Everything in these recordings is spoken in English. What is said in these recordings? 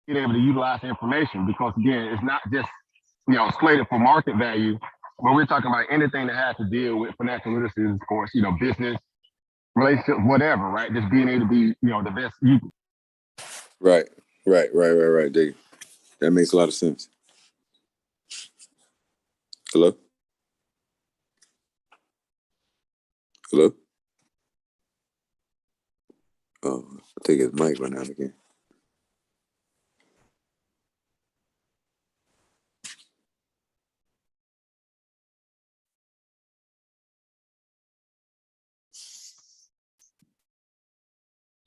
being able to utilize the information because again, it's not just slated for market value, but we're talking about anything that has to deal with financial literacy, of course, business, relationships, whatever, right? Just being able to be, the best you. Right. Dig. That makes a lot of sense. Hello? Oh, I think his mic went out again.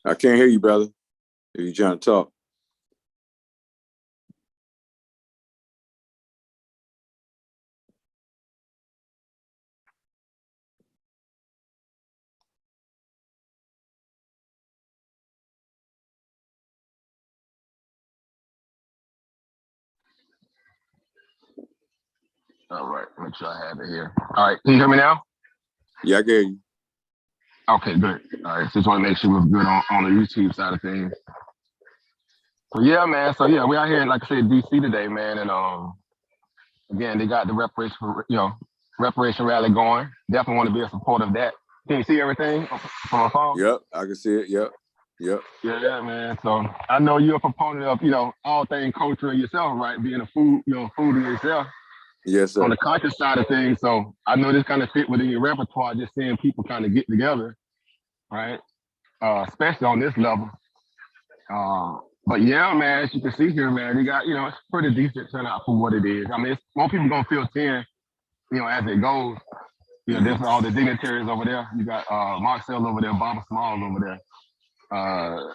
I can't hear you, brother, if you're trying to talk. All right, make sure I have it here. All right, can you hear me now? Yeah, I can hear you. Okay, good. All right, just want to make sure we're good on the YouTube side of things. So yeah, man. So yeah, we out here, like I said, DC today, man, and again, they got the reparation rally going. Definitely want to be a supporter of that. Can you see everything from my phone? Yep, I can see it. Yep. Yeah, man. So I know you're a proponent of, all things cultural yourself, right? Being a foodie yourself. Yes, sir. On the conscious side of things. So I know this kind of fit within your repertoire, just seeing people kind of get together, right? Especially on this level. But yeah, man, as you can see here, man, you got, it's pretty decent turnout for what it is. I mean, more people gonna feel thin, as it goes. There's all the dignitaries over there. You got Marcel over there, Barbara Smalls over there.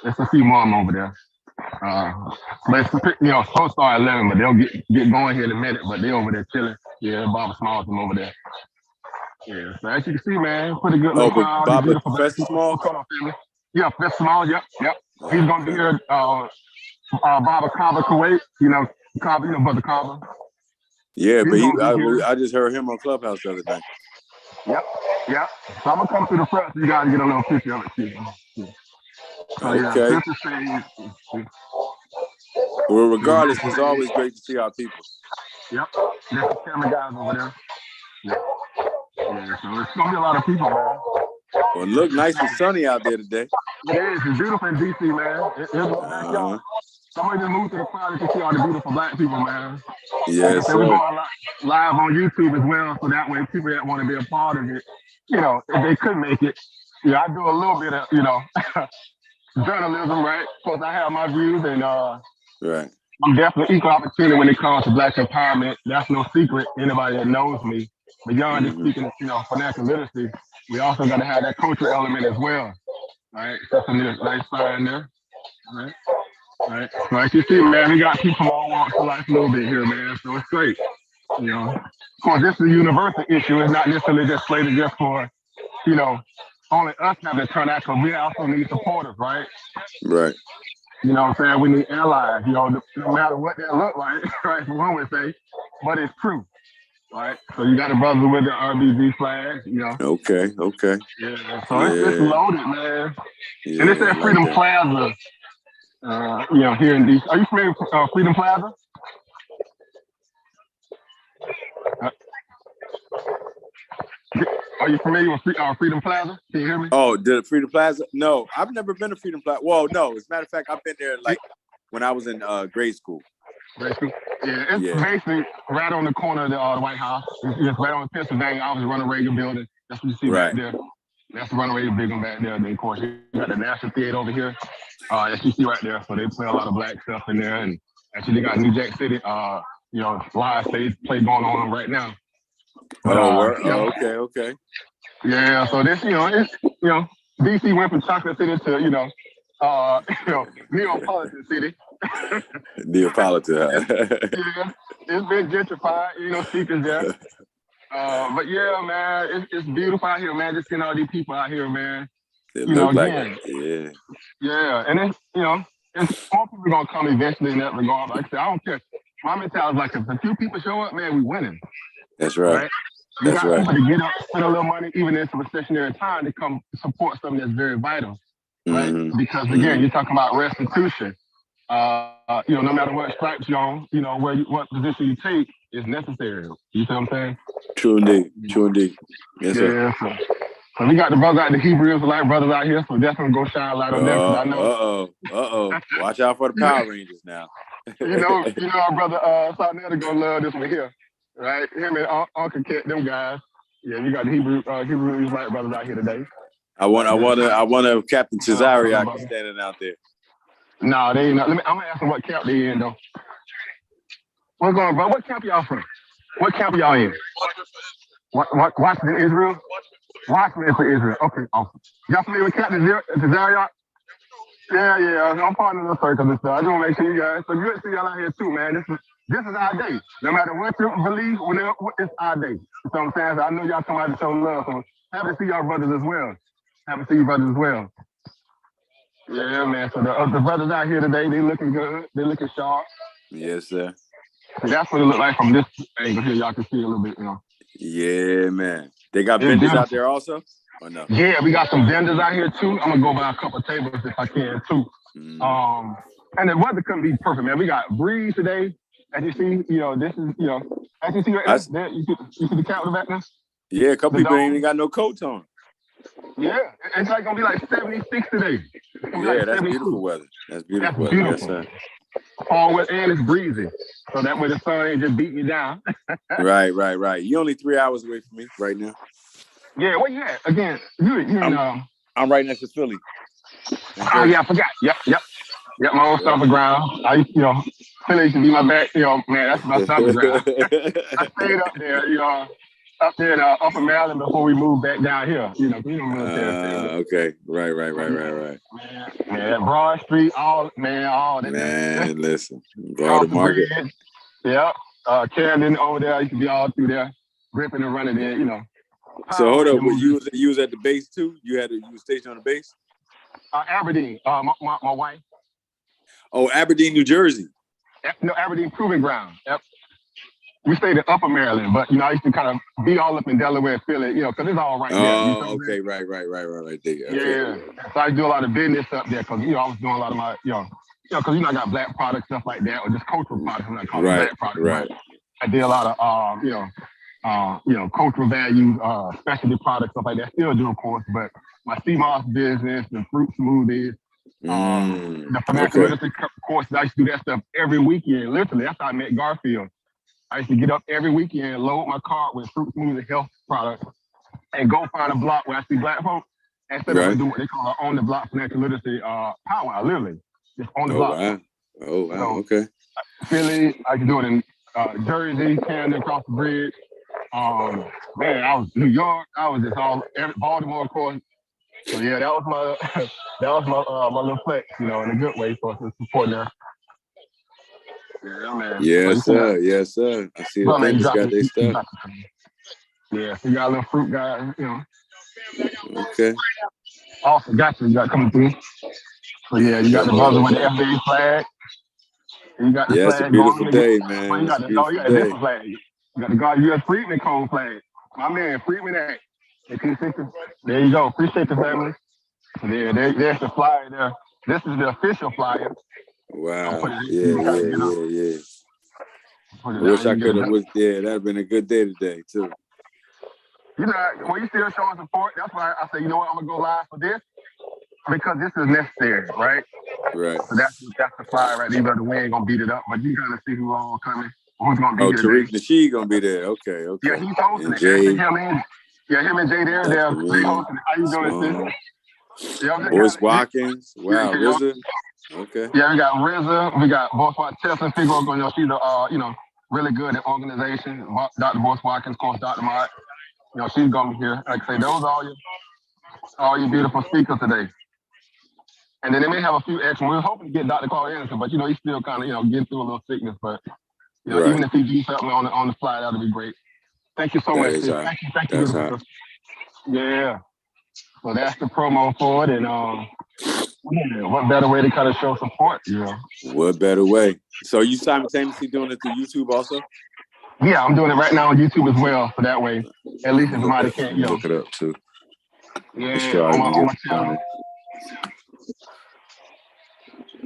There's a few more of them over there. But it's, supposed to start at 11, but they'll get going here in a minute, but they're over there chilling. Yeah, Barbara Smalls them over there. Yeah, so as you can see, man, pretty good little crowd. Barbara, Professor Smalls? Yeah, Professor Smalls, yep. He's gonna be here, Barbara Kaba Kuwait, Kaba, Brother Kaba. Yeah, but I just heard him on Clubhouse the other day. Yep. So I'm gonna come to the front so you guys get a little picture of it too. Yeah. So, okay. Well, regardless, it's always great to see our people. Yep. There's some camera guys over there. Yeah, so it's gonna be a lot of people, man. Well, it looked nice and sunny out there today. It is. It's beautiful in DC, man. It's backyard. Somebody just moved to the crowd to see all the beautiful black people, man. Yes, so we're going live on YouTube as well, so that way people that want to be a part of it, if they could make it. I do a little bit of, journalism, right? Of course, I have my views, and right. I'm definitely equal opportunity when it comes to Black empowerment. That's no secret. Anybody that knows me, beyond just speaking, financial literacy, we also got to have that cultural element as well, right? That's a nice sign there, right? Right. So as you see, man, we got people from all walks of life a little bit here, man. So it's great. Of course, this is a universal issue. It's not necessarily just slated just for, only us having to turn out, because we also need supporters, right? Right. You know what I'm saying? We need allies, no matter what that look like, right? One would say, but it's true, right? So you got the brothers with the RBG flag, Okay. Yeah, so it's loaded, man. Yeah, and it's at Freedom Plaza. Here in DC. Are you familiar with Freedom Plaza? Are you familiar with Freedom Plaza? Can you hear me? Oh, the Freedom Plaza? No, I've never been to Freedom Plaza. Well, no. As a matter of fact, I've been there when I was in grade school. Grade school? Yeah, it's basically right on the corner of the White House. It's right on Pennsylvania. I was running Reagan building. That's what you see right there. That's the runaway building back there. Then, of course, you got the National Theater over here. As you see right there. So they play a lot of black stuff in there. And actually, they got New Jack City, live stage play going on right now. But, okay. Yeah, so this, DC went from chocolate city to, Neapolitan city. Neapolitan. Yeah, it's been gentrified, speakers there. But yeah, man, it's beautiful out here, man. Just seeing all these people out here, man. It look like it. Yeah, and it's, it's more people gonna come eventually in that regard. Like I said, I don't care. My mentality is like, if a few people show up, man, we winning. That's right. You got people to get up, spend a little money, even in some recessionary time, to come support something that's very vital, right? Because again, you're talking about restitution. No matter what stripes you're on, what position you take is necessary. You see what I'm saying? True indeed. True indeed. Yes, sir. Yeah. So we got the brothers out, the Hebrew Israelite brothers out here, so definitely go shine a light on them, because I know. Watch out for the Power Rangers now. Our brother Sarnetta gonna love this one here, right? Him and Uncle Cat, them guys. Yeah, we got the Hebrew Israelite brothers out here today. I want Captain Cesariak standing out there. No, they ain't. I'm gonna ask them what camp they in though. What's going on, bro? What camp y'all from? What camp y'all in? Washington, Israel? Washington for Israel. Okay, awesome. Y'all familiar with Captain Cesariak? Yeah, I'm part of the circle and stuff. I just want to make sure you guys. So good to see y'all out here too, man. This is our day. No matter what you believe, it's our day. You know what I'm saying? So I know y'all come out to show love. So happy to see y'all brothers as well. Happy to see you brothers as well. Yeah, man. So the brothers out here today, they looking good. They looking sharp. Yes, sir. So that's what it look like from this angle here. Y'all can see a little bit, Yeah, man. They got vendors out there also? Or no? Yeah, we got some vendors out here too. I'm gonna go by a couple of tables if I can too. And the weather couldn't be perfect, man. We got breeze today. As you see, this is, as you see right there, you see the captain back there? Yeah, a couple people ain't even got no coats on. Yeah, it's like gonna be like 76 today. Yeah, that's beautiful weather. That's beautiful weather. Yes, sir. And it's breezy, so that way the sun ain't just beating you down. Right. You only 3 hours away from me right now. Yeah, where you at? Again, I'm right next to Philly. Oh yeah, I forgot. Yep. My old stomping ground. I used Philly used to be my back. Man, that's my stomping ground. I stayed up there, up there in Upper Maryland before we moved back down here. Military. Okay. Right. Man, Broad Street, all that. Man, listen, Broad Market. Yep. Camden over there, I used to be all through there, ripping and running there, So hold up, you was at the base too? You was stationed on the base? Aberdeen, my wife. Oh, Aberdeen, New Jersey. No, Aberdeen Proving Ground. Yep. We stayed in Upper Maryland, but I used to kind of be all up in Delaware and Philly, because it's all right there. Okay, right there. Okay. Yeah. So I do a lot of business up there because I was doing a lot of my, because I got black products, stuff like that, or just cultural products. I'm not calling black products. Right. I did a lot of cultural values, specialty products, stuff like that. Still do, of course, but my sea moss business, the fruit smoothies, the financial literacy courses, I used to do that stuff every weekend. Literally, that's how I met Garfield. I used to get up every weekend, load my car with fruit smoothie health products, and go find a block where I see black folks, instead of doing what they call on the block financial literacy powwow, literally. Just on the block. Wow. Oh, wow. Okay. Philly, I can do it in Jersey, Camden, across the bridge. Man, I was New York. I was just Baltimore, of course. So yeah, that was my little flex, in a good way for us to support there. Yeah, man. Yes, sir. I see the things got their stuff. Yeah, so you got a little fruit guy, Okay. Awesome, got you coming through. So yeah, you got the brother with the FBA flag. You got the flag. It's a beautiful day, man. You got the different flag. You got the God U.S. Freedman Code flag. My man, Freedman Act. There you go. Appreciate the family. Yeah, there's the flyer there. This is the official flyer. Wow. Yeah. I wish I could have. That'd have been a good day today too. When you still showing support, that's why I say, I'm gonna go live for this, because this is necessary, right? Right. So that's the flyer right there. Even though we ain't gonna beat it up, but you kind of see who all coming. Who's gonna be here? Tariq Nasheed gonna be there. Okay. Yeah, he's hosting it. Jay. Him and Jay there. They're hosting it. How you doing, sis? Boyce Watkins. Wow, RZA. Okay. Yeah, we got RZA. We got Boyce Watkins. Tessa Figaro. She's really good at organization. Dr. Boyce Watkins, of course, Dr. Mott. She's gonna be here. Like I say, those are all your beautiful speakers today. And then they may have a few extra. We were hoping to get Dr. Carl Anderson, but he's still kind of getting through a little sickness. But even if he do something on the fly, that'll be great. Thank you so much. Thank you. Yeah. So that's the promo for it, and what better way to kind of show support? What better way? So you simultaneously doing it through YouTube also? Yeah, I'm doing it right now on YouTube as well. So that way, at least if somebody can't, look it up too. Yeah, on my channel.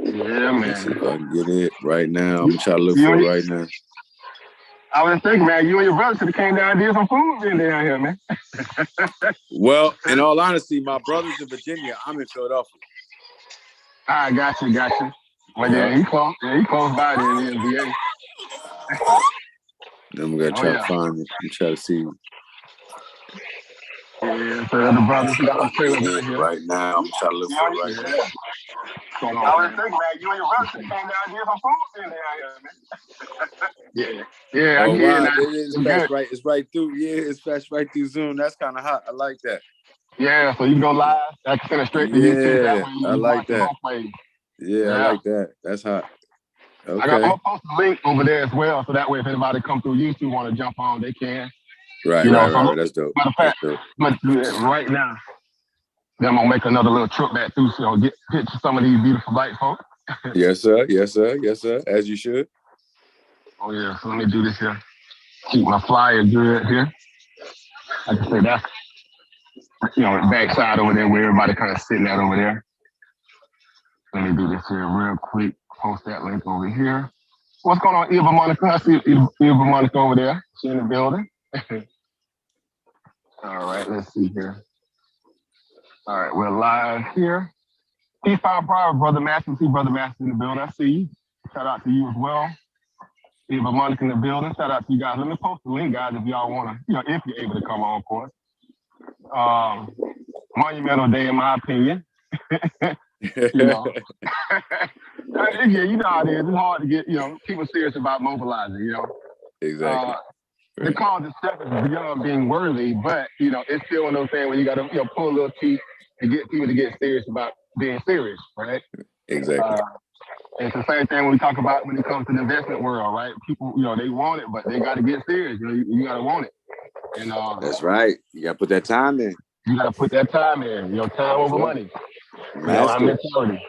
Yeah, Let's see man. if I can get it right now. I'm gonna try to look for it right now. I was thinking, man, you and your brother should have came down and did some food in down here, man. Well, in all honesty, my brother's in Virginia. I'm in Philadelphia. I got you. Well, yeah, he close by there in VA. Then we're gonna try to find it and try to see. Yeah, so the brothers got some trailers out here. Right now, I'm trying to look for it right now. I was thinking, man, you and your brother should have came down and did some food in down here, man. Yeah, Oh, I get wow. it. It's fast, right? It's right through. Yeah, it's fast right through Zoom. That's kind of hot. I like that. Yeah, so you can go live. I can send it straight to YouTube. That way I like that. Yeah, I like that. That's hot. Okay. I'm gonna post a link over there as well, so that way if anybody come through YouTube want to jump on, they can. Right. That's dope. But right now, then I'm gonna make another little trip back through, so get to some of these beautiful white folks. Yes, sir. As you should. Oh yeah. So let me do this here. Keep my flyer good here. Like I said, that's backside over there where everybody kind of sitting at over there. Let me do this here real quick. Post that link over here. What's going on, Eva Monica? I see Eva Monica over there. She in the building. All right, let's see here. All right, we're live here. Peace, Power, Pride, Brother Master. See Brother Master in the building. I see you. Shout out to you as well. Eva Monica in the building. Shout out to you guys. Let me post the link, guys, if y'all want to, if you're able to come on, of course. Monumental day, in my opinion. Yeah, you know how it is. It's hard to get, people serious about mobilizing, Exactly. The cause itself is beyond being worthy, but, it's still one of those things where you got to, pull a little teeth to get people to get serious about being serious, right? Exactly. It's the same thing when we talk about when it comes to the investment world, right? People, they want it, but they got to get serious. You got to want it. And that's right. You got to put that time in. You got to put that time in. Time over money. Our mentality.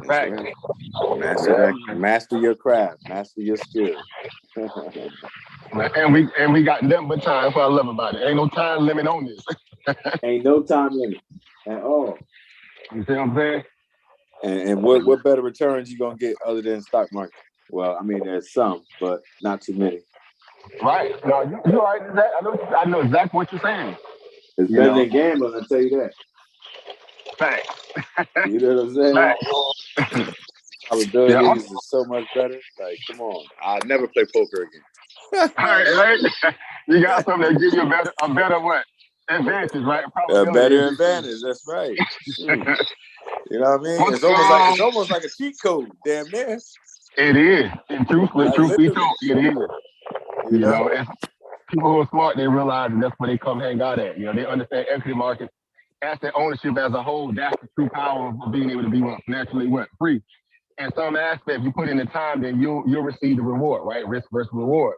Fact. Master your craft. Master your skill. and we got nothing but time. That's what I love about it. Ain't no time limit on this. Ain't no time limit at all. You see what I'm saying? And what better returns you gonna get other than stock market? Well, I mean, there's some, but not too many. Right. No, you all right. I know exactly what you're saying. It's better than gambling, I'll tell you that. Facts. You know what I'm saying? Probabilities is so much better. Like, come on. I'll never play poker again. All right. You got something that gives you a better what? Advantage, right? A better advantage, that's right. You know what I mean? It's almost like a cheat code, damn near. It is. And truth be told, it is. You know, and people who are smart, they realize that's where they come hang out at. They understand equity markets, asset ownership as a whole. That's the true power of being able to be naturally free. And some aspect, you put in the time, then you'll receive the reward, right? Risk versus reward,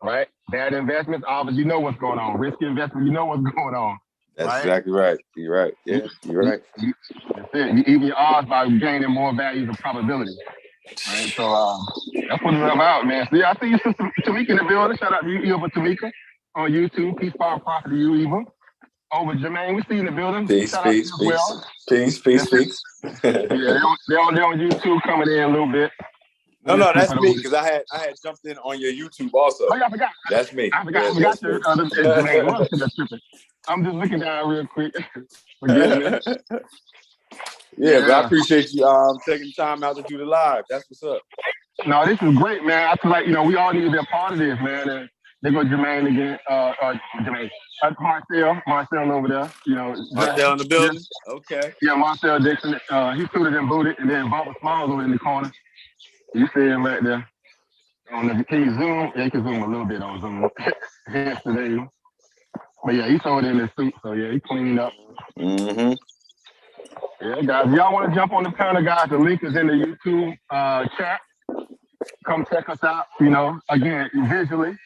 right? Bad investments, obviously, you know what's going on. Risky investment, you know what's going on. That's right? Exactly right. You're right. Yeah, you're right. That's it. Even your odds by gaining more values of probability. Right? So that's what it's about, man. So yeah, I see you, Sister Tamika in the building. Shout out to you, Eva Tamika, on YouTube. Peace, power, profit to you, Eva. Over Jermaine, we see you in the building. Peace. Yeah, they're on YouTube coming in a little bit. No, that's me, because I had jumped in on your YouTube also. Oh, yeah, I forgot. That's me. I forgot your Jermaine. I'm just looking down real quick. Forgive me. Yeah, but I appreciate you taking time out to do the live. That's what's up. No, this is great, man. I feel like, we all need to be a part of this, man. And there go Jermaine again. Jermaine. Marcel over there. Marcel in the building? Okay. Yeah, Marcel Dixon. He suited and booted, and then Bubba Smalls over in the corner. You see him right there. Can you zoom? Yeah, you can zoom a little bit on Zoom. Yesterday. But yeah, he's over there in his suit, so yeah, he cleaned up. Mm-hmm. Yeah, guys, if y'all want to jump on the panel, guys, the link is in the YouTube chat. Come check us out, again, visually.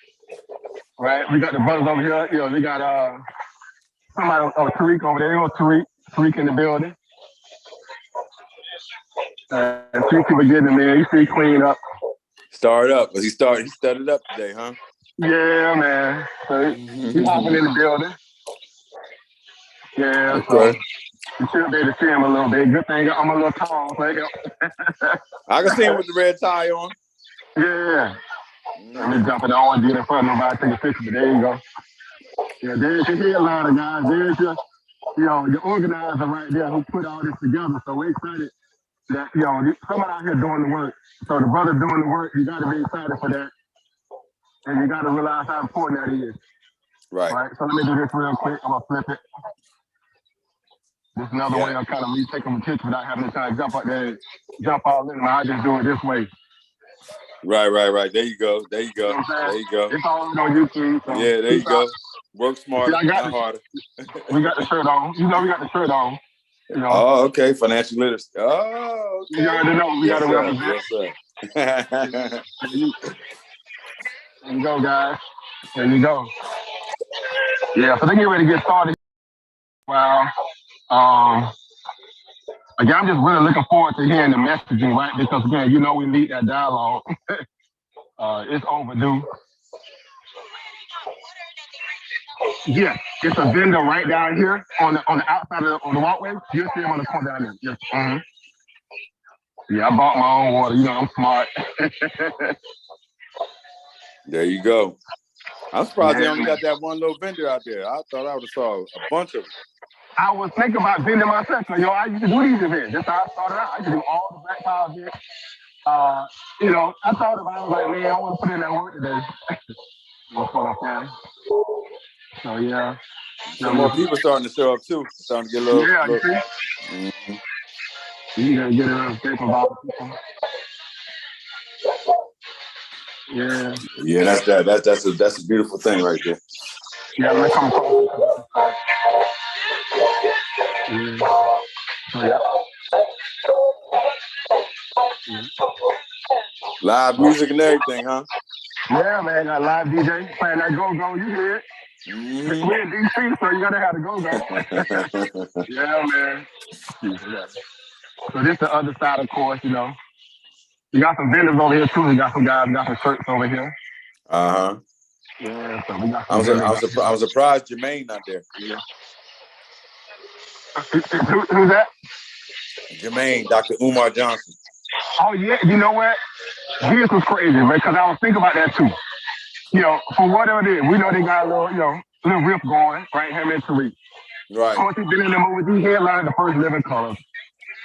Right? We got the brothers over here. We got somebody, Tariq over there. Tariq in the building. And 3 people getting him in. You see, clean up. Start up. He started up today, huh? Yeah, man. So he's hopping in the building. Yeah. Okay. You should be able to see him a little bit. Good thing I'm a little tall, so I can see him with the red tie on. Yeah. Let me jump it on and get in front of nobody, take a picture, but there you go. Yeah, there's your headliner, guys. There's your, your organizer right there who put all this together. So we're excited that, someone out here doing the work. So the brother doing the work, you got to be excited for that. And you got to realize how important that is. Right. So let me do this real quick. I'm going to flip it. This is another way of kind of me taking my picture without having to kind of jump up there and jump all in. I just do it this way. Right. There you go. There you go. It's all on YouTube. So yeah, there you go. Work smarter, not harder. We got the shirt on. We got the shirt on. Oh, okay. Financial literacy. Oh, okay. You already know. We got to represent. Yes, sir. There you go, guys. There you go. Yeah, so they get ready to get started. Wow. Again, I'm just really looking forward to hearing the messaging, right? Because again, we need that dialogue. It's overdue. Yeah, it's a vendor right down here on the outside of the walkway. You'll see him on the corner down there. Yes. Yeah, I bought my own water. I'm smart. There you go. I'm surprised they only got that one little vendor out there. I thought I would have saw a bunch of them. I was thinking about vending myself. I used to do these events. That's how I started out. I used to do all the Black Power events. I thought about it. I was like, man, I want to put in that work today. That's what I'm saying. So, yeah. Some more people starting to show up, too. Starting to get a little... Yeah, you see? Mm-hmm. You got to get a little paper about people. Yeah. Yeah, that's a beautiful thing right there. Yeah, let's come across. Yeah. Live music and everything, huh? Yeah, man, got live DJ playing that go-go. You hear it? Mm-hmm. We're in DC, so you gotta have the go-go. Yeah, man. So this the other side, of course. You got some vendors over here too. We got some guys, got some shirts over here. Yeah, so we got. I'm surprised Jermaine not there. Yeah. Who's that? Jermaine, Dr. Umar Johnson. Oh yeah, you know what? Here's what's crazy, man, because I was thinking about that too. For whatever it is, we know they got a little, little riff going, right? Him and Tariq. Right. Of course, he's been in the movie. He headlined the first Living Colors.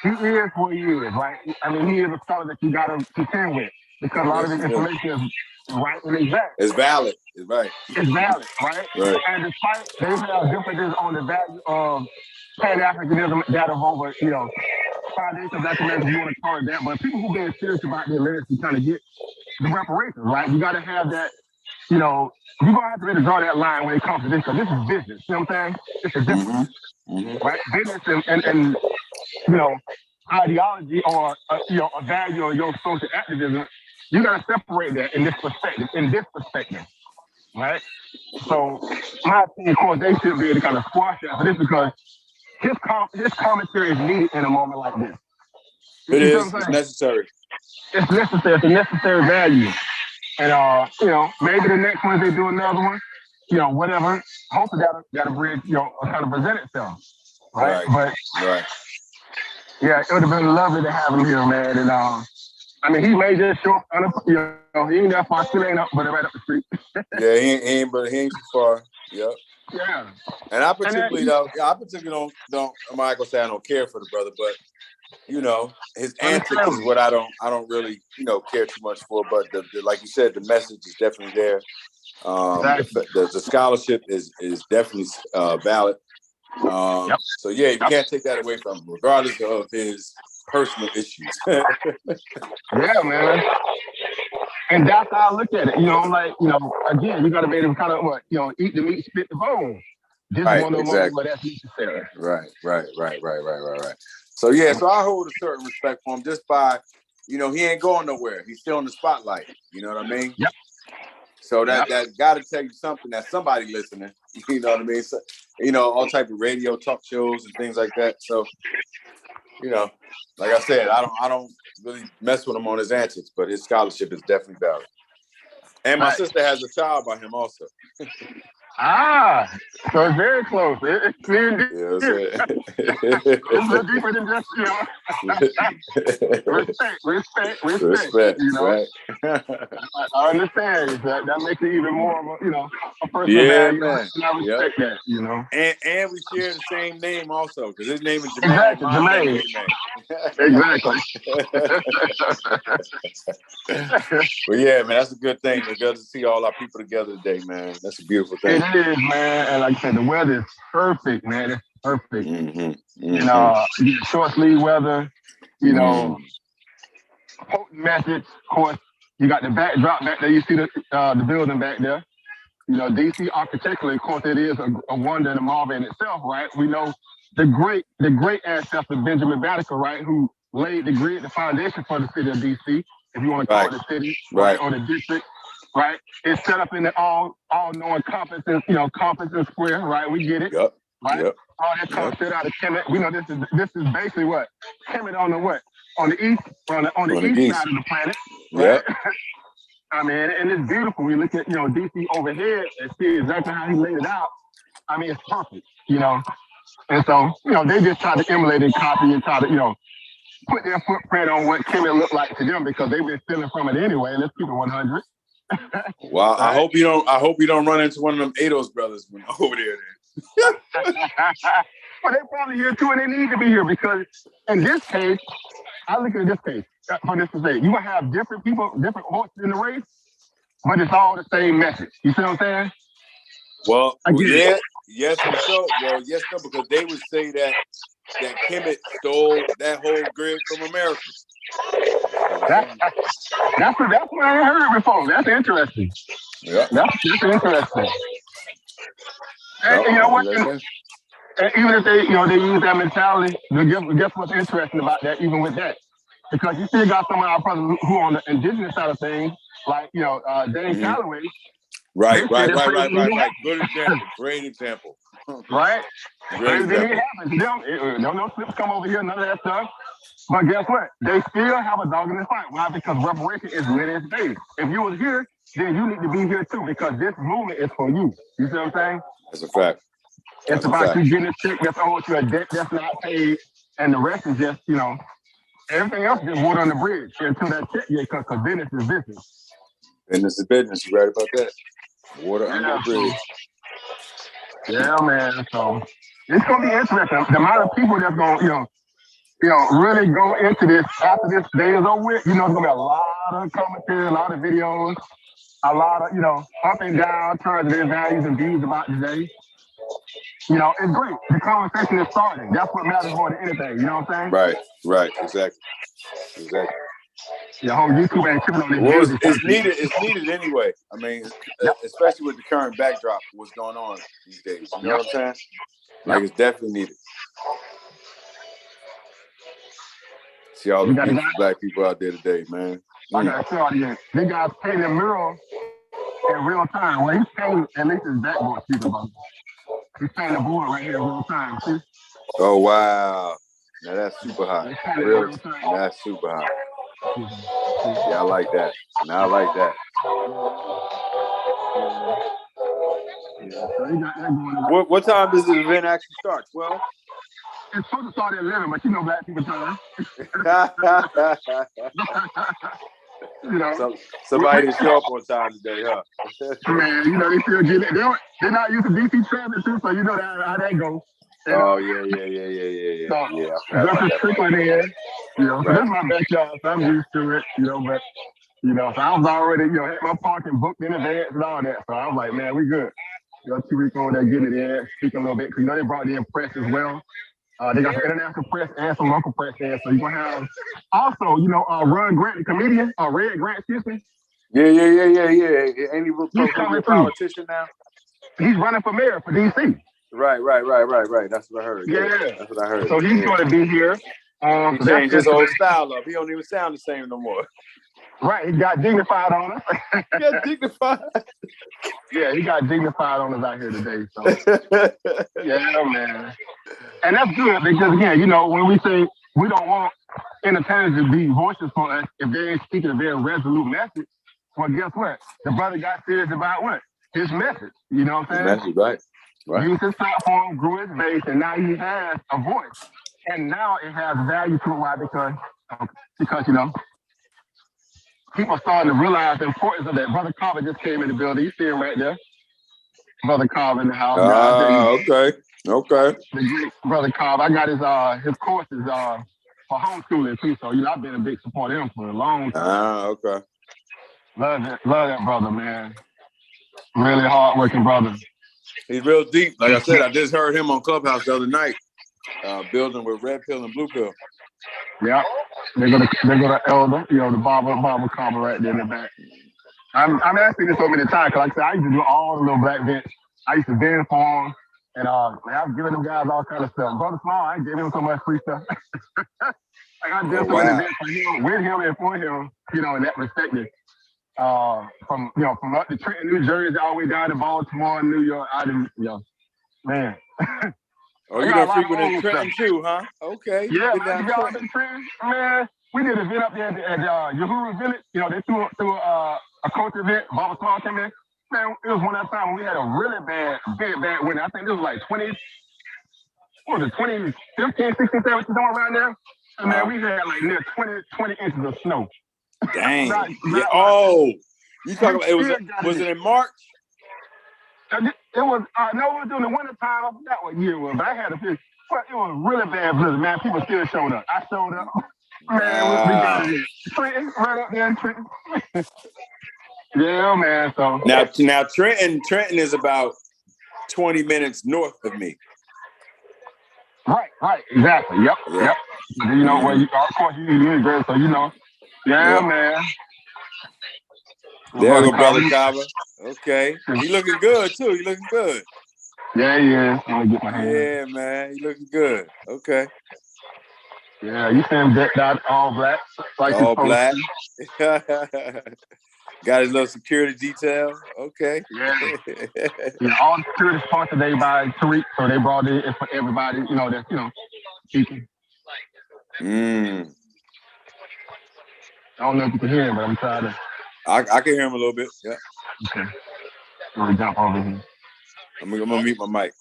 He is what he is, right? I mean, he is a scholar that you got to contend with because a lot of his information is right and exact. It's valid. It's right. It's valid, right? Right. And despite they have differences on the value of Pan-Africanism that of over, foundation of Africanism, if you want to call it that, but people who being serious about their lyrics to kind of get the reparations, right? You got to have that, you're going to have to really draw that line when it comes to this, because this is business, you know what I'm saying? It's a difference, right? Business and ideology or, a value of your social activism, you got to separate that in this perspective, right? So, my opinion, of course, they should be able to kind of squash that for this because his commentary is needed in a moment like this. It is. It's necessary. It's necessary. It's a necessary value. And, maybe the next one, they do another one, whatever. Hopefully that'll bridge, kind of present itself. Right? But, yeah, it would have been lovely to have him here, man. And, he may just show up, he ain't that far, still ain't up, but right up the street. Yeah, he ain't too far. Yep. Yeah. And I particularly don't, I'm not gonna say I don't care for the brother, but his antics is what I don't really, care too much for. But the like you said, the message is definitely there. The scholarship is definitely valid. So yeah, you can't take that away from him, regardless of his personal issues. Yeah, man. And that's how I look at it. Again, you got to be able to kind of eat the meat, spit the bone. This is one of those moments where that's necessary. Right. So yeah, so I hold a certain respect for him just by, he ain't going nowhere. He's still in the spotlight. You know what I mean? Yep. So that got to tell you something that somebody listening. You know what I mean? So, all type of radio talk shows and things like that. So, like I said, I don't really mess with him on his antics, but his scholarship is definitely valid. And my sister has a child by him also. So it's very close. It's very deep. You know what I'm saying? It's a little deeper than just, respect, Respect, right? I understand. That makes it even more of a personal Yeah, value. man. And I respect that, And we share the same name also, because his name is Jermaine. Exactly, Mine Jermaine. Exactly. Well, yeah, man, that's a good thing. It's good to see all our people together today, man. That's a beautiful thing. It is, man. And like I said, the weather is perfect, man. It's perfect. Short sleeve weather, potent message. Of course, you got the backdrop back there. You see the building back there. DC architecturally, of course, it is a wonder and a marvel in itself, right? We know the great ancestor Benjamin Banneker, right, who laid the foundation for the city of DC, if you want to call it the city, right, or the district, right? It's set up in the all-knowing Compton Square, right? We get it, right? All that comes straight out of Kemet. We know this is basically what Kemet on the east side of the planet, right? I mean, and it's beautiful. We look at, DC overhead and see exactly how he laid it out. I mean, it's perfect, And so, they just try to emulate and copy and try to, put their footprint on what Kemet looked like to them because they've been stealing from it anyway. Let's keep it 100. Well, right? I hope you don't run into one of them Ados brothers when over there. Well, they're probably here too, and they need to be here because in this case, I look at this case. For this to say, you gonna have different people, different horses in the race, but it's all the same message. You see what I'm saying? Well, yes and so. Well, yes, no, because they would say that Kemet stole that whole grid from America. That's what I heard before. That's interesting. Yeah, that's interesting. And you know what? And even if they use that mentality, guess what's interesting about that? Even with that. Because you still got some of our brothers who on the indigenous side of things, like, Dane Calloway. Right. Good example. Great example. Right? Great example. No slips come over here, none of that stuff. But guess what? They still have a dog in the fight. Why? Because reparation is lit its base. If you was here, then you need to be here too, because this movement is for you. You see what I'm saying? That's a fact. It's about you getting a check that's owed to a debt that's not paid, and the rest is just, everything else is water on the bridge until that check gets cut, because business is business. Business is business. You right about that. Water under the bridge. Yeah, man. So it's gonna be interesting. The amount of people that's gonna, really go into this after this day is over with. There's gonna be a lot of commentary, a lot of videos, a lot of, up and down turns of their values and views about today. It's great. The conversation is starting. That's what matters more than anything. You know what I'm saying? Right. Exactly. The whole YouTube ain't tripping on this. Well, it's needed anyway. I mean, especially with the current backdrop of what's going on these days. You know what I'm saying? Like, it's definitely needed. See all the beautiful black people out there today, man. I gotta show you. They guys painting a mural in real time. Well, he's painting, at least his backboard speaking about it. He's painting the board right here in real time. See? Oh, wow. Now that's super hot. That's super hot. Yeah, I like that. Now I like that. What time does the event actually start? 12? It's supposed to start at 11, but black people time. Somebody didn't show up on time today, huh? Man, they still get it. They're not used to DC traffic too, so how that goes. Oh, yeah. So, just a trickling in, so this is my backyard, so I'm used to it, but, so I was already, had my parking booked in advance and all that, so I was like, man, we good. 2 weeks over there getting it in, speaking a little bit, because, they brought in press as well. They got some international press and some local press there, so you're going to have, also, Ron Grant, the comedian, Red Grant, excuse me. Yeah. Ain't he a politician now? He's running for mayor for DC. Right. That's what I heard. Yeah. That's what I heard. So he's going to be here. He changed his whole style up. He don't even sound the same no more. Right. He got dignified on us. He got dignified. Yeah, he got dignified on us out here today. So yeah, man. And that's good because again, when we say we don't want entertainers to be voices for us if they ain't speaking a very resolute message, well, guess what? The brother got serious about what? his message. You know what I'm saying? His message, right? Right. Used his platform, grew his base, and now he has a voice. And now it has value to it. Why? Because you know, people starting to realize the importance of that. Brother Carver just came in the building. You see him right there. Brother Carver in the house. Okay. Brother Carver. I got his courses for homeschooling too. So, you know, I've been a big supporter of him for a long time. Okay. Love that brother, man. Really hardworking brother. He's real deep. Like I said, I just heard him on Clubhouse the other night, building with Red Pill and Blue Pill. Yeah. They go to Elder, you know, the Barber Carver right there in the back. I'm asking this so many times, because like I said, I used to do all the little black vents. I used to bend for them, and I was giving them guys all kind of stuff. Brother Small, I gave him so much free stuff. Like I did so many events for him, with him and for him, you know, in that perspective. From up to Trenton, New Jersey, all the way down to Baltimore, New York. I didn't, you know, man. Oh, you done frequented Trenton too, huh? Okay. Yeah, Trenton, man. We did an event up there at Yahoo Village. You know, they threw a culture event. Baba Small came in. Man, it was one of that time when we had a really bad winter. I think it was like 2015, 16, 17, somewhere around there. And man, we had like near 20 inches of snow. Dang. You talking about was it in March? It was no, it was during the winter time. I forgot what year it was, but I had a picture. But it was really bad blizzard, man. People still showed up. I showed up. Man, we got it. Trenton, right up there in Trenton. Yeah, man. So now Trenton is about 20 minutes north of me. Right, exactly. Yep. You know where of course you in there, so you know. Yeah, man. There you go, Brother Kava. Okay. He looking good too. He looking good. Yeah, he is. I'm gonna get my hand. Yeah, man. He looking good. Okay. Yeah, you see him decked out all black. Like all black. Got his little security detail. Okay. Yeah, all the security sponsored today by Tariq, so they brought it for everybody, you know, that's, you know, speaking. I don't know if you can hear him, but I'm trying to. I can hear him a little bit. Yeah. Okay. I'm gonna jump over here. I'm gonna mute my mic.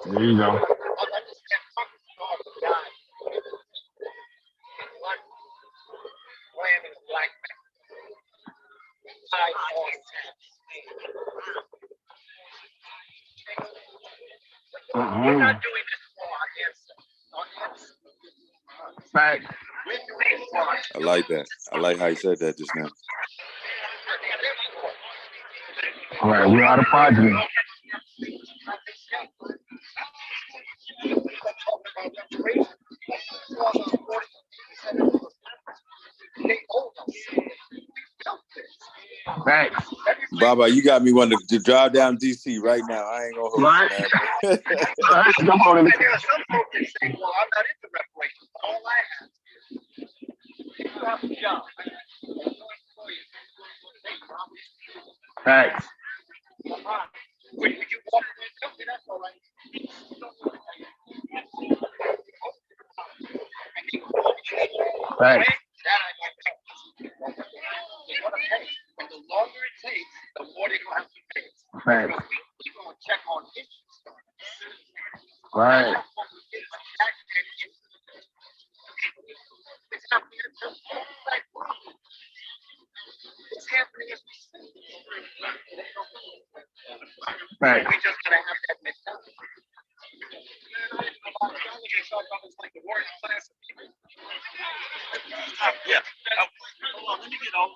There you go. We're not doing this for our ancestors. Fact. I like that. I like how you said that just now. All right, we are the progeny. Thanks. Baba, you got me wanting to drive down DC right now. I ain't gonna hold you, man. Jump on in the car. Some folks that say, well, I'm not into reparations. All I have. You have a job. Thanks. When you walk in the company, that's all right. Thanks. But the longer it takes, the more they're gonna have to pay. Right. We're gonna check on issues. Right. It's happening. It's happening as we speak. Right. We just gotta have that mentality. Like the worst class of people. Yeah. Hold on, let me get on.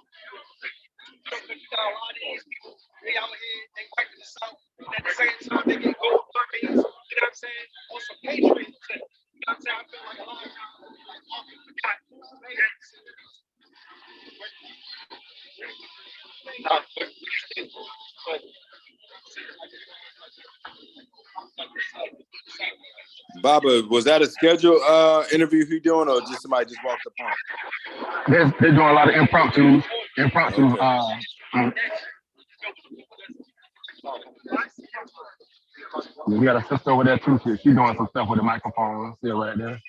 You got a lot of these people, they out here, they fight for the South, and at the same time, they get gold buckets, you know what I'm saying? On some patriots. You know what I'm saying? I feel like a lot of times, like, often forgot. Baba, was that a scheduled interview you doing, or just somebody just walked up on? They're doing a lot of impromptu. Okay. We got a sister over there too. She's doing some stuff with the microphone. Still right there.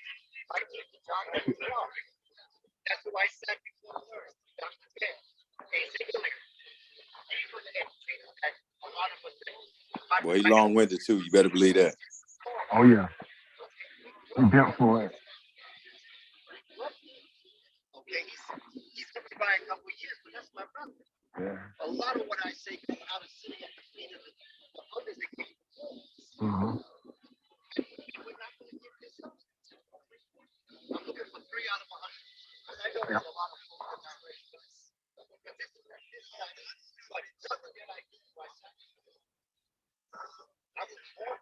That's who I said before first. Dr. Ted. He's a clear. He was an educator that a lot of us did. Well, he's long-winded too. You better believe that. Oh yeah. He built for it. Okay, he's been by a couple of years, but that's my brother. Yeah. A lot of what I say comes out of sitting at the feet of the others that came before. Mm-hmm. We're not going to give this up. I'm looking for 3 out of 100. I know there's a lot of folks that are ready for this. But this kind of, but it doesn't get like this myself. I was born.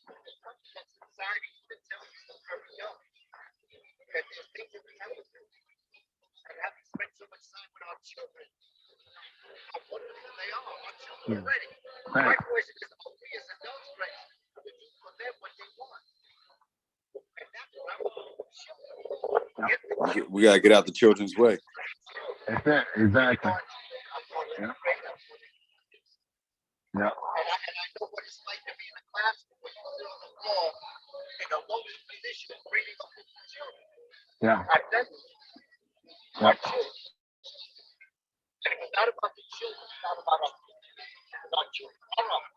That society that tells you so very young that there's things that we have to do. And having spent so much time with our children, how wonderful they are. Our children are ready. My question is, are we as adults ready to do for them what they want? And that's what I want. We gotta get out the children's way. That's it. Exactly. Yeah. Yeah. And I know what it's like to be in a classroom where you sit on the floor in a loaded position reading up with the children. Yeah. I've done it. My children. And it's not about the children, it's not about us. It's about children. All right.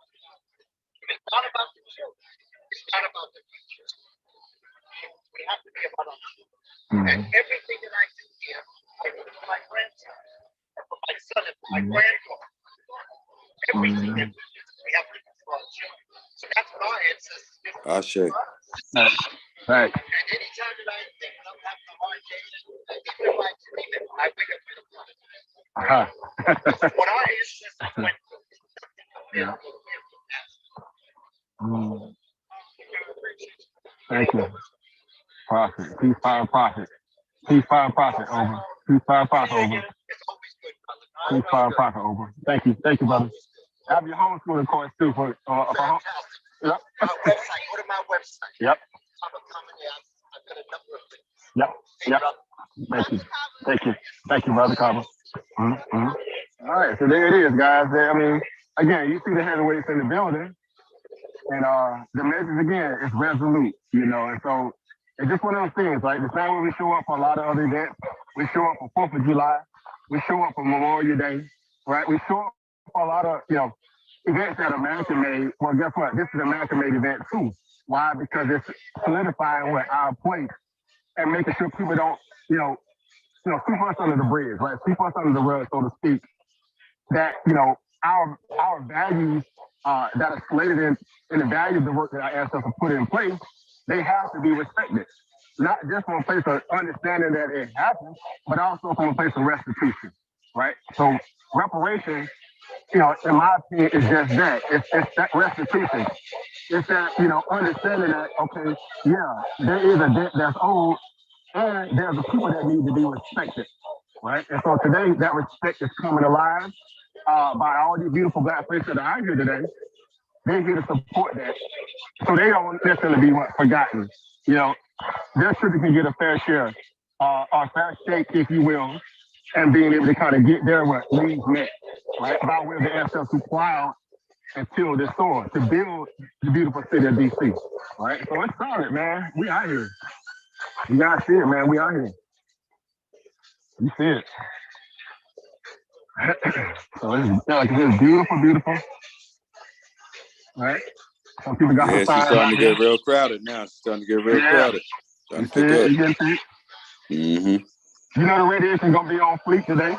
It's not about the children. It's not about the future. We have to be about our children. Mm-hmm. And everything that I do here, I do for my grandson, and for my son, and for my granddaughter. Everything that we have to do for our children. So that's what our ancestors did. I'll show you. Right. And anytime that I think I'm having a hard day, even if I dream it, I wake up with a blood. This is what our ancestors went through. Yeah. Thank you. Prophet. Peace, fire, prophet. Peace, fire, prophet, over. Peace, fire, prophet, over. It's always good, brother. Peace, fire, prophet, over. Thank you. Thank you, brother. Have your homeschooling course too for Fantastic. Yep. My website, go to my website. Yep. I'm a coming there. I've got a number of things. Yep. Hey, Yep. brother. Thank you. Thank you. Thank you, brother Carver. Mm-hmm. All right, so there it is, guys. I mean, again, you see the heavyweights in the building, and the message again is resolute, you know. And so it's just one of those things, right? The same way we show up for a lot of other events, we show up for 4th of July, we show up for Memorial Day, right? We show up for a lot of, you know, events that are American-made. Well, guess what? This is an American-made event too. Why? Because it's solidifying what our place and making sure people don't, you know, sweep us under the bridge, right? Sweep us under the rug, so to speak. That, you know, our values that are slated in the value of the work that our ancestors put in place, they have to be respected. Not just from a place of understanding that it happened, but also from a place of restitution, right? So reparations, you know, in my opinion, is just that. It's that restitution. It's that, you know, understanding that, okay, yeah, there is a debt that's owed, and there's a people that need to be respected, right? And so today, that respect is coming alive by all these beautiful Black faces that are out here today. They're here to support that, so they don't necessarily be forgotten. You know, their children can get a fair share, or fair shake, if you will, and being able to kind of get their needs met, right? By way of the ancestors who plowed and tilled this soil to build the beautiful city of DC, right? So it's solid, man. We out here. You gotta see it, man. We out here. You see it. So it's beautiful, beautiful. Right? Some people got she's starting to get real crowded now. She's starting to get real crowded. Starting to pick up. Mm-hmm. You know the radiation gonna be on fleek today.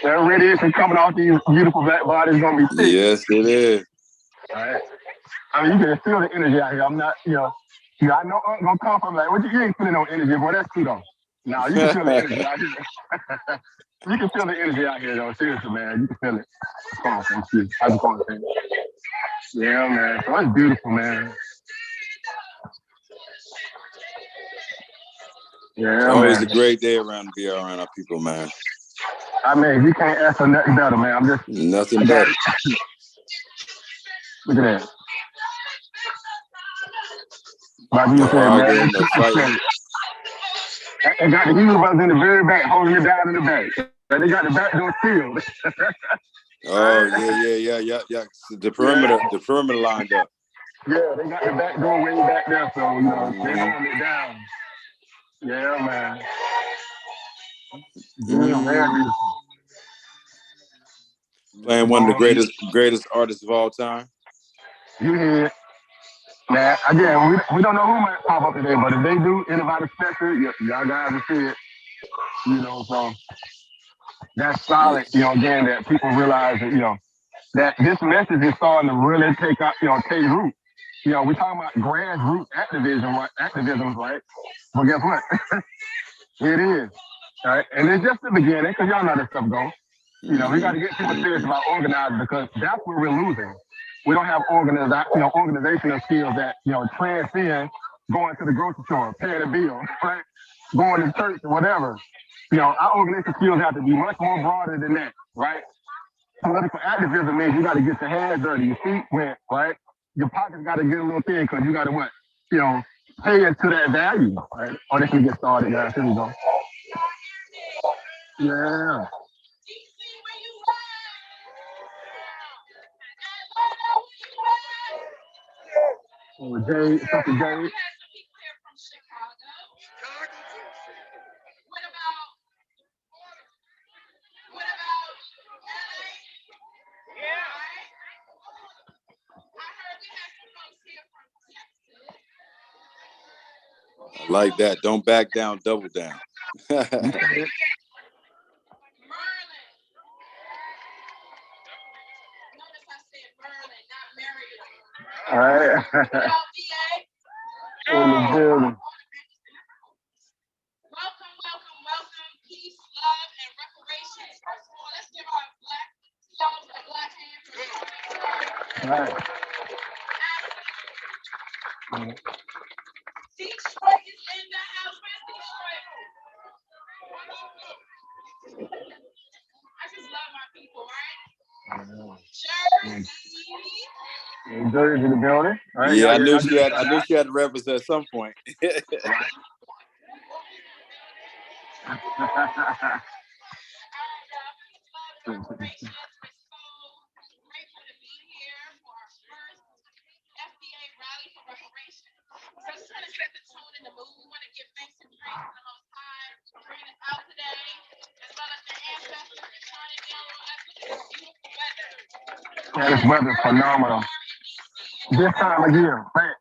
That radiation coming off these beautiful Black bodies gonna be thick. Yes, it is. All right. I mean, you can feel the energy out here. I'm not, you know, I know I'm gonna come from like, you ain't feeling no energy, boy. That's too though. No, you can feel the energy out here. You can feel the energy out here, though. Seriously, man. You can feel it. Come on, thank you. I just want to say, yeah, man. So it's beautiful, man. Yeah, it's always a great day around to be around our people, man. I mean, you can't ask for nothing better, man. I'm just nothing better. Look at that. Like you said, man. They got the Hughes brothers in the very back, holding it down in the back. They got the back door sealed. Oh yeah. The perimeter lined up. Yeah, they got the back door way back there, so you know they hold it down. Yeah, man. Yeah, very beautiful. Playing one of the greatest artists of all time. You hear it. Now, again, we don't know who might pop up today, but if they do, anybody special, y'all guys will see it. You know, so that's solid, you know, again, that people realize that, you know, that this message is starting to really take root. You know, we're talking about grassroots activism, right? But guess what? It is. All right. And it's just the beginning, because y'all know how this stuff goes. You know, we got to get people serious about organizing, because that's where we're losing. We don't have organizational skills that, you know, transcend going to the grocery store, paying a bill, right? Going to church or whatever. You know, our organizational skills have to be much more broader than that, right? Political activism means you got to get your hands dirty, your feet wet, right? Your pockets got to get a little thin, because you got to what? You know, pay into that value, right? Oh, this can get started, guys. Here we go. Yeah. Oh, Jade, Dr. Jade. I like that. Don't back down, double down. All right. In the building. Welcome. Peace, love, and reparations. First of all, let's give our black selves a black hand for All right. Detroit is in the house. Where's Detroit? I just love my people, right? Jersey. Jersey in the building. All right. Yeah, I knew she had to represent at some point. FDA rally for reparations. So just trying to set the tone in the mood. We want to give thanks and praise to the Most High for bringing us out today, as well as the ancestors returning down on us with this beautiful weather. Yeah, this weather's phenomenal. This time of year, right?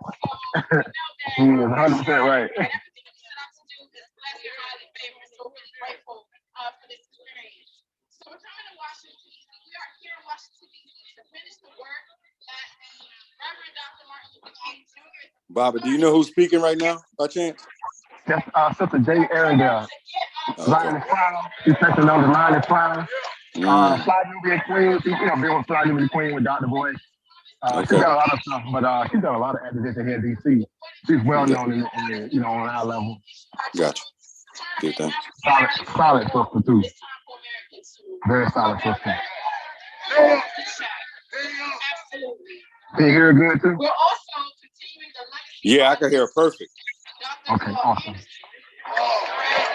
He is 100% right. Everything that we set out to do is blessed and highly favored. So we're really grateful for this experience. So we're coming to Washington, D.C. We are here in Washington, D.C. to finish the work that the Reverend Dr. Martin Luther King Jr. Bobby, do you know who's speaking right now, by chance? That's Sister Jay Arendelle. Line is fine. She's touching on the line is fine. Fly Nubian Queen. She's, been with Fly Nubian Queen with Dr. Boy. She got a lot of stuff, but she's done a lot of activism here in DC. She's well known in on our level. Gotcha. Good thing. Solid sister too. Very solid sister. Can you hear it good too? We're also continuing the legacy. Yeah, I can hear it perfect. Okay, awesome.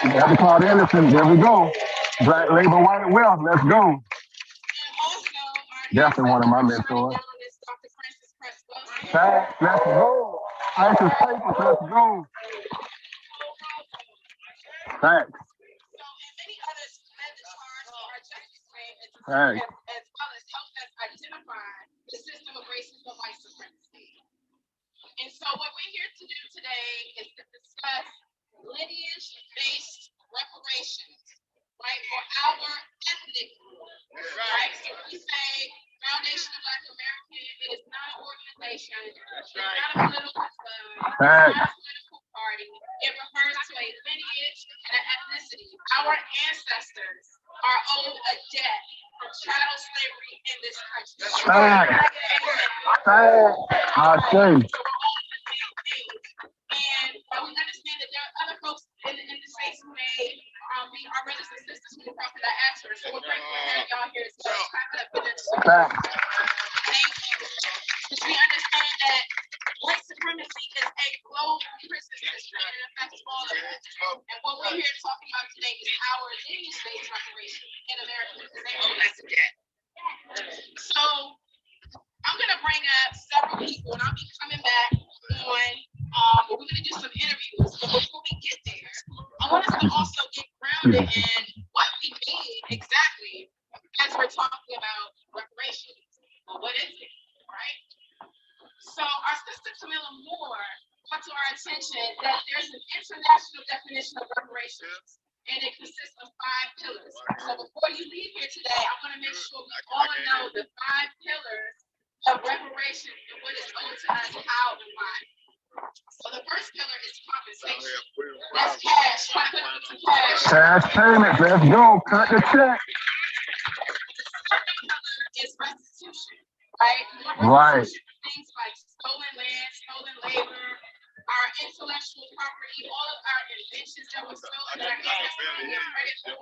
Dr. Claude Anderson, there we go. Black Labor, White Wealth, let's go. Definitely one of my mentors. Let's go. Isis Papers, let's go. Thanks. Thanks. As well as help us identify the system of racism and white supremacy. And so what we're here to do today is to discuss lineage-based reparations, right, for our ethnic group, right? So when we say Foundation of Black American, it is not an organization, it's not a political club, it's not a political party. It refers to a lineage and an ethnicity. Our ancestors are owed a debt from chattel slavery in this country. I'll say. And we understand that there are other folks in the space who may be our brothers and sisters who are prophet actors. So we're grateful to have y'all here as well. Thank you. Because we understand that white supremacy is a global prison system and it affects all of us. And what we're here talking about today is our lineage-based reparations in America because they owe us a debt. So I'm gonna bring up several people, and I'll be coming back on. We're gonna do some interviews, but before we get there, I want us to also get grounded in what we mean exactly as we're talking about reparations. Well, what is it, right? So our sister Camilla Moore brought to our attention that there's an international definition of reparations, and it consists of 5 pillars. So before you leave here today, I want to make sure we all know the 5 pillars of reparations and what is owed to us, how and why. So the first pillar is compensation. That's cash. Cash payments. Let's go. Cut the check. Is restitution, right? Right. Things like stolen land, stolen labor, our intellectual property, all of our inventions that were stolen that we have credit for,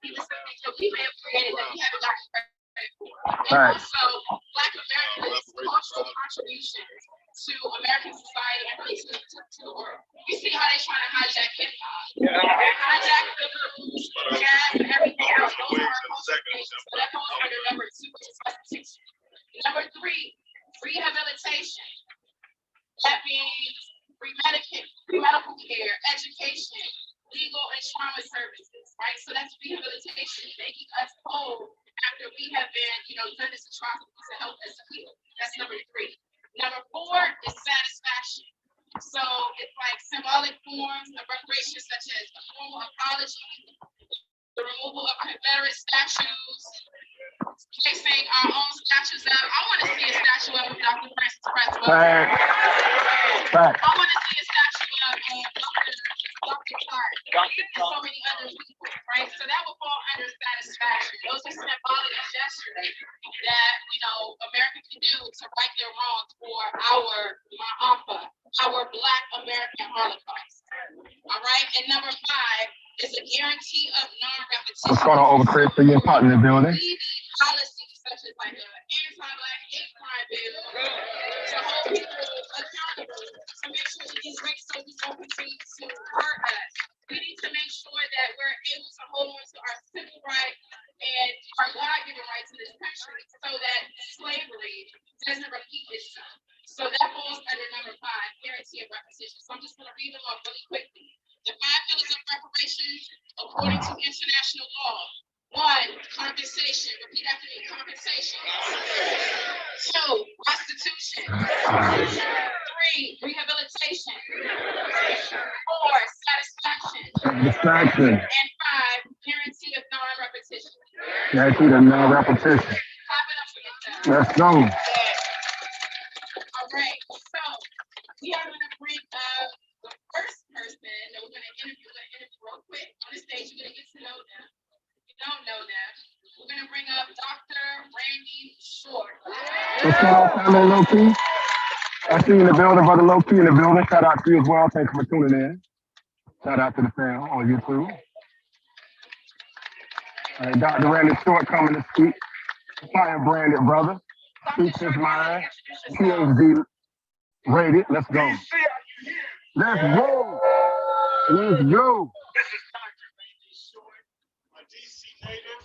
even some things that we may have created that we haven't gotten credit for. And also, Black Americans' cultural contributions to American society and really to the world. You see how they're trying to hijack hip hop, hijack the blues, jazz, and everything else. Those are our cultural nations. So that goes under number 2, which is restitution. Number 3, rehabilitation. That means free medical care, education, legal and trauma services, right? So that's rehabilitation, making us whole after we have been, done this atrocity to help us heal. That's number 3. Number 4 is satisfaction. So it's like symbolic forms of reparations such as a formal apology, the removal of Confederate statues, placing our own statues up. I want to see a statue of Dr. Francis Cresswell. I want to see a statue of Dr. Clark and so many other people, right? So that will fall under satisfaction. Those are symbolic gestures that, America can do to right their wrongs for our Ma'afa, our Black American Holocaust. All right, and number 5 is a guarantee of non-repetition. What's going on over Chris? So you're part of the building. Policies such as like an anti-Black hate crime bill to hold people accountable, to make sure that these racists don't continue to hurt us. We need to make sure that we're able to hold on to our civil rights and our God-given rights in this country so that slavery doesn't repeat itself. So that falls under number 5, guarantee of repetition. So I'm just going to read them off really quickly. The 5 pillars of reparations according to international law. 1, compensation. Repeat after me, compensation. 2, restitution. 3, rehabilitation. 4, satisfaction. And 5, guarantee of non-repetition. Guarantee of non-repetition. Clap it up for yourself. Let's go. All right, so we are going to bring up the first person that we're going to interview real quick on the stage. You're going to get to know them. If you don't know them, we're going to bring up Dr. Randy Short. What's going on, family, low-key? I see you in the building, brother low-key in the building. Shout out to you as well. Thanks for tuning in. Shout out to the fam on YouTube. All right, Dr. Randy Short coming to speak. Fire branded, brother. Speaks his mind. PhD rated. Let's go. Let's go. Let's go. This is Dr. Randy Short, a DC native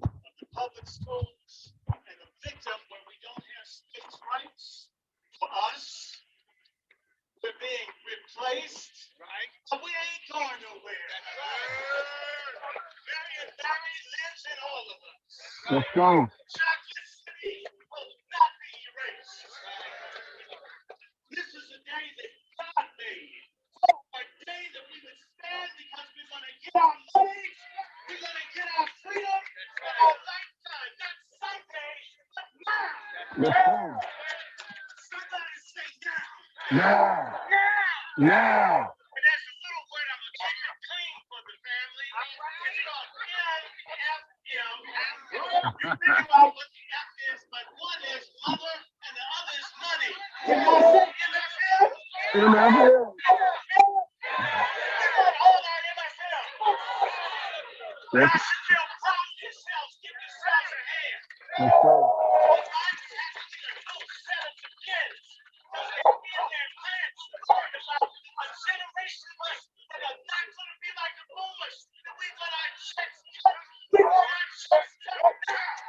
of the public schools and a victim when we don't have states' rights for us. We're being replaced, right? But we ain't going nowhere. Marion Barry lives in all of us. Let's go. Chocolate City will not be erased. This is a day that God made. A day that we would stand because we're going to get our money, we're going to get our freedom in our lifetime, not Sunday, but now. Let's go. Somebody say now. Now. Now. And that's a little word I'm going to keep it clean for the family. It's called NFM. You think about what the F is, but one is mother and the other is money. Can you say NFM? NFM. All our NFM. Let's Y'all should feel proud of yourselves. Give yourselves a hand. go.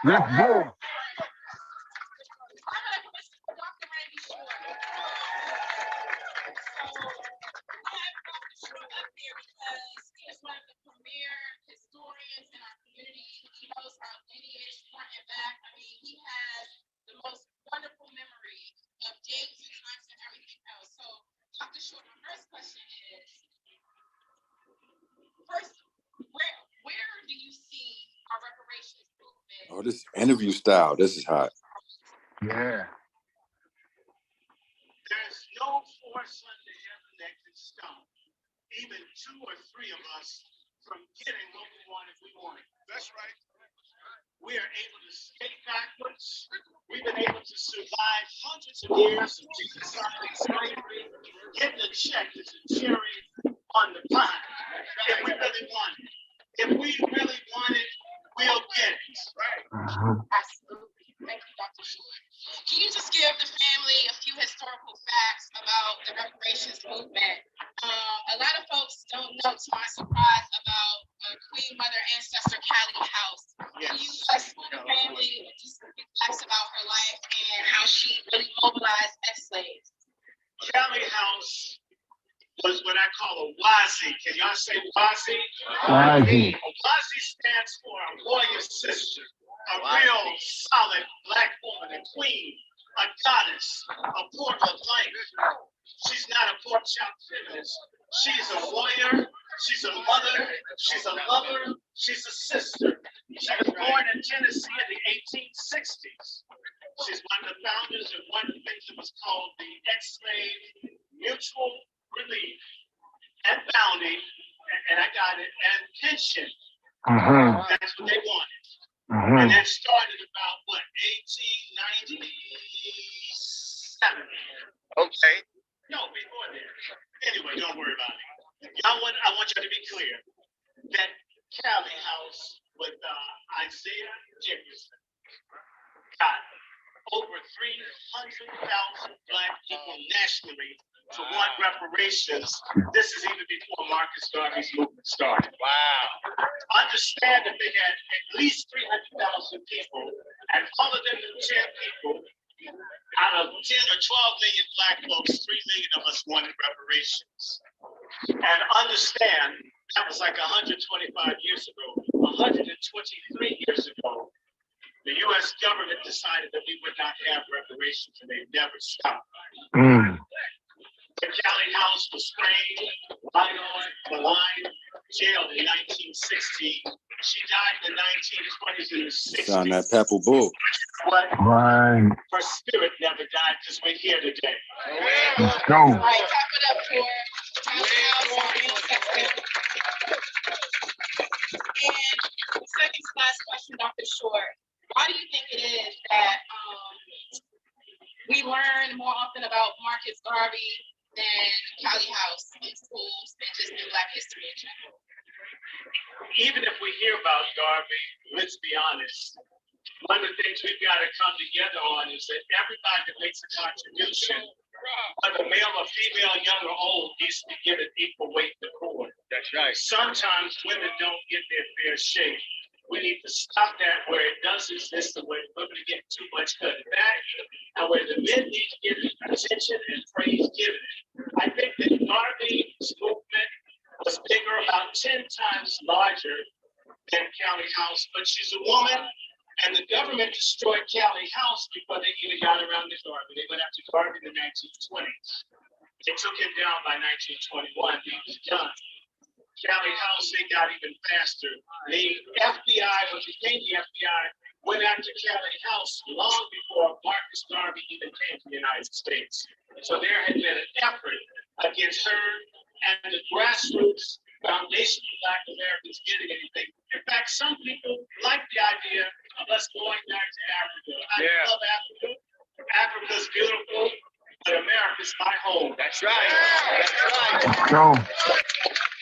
Let's go. Oh, this interview style. This is hot. Yeah. There's no force under heaven that can stop even 2 or 3 of us from getting what we want if we want it. That's right. We are able to skate backwards. We've been able to survive hundreds of years of society slavery, getting a check is a cherry on the pie. If we really want it. If we really want it, we'll get it. Right. Absolutely. Thank you, Dr. Short. Can you just give the family a few historical facts about the reparations movement? A lot of folks don't know, to my surprise, about Queen Mother Ancestor Callie House. Can you school the family just a few facts about her life and how she really mobilized ex-slaves? Callie House was what I call a WASI. Can y'all say WASI? WASI. WASI stands for a warrior sister, a real solid Black woman, a queen, a goddess, a pork of life. She's not a pork chop feminist. She's a warrior. She's a mother. She's a lover. She's a sister. She was born in Tennessee in the 1860s. She's one of the founders of one of the things that was called the ex-slave mutual relief and bounty, and I got it, and pension. That's what they wanted. And that started about, what, 1897? Okay. No, before that. Anyway, don't worry about it. I want you to be clear that Callie House with Isaiah Jefferson got over 300,000 Black people nationally to want reparations. This is even before Marcus Garvey's movement started. Wow. Understand that they had at least 300,000 people, and all of them 10 people, out of 10 or 12 million Black folks, 3 million of us wanted reparations. And understand, that was like 125 years ago. 123 years ago, the U.S. government decided that we would not have reparations, and they never stopped. The Callie House was framed, lied on, maligned, jailed in 1960. She died in the 1920s and the 60s. Sound that Papal Bull. But Right. her spirit never died because we're here today. Let's go. All right, clap it up for Callie House, our ancestors. And second to last question, Dr. Short. Why do you think it is that we learn more often about Marcus Garvey than Callie House in schools and just in Black history in general? Even if we hear about Garvey, let's be honest, one of the things we've got to come together on is that everybody that makes a contribution, whether male or female, young or old, needs to be given equal weight to cord. That's right. Sometimes women don't get their fair shake. We need to stop that where it does exist and where women get too much cut back, and where the men need to get attention and praise given. I think that Garvey's movement was bigger, about 10 times larger than Callie House, but she's a woman, and the government destroyed Callie House before they even got around to Garvey. They went after Garvey in the 1920s. They took him down by 1921. He was done. Callie House, they got even faster. The FBI, when it became the FBI, went after Callie House long before Marcus Garvey even came to the United States. So there had been an effort against her and the Grassroots Foundation of Black Americans getting anything. In fact, some people like the idea of us going back to Africa. I love Africa. Africa's beautiful, but America's my home. That's right. That's right. Go.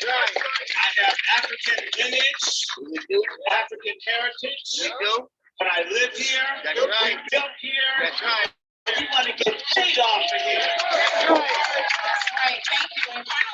I have African lineage, African heritage. But I live here. That's right. We built here. That's right. And you want to get paid off for here. That's right. That's right. Thank you. And final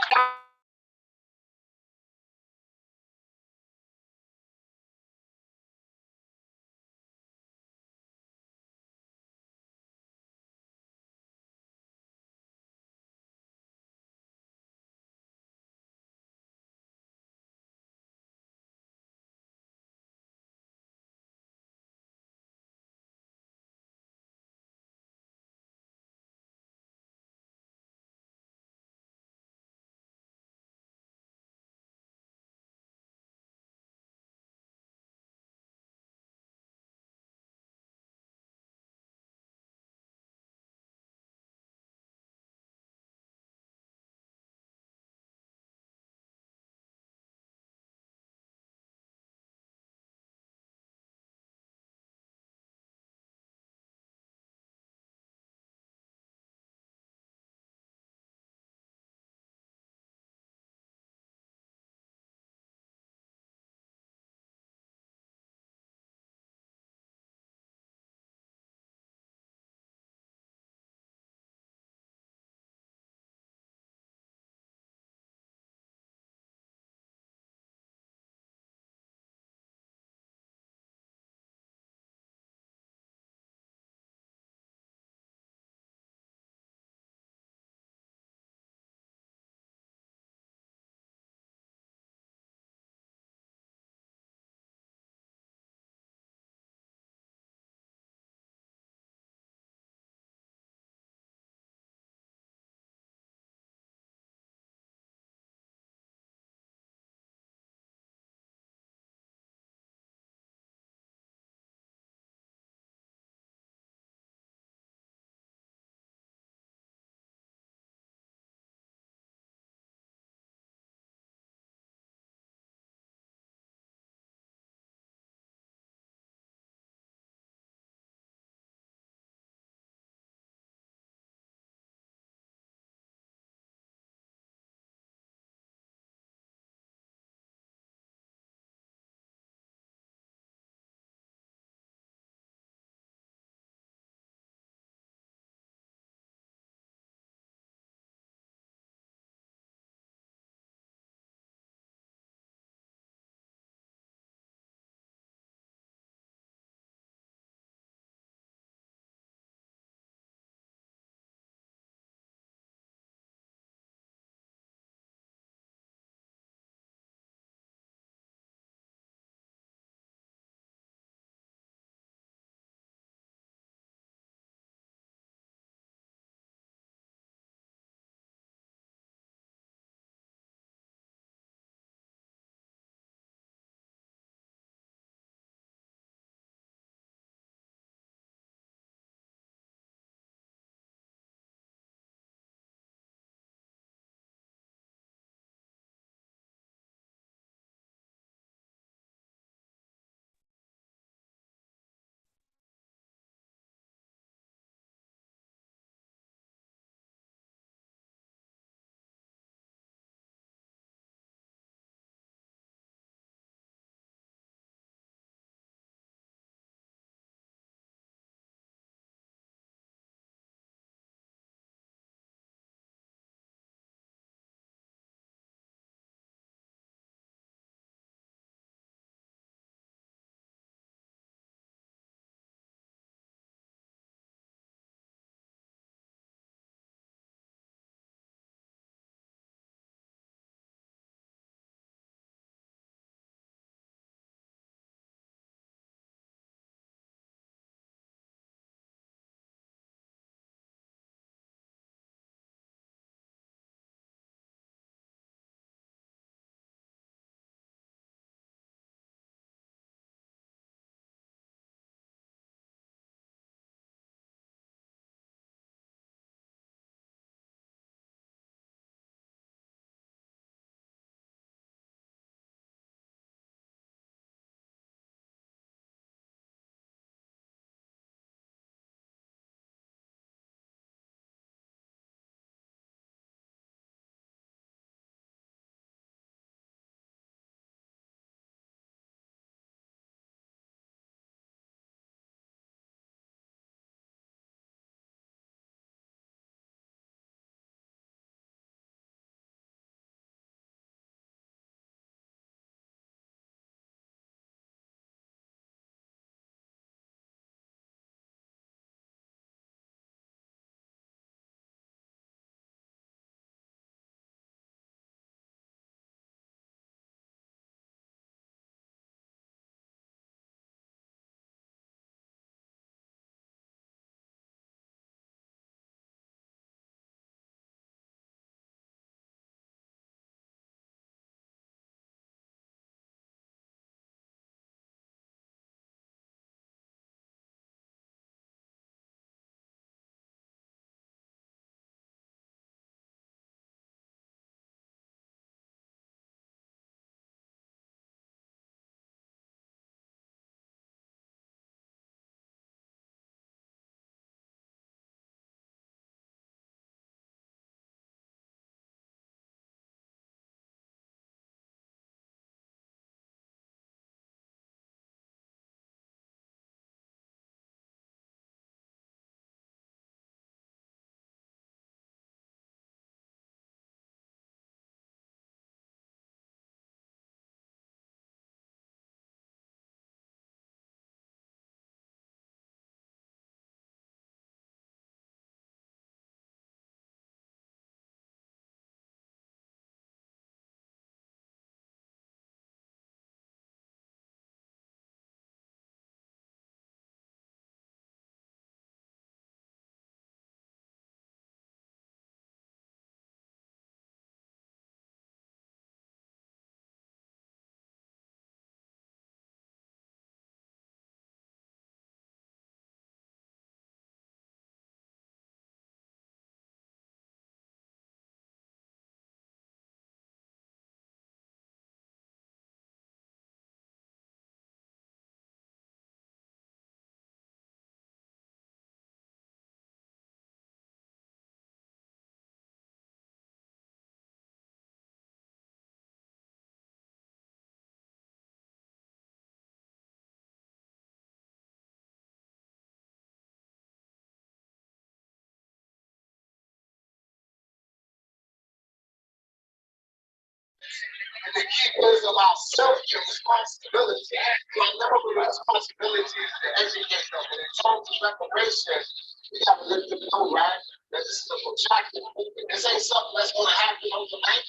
And the key is about self and responsibility. So our number one responsibility is to educate them. And in terms of reparations, we have to let them know, right, that this is a protracted movement. This ain't something that's going to happen overnight,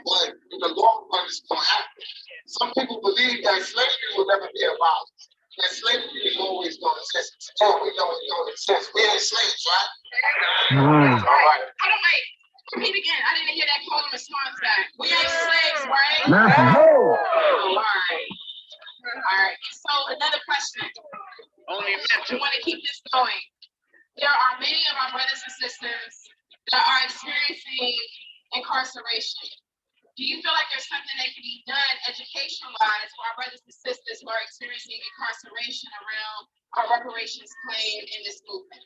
but in the long run, it's going to happen. Some people believe that slavery will never be abolished. That slavery is always going to exist. Today, we know it don't exist. We ain't slaves, right? All right. Hold on, wait. Repeat again. I didn't hear that call and response back. We ain't slaves, right? Let's go. All right. All right. So another question. Only We want to keep this going. There are many of our brothers and sisters that are experiencing incarceration. Do you feel like there's something that can be done education-wise for our brothers and sisters who are experiencing incarceration around our reparations claim in this movement?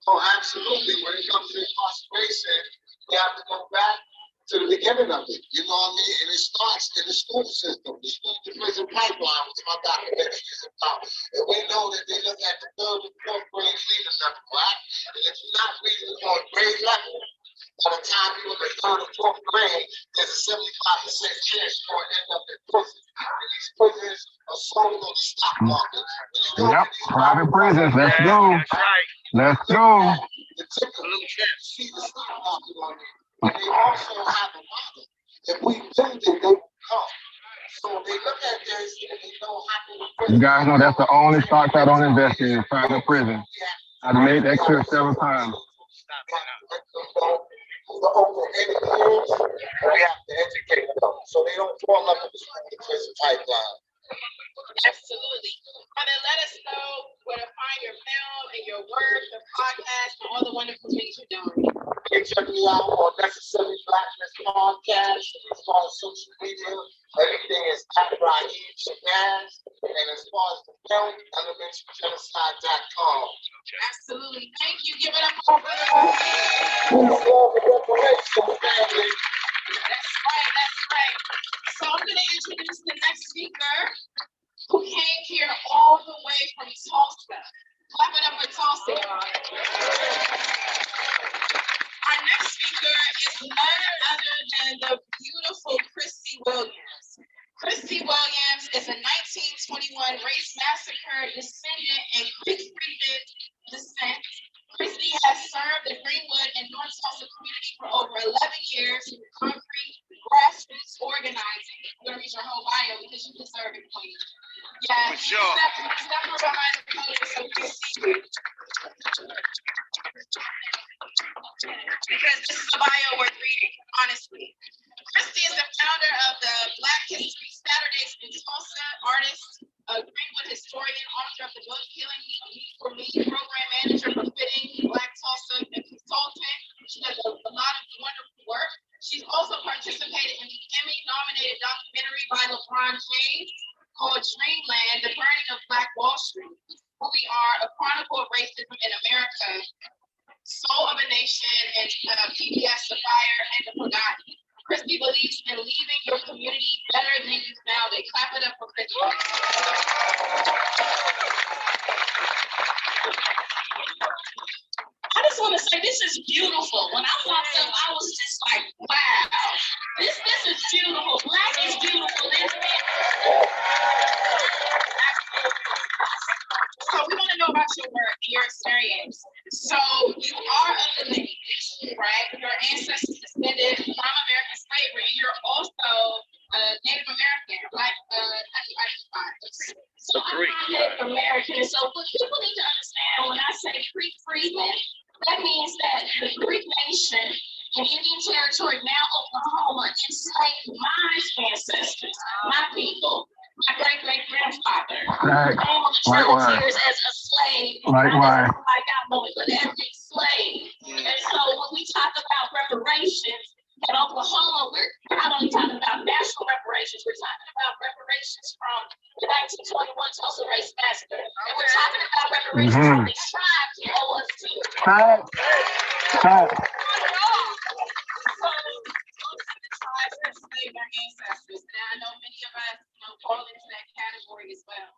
Oh, absolutely. When it comes to incarceration, we have to go back to the beginning of it. You know what I mean? And it starts in the school system, the school to prison pipeline, which my documentary is about. And we know that they look at the third and fourth grade reading level, right? And if you're not reading on grade level, by the time you're in the third or fourth grade, there's a 75% chance you're going to end up in prison. And these prisons are sold on the stock market. Yep, private prisons. Let's go. Let's go. The ticket, see the stock market on it. And they also have a model. If we do, then they will come. So they look at this and they know how to. You guys know that's the only stock I don't invest in private prison. I've made that clear several times. For over 80 years, we have to educate them so they don't fall up in the prison pipeline. Absolutely. Brother, let us know where to find your film and your work, your podcast, and all the wonderful things you're doing. You can check me out on Necessary Blackness Podcast. As far as social media, everything is at Raheem Shabazz. And as far as the film, elementarygenocide.com. Absolutely. Thank you. Give it up for brother. That's right. That's right. So I'm going to introduce the next speaker who came here all the way from Tulsa. Clap it up for Tulsa, y'all. Our next speaker is none other than the beautiful Christy Williams. Christy Williams is a 1921 race massacre descendant and Creek Freeman descent. Christy has served the Greenwood and North Tulsa community for over 11 years in concrete grassroots organizing. I'm going to read your whole bio because you deserve it, Queen. Yeah, For sure. Step her behind the podium so we can see you. Because this is a bio worth reading, honestly. Christy is the founder of the Black History Saturdays in Tulsa, artist, a Greenwood historian, author of the book Healing for Me, program manager for Fitting Black Tulsa, and consultant. She does a lot of wonderful work. She's also participated in the Emmy-nominated documentary by LeBron James called Dreamland, The Burning of Black Wall Street, Who We Are, A Chronicle of Racism in America, Soul of a Nation, and PBS, The Fire, and The Forgotten. Christy believes in leaving your community better than you found it. Clap it up for Christy. I just want to say this is beautiful. When I walked up, I was just like, wow, this is beautiful. Black is beautiful, isn't it? So we want to know about your work and your experience. So you are of the lineage, right? Your ancestors descended from American slavery. You're also Native American, Black identified. So I'm not Native American. So what people need to understand when I say pre-freedom, that means that the Creek Nation in Indian Territory, now Oklahoma, enslaved my ancestors, my people. My great-great-grandfather came on the trail of tears as a slave. Likewise. Like I'm with every slave. And so when we talk about reparations in Oklahoma, we're not only talking about national reparations, we're talking about reparations from the 1921 Tulsa Race Massacre. And we're talking about reparations from these tribes who owe us too. Their ancestors. And I know many of us fall into that category as well.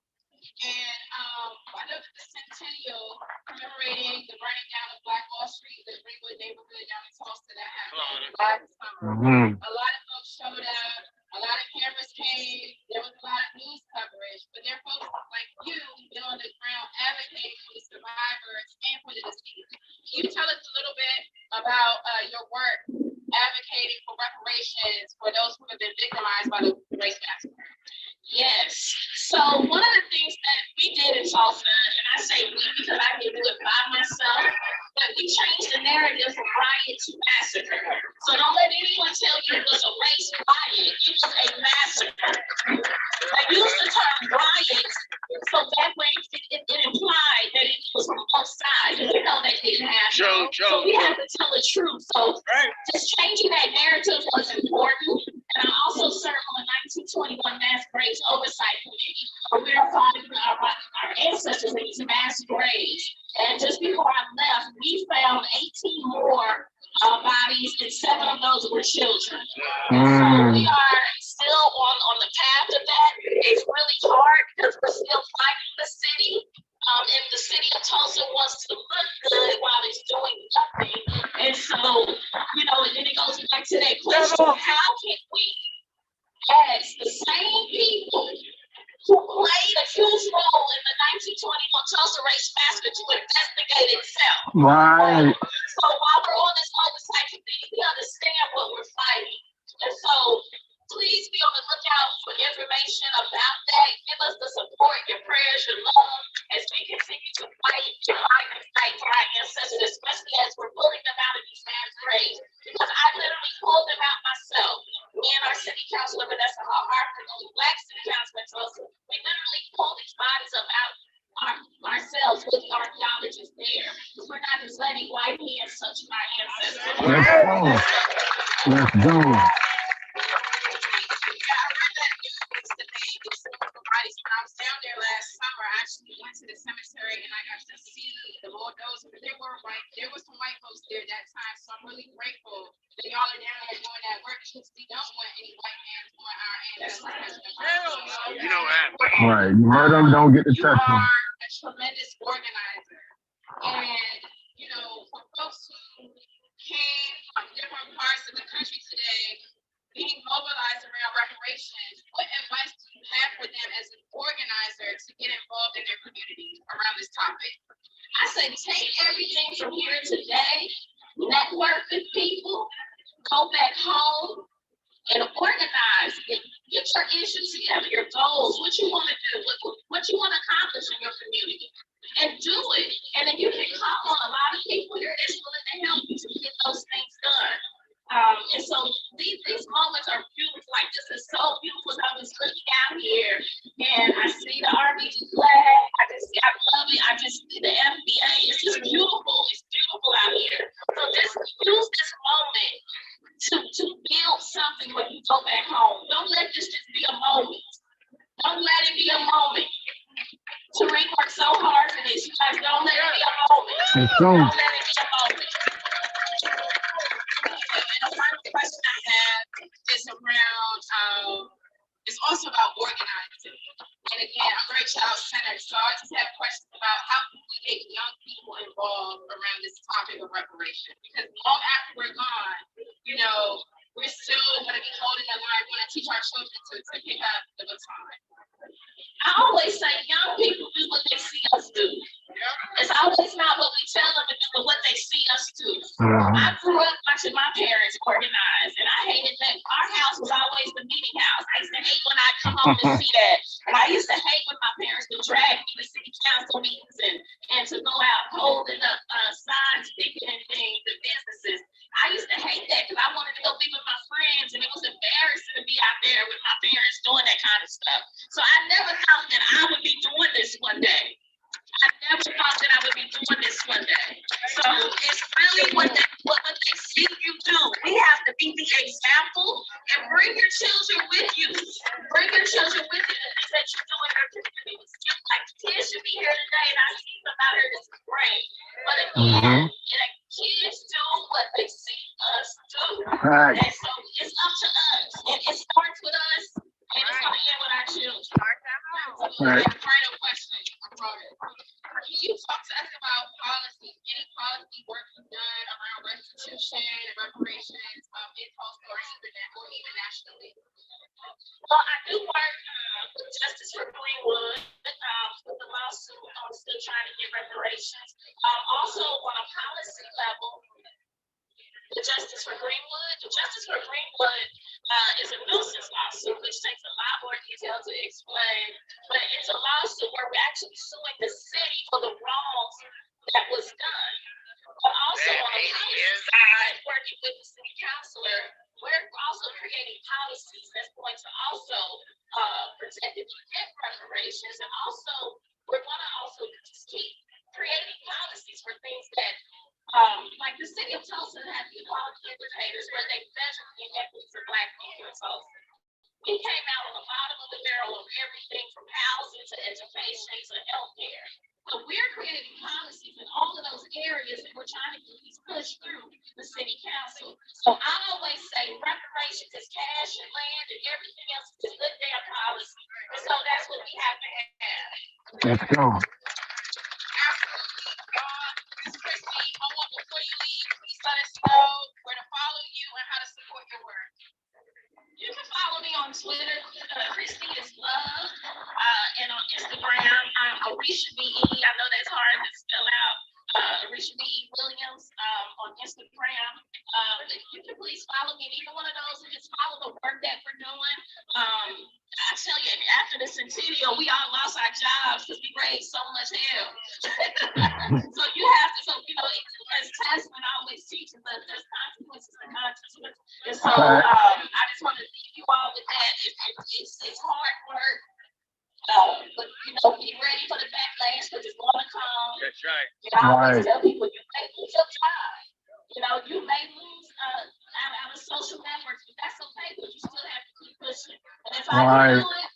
And I know that the centennial commemorating the burning down of Black Wall Street, the Greenwood neighborhood down in Tulsa that happened last summer. A lot of folks showed up, a lot of came, there was a lot of news coverage, but there are folks like you who've been on the ground advocating for the survivors and for the deceased. Can you tell us a little bit about your work advocating for reparations for those who have been victimized by the race massacre? Yes. So one of the things that we did in Tulsa, and I say we because I didn't do it by myself, but we changed the narrative from riot to massacre. So don't let anyone tell you it was a race riot. It was a massacre. I used the term riot, so that way it implied that it was from both sides. And we know that didn't happen. So we have to tell the truth. So just changing that narrative was important. And I also serve on the 1921 Mass Graves Oversight Committee, where we are following our ancestors in these mass graves. And just before I left, we found 18 more bodies, and 7 of those were children. So we are still on the path of that. It's really hard because we're still fighting the city. And the city of Tulsa wants to look good while it's doing nothing. And so, you know, and then it goes back to that question, how can we ask the same people who played a huge role in the 1921 Tulsa race massacre to investigate itself? Right. So while we're on this oversight committee, we understand what we're fighting. And so please be on the lookout for information about that. Give us the support, your prayers, your love, as we continue to fight for our ancestors, especially as we're pulling them out of these mass graves. Because I literally pulled them out myself. Me and our city councilor, Vanessa Harper, the only Black city councilor in Tulsa, we literally pulled these bodies up out ourselves with the archaeologists there. We're not just letting white hands touch my ancestors. Let's go. When I was down there last summer, I actually went to the cemetery and I got to see the bulldozers. There were some white folks there that time, so I'm really grateful that y'all are down there doing that work because we don't want any white man doing our ancestors. You know that. Right. You heard them, don't get the You touch them. are a tremendous organizer. And, you know, for folks who came from different parts of the country today, being mobilized around reparations, what advice do you have for them as an organizer to get involved in their community around this topic? I say take everything from here today, network with people, go back home, and organize. Get your issues together, your goals, what you want to do, what you want to accomplish in your community, and do it. And then you can call on a lot of people here that's willing to help you to get those things done. And so these moments are beautiful. Like, this is so beautiful. I was looking out here and I see the RBG flag. I love it. The FBA is just beautiful. It's beautiful out here. So just use this moment to build something when you go back home. Don't let this just be a moment. Don't let it be a moment. Tariq worked so hard for this. You guys don't let it be a moment. Don't let it be a moment. And the final question I have is around, it's also about organizing. And again, I'm very child-centered, so I just have questions about how can we get young people involved around this topic of reparation? Because long after we're gone, you know, we're still going to be holding the line. We're going to teach our children to pick up the baton. I always say young people do what they see us do. It's always not what we tell them to do, but what they see us do. I grew up watching my parents organize, and I hated that. Our house was always the meeting house. I used to hate when I come home to see that. And I used to hate when my parents would drag me to city council meetings and to go out holding up signs, picketing things, and businesses. I used to hate that because I wanted to go be with my friends, and it was embarrassing to be out there with my parents doing that kind of stuff. So I never thought that I would be doing this one day. I never thought that I would be doing this one day. So it's really what they see you do. We have to be the example and bring your children with you. Bring your children with you to things that you do in your community. Like, kids should be here today, and I see them out here. This is great. But again, kids do what they see us do. Right. And so it's up to us. And it starts with us, and it's going to end with our children. So Right. final question. Can you talk to us about policy, any policy work you've done around restitution and reparations in Tulsa or even nationally? Well, I do work with Justice for Greenwood with the lawsuit. I'm still trying to get reparations. Also, on a policy level, the Justice for Greenwood. The Justice for Greenwood is a nuisance lawsuit, which takes a lot more detail to explain. But it's a lawsuit where we're actually suing the city for the wrongs that was done. But also on the policy side, working with the city councilor, we're also creating policies that's going to also protect and get reparations. And also, we're going to also just keep creating policies for things that like the city of Tulsa has equality indicators where they measure the inequities of Black people. So we came out on the bottom of the barrel of everything from housing to education to healthcare. So we're creating policies in all of those areas and we're trying to get these pushed through the city council. So I always say reparations is cash and land and everything else is good damn policy. And so that's what we have to have. Let's go. Before you leave, please let us know where to follow you and how to support your work. You can follow me on Twitter, Christy is Love, and on Instagram, Arisha B.E. I know that's hard to spell out. Arisha B.E. Williams on Instagram. You can please follow me. Either one of those and just follow the work that we're doing. I tell you, after the Centennial, we all lost our jobs because we raised so much hell. So you have to, as Tasman always teaches us, there's consequences and consequences. And so I just want to leave you all with that. It's hard work. But be ready for the backlash because it's going to come. That's right. I always tell people you may lose your job. You may lose out of social networks, but that's okay because you still have to keep pushing. And if I can do it,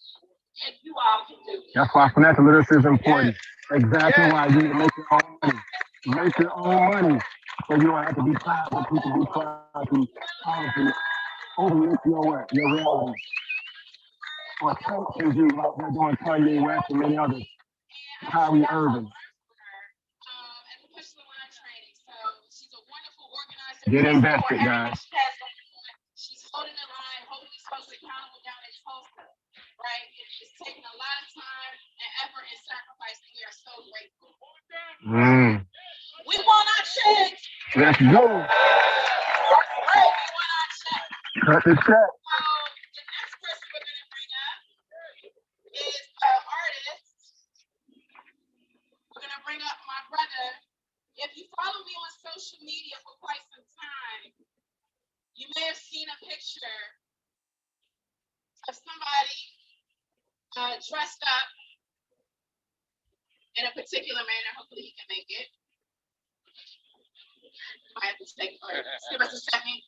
if you all can do it. That's why financial literacy is important. Exactly why you need to make your own money. Make your own money so you don't have to be tied with people who try to overlook your reality. Or sanctions you like they're doing Kanye West and many others. Kyrie Irving. Get invested, guys. She's holding the line, holding these folks accountable down in Tulsa, right? It's taking a lot of time and effort and sacrifice, and we are so grateful. We want our checks. Let's go. Right, we want our checks. Cut the check. So the next person we're going to bring up is an artist. We're going to bring up my brother. If you follow me on social media for quite some time, you may have seen a picture of somebody dressed up in a particular manner. Hopefully he can make it. I have to take give us a second.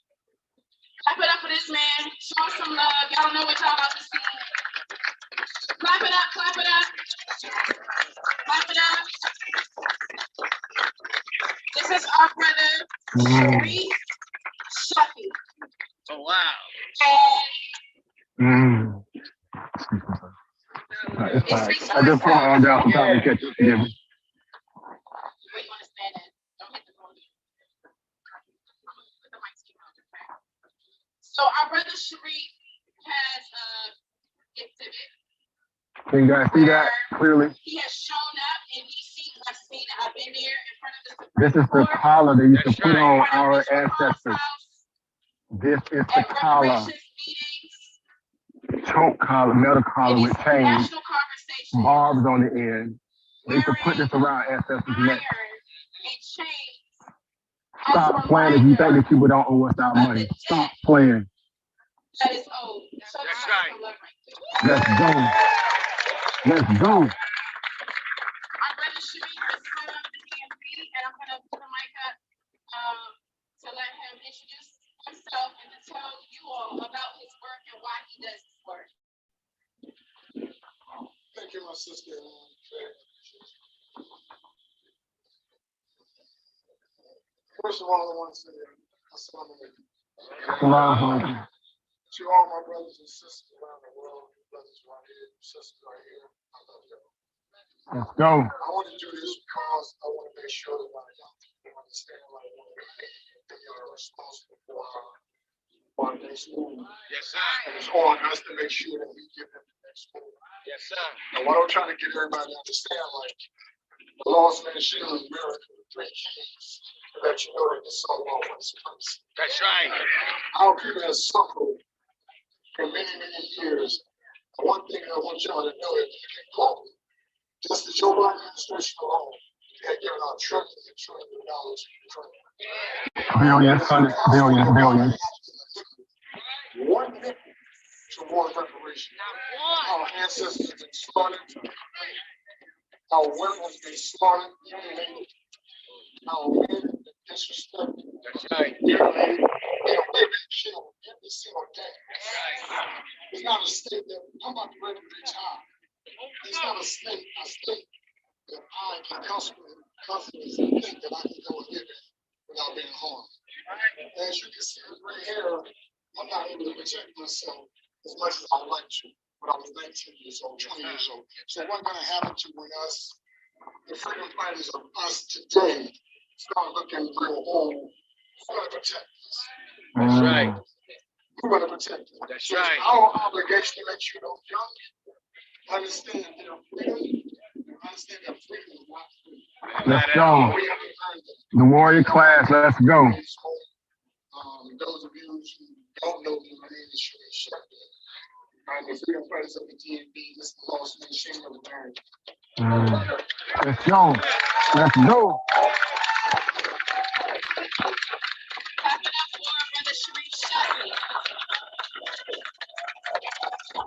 Clap it up for this man. Show him some love. Y'all know what y'all about to see. Clap it up, clap it up. Clap it up. This is our brother, Sharif Shafi. Oh, wow. It's fine. I just put my arm down for time to catch it. Forgive me. Where you want to stand at? Don't hit the phone. Put the mic stand on. So our brother Sharif has exhibit. Can you guys see that clearly? He has shown up in DC. I've seen it. I've been there in front of the This is the collar they used to put on our ancestors. This is the collar. Choke collar, metal collar with chains, barbs on the end. They used to put this around ancestors' neck. Stop playing if you think that people don't owe us our money. Stop playing. That is old. That's right. Let's go. Let's go. Our brother Sharif is coming up to DMV, and I'm going to put the mic up to let him introduce himself and to tell you all about his work and why he does his work. Thank you, my sister. First of all, I want to say assalamu alaikum. To all my brothers and sisters around the world, brothers right here, sisters right here, I love you. Let's go. I want to do this because I want to make sure that my young people understand what they are responsible for for the next move. Yes, sir. And it's on us to make sure that we give them the next move. Yes, sir. And what I'm trying to get everybody to understand, like, the lost man shield in America with 3 keys to let you know that this is all about white supremacy. That's right. Our people have suffered for many, many years. And one thing I want y'all to know is you can go, just the Joe Biden administration alone, they had given out trillions and trillions of dollars to Ukraine. Billions, hundreds, billions, billions. One nickel towards reparation. Our ancestors have been slaughtered. Our women have been slaughtered, mutilated. Our men have been disrespected. That's right. Mutilated. And we've been killed every single day. It's not a state that I'm about to ready to retire. It's not a state that I can constantly think that I can go and live in without being harmed. As you can see right here, I'm not able to protect myself as much as I would like to when I was 19 years old, 20 years old. So what's going to happen to when us, the freedom fighters of us today, start looking real old? We're going to protect us. That's right. We're going to protect us. That's So right. it's our obligation to make sure those young understand their freedom. Understand that freedom is not free. Let's go. We have to earn it. The warrior class, let's go. Those of you who don't know me, my name is Shirley Shepard. I'm the freedom fighters of the DMV. This is the lost man shame of America. Let's go. Let's go.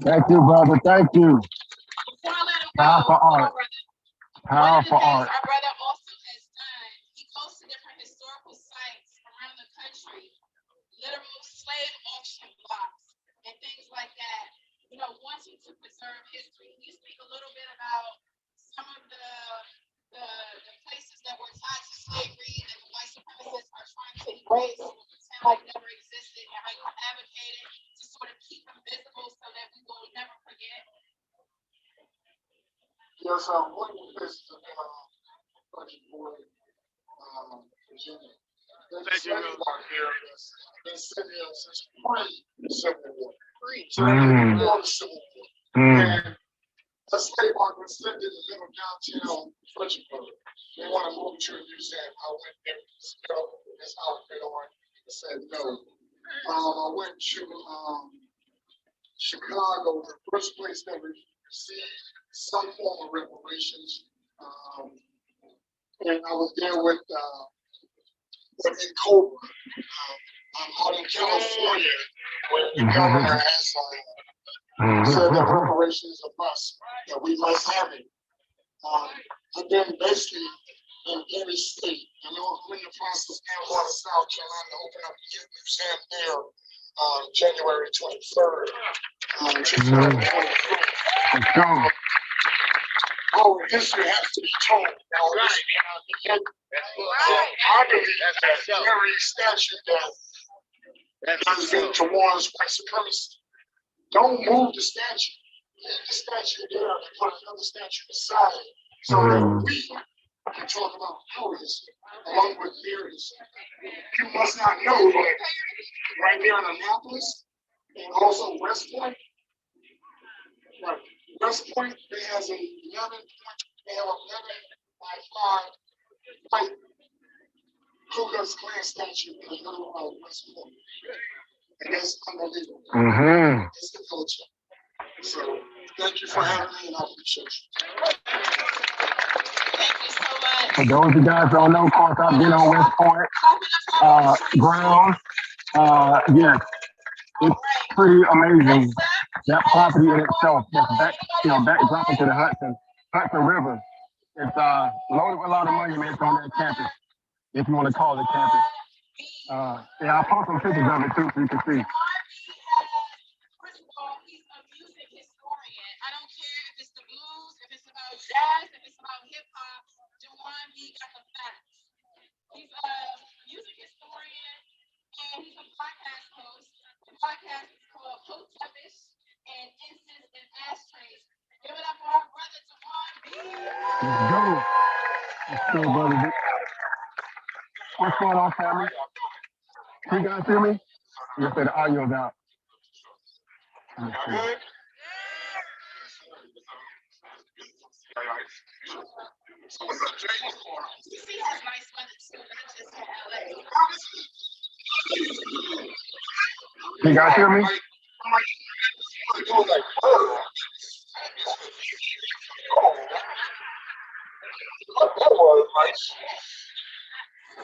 Thank you, brother. Thank you. Powerful art. Powerful art. Our brother also has done, he goes to different historical sites around the country, literal slave auction blocks and things like that, you know, wanting to preserve history. Can you speak a little bit about some of the places that were tied to slavery that the white supremacists are trying to erase or pretend like never existed, and how you advocated to sort of keep them visible so that we will never forget? Yes, one of the places I've been budget board, Virginia. There's a slave block here that's been sitting there since pre-Civil War. So before the Civil War. And a slave block was sitting in the middle of downtown Fredericksburg. They want to move to a museum. I went there, this outfit on, and said no. I went to Chicago, the first place that we received some form of reparations. And I was there with Cobra. I'm out in California where the governor has said that reparations are must, that we must have it. I've been basically in every state. I know I'm in the process now going to South Carolina to open up a youth museum there January 23rd. Let's go. Our history has to be told. Now, I believe that very statute that has been towards white supremacy, don't move the statute. Leave the statute there and put another statute aside so that we can talk about our history along with their history. You must not know that right there in Annapolis and also West Point, right? West Point, they has a 11 by 5 white Ku Klux Klan statue in the middle of West Point. And that's unbelievable. It's the culture. So thank you for having me, and I appreciate you. Thank you so much. For those of you guys don't know, of course, I've been on West Point grounds. Yes, it's pretty amazing. That property in itself, just backdrop into the Hudson River. It's loaded with a lot of monuments on that campus, if you want to call it campus. Yeah, I'll post some pictures of it too, so you can see. First of all, he's a music historian. I don't care if it's the blues, if it's about jazz, if it's about hip hop. Juwan B got the facts. He's a music historian and he's a podcast host. The podcast is called Hotepish and Incense and Ashtrays. Give it up for our brother Juwan B. Let's go. Let's go, brother. What's going on, family? Can you guys hear me? You said the audio's out. Let's see. DC has nice weather too, not just in LA. Can you guys hear me?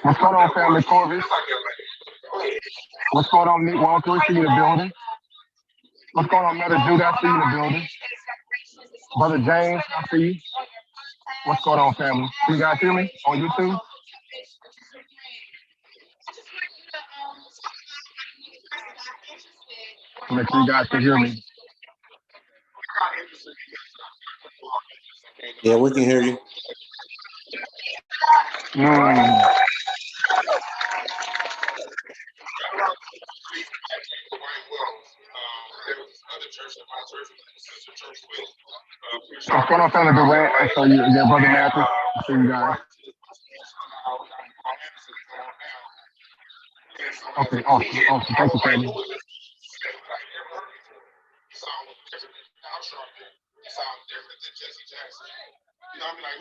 What's going on, family Corvus? What's going on, Nick Walker? I see you in the building. What's going on, Mother Judah? I see you in the building. Brother James, I see you. What's going on, family? Can you guys hear me on YouTube? Make sure you guys can hear me. Yeah, we can hear you. What's going on, family Durant? I saw you, yeah, Brother Matthew. I see you guys. Okay, awesome. Thank you, family.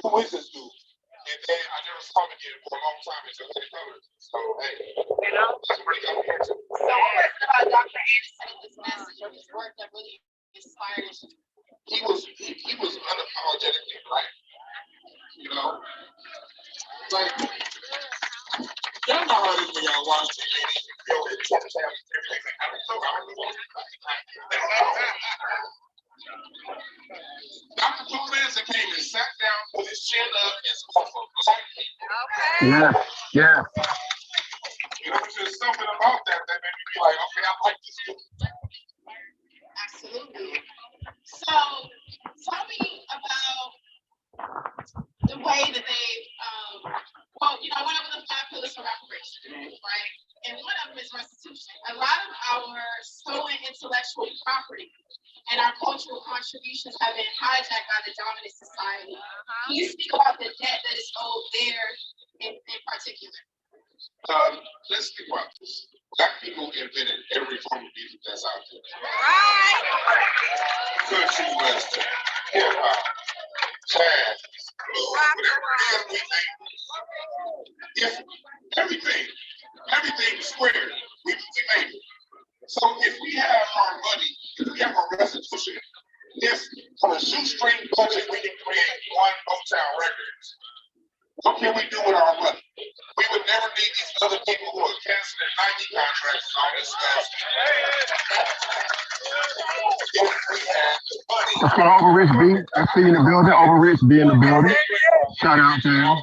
Who is this dude? And then I never saw him again for a long time until they covered. So hey, that's pretty comprehensive. So what was it about Dr. Anderson and this message or his work that really inspired you? He was unapologetically right. You know, like y'all know how it is when y'all watch TV and you feel it everything. Dr. Paul Manson came and sat down with his chin up and spoke for black people. Yeah. You know, there's something about that that made me be like, okay, I like this dude. Absolutely. So tell me about the way that they, well, you know, I went over the 5 pillars for reparations, right? And one of them is restitution. A lot of our stolen intellectual property and our cultural contributions have been hijacked by the dominant society. Can you speak about the debt that is owed there in particular? Let's think about this. Black people invented every form of music that's out there. Right. Country, western, hip hop, jazz, blues, whatever it is we think. If everything is square, we made it. So if we have our money, if we have our restitution, if on a shoestring budget we can create one Motown Records, what can we do with our money? We would never need these other people who are canceling Nike contracts and all this stuff. If we had the money. What's going on, Overrich B? I see you in the building. Overrich B in the building. Shout out to him.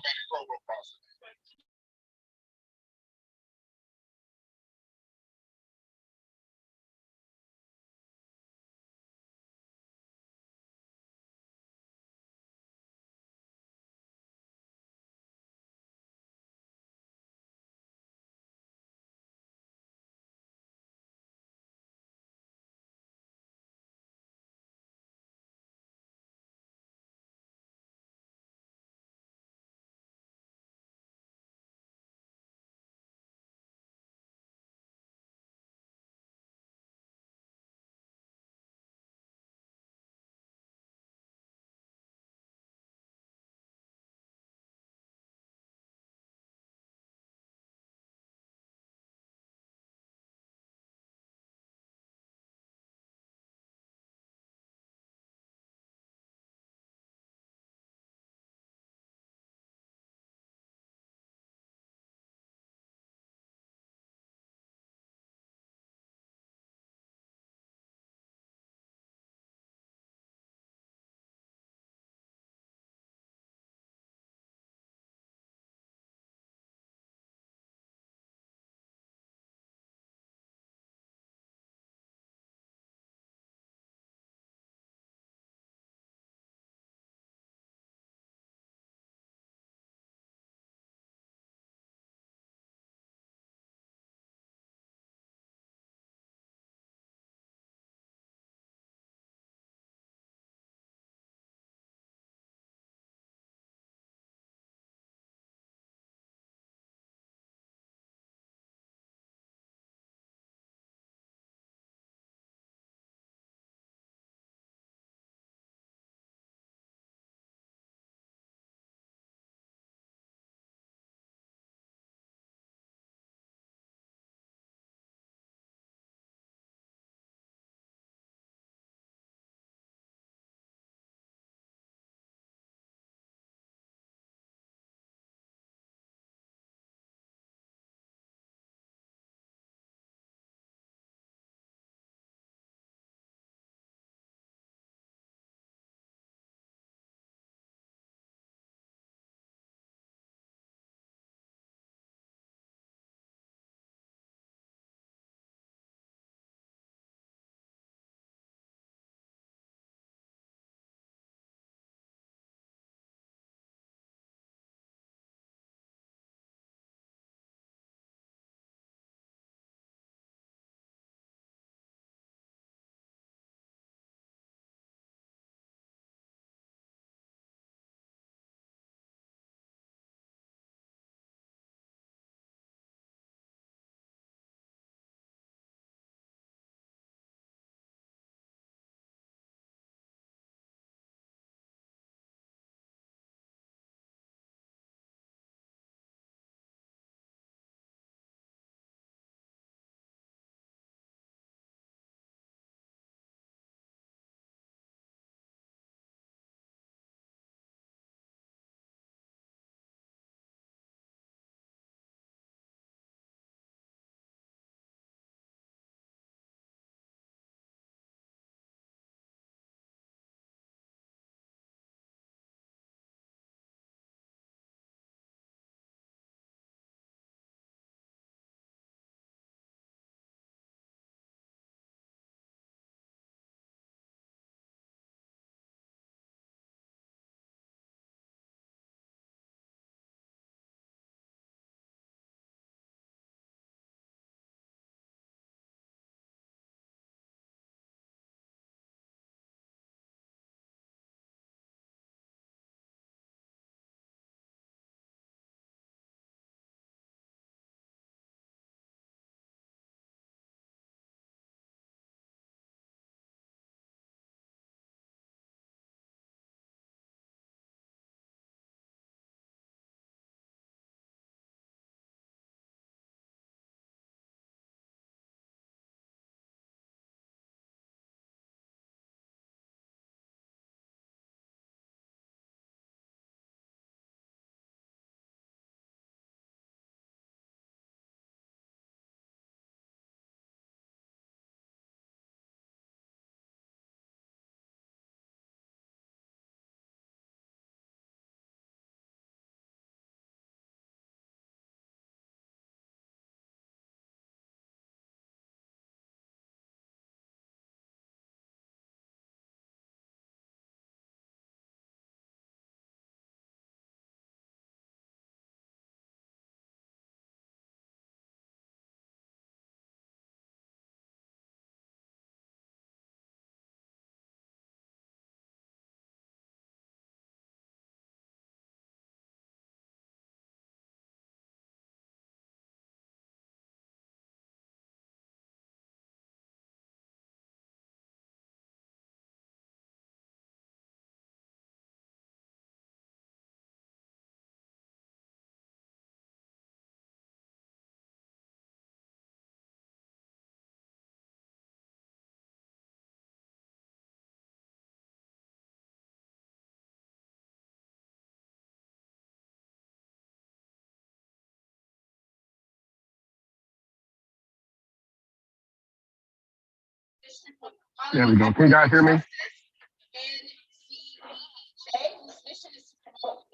There we go. Can you guys hear me?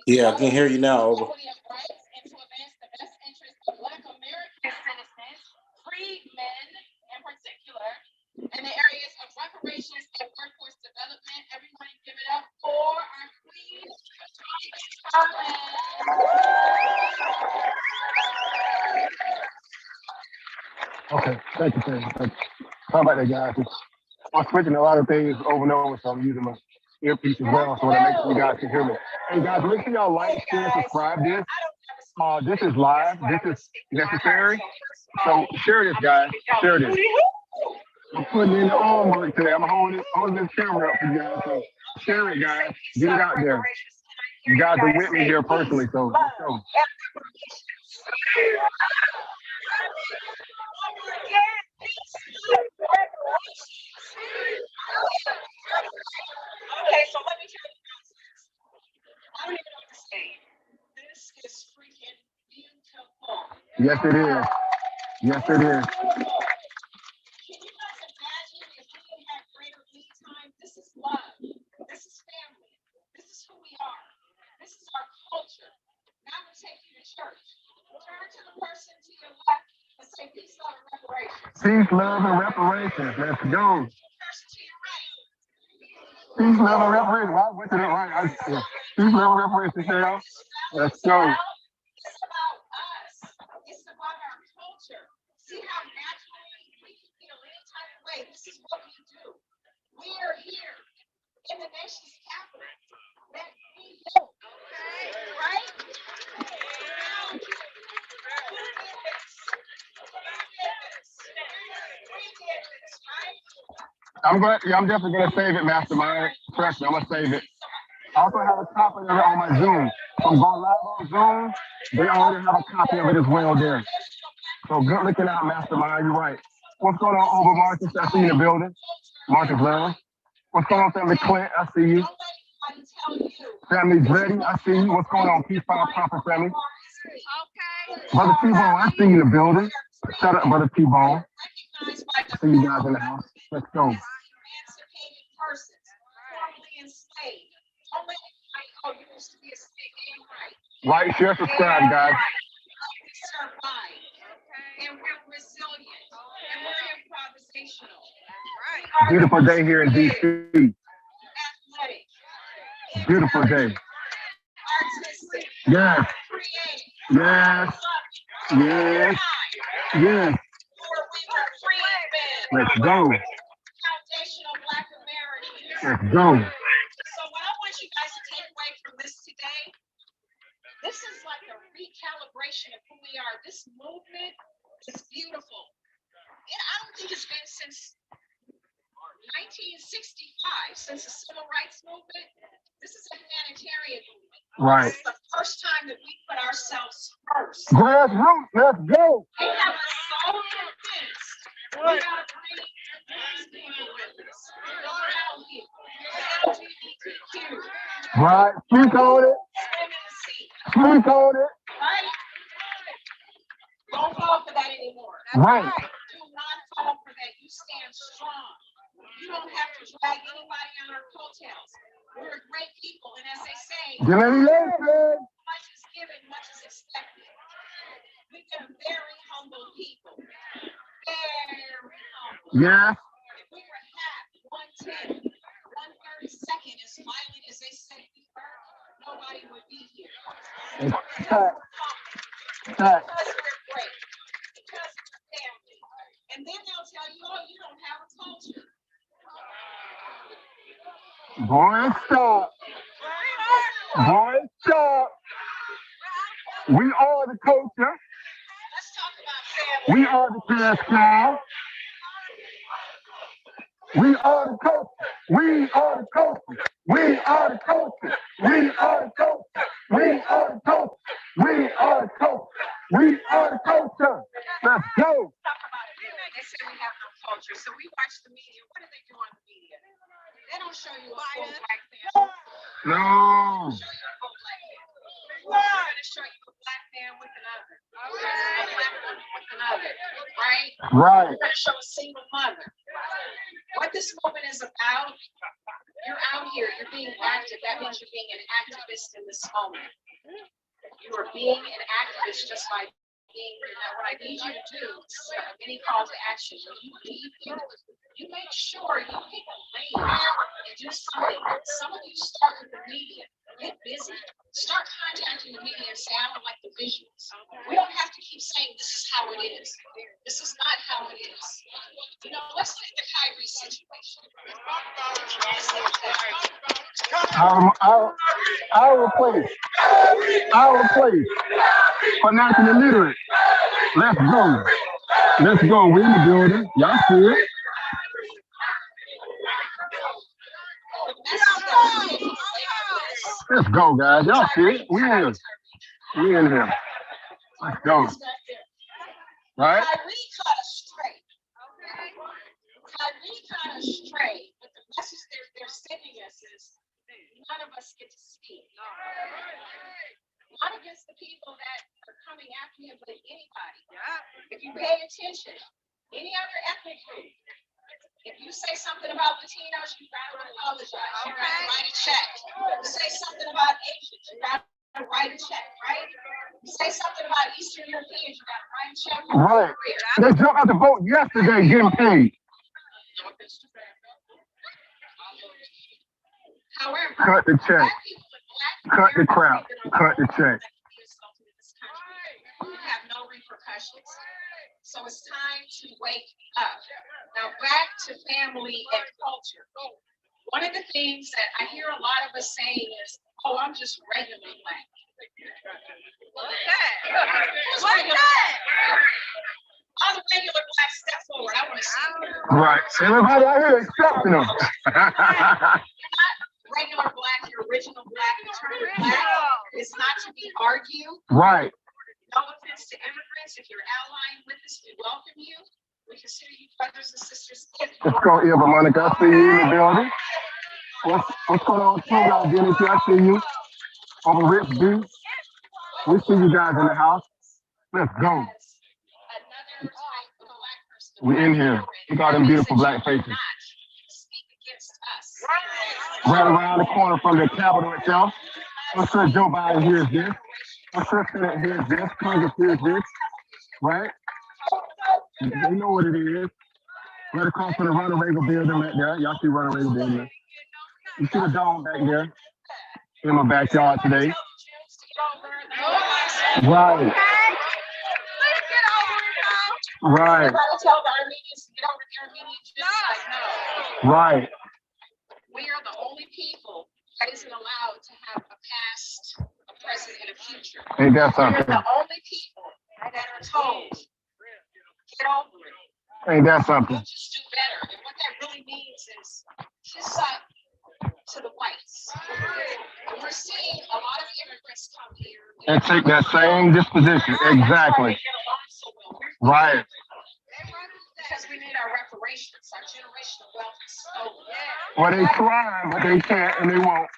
Yeah, I can hear you now. Over. In the areas of reparations and workforce development, everybody give it up for our queen. Okay, thank you, thank you. Thank you. How about that, guys? I'm switching a lot of things over and over, so I'm using my earpiece as well, so that makes sure you guys can hear me. Hey, guys, make sure y'all like, share, subscribe this. This is live. This is necessary. So share this, guys. Share this. I'm putting in the arm work today. I'm holding this camera up for you guys. So share it, guys. Get it out there. You guys are with me here personally, so let's go. Okay, so let me tell you I don't even know what to say. This is freaking beautiful. Yes, it is. Yes, it is. Can you guys imagine if we had had greater lead time? This is love. This is family. This is who we are. This is our culture. Now we're taking you to church. Turn to the person to your left and say peace, love, and reparations. Peace, love, and reparations. Let's go. Person to your right. Peace, love, and reparations. Well, I went to the right. Peace, love, and reparations, Cheryl. Let's go. It's about us. It's about our culture. See how naturally we can feel any type of way. This is what we do. We are here in the nation's capital. That we know. Right? I'm definitely gonna save it, Mastermind. Trust me, I'm gonna save it. I also have a copy of it on my Zoom. So I'm going live on Zoom. They already have a copy of it as well there. So good looking out, Mastermind. You're right. What's going on over Marcus? I see you in the building. Marcus Brown. What's going on, Family Clint? I see you. Family Dreddy, I see you. What's going on, P5 Prophet Family? Brother T-Bone, I see you in the building. Shut up, Brother T-Bone. I see you guys in the house. Let's go. Like, share, subscribe, guys. And we're resilient. And we're improvisational. Beautiful day here in DC. Athletic. Beautiful day. Artistic. Yes. Creative. Yes. Yes. Yes. Let's go. Foundational Black American. Let's go. So what I want you guys to take away from this today, this is like a recalibration of who we are. This movement is beautiful. And I don't think it's been since 1965, since the Civil Rights Movement. This is a humanitarian movement. Right. This is the first time that we put ourselves first. Grassroots, let's go. They have us so convinced. We gotta bring these people with us. All people. LGBTQ. Right. Speak on it. Speak on it. Right? Don't fall for that anymore. Right. Do not fall for that. You stand strong. You don't have to drag anybody on our coattails. We're great people, and as they say, much is given, much is expected. We've been very humble people. Very humble. Yeah. If we were half, 1/10, 1/32 as violent as they say we were, nobody would be here. Because we're great. Because we're family. And then they'll tell you, oh, you don't have a culture. Boy, stop. Boy, stop. We are the culture. Let's talk about family. We are the cash cow. We are the culture. We are the culture. We are the culture. We are the culture. We are the culture. We are the culture. We are the culture. Let's go. Talk about it. They say we have no culture. So we watch the media. What do they do on the media? They don't show you a full black man. No. They're going to show you a black man with another. A black woman with another. Right? Right. They're going to show a single mother. movement is about, you're out here, you're being active. That means you're being an activist in this moment. You are being an activist just by being here. Now, what I need you to do is any call to action. When you leave here, you make sure you people leave and do something. Some of you start with the media. Get busy. Start contacting the media and say, I don't like the visuals. We don't have to keep saying this is how it is. This is not how it is. You know, let's look at the Kyrie situation. Our place for national illiterate. Let's go. Let's go. We're in the building. Y'all see it? Let's go, guys. Y'all see it? We in. We in here. Let's go. Right? Kyrie caught us straight. Kyrie caught us straight. But the message they're sending us is none of us get to speak. Not against the people that are coming after him, but anybody. If you pay attention, any other ethnic group, if you say something about Latinos, you gotta apologize. You gotta write a check. You say something about Asians, you gotta write a check, right? You say something about Eastern Europeans, you gotta write a check. Right. They jumped out the boat yesterday getting paid. However, Cut the check. black people and black Cut the crap. Cut the check. You have no repercussions. So it's time to wake up. Now back to family and culture. One of the things that I hear a lot of us saying is, oh, I'm just regular black. What's that? All the regular black step forward. I want to see you. Right. Everybody out here accepting them. You're not regular black, you're original black, the term black is not to be argued. Right. No offense to immigrants. If you're allying with us, we welcome you. We consider you brothers and sisters. Let's go, Eva Monica. I see you in the building. What's going on with you guys? Dennis, I see you. Over Rich B. We see you guys in the house. Let's go. We in here. We got them beautiful black faces. Right around the corner from the Capitol itself. I'm sure Joe Biden hears this. I'm sure Senate hears this. Congress hears this. Right? They know what it is. Right across from the Ronald Reagan building right there. Y'all see Ronald Reagan building. You see the dome back there in my backyard today. Right. Right. Right. We are the only people that isn't allowed to have a past, a present, and a future. Ain't that something? We're the only people that are told, get over it. Ain't that something? We'll just do better. And what that really means is kiss up to the whites. And we're seeing a lot of immigrants come here and take that same disposition. Exactly. Right. Because we need our reparations, our generational wealth is stolen. Well, they try, but they can't and they won't.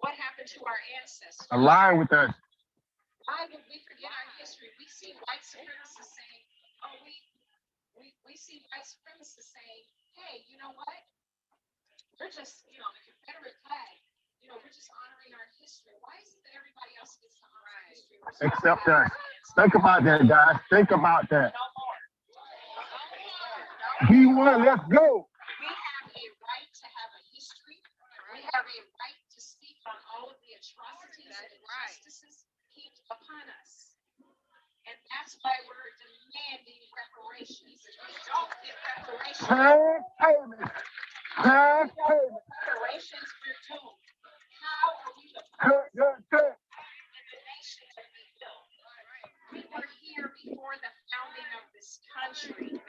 What happened to our ancestors? Align with us. Why would we forget our history? We see white supremacists saying, oh, we see white supremacists saying, hey, you know what? We're just, the Confederate flag, we're just honoring our history. Why is it that everybody else gets to honor our history? Except us. Think about that, guys. Think about that. B1, let's go. We have a right to have a history. We have a right to speak on all of the atrocities and injustices heaped upon us. And that's why we're demanding reparations. If we don't get reparations, reparations, we're doomed. How are we the first in the nation to be built? We were here before the founding of this country.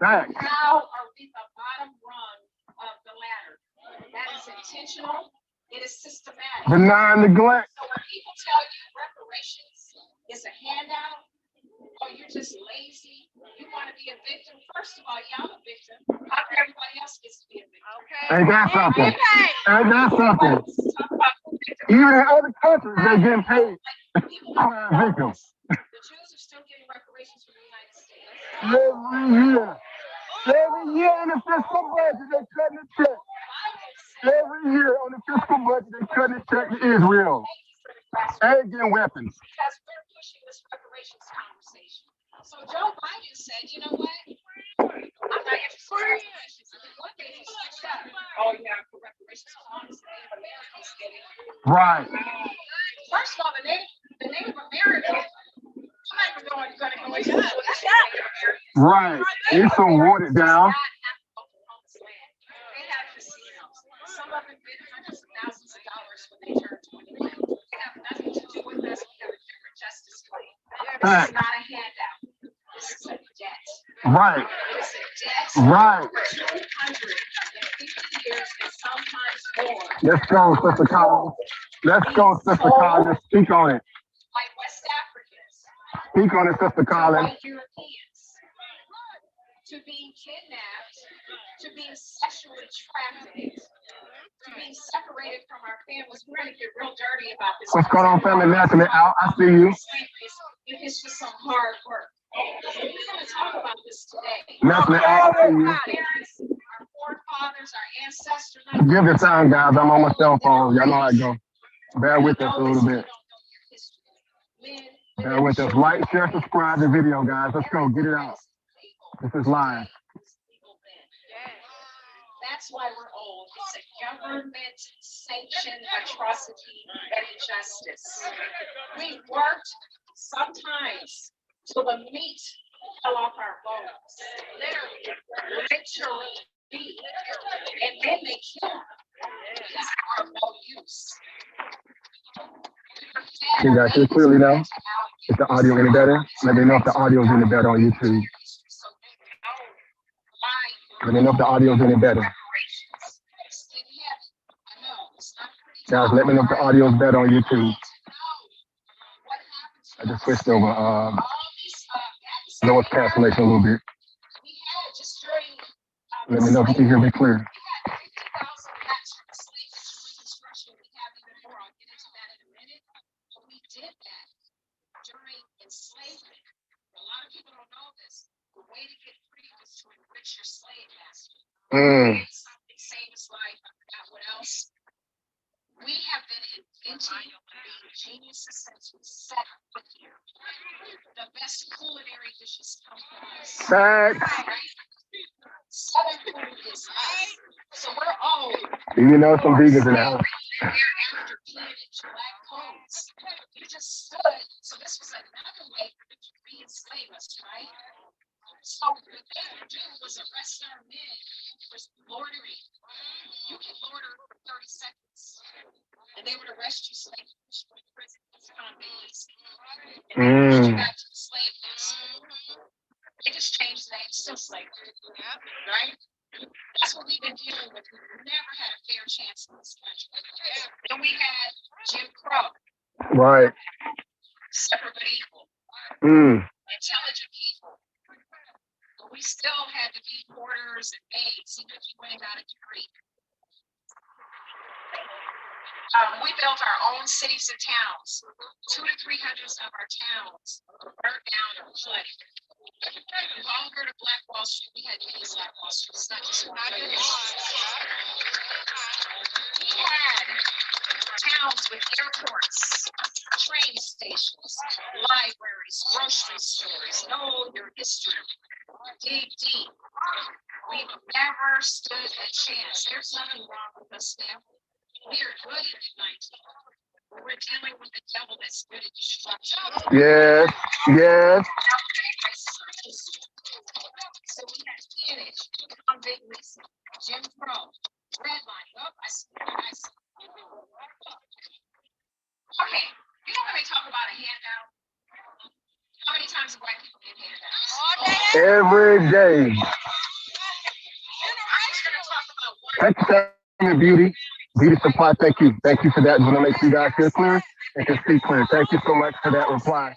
How are we the bottom rung of the ladder? That is intentional. It is systematic. Benign neglect. So when people tell you reparations is a handout, or you're just lazy, you want to be a victim. First of all, y'all a victim. How come everybody else gets to be a victim? Okay. Ain't that something? Ain't that something? Even in other countries, they're getting paid. Victims. The Jews are still getting reparations from the United States. Every year. Every year in the fiscal budget, they're cutting the check. Every year on the fiscal budget, they're cutting the check to Israel and getting weapons. Because we're pushing this reparations conversation. So Joe Biden said, you know what? I'm not interested in reparations. And then one day he switched up. Oh, yeah, for reparations funds, the Native Americans getting. Right. First of all, the Native Americans, I'm not even going to go into what that's Native Americans. Right. It's so watered down. They have casinos. Some of them bid hundreds of thousands of dollars when they turn 21. They have nothing to do with us. We have a different justice claim. This is not a handout. This is a debt. Right. It's a debt. Right. For 250 years and sometimes more. Let's go, Sister Collins. Let's go, Sister Collins. Speak on it. Like West Africans. Speak on it, Sister Collins. White Europeans. To being kidnapped, to being sexually trafficked, to being separated from our families. We're going to get real dirty about this. What's going on, family? National out. I see you. It's just some hard work. We're going to talk about this today. National out. I see you. Our parents, our forefathers, our ancestors. Give it time, guys. I'm on my cell phone. Y'all know how I go. Bear with us a little bit. Bear with us. Like, share, subscribe to the video, guys. Let's go. Get it out. This is live. That's why we're old. It's a government-sanctioned atrocity and injustice. We worked sometimes till the meat fell off our bones. Literally. And then they kill them because they're of no use. Can you guys hear clearly now? Is the audio any better? Let me know if the audio is any better on YouTube. Let me know if the audio is any better. Guys, let me know if the audio is better on YouTube. I just switched over. Noise cancellation a little bit. Let me know if you can hear me clear. Something saved his life. I forgot what else. We have been inventing geniuses since we set foot here. The best culinary dishes come from us. Southern food is us. So we're old. You know some vegans in the house. After peonage, black codes. You just stood. So this was another way for them to re-enslave us, right? So what they would do was arrest our men for loitering. You can loiter for 30 seconds. And they would arrest you, slave for prison. It's kind of easy. And they pushed you back to the slave master. They just changed the name, still slavery. Right? That's what we've been dealing with. We've never had a fair chance in this country. Then we had Jim Crow. Right. Separate but equal. Intelligent people. But we still had to be porters and maids, even if you went and got a degree. We built our own cities and towns. 200 to 300 of our towns were burnt down or flooded. Longer to Black Wall Street, we had to use Black Wall Street. It's not just one place. We had towns with airports, train stations, libraries, grocery stores. Know your history. Dig deep. We've never stood a chance. There's nothing wrong with us now. We are good at uniting. We're dealing with the devil that's good at destruction. Yes, yes. So we had peonage, Tom Big Lisa, Jim Crow, Redline. Oh, I see. Okay, you know when they talk about a handout? How many times have white people get handouts? Every day. Thank you, Beauty. Beauty Supply, thank you. Thank you for that. Want to make sure you guys hear clear and can see clear. Thank you so much for that reply.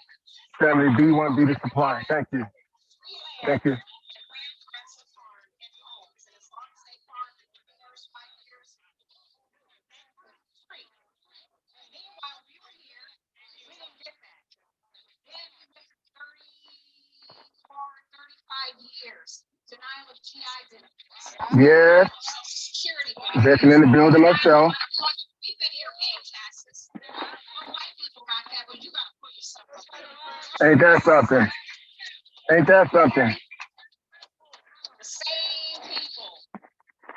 Family B1 Beauty Supply. Thank you. Thank you. Years. Denial of GI Yes. Security. Veteran in the building myself. We've been here paying taxes. White people got that, but you gotta put yourself up. Ain't that something? Ain't that something? The same people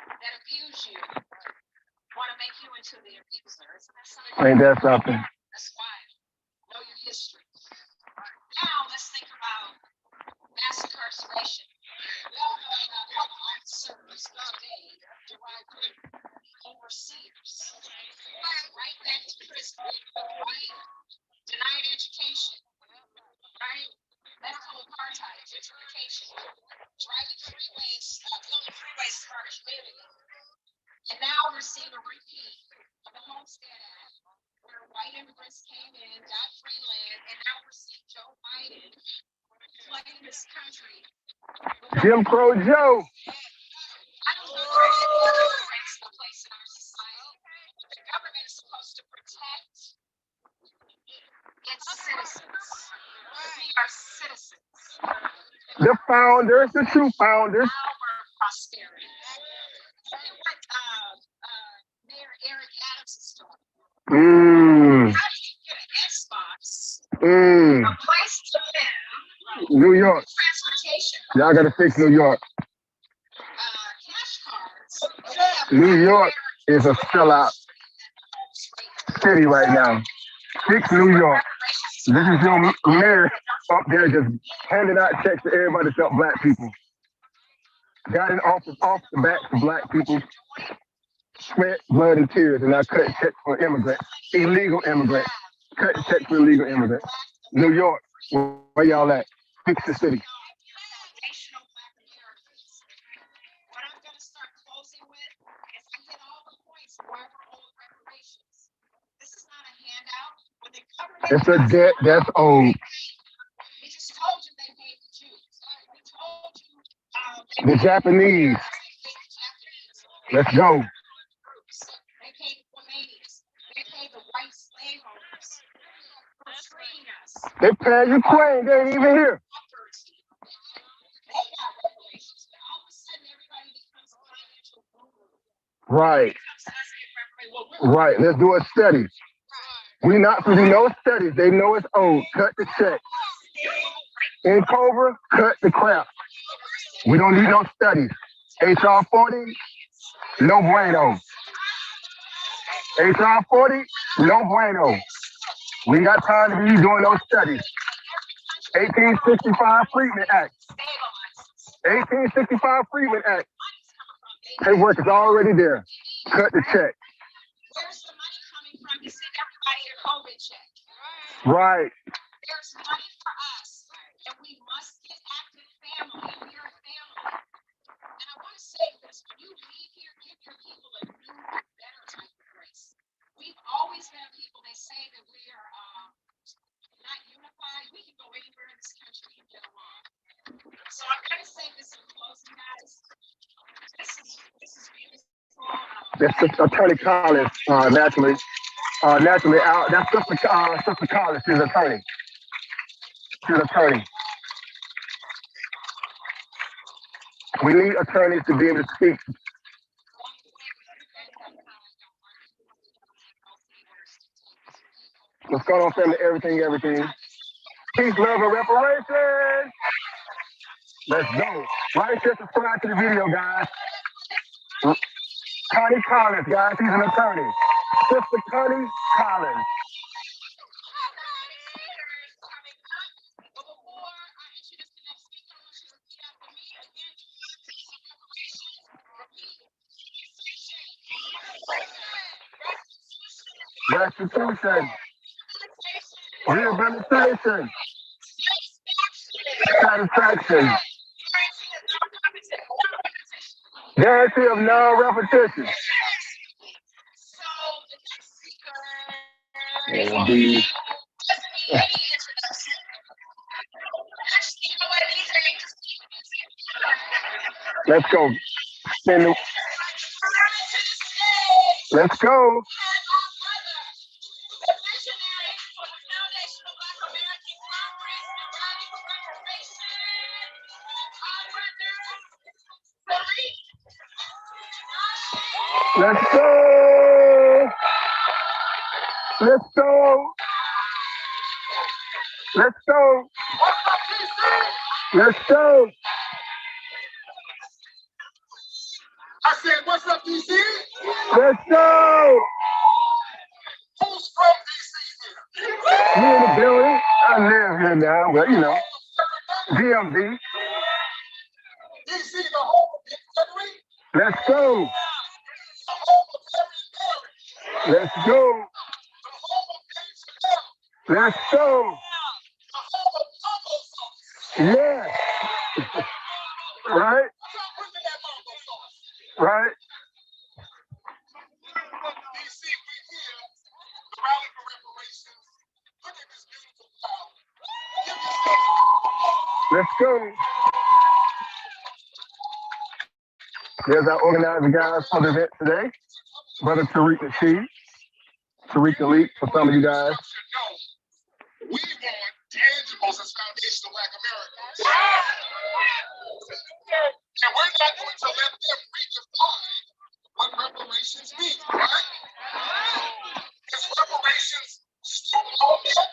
that abuse you want to make you into the abuser. Isn't that something? Ain't that something? That's why. Know your history. Now let's think about mass incarceration. We all know about how officers today derive overseers. Right back to prison. Right? Denied education. Right? Medical apartheid, gentrification. Driving freeways, building freeways to our community. And now we're seeing a repeat of the Homestead Act, where white immigrants came in, got free land, and now we're seeing Joe Biden flooding this country. Jim Crow Joe. I don't know if that's the place in our society. The government is supposed to protect its citizens. We are citizens. The founders, the true founders. Our prosperity. What Mayor Eric Adams is doing. Mmm. How do you get an Xbox, Mmm. a place to live, New York. transportation, Y'all gotta fix New York. cash cards? New York is a sellout city right now. Fix New York. This is your mayor up there just handing out checks to everybody to help black people. Got in office off the back to black people. Sweat, blood, and tears, and I cut checks for immigrants, illegal immigrants. Cut checks for illegal immigrants. New York, where y'all at? Fix the city. Foundational Black Americans. What I'm going to start closing with is I hit all the points why we're owed reparations. This is not a handout. When the government It's a debt that's owed. we just told you they paid the Jews. We told you The Japanese. Let's go. They paid the Romanians. They paid the white slaveholders for freeing us. They pay Ukraine, they ain't even here. They got reparations. But all of a sudden, everybody becomes a financial guru. Right, Becomes us get reparations. Well, right. Let's do a study. We not to do no studies. They know it's owed. Cut the check. In Cobra, cut the crap. We don't need no studies. HR 40, no bueno. HR 40, no bueno. We ain't got time to be doing those studies. 1865 Freedmen Act. 1865 Freedmen Act. Paperwork is already there. Cut the check. where's the money coming from to send everybody a COVID check? Right. There's money for us, and we must get active family. We're a family. And I want to say this, when you leave here, give your people a new, better type of grace. We've always had people, they say that we are not unified. We can go anywhere in this country and get along. So I'm going to say this in closing, guys. This is beautiful. That's just Attorney Collins, naturally. Naturally out. That's Sister Collins. She's an attorney. She's an attorney. We need attorneys to be able to speak. What's going on, family? Everything. Peace, love, and reparations. Let's go. Like, share, subscribe to the video, guys. Connie Collins, guys. He's an attorney. Sister Connie Collins. Restitution. Rehabilitation. Satisfaction. Guarantee of non-repetition. Let's go. Let's go. Let's go. Let's go. Let's go. Let's go. I said, what's up, DC? Let's go. Who's from DC here? Me in the building. I live here now, but you know, DMV. DC, the home of Big Frederick, Let's go. the home of Larry Perry, Let's go. the home of Dave Chappelle, Let's go. the home of Mambo Sauce. Yes. Right? What's up with that Mambo Sauce? Right? DC, we're here. The rally for reparations. Look at this beautiful crowd. Give yourself Let's go. There's our organizer guys for the event today. Brother Tariq Nasheed. Tariq Elite for some of you guys. should know. We want tangibles as foundational Black Americans. And we're not going to let them redefine what reparations mean, right? Is reparations student loan debt?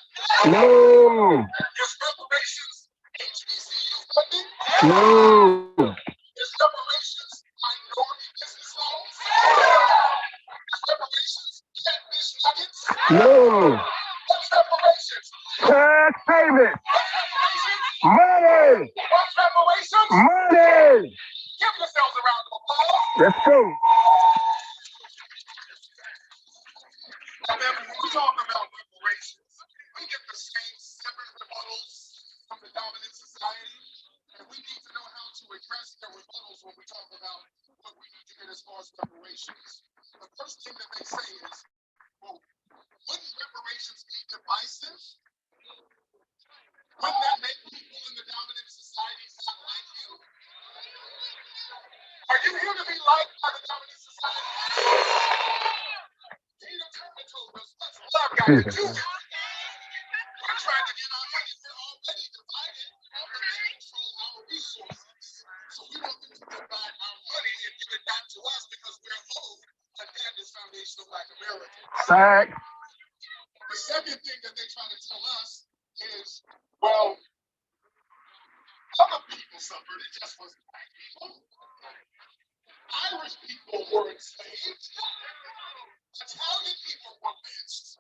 No. Is reparations HBCU funding? No. Is reparations minority business loans? Is reparations catfish nuggets? No. What's reparations? Tax payment. What's reparations? Money. What's reparations? Money. Give yourselves a round of applause. Let's go. Now, when we talk about reparations, we get the same 7 rebuttals from the dominant society, and we need to know how to address their rebuttals when we talk about what we need to get as far as reparations. The first thing that they say is, well, wouldn't reparations be divisive? Wouldn't that make people in the dominant societies not like you? Are you here to be liked by the dominant society? Tina Turner told us, what's love got to do with it? We're trying to get our money. We're already divided. They control our resources. So we want them to divide our money and give it back to us because we're owed a debt as foundational Black Americans. Fact. The second thing that they try to tell us is, well, other people suffered. It just wasn't Black people. Irish people were enslaved. Italian people were lynched.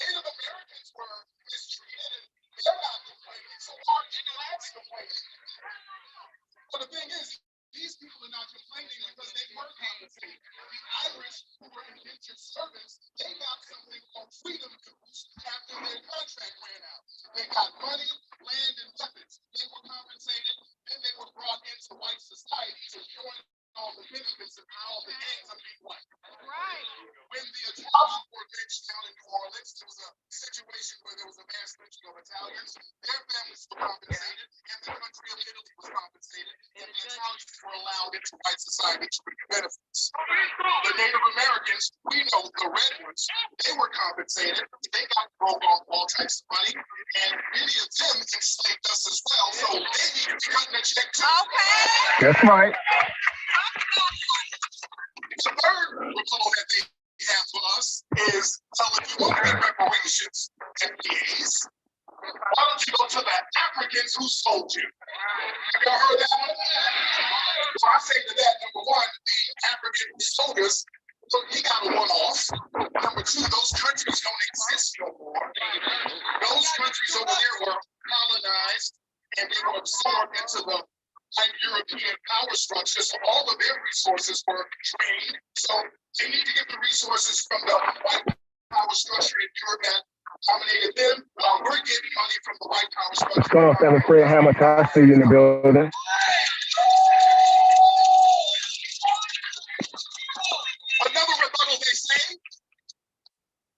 Native Americans were mistreated, and they're not complaining. So our intellects complaining. But the thing is, these people are not complaining because they were compensated. The Irish who were in indentured service, they got something called freedom dues after their contract ran out. They got money, land, and weapons. They were compensated, then they were brought into white society to join all the benefits and all the ends of being white. Right. When the Italians were lynched down in New Orleans, there was a situation where there was a mass lynching of Italians. Their families were compensated, and the country of Italy was compensated, and the Italians were allowed into white society to reap benefits. The Native Americans, we know the Redress, they were compensated. They got broke off all types of money, and many of them enslaved us as well. So they need to be cutting a check too. Okay. That's right. The third rebuttal that they have for us is, well, if you want to get reparations, FBAs, why don't you go to the Africans who sold you? Have y'all heard that one? So I say to that, number one, the African who sold us, so he got a one-off. Number two, those countries don't exist no more. Those countries over there were colonized and they were absorbed into the white European power structure, so all of their resources were drained. So they need to get the resources from the white power structure in Europe that dominated them, while we're getting money from the white power structure. What's going on, Seven Fred Hammock? I see you in the building. Another rebuttal they say,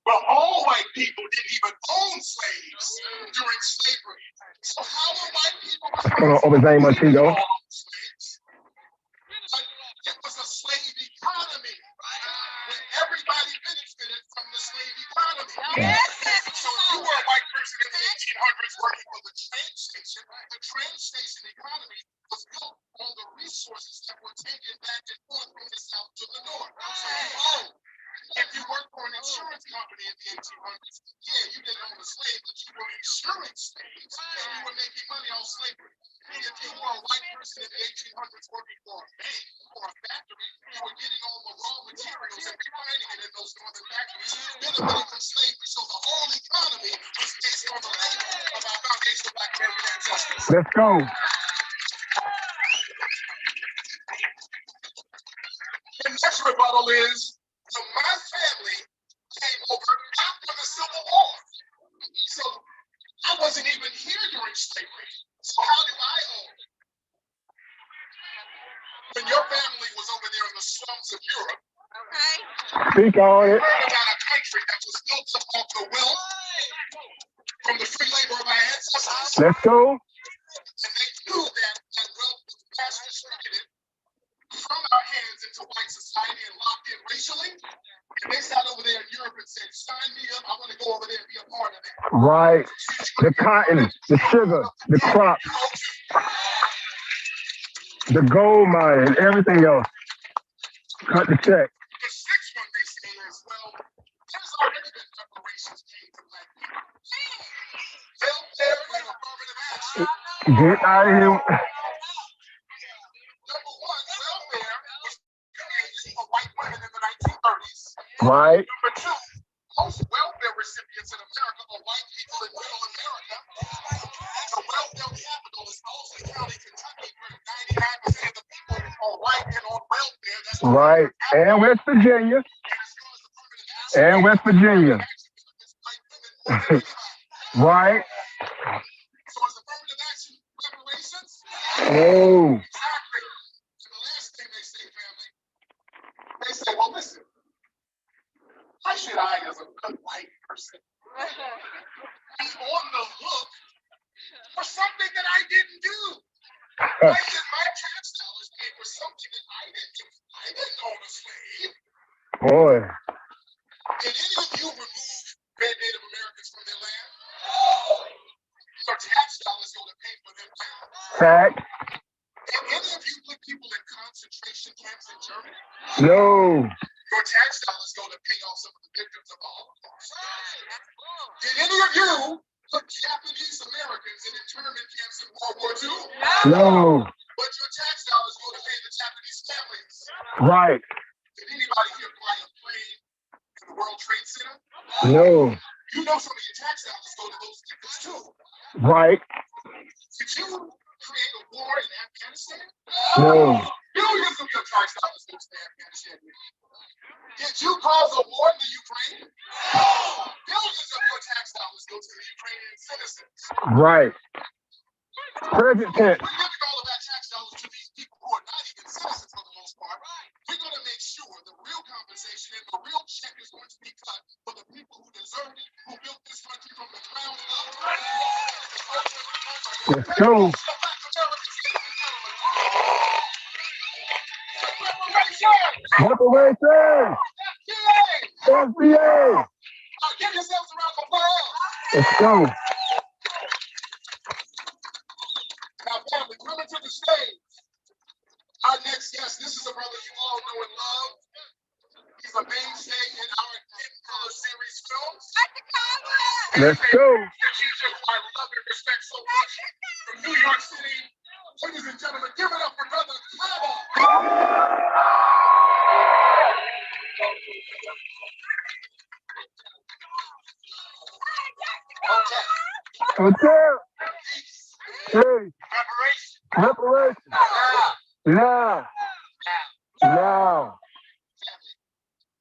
well, all white people didn't even own slaves during slavery. So how are white people Hold on, Obazane Montego. slaves? But it was a slave economy, when everybody benefited from the slave economy. So if you were a white person in the 1800s working for the train station economy was built on the resources that were taken back and forth from the south to the north. Germany in the 1800s. Yeah, you didn't own a slave, but you were insuring slaves, and you were making money on slavery. If you were a white person in the 1800s working for a bank or a factory, you were getting all the raw materials and refining it in those northern factories, benefiting from slavery. So the whole economy was based on the labor of our foundational Black American ancestors. Let's go. The next rebuttal is, so my family came over after the Civil War. So I wasn't even here during slavery. So how do I own it? When your family was over there in the slums of Europe, Speak on it. heard about a country that was built up off the wealth from the free labor of our ancestors. Let's go. And they knew that wealth was mass distributed from our hands into white society and locked in racially. And they sat over there in Europe and said, sign me up, I want to go over there and be a part of it. Right. The cotton, the sugar, the crops, the gold mine, and everything else. Cut the check. The sixth one they say is, well, there's already been reparations paid to Black people. Welfare and affirmative action. Get out of here. Number one, welfare was created for white women in the 1930s. Right. Number two, most welfare recipients in America are white people in middle America. The welfare capital is Mosley County, Kentucky, where 99% of the people are white and on welfare. That's Right. And West Virginia. And West Virginia. Right. So is affirmative action reparations? Oh. Exactly. And the last thing they say, family, they say, well, listen, why should I, as a good white person, be on the hook for something that I didn't do? Why should my tax dollars pay for something that I didn't do? I didn't own a slave. Boy. Did any of you remove red Native Americans from their land? Your tax dollars go to pay for them too. Fact. Did any of you put people in concentration camps in Germany? No. Your tax dollars go to pay off some of the victims of the Holocaust. Did any of you put Japanese Americans in internment camps in World War II? No. But your tax dollars go to pay the Japanese families. Right. Did anybody here fly a plane in the World Trade Center? No. You know some of your tax dollars go to those tickets too. Right. Did you create a war in Afghanistan? No. Billions of your tax dollars go to Afghanistan. Did you cause a war in the Ukraine? Billions of your tax dollars go to the Ukrainian citizens. Right. Present tense. We're giving all of our tax dollars to these people who are not even citizens for the most part. We're going to make sure the real compensation and the real check is going to be cut for the people who deserve it, who built this country from the ground up. Let's go. Reparations. SBA. Give yourselves a round of applause. Let's go. Now, family, coming to the stage. Our next guest, this is a brother you all know and love. He's a mainstay in our Hidden Color series films. Let's go. And she's who I love and respect so much. From New York City, ladies and gentlemen, give it up for brother Plaza. Hotel. Hey. Reparation. Reparations. Now. Now.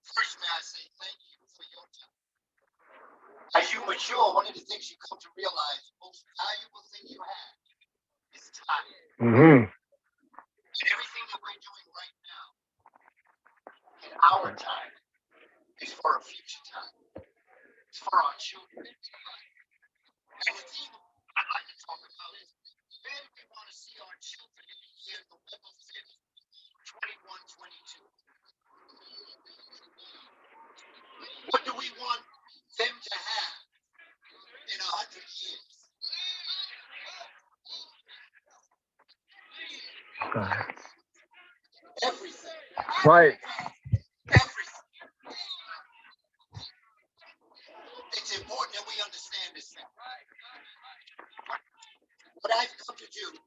First, may I say thank you for your time. As you mature, one of the things you come to realize, the most valuable thing you have is time. Mm-hmm. And everything that we're doing right now in our time is for a future time. It's for our children. And the thing I'd like to talk about is, when we want to see our children in the year November 5th, 2122. What do we want them to have in 100 years? Everything. Right. Everything. it's important that we understand this now. What I've come to do, with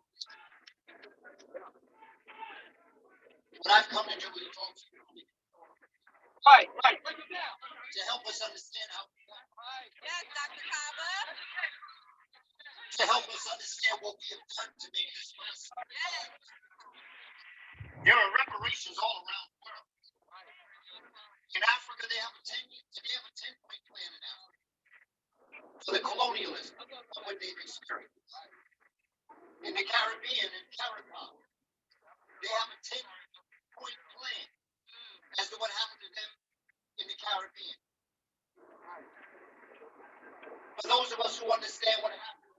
folks, Right. to help us understand how we got, Yes, Dr. Kaba. to help us understand what we have done to make this possible. There are reparations all around the world. In Africa, they have a 10-point plan in Africa for the colonialism of what they've experienced. In the Caribbean, in CARICOM, they have a 10-point plan as to what happened to them in the Caribbean. For those of us who understand what happened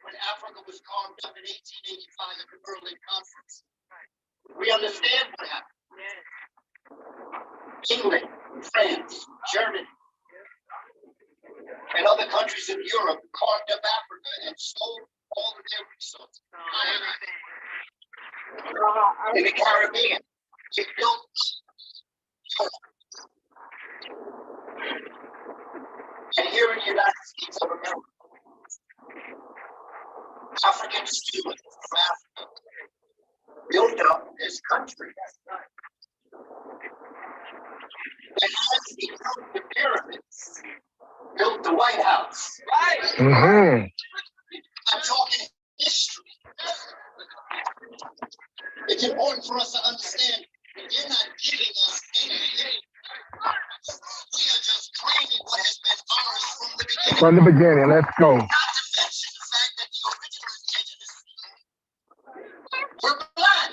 when Africa was carved up in 1885 at the Berlin Conference, we understand what happened. England, France, Germany, and other countries in Europe carved up Africa and stole all of their resources. In the Caribbean, they built and here in the United States of America, African students from Africa built up this country. And as he built the pyramids, built the White House. Mm-hmm. I'm talking history. It's important for us to understand that they're not giving us anything. We are just claiming what has been ours from the beginning. From the beginning, let's go. Not to mention the fact that the original indigenous people were black.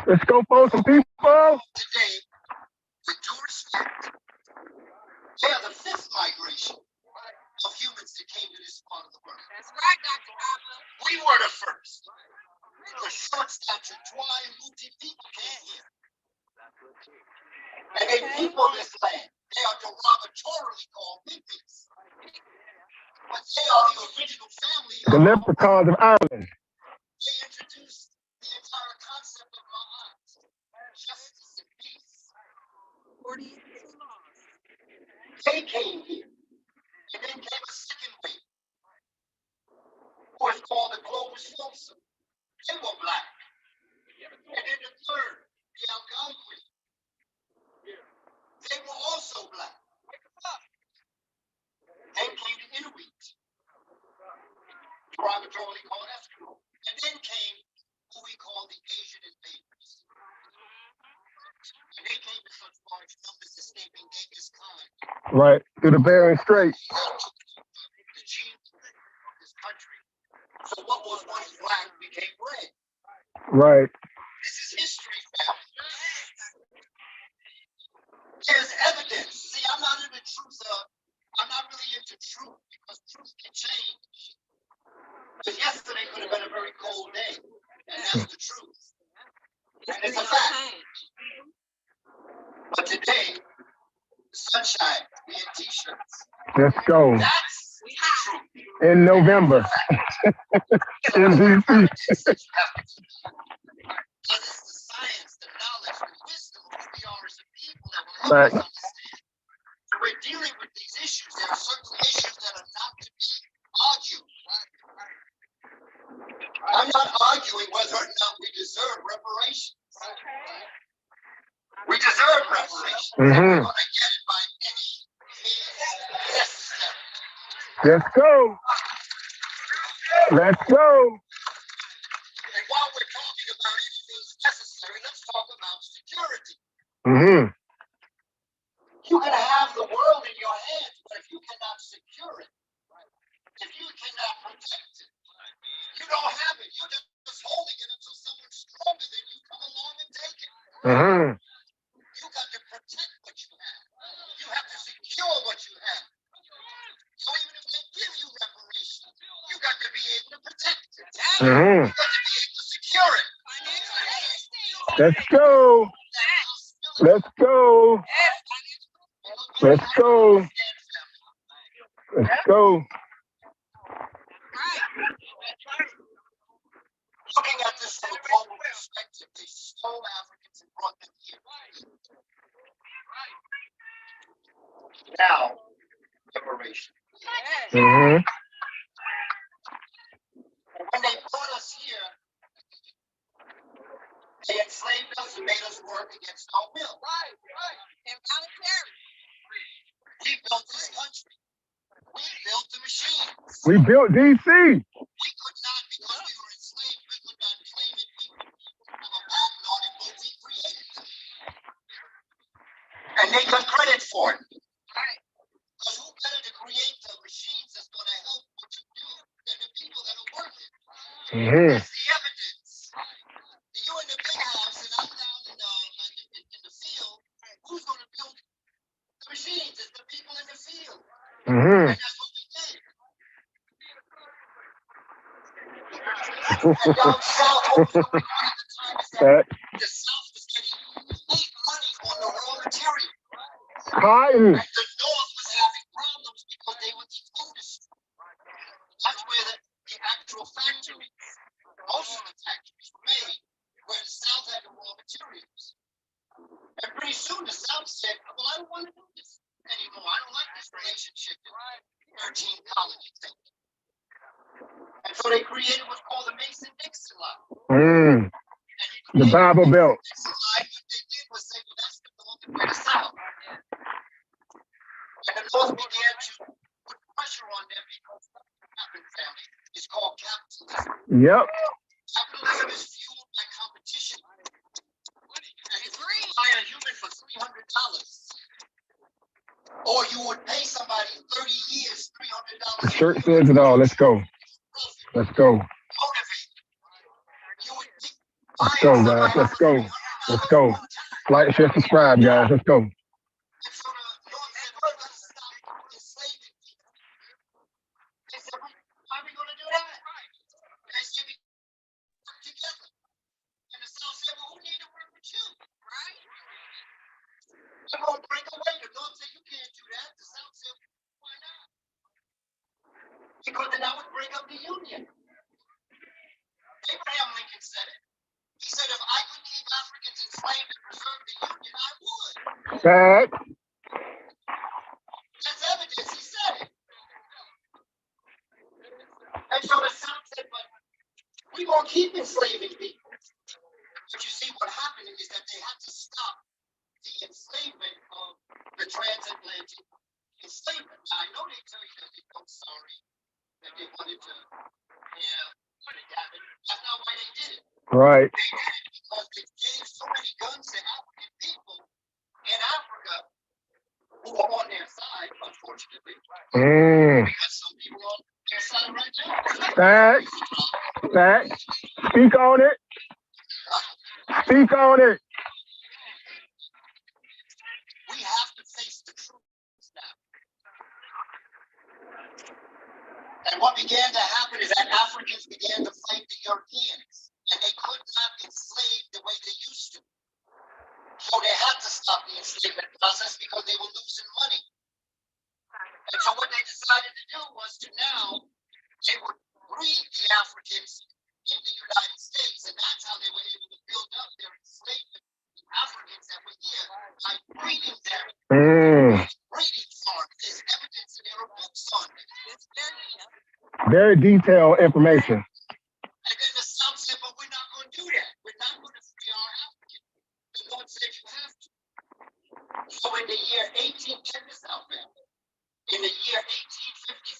Let's go for some people. Today, with due respect, they are the fifth migration of humans that came to this part of the world. That's right, Dr. Kaba. We were the first. The short-statured, dry, and Muti people came here. And they people this land. They are derogatorily called Pygmies. But they are the original family. The leprechauns of Ireland. They introduced the entire concept of Ma'at, justice and peace. 42 laws. They came here. And then came a second wave, who is called the Globus Fossum. They were black. And then the third, the Algonquin. They were also black. Then came the Inuit, derogatorily called Eskimo. And then came who we call the Asian invaders. And they came in such large numbers, escaping Genghis Khan. Right, through the Bering Strait. The genes of this country. So what was once black became red. Right. This is history, family. There's evidence. See, I'm not really into truth because truth can change. Because yesterday could have been a very cold day, and that's the truth. And it's a fact. But today, the sunshine, we in t-shirts. Let's go. That's the truth. In November. In DC. Because it's the science, the knowledge, the wisdom of who we are as a people that will help us understand. When we're dealing with these issues, there are certain issues that are not to be argued. I'm not arguing whether or not we deserve reparations. We deserve reparations. Mm-hmm. We're going to get it by any means necessary. Let's go. Let's go. And while we're talking about any means necessary, let's talk about security. Mm-hmm. You can have the world in your hands, but if you cannot secure it, if you cannot protect it, you don't have it. You're just holding it until someone stronger than you come along and take it. Mm-hmm. You got to protect what you have. You have to secure what you have. So even if they give you reparations, you got to be able to protect it. Mm-hmm. You got to be able to secure it. Let's go. Let's go. Let's go. Let's go. Looking at this from a global perspective, they stole Africans and brought them here. Now, liberation. Mm-hmm. When they brought us here, they enslaved us and made us work against our will. Right. Involuntary. We built this country. We built the machines. We built DC. We could not, because we were enslaved, we could not claim it. We have a patent on it, but we created it. And they got credit for it. Right. Because who better to create the machines that's going to help what you do than the people that are working? Mm-hmm. That's the evidence. You in the big house and I'm down in the field. Who's going to build the machines? It's the people in the field. Mm-hmm. And that's what we did. And down south, what was going on at the time is that the South was getting big money on the raw material. Cotton. And the North was having problems because they were the industry. That's where the actual factories, most of the factories were made, where the South had the raw materials. And pretty soon the South said, well, I don't want to do this anymore. I don't like this relationship in 13 colonies. And so they created what's called the Mason-Dixon line. Mm. The Bible Belt. Dixon line, what they did was say, well, that's the North and we're the South. And the North began to put pressure on them because what happened, family, is called capitalism. Yep. Capitalism is fueled by competition. And if you hire a human for $300, or you would pay somebody 30 years, $300. The shirt says it all. Let's go. Let's go. Let's go, guys. Let's go. Let's go. Like, share, subscribe, guys. Let's go. Because then that would bring up the Union. Abraham Lincoln said it. He said, if I could keep Africans enslaved and preserve the Union, I would. Fact. That's evidence. He said it. And so the South said, but we're going to keep enslaving people. But you see, what happened is that they had to stop the enslavement of the transatlantic enslavement. Now, I know they tell you that they felt sorry, that they wanted to, but it happened. That's not why they did it. Right. They did it because they gave so many guns to African people in Africa who were on their side, unfortunately. Mm. Because some people are on their side right now. Fact. Fact. Speak on it. Speak on it. We have to face the truth now. And what began to happen is that Africans began to fight the Europeans, and they could not enslave the way they used to. So they had to stop the enslavement process because they were losing money. And so what they decided to do was to now, they would breed the Africans in the United States, and that's how they were able to build up their enslavement Africans that were here by breeding them. Breeding farms. There's evidence in their books on it. It's very detailed information. And then the South said, but we're not going to do that. We're not going to free our Africans. The Lord said you have to. So in the year 1810, this out, family. In the year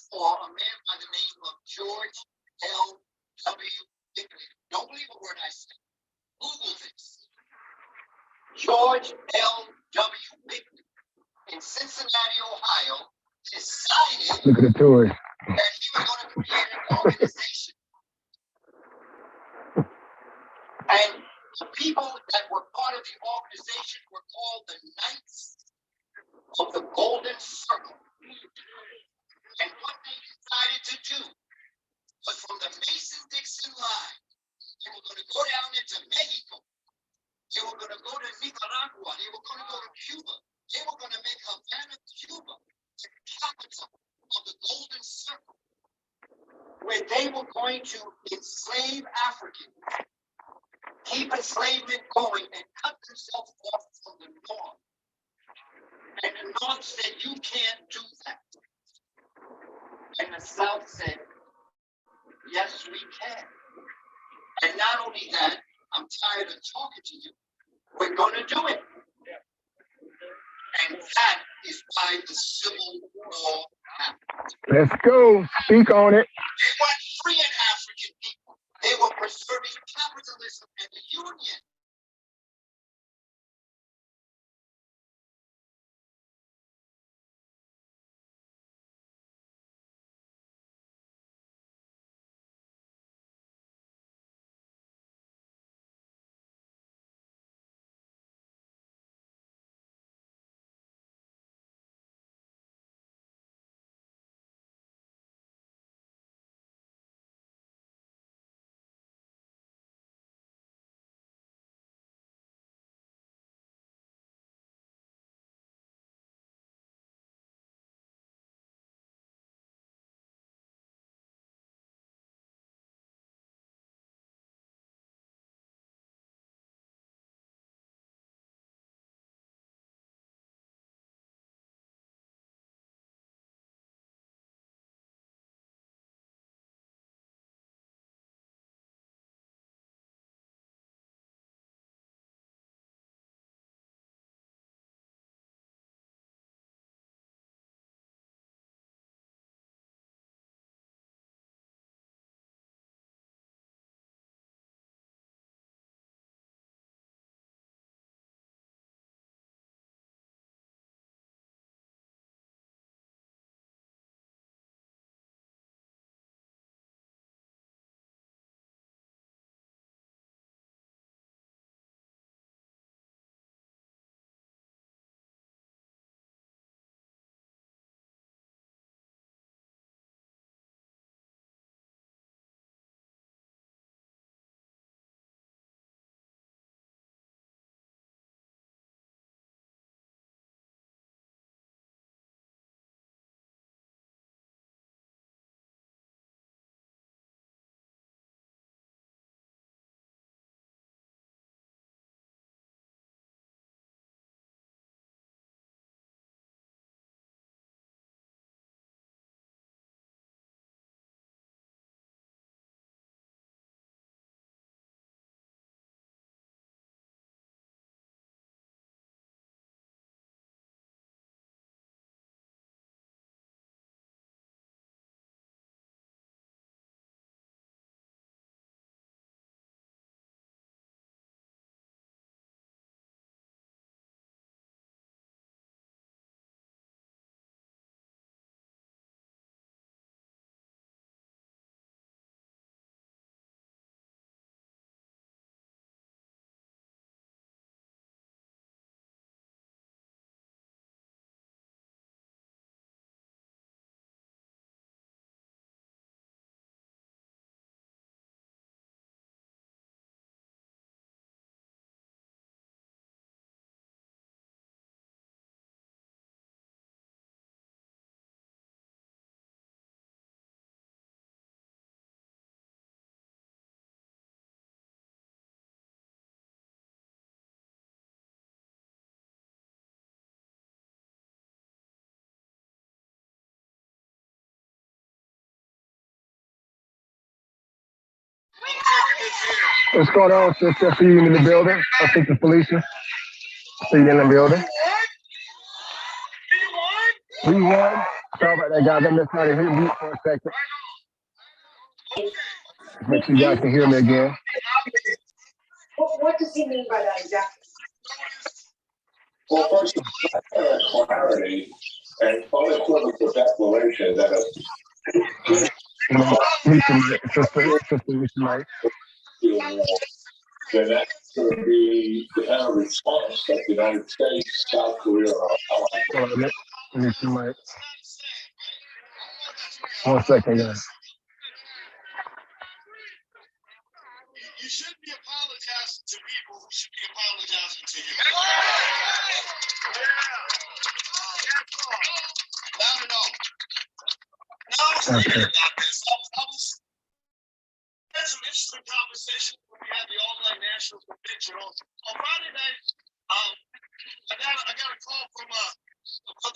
1854, a man by the name of George L.W. Bickley. Don't believe a word I say. Google this. George L.W. Bickley in Cincinnati, Ohio, decided Look at the tour. that he was going to create an organization. And the people that were part of the organization were called the Knights of the Golden Circle. And what they decided to do was from the Mason-Dixon line, they were going to go down into Mexico. They were going to go to Nicaragua. They were going to go to Cuba. They were going to make Havana, Cuba, the capital of the Golden Circle, where they were going to enslave Africans, keep enslavement going, and cut themselves off from the North. North said, you can't do that. And the South said, yes, we can. And not only that, I'm tired of talking to you. We're going to do it. And that is why the Civil War happened. Let's go. Speak on it. They weren't freeing African people. They were preserving capitalism and the Union. What's going on, sister? I see you in the building. I think the Felicia. I see you in the building. We won. Sorry about that, guys. I'm just trying to hear me for a second. Make sure you guys can hear me again. What does he mean by that exactly? Well, first of all, clarity and unequivocal declaration that then that's going to be the kind of response that the United States, South Korea, or allies. One second, guys. You shouldn't be apologizing to people who should be apologizing to you. Not at all. Now, I was thinking about this. I had some interesting conversations when we had the all-night national convention on Friday night. I got a call from a brother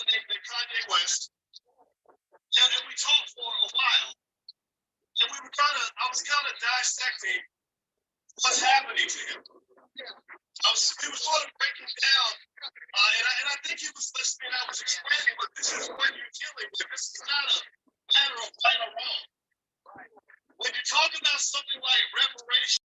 listening, I was explaining, but this is what you're dealing with. This is not a matter of right or wrong. When you talk about something like reparations,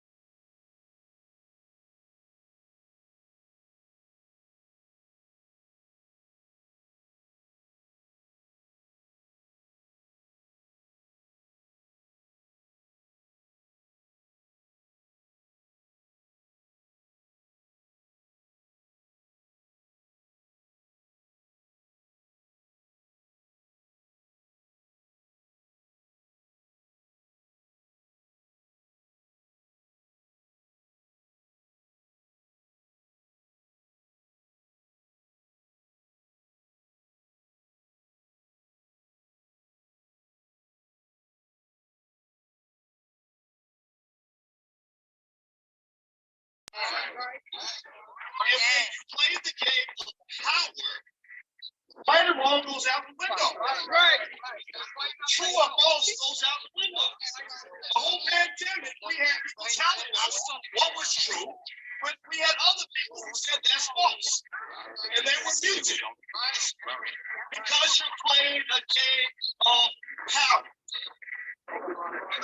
if you play the game of power, right and wrong goes out the window. That's right. True or false goes out the window. The whole pandemic, we had people telling us what was true, but we had other people who said that's false. And they were muted. Because you're playing a game of power.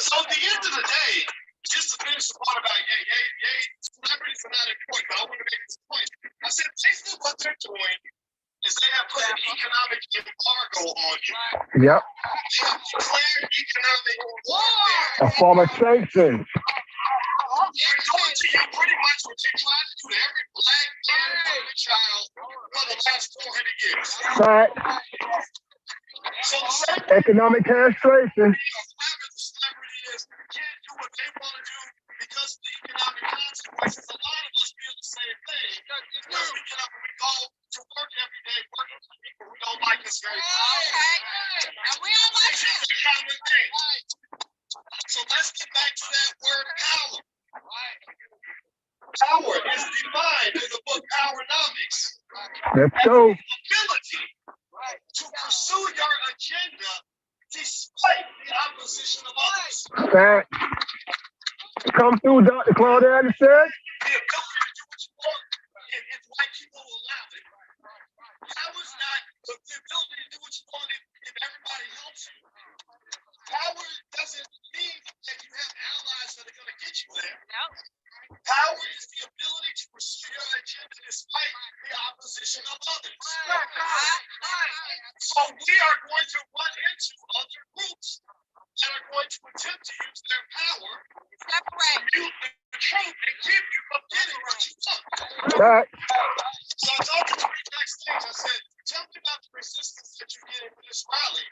So at the end of the day, just to finish the part about celebrities are not important, but I want to make this point. I said basically what they're doing is they have put an economic embargo on you. Yep. They have declared economic warfare. A form of sanction. They're doing to you pretty much what they tried to do to every black man and child for the last 400 years. Right. So the same Economic castration. whoever the celebrity is can't do what they want to do because of the economic consequences. A lot of us feel the same thing. Because we get up and we go to work every day, working for people who don't like us very much. And we don't like It's just a common thing. So let's get back to that word power. Power is defined in the book Powernomics. Let's go. Ability to pursue your agenda despite the opposition of others. Fact. Come through, Dr. Claudette said. The ability to do what you want if white people will allow it. Power is not the ability to do what you want if everybody helps you. Power doesn't mean that you have allies that are going to get you there. No. Power is the ability to pursue your agenda despite the opposition of others. So we are going to run into other groups that are going to attempt to use their power to mute the truth and keep you from getting what you want. Right. So I talked to Tariq backstage. I said, tell me about the resistance that you're getting for this rally.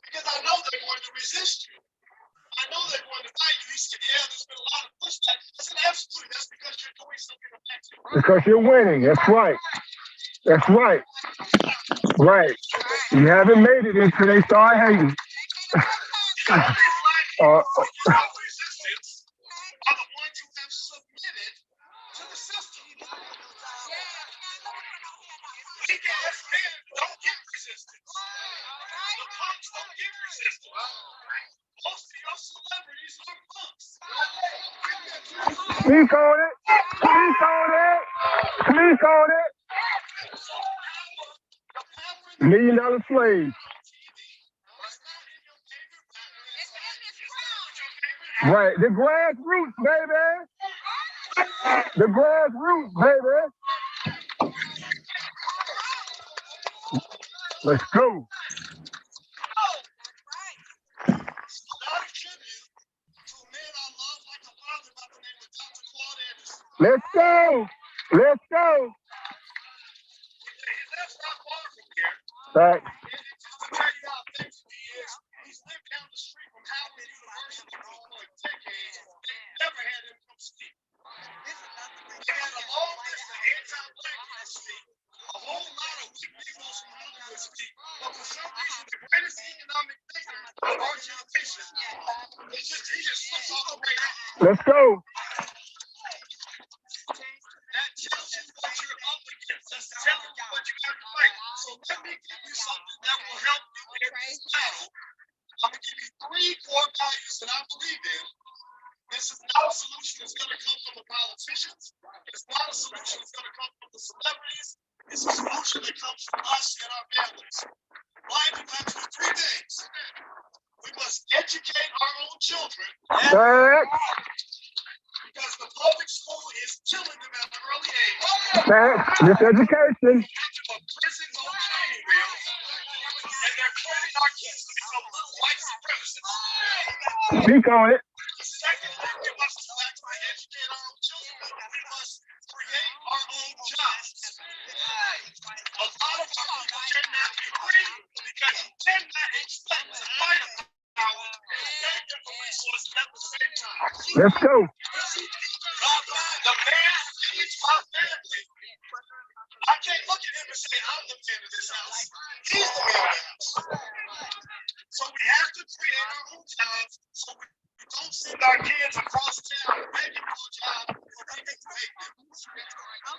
Because I know they're going to resist you. I know they're going to fight you. He said, yeah, there's been a lot of pushback. I said, absolutely. That's because you're doing something effective. Because you're winning. That's right. That's right. Right. You haven't made it until they start hating. The only black people who use resistance are the ones who have submitted to the system. We as men don't get resistance. The punks don't get resistance. Most of your celebrities are punks. Speak on it. Speak on it. Speak on it. $1 million slave. Right. The grassroots, baby. The grassroots, baby. Let's go. Let's go. Let's go. Right. He's lived down the street from Howard University for decades. They never had him come speak. They had a long list of anti-black people speak. A whole lot of weak Negroes from Hollywood speak. But for some reason, the greatest economic thinker of our generation, he just slips off the radar. Let's go. That tells you what you're up against. That's telling you what you have to fight. So let me give you something that will help you in this battle. I'm going to give you 3 core values that I believe in This is not a solution that's going to come from the politicians. It's not a solution that's going to come from the celebrities. It's a solution that comes from us and our families. Why? Because of three things. We must educate our own children. Because the public school is killing them at an early age. This education. Prisons on training wheels. And they're training our kids to become little white supremacists. Speak on it. The second thing we must do after we educate our own children, we must create our own jobs. A lot of our people cannot be free because you cannot expect to fight power and get the resources at the same time. Let's go. The man feeds my family. I can't look at him and say, I'm the man of this house. He's the man of the house. So we have to create our own jobs so we don't send our kids across town begging for a job for people to hate them.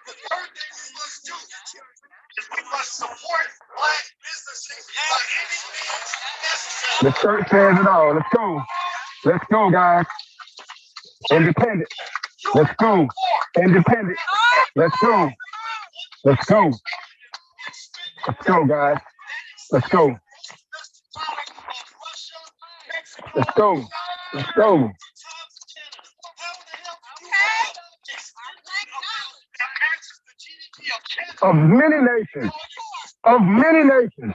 The third thing we must do is we must support black businesses by any means necessary. The church says it all. Let's go. Let's go, guys. Independent. Let's go. Independent. Let's go. Let's go. Let's go, guys. Let's go. Let's go. Let's go. Of many nations. Of many nations.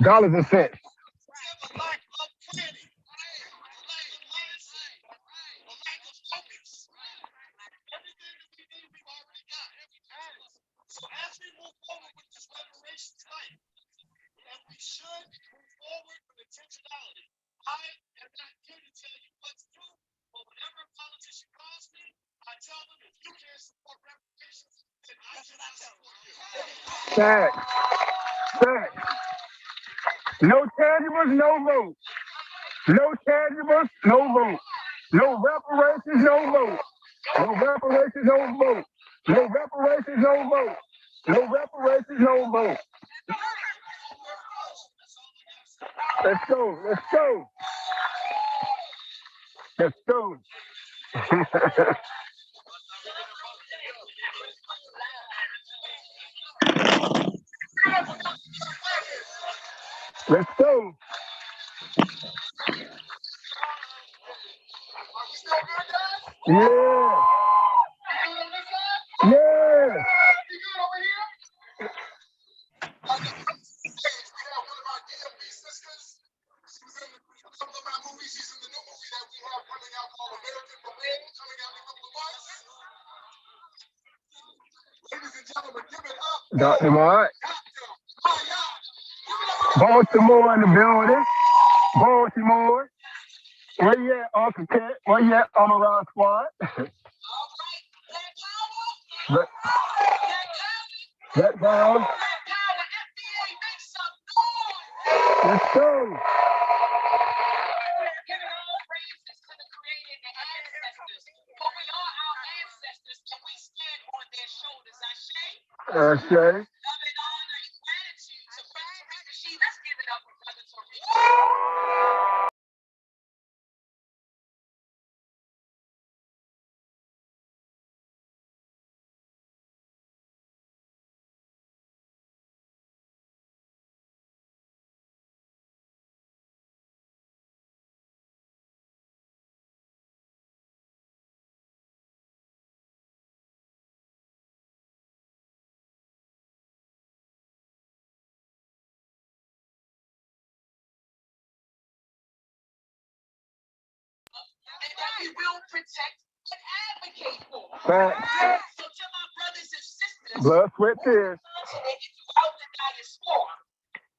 Dollars and cents. So as we move forward with this reparations fight, and we should move forward with intentionality. I am not here to tell you what to do, but whenever a politician calls me, I tell them if you can't support reparations, then I cannot support you. Fact. Fact. No tangibles, no vote. No tangibles, no vote. No reparations, no vote. No reparations, no vote. No reparations, no vote. No reparations, no vote. Let's go. Let's go. Let's go. Let's go. Yeah. Yeah. Dr. Mark. Baltimore in the building. Baltimore. Where you at, Uncle Cat? Where you at, Amaran Squad? Let down. Let's go. Okay. And that we will protect and advocate for. Fact. So to my brothers and sisters, Blood, sweat, tears. throughout the diaspora,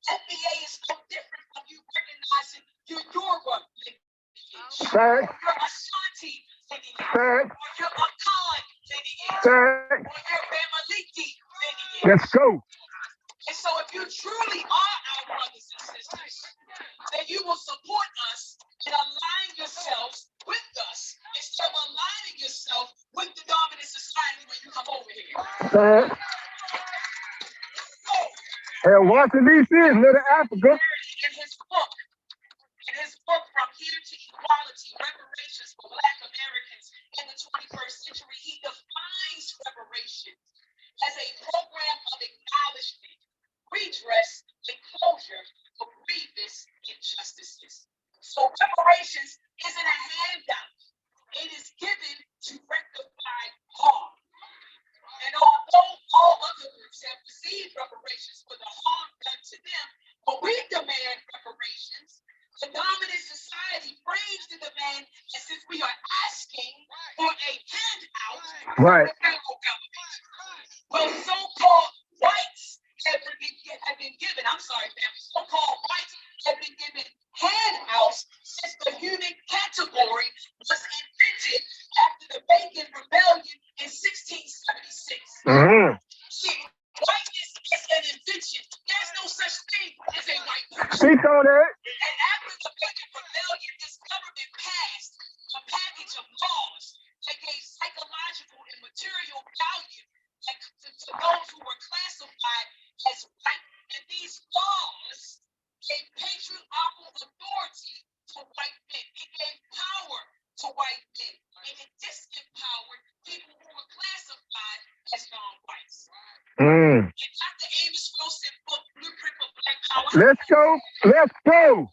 FBA is no different from you recognizing your Yoruba lineage, Fact. your Ashanti lineage, Fact. or your Akan lineage, Fact. or your Bamaliki lineage. Let's go. And so if you truly are our brothers and sisters, then you will support us and align yourselves with us instead of aligning yourself with the dominant society when you come over here. Fact. And Washington, D.C. is Little Africa. In his book From Here to Equality, Right. federal government. Well, so-called whites have been given, I'm sorry, fam, so-called whites have been given handouts since the human category was invented after the Bacon Rebellion in 1676. Mm-hmm. See, whiteness is an invention. There's no such thing as a white person. Speak on that. And after the Bacon Rebellion, this government passed a package of laws that gave psychological and material value to those who were classified as white. And these laws gave patriarchal authority to white men. It gave power to white men. And it disempowered people who were classified as non-whites. Mm. In Dr. Amos Wilson's book, Blueprint for Black Power. Let's go. Let's go.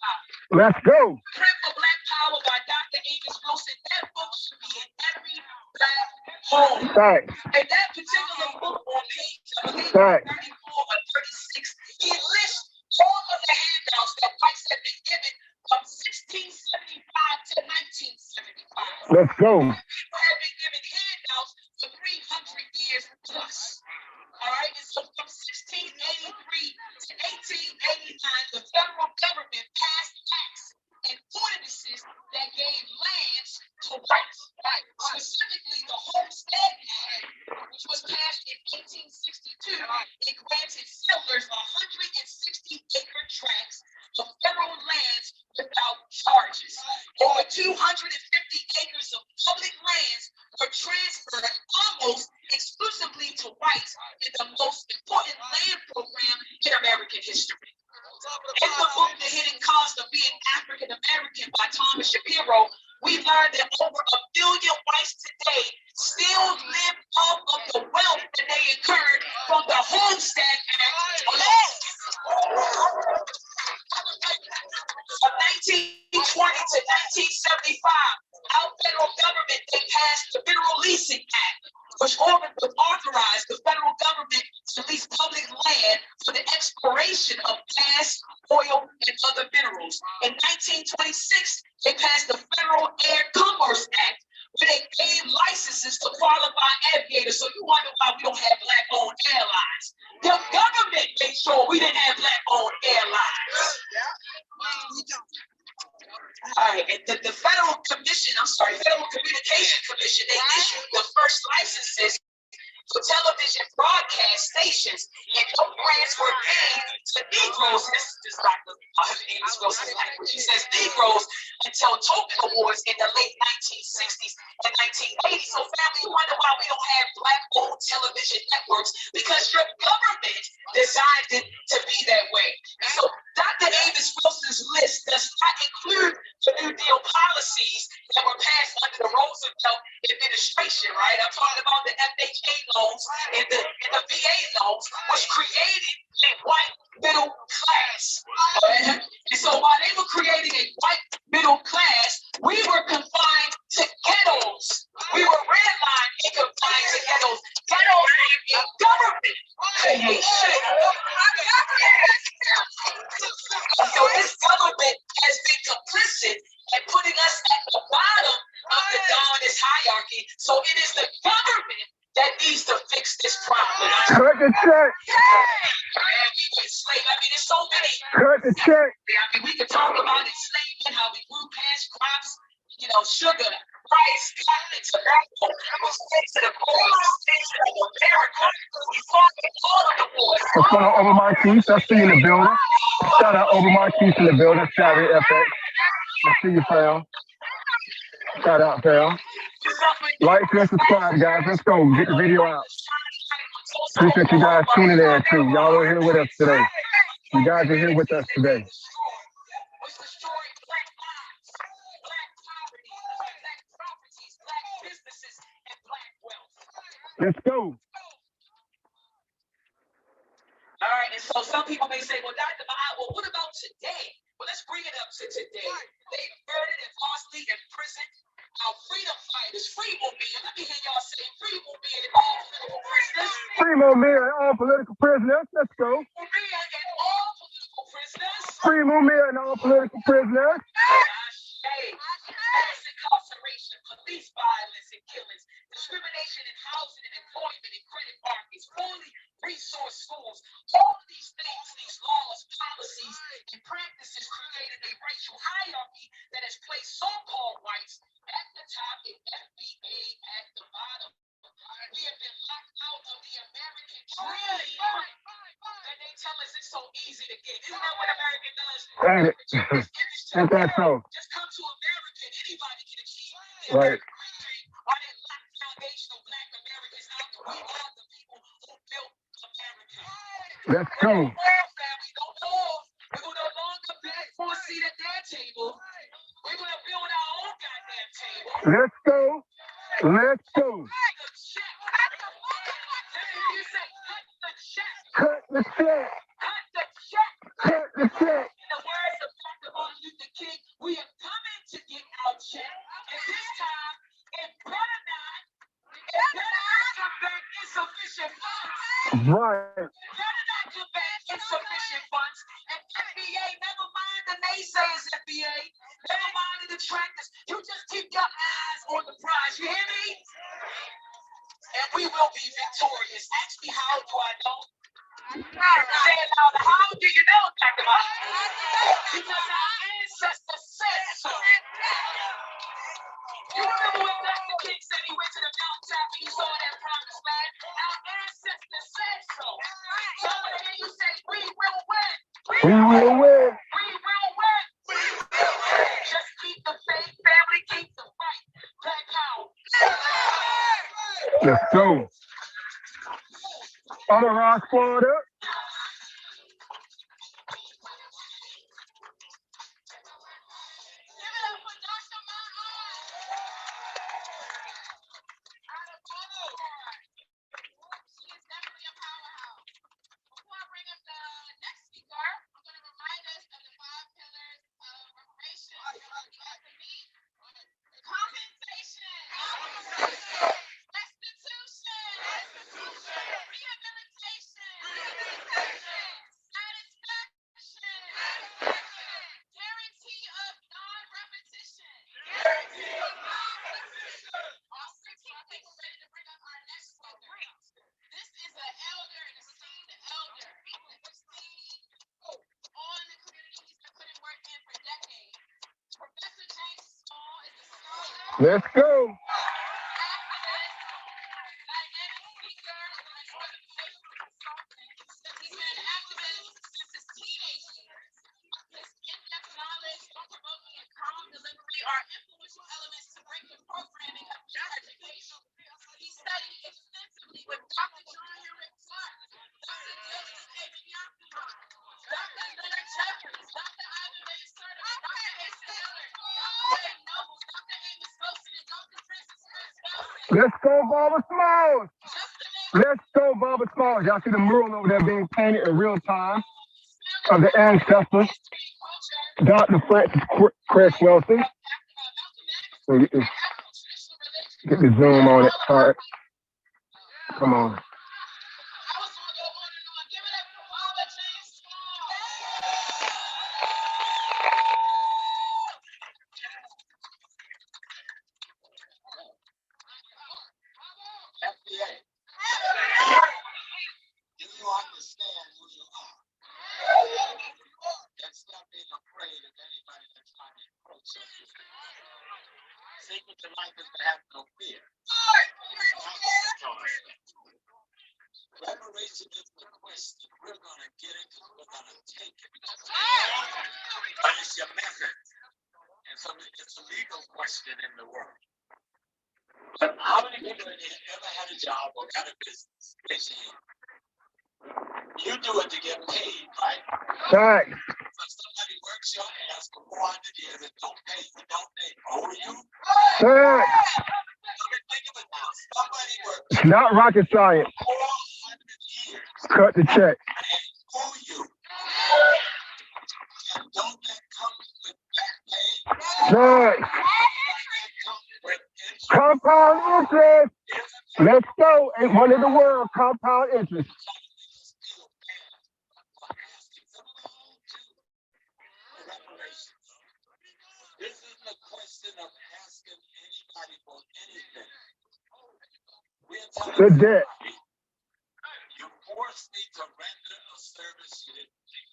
Let's go. Blueprint for Black Power by Dr. Amos Wilson. That book should be in every black home. Right. And that particular book on page, I believe, Right. 34 or 36, he lists all of the handouts that whites have been given from 1675 to 1975. Let's go. People have been given handouts for 300 years plus. All right, and so from 1683 to 1889, the federal government passed acts and ordinances that gave lands to whites. Right. Specifically, the Homestead Act, which was passed in 1862, it granted settlers 160-acre tracts of federal lands without charges. Over 250 acres of public lands were transferred almost exclusively to whites in the most important land program in American history. In the book, The Hidden Cost of Being African American by Thomas Shapiro, we learned that over 1 billion whites today still live off of the wealth that they incurred from the Homestead Act alone. From 1920 to 1975, our federal government, they passed the Mineral Leasing Act, which authorized the federal government to lease public land for the exploration of gas, oil, and other minerals. In 1926, they passed the Federal Air Commerce Act, where they gave licenses to qualified aviators. So you wonder why we don't have black-owned airlines. The government made sure we didn't have black-owned airlines. All right, and the Federal Communication Commission, they issued the first licenses for television broadcast stations, and no grants were paid to Negroes. This is Dr. Amos Wilson's language. He says Negroes until token awards in the late 1960s and 1980s. So family, you wonder why we don't have black-owned television networks, because your government designed it to be that way. And so Dr. Amos Wilson's list does not include the New Deal policies that were passed under the Roosevelt administration, right? I'm talking about the FHA loans and the VA loans, which created a white middle class. Right? And so while they were creating a white middle class, we were confined to ghettos. We were redlined and confined to ghettos. Ghettos in government creation. So this government has been complicit in putting us at the bottom of the Darwinist hierarchy. So it is the government that needs to fix this problem. Cut the check. Man, we were enslaved. I mean, there's so many. Cut the check. I mean, we could talk about enslavement, how we grew past crops, sugar, rice, cotton, tobacco. It was sent to the poorest states of America. We fought in all of the wars. What's going on, Over Marquise? I see you in the building. Shout out Over Marquise in the building. Shout out FX. I see you, fam. Shout out, fam. Like, share, subscribe, guys. Let's go. Get the video out. Appreciate you guys tuning in, too. Y'all are here with us today. You guys are here with us today. Let's go. All right, and so some people may say, well, Dr. Mahal, well, what about today? Well, let's bring it up to today. They murdered and falsely imprisoned our freedom fighters, free movement. Let me hear y'all say free movement and all political prisoners. Free movement and all political prisoners. Let's go. Movement and all political prisoners. Free movement and all political prisoners. Mass incarceration, police violence and killings, discrimination in housing and employment and credit markets, fully resource schools. All of these things, these laws, policies, and practices created a racial hierarchy that has placed so-called whites at the top and FBA at the bottom. We have been locked out of the American dream. And they tell us it's so easy to get. You know what America does? Ain't that so? Just come to America and anybody can achieve. Right. Why they lock foundational black Americans out? We are the people who built America. Let's go. Family, don't move. We're going to no longer beg for a seat at their table. We're going to build our own goddamn table. Let's go. Let's go. Cut the check. Cut the check. Cut the check. In the words of Dr. Martin Luther King, we have come in to get our check. And this time, it better not come back insufficient funds. Right. It better not come back insufficient funds. And FBA, never mind the naysayers, FBA. Never mind the detractors. You just keep your eyes on the prize. You hear me? And we will be victorious. Ask me, how do I know? Say it loud. How do you know, Dr. Martin? Because our ancestors said so. You remember when Dr. King said he went to the mountaintop and he saw that promised land? Our ancestors said so. So when I hear you say, we will win. We will win. We will win. Just keep the faith, family, keep the fight. Black power. Let's go. All the rock squad up. Let's go. Let's go, Barbara Smalls. Let's go, Barbara Smalls. Y'all see the mural over there being painted in real time of the ancestors. Dr. Francis Chris Wilson. So get the zoom on it. All right. Come on. Reparation is the question. We're going to get it because we're going to take it. But it's your method. And so it's a legal question in the world. But how many people in here ever had a job or got a business? Raise your hand. You do it to get paid, right? Right. So somebody works your ass for 400 years and don't pay you, don't they owe you? Right. Think of it now. Somebody works It's not rocket science. 400 years Cut the check. and owe you. And don't that come with back pay? Right. That come with interest. Compound interest. Let's go. Ain't one in the world. Compound interest. This isn't a question of asking anybody for anything. The debt. You forced me to render a service you didn't pay.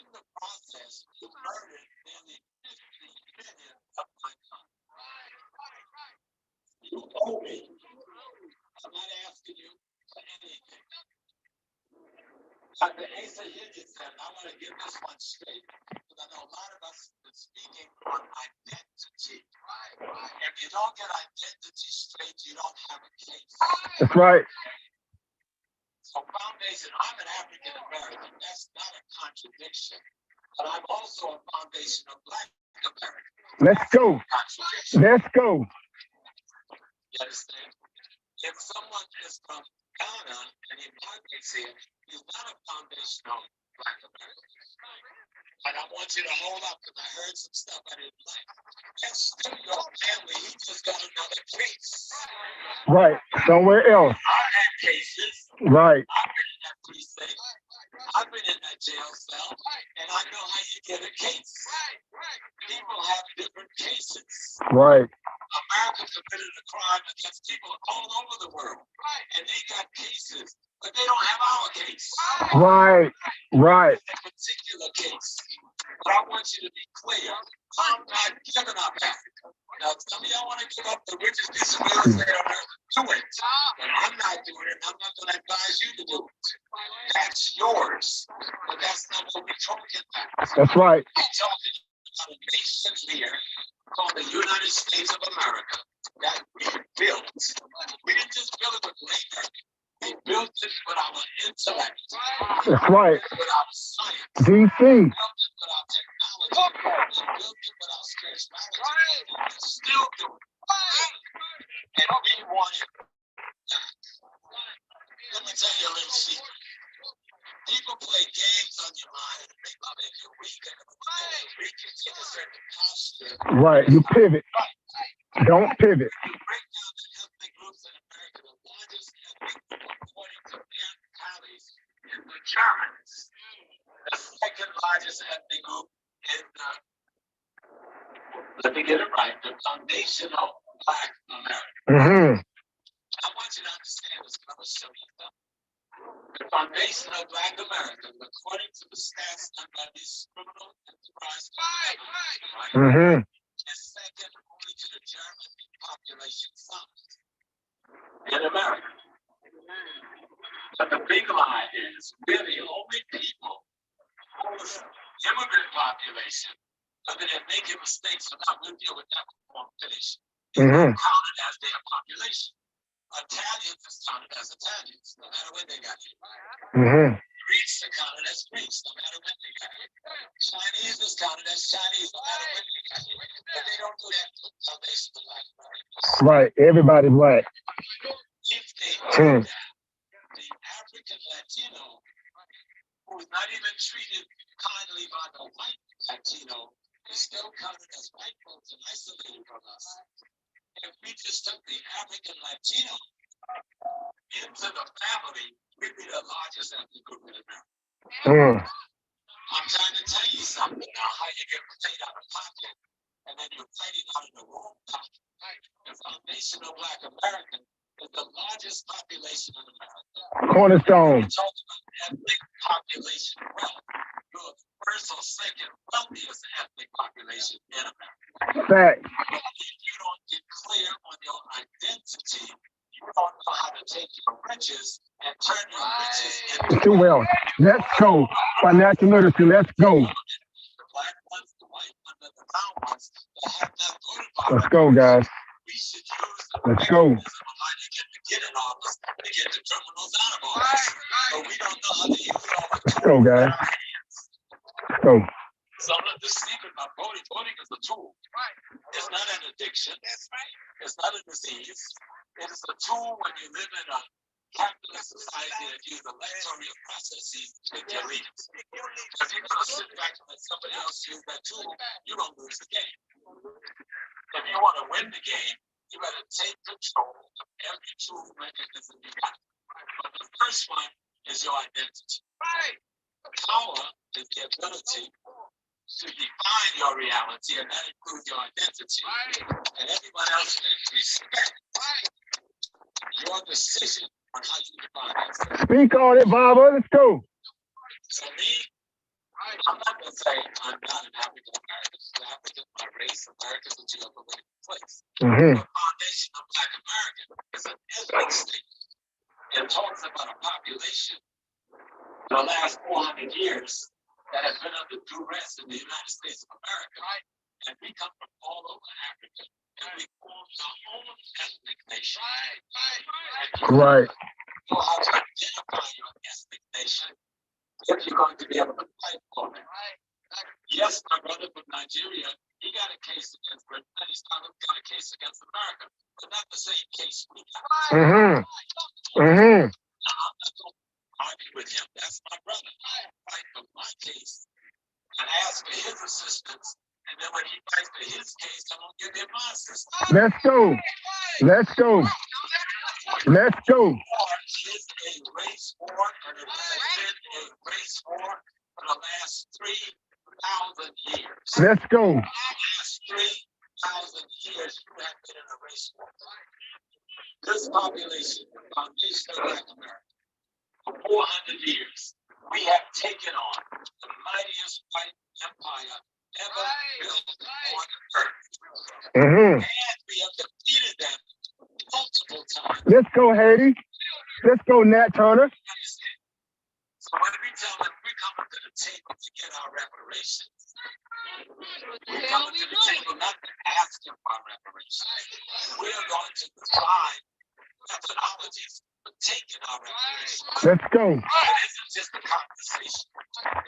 In the process, you murdered nearly 50 million of my time. You owe me. I'm not asking you for anything. Dr. Asa Higgins said, I want to get this one straight, because I know a lot of us have been speaking on identity. If you don't get identity straight, you don't have a case. That's right. So foundation, I'm an African American. That's not a contradiction. But I'm also a foundation of Black American. Let's go. Contradiction. Let's go. You understand? If someone is from Ghana and he migrates here, he's not a foundational Black American. But I want you to hold up, because I heard some stuff I didn't like. That's still your family. He just got another case. Right. Somewhere else. I've had cases. Right. I've been in that precinct. I've been in that jail cell. And I know how you get a case. People have different cases. Right. America committed a crime against people all over the world. And they got cases, but they don't have our case. Right. Right. A particular case. But I want you to be clear. I'm not giving up Africa. Now, some of y'all want to give up the richest piece of real estate on earth. Do it. But I'm not doing it. I'm not going to advise you to do it. That's yours. But that's not what we're talking about. That's right. We're talking about a nation here called the United States of America that we built. We didn't just build it with labor. We built it with our intellect. That's right. With our science. DC. We built it with our technology. We built it with our spirituality. We still do it. And we want it. Let me tell you a little secret. People play games on your mind and make you weak. And we can take a certain posture. Right. You pivot. Don't pivot. You break down the ethnic groups in America. The largest ethnic group, according to their tallies, is the Germans. The second largest ethnic group is the, let me get it right, the foundational Black America. Mm-hmm. I want you to understand this, but I'm going to show you something. The foundation of Black America, according to the stats done by these criminal enterprise, Mm-hmm. is second only to the German population size in America. But the big lie is we're the only people whose immigrant population, other than making mistakes, so now we'll deal with that before I'm finished, is not counted as their population. Italians is counted as Italians, no matter when they got here. Mm-hmm. Greeks are counted as Greeks, no matter when they got here. Chinese is counted as Chinese, no matter when they got here. But they don't do that to the foundation of Black America. Right. Everybody black. If they do that, the African Latino, who is not even treated kindly by the white Latino, is still counted as white folks and isolated from us. If we just took the African Latino into the family, we'd be the largest ethnic group in America. I'm trying to tell you something now, how you get paid out of pocket, and then you're fighting out of the wrong pocket. The foundation of Black American is the largest population in America. Cornerstone. We're talking about ethnic population wealth. You're the first or second wealthiest ethnic population in America. Fact. If you don't get clear on your identity, you don't know how to take your riches and turn your riches into Too well. Let's go. Financial literacy. Let's go. the black ones, the white ones, and the brown ones that have not voted. Let's go, guys. We should use the Let's go. mechanism of how you get in office to get the criminals out of office. But we don't know how to use all the tools Go, guys. in our hands. Let's go. So I'm not deceiving about voting. Voting is a tool. It's not an addiction. It's not a disease. It is a tool when you live in a capitalist society that use electoral processes to pick your leaders. If you're going to sit back and let somebody else use that tool, you're going to lose the game. If you want to win the game, you better take control of every tool mechanism you got. But the first one is your identity. Power is the ability to define your reality, and that includes your identity. And everyone else needs respect. your decision on how you define it. Speak on it, Baba. Let's go. So me, I'm not going to say I'm not an African American. African, my race, America's a geopolitical place. Mm-hmm. The foundation of Black American is an ethnic state. It talks about a population for the last 400 years that has been under duress in the United States of America. And we come from all over Africa. And we formed our own ethnic nation. Right. You know how to identify your ethnic nation if you're going to be able to fight for it. Yes, my brother from Nigeria, he got a case against Britain, and he's got a case against America, but not the same case we got. Mm-hmm. Mm-hmm. Now, I'm not going to argue with him. That's my brother. I fight for my case and ask for his assistance. And then when he fights for his case, I'm going to give him my assistance. Let's go. Let's go. Let's go. War is a race war, and it has been a race war for the last 3,000 years. Let's go. For the last 3,000 years, you have been in a race war. This population, the foundation of Black America, for 400 years, we have taken on the mightiest white empire ever built on earth. Mm-hmm. And we have defeated them multiple times. Let's go, Haiti. Let's go, Nat Turner. So when we tell them we're coming to the table to get our reparations, we're coming to the table not to ask them for reparations. We're going to define methodologies for taking our reparations. Let's go. It isn't just a conversation.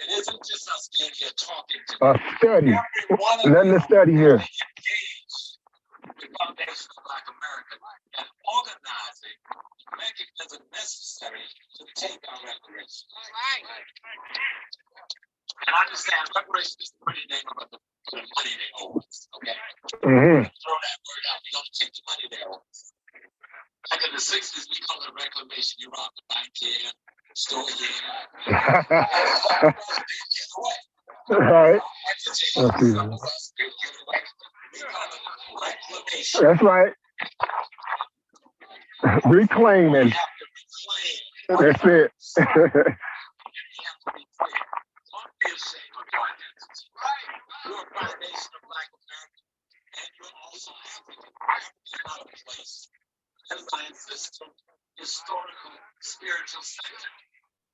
It isn't just us being here talking to A study. every one of Let's study here. engage the foundation of Black America and organizing the mechanism necessary to take our reparations. And I understand reparations is the pretty name of the money they owe us, okay? Mm-hmm. Throw that word out. We're going to take the money they owe us. Back in the 60s, we called it reclamation. You robbed the bank here, store here. Right. That's right. Reclaiming. That's it. You're a foundation of Black America, and you're also African. African out of place. As I insist on historical, spiritual center.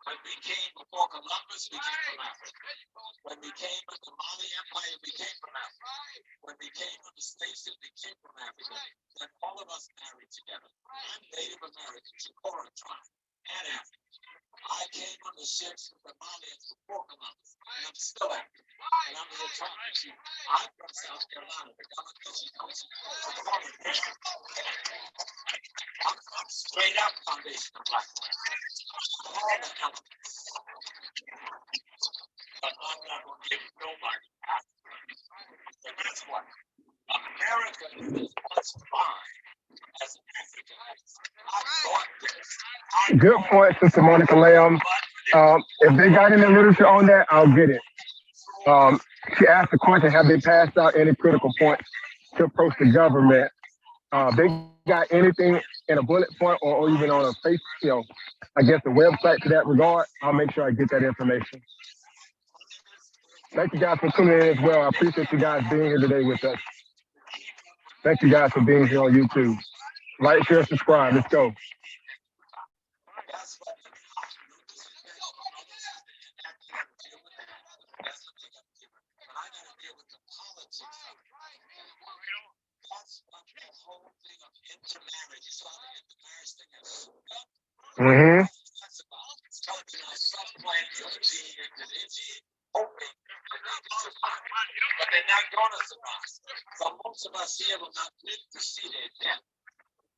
When we came before Columbus, we came from Africa. When we came with the Mali Empire, we came from Africa. When we came with the States, we came from Africa. When all of us married together. I'm Native American, Chicora tribe, and African. I came on the ships with the Malians before Columbus, and I'm still African. And I'm here talking to you. I'm from South Carolina, the Galaxy Coast. I'm straight up foundation of Black America. All the elements. But I'm not going to give nobody Africa. And that's what America is what's mine as an African. I thought this. Good point, Sister Monica Lamb. If they got any literature on that, I'll get it. She asked the question, have they passed out any critical points to approach the government? They got anything in a bullet point or even on a face, I guess the website to that regard, I'll make sure I get that information. Thank you guys for tuning in as well. I appreciate you guys being here today with us. Thank you guys for being here on YouTube. Like, share, subscribe. Let's go. Mm-hmm. But they're not going to survive. So most of us here will not live to see their death.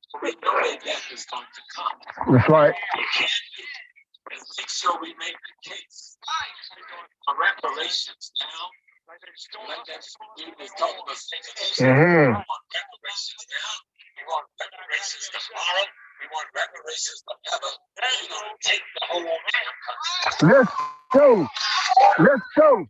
So we know their death is going to come. That's right. We can't do is make sure we make the case for reparations now. Like that dude was talking about segregation. Mm-hmm. We want reparations now. We want reparations tomorrow. We want reparations forever. We're going to take the whole damn country. Let's go. Let's go.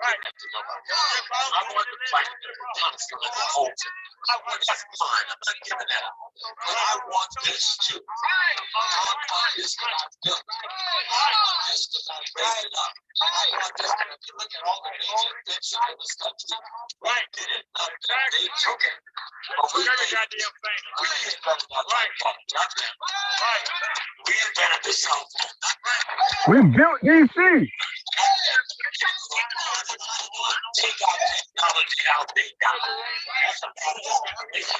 that to nobody. I want the black council as a whole. That's fine. I'm not giving that up. But I want this too. I want this because I built it. I want this because I raised it up. I want this because if you look at all the major inventions in this country, we did it. They took it. But we invented the cell phone. We built DC. Take out technology out there.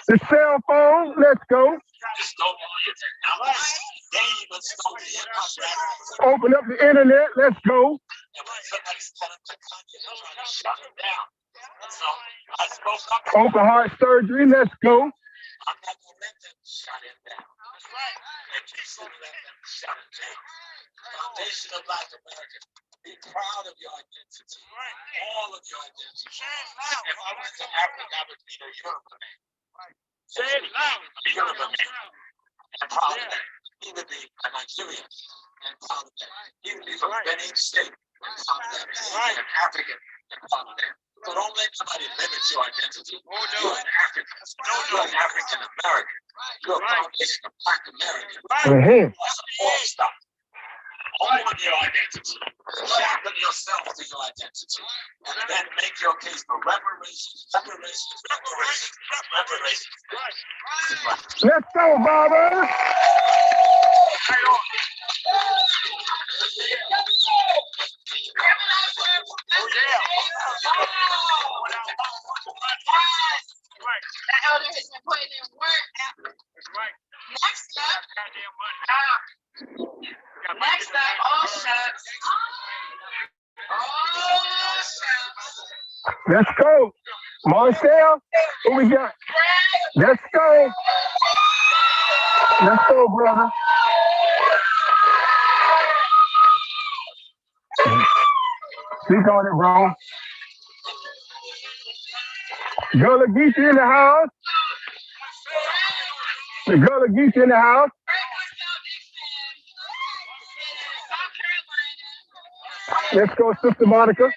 The cell phone, let's go. Just don't know your technology. They even stole the internet. Open up the internet, let's go. And when somebody's telling the country, they're trying to shut it down. So I spoke up. Open heart surgery, let's go. I'm not going to let them shut it down. And you should let them shut it down. Foundation of Black America, be proud of your identity. All of your identity. If I went to Africa, I would be a Yoruba man. Say it loud. A Yoruba man. And proud of that. He would be a Nigerian. And proud of that. He would be from Benin State. And proud of that. An African. And proud of that. So don't let somebody limit your identity. You're an African. You're an African American. You're a foundation of Black American. All stuff. Own your identity. Sharpen yourself to your identity. And then make your case for reparations. Let's go, Baba. The elder has been putting in work. Next up, oh shucks. Let's go. Marcel, who we got? Let's go. Let's go, brother. Speak on it, bro. Gullah Geese in the house. The Gullah Geese in the house. Let's go, Sister Monica.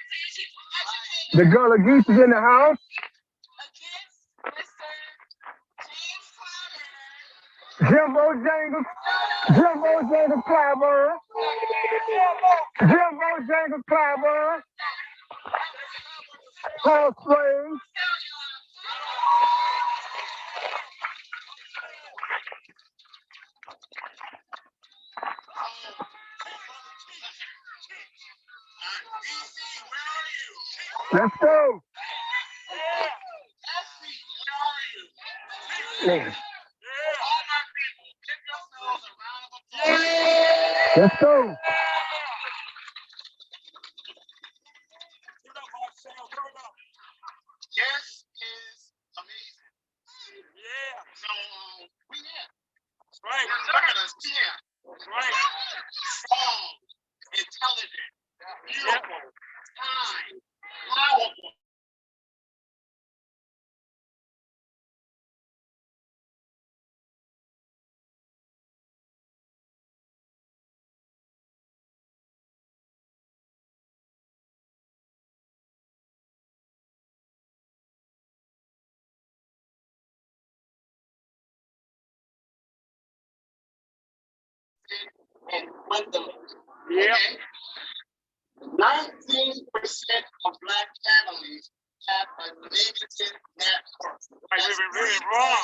The Gullah Geese is in the house. Jimbo Jangles. Jimbo Jangles Clyburn. Jimbo Jangles Clyburn. House Flames. Let's go. Yeah. Let's go. Yes is amazing. Yeah. So we have. That's right. Look at us. Yeah. That's right. Strong, intelligent, beautiful, kind, powerful. And dwindling. Yeah. Okay? 19% of Black families have a negative net worth. Right, we're really wrong.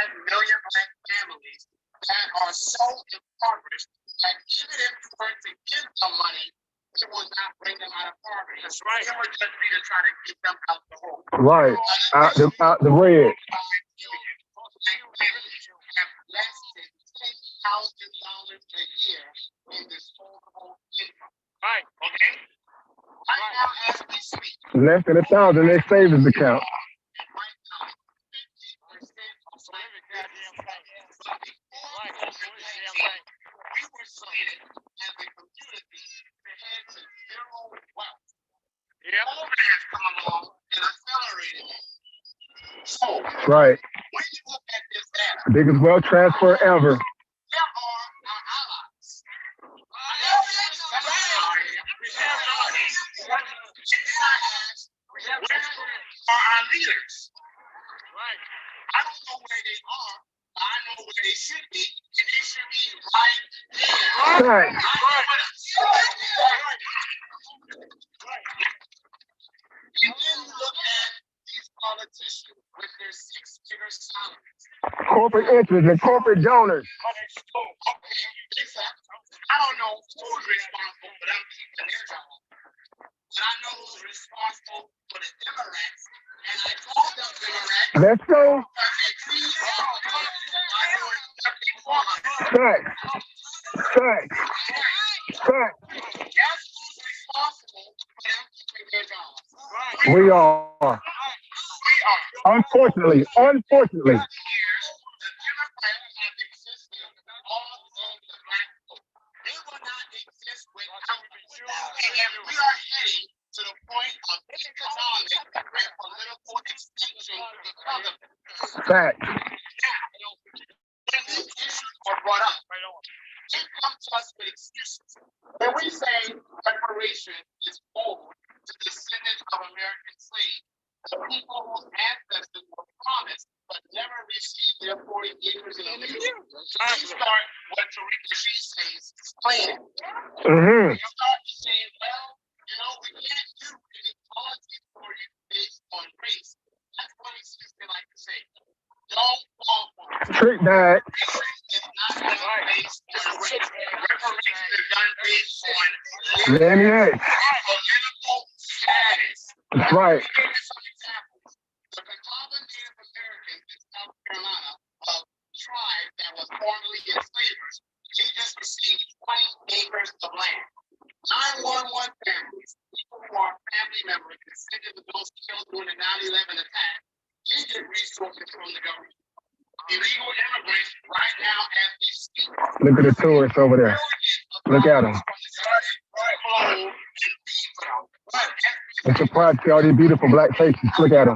5 million Black families that are so impoverished that even if you were to give them money, it will not bring them out of poverty. That's right. It would just be to try to get them out the hole. Right. Out the red. Have less than $10,000 a year in disposable income. Right. Okay. Right now, as we speak. Less than 1,000 in their savings account. And right now, 50% of Black families. We were slated as a community to head to zero wealth. Yeah. COVID has come along and accelerated it. So, right. When you look at this data, biggest wealth transfer ever. There are our allies. And then I know where they should be, and they should be right there. Right. And then you look at these politicians with their six-figure salaries. Corporate interests and corporate donors. Okay, exactly. I don't know who's responsible for them keeping their job. But I know who's responsible for the Democrats. And I told them Democrats. Let's go. Fact. Fact. Fact. That's who's responsible for them keeping their jobs. We are. Unfortunately. Unfortunately. Fact. When we say reparation is owed to descendants of American slaves, the people whose ancestors were promised but never received their 40 acres in a field. We start what Tariqa She says is plan. Mm-hmm. We start to say, well, you know, we can't do any policies for you based on race. That's one excuse they like to say. Don't fall for it. Trick that. It's not done based on race. Reparation is done based on Lineage. political status. That's right. Let me give you some examples. The Catawba Native Americans in South Carolina, a tribe that was formerly enslavers, they just received 20 acres of land. 911 families, people who are family members descended of those killed during the 9/11 attack, they get resources from the government. Illegal immigrants right now as we speak. Look at the tourists over there. Look at them. It's a pride to see all these beautiful black faces. Look at them.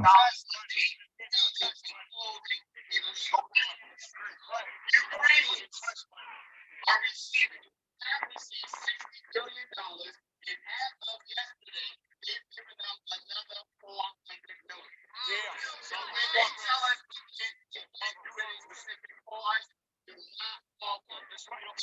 Are receiving $60 billion, and as of yesterday, they've given them another $400 million. So when they tell us we can't do any specific cause, do not fall for this. They do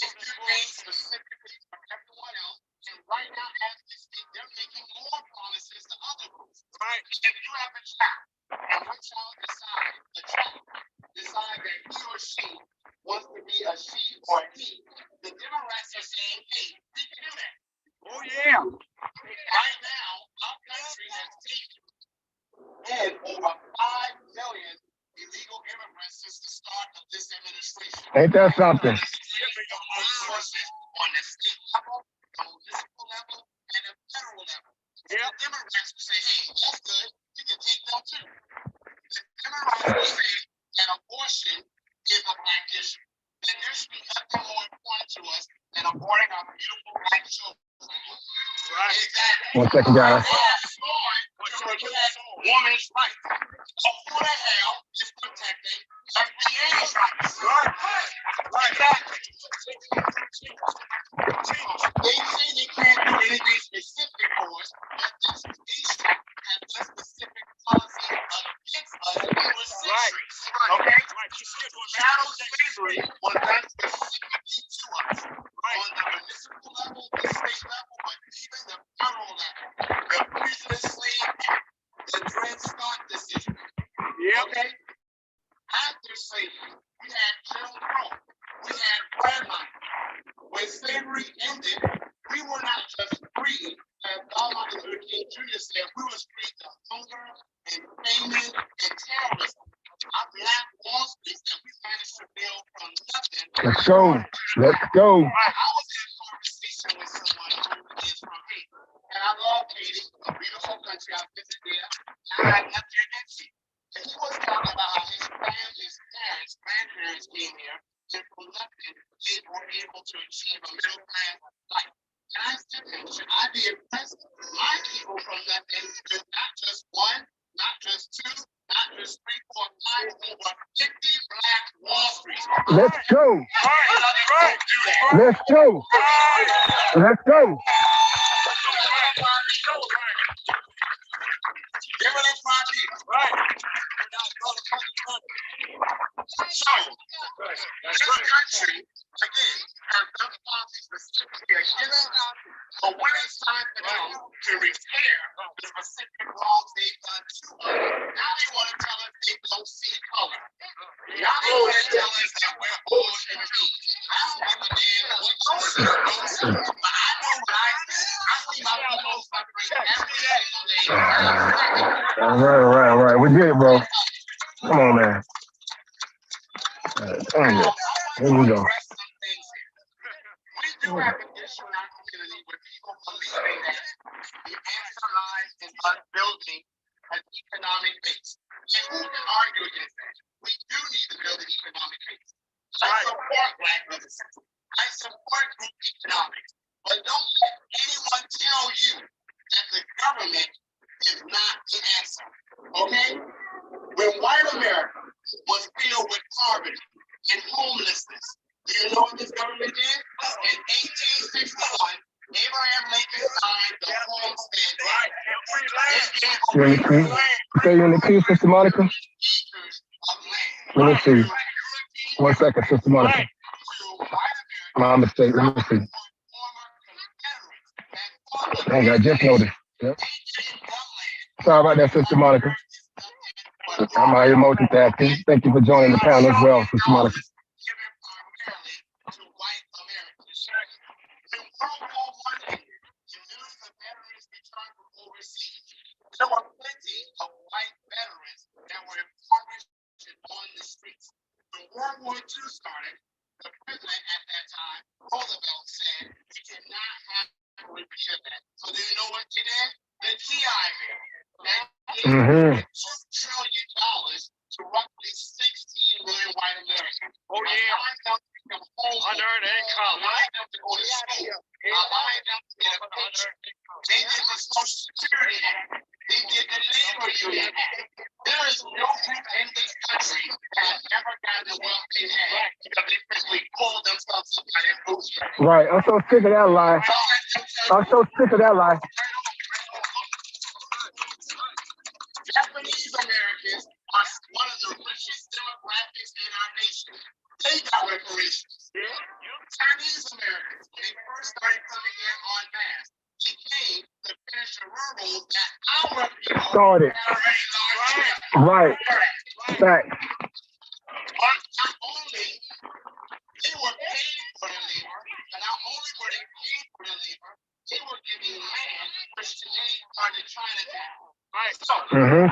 things specifically for everyone else, and right now, as we speak, they're making more promises to other groups. Right? If you have a child, and your child decide that he or she wants to be a she or a he, the Democrats are saying, hey, we can do that. Oh, yeah. Right now, our country has taken in over 5 million illegal immigrants since the start of this administration. Ain't that something? Resources on the state level, the municipal level, and the federal level. Yeah. The Democrats will say, hey, that's good. You can take them too. The Democrats will say that abortion is a black issue. That there should be nothing more important to us than aborting our beautiful black children. Right. Exactly. 1 second, guys. Woman's rights. So who the hell is protecting FBA's rights? Right. Exactly. They say they can't do anything specific for us, but this nation has a specific policy against us for centuries. Okay? Shadow slavery was done specifically to us on the municipal level, the state level, but even the federal level. The Fugitive Slave Act, the Dred Scott decision. Yeah. Okay? After slavery, we had Jim Crow, we had redlining. When slavery ended, we were not just free, as Martin Luther King Jr. said, we were free to hunger and famine and terrorism. Our black Wall Street that we managed to build from nothing. Let's go. Let's go. I was in a conversation with someone who is from Haiti, and I love Haiti, a beautiful country. I visited there. I had nothing against it. And he was talking about how his grandparents came here, and from nothing, they were able to achieve a middle class life. And I said to him, should I be impressed? My people from nothing with not just one, not just two, not just 3, 4, 5, over 50 black Wall Street. Let's go. Let's go. Let's go. Give it up, my people. Right. So, This country, again, has done policies specifically against us, but when it's time for them to repair the specific wrongs they've done to us, now they want to tell us they don't see color. Now they want to tell us that we're all human beings. I don't give a damn what you see or don't see, but I know what I see. I see my people suffering every single day. All right. We get it, bro. Come on, man. Dang it. Here we go. We do have an issue in our community with people believing that the answer lies in us building an economic base. And who can argue against that? We do need to build an economic base. I support Black businesses. I support group economics. But don't let anyone tell you that the government is not the answer. Okay? When white America was filled with poverty and homelessness, do you know what this government did? In 1861, Abraham Lincoln signed the Homestead Act. Say you in the queue, Sister Monica? Let me see. 1 second, Sister Monica. My mistake. Let me see. Dang, I just noticed. Yep. Sorry about that, Sister Monica. I'm out here multitasking. Thank you for joining the panel as well, Sister Monica. There were plenty of white veterans that were impoverished on the streets. When World War II started, the president at that time, Roosevelt, said we cannot have a repeat of that. So do you know what they did? The GI Bill. That gave $2 trillion to roughly 16 million white Americans. Oh yeah. Unearned income. Allowing them to go to school. Allowing them to get a pension. They did the Social Security Act. They did the Labor Union Act. There is no group in this country that has ever gotten the wealth they had because they basically pulled themselves up by their bootstraps. Right, I'm so sick of that lie. Japanese Americans are one of the richest demographics in our nation. They got reparations. Chinese Americans, when they first started coming in en masse, became the finish the rules that our people started. Right. Fact. Not only they were paid for the labor, but not only were they paid for the labor, they were giving land, which today are the Chinatown. Right. So,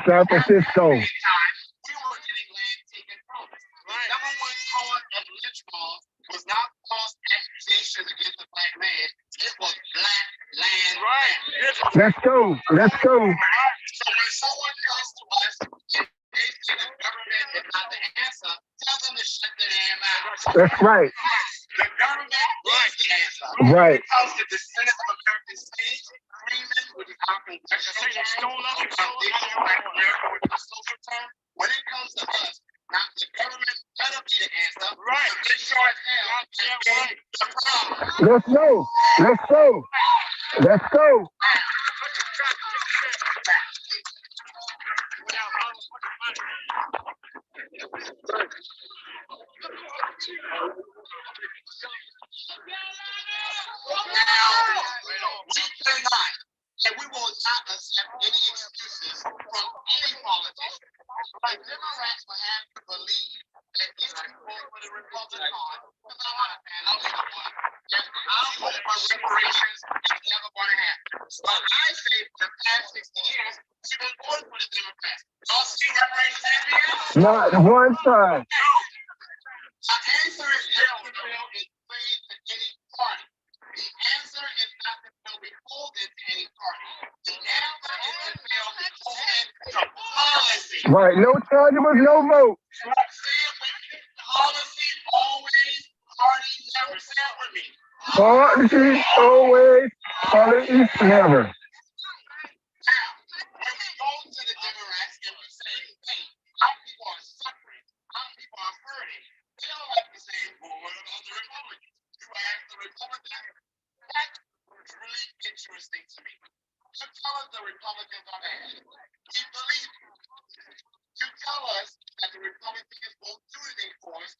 San Francisco. we were getting land taken from us. The number one cause of lynch laws was not false accusations against the black man. It was black land. Right. Let's go. So when someone comes to us and they say the government is not the answer, tell them to shut their damn mouth. That's right. The government is the answer. Right. Because the descendants of American slaves, Freeman, which is our congressional term, the foundation of Black America, which is a social term, when it comes to us, not the government better be the answer. Right. They sure as hell can be the problem. Let's go. And we will not accept any excuses from any politician. But Democrats will have to believe that if you vote for the Republican Party, because I'm not a fan of either one, that our vote for reparations is never going to happen. But I say for the past 60 years, we've been voting for the Democrats. Y'all see reparations happening? Not one time. The answer is not the bill is played to any party. The answer is not the bill beholden to any party. The answer is the bill beholden to policy. Right, no chargeable, no vote. Policy always, party never. Say it with me. Policy always, policy never. Now, when we go to the Democrats and we say, hey, our people are suffering, our people are hurting, they don't like to say, well, what about the Republicans? You ask the Republicans. That was really interesting to me. You tell us the Republicans are bad. We believe you. You tell us that the Republicans won't do anything for us.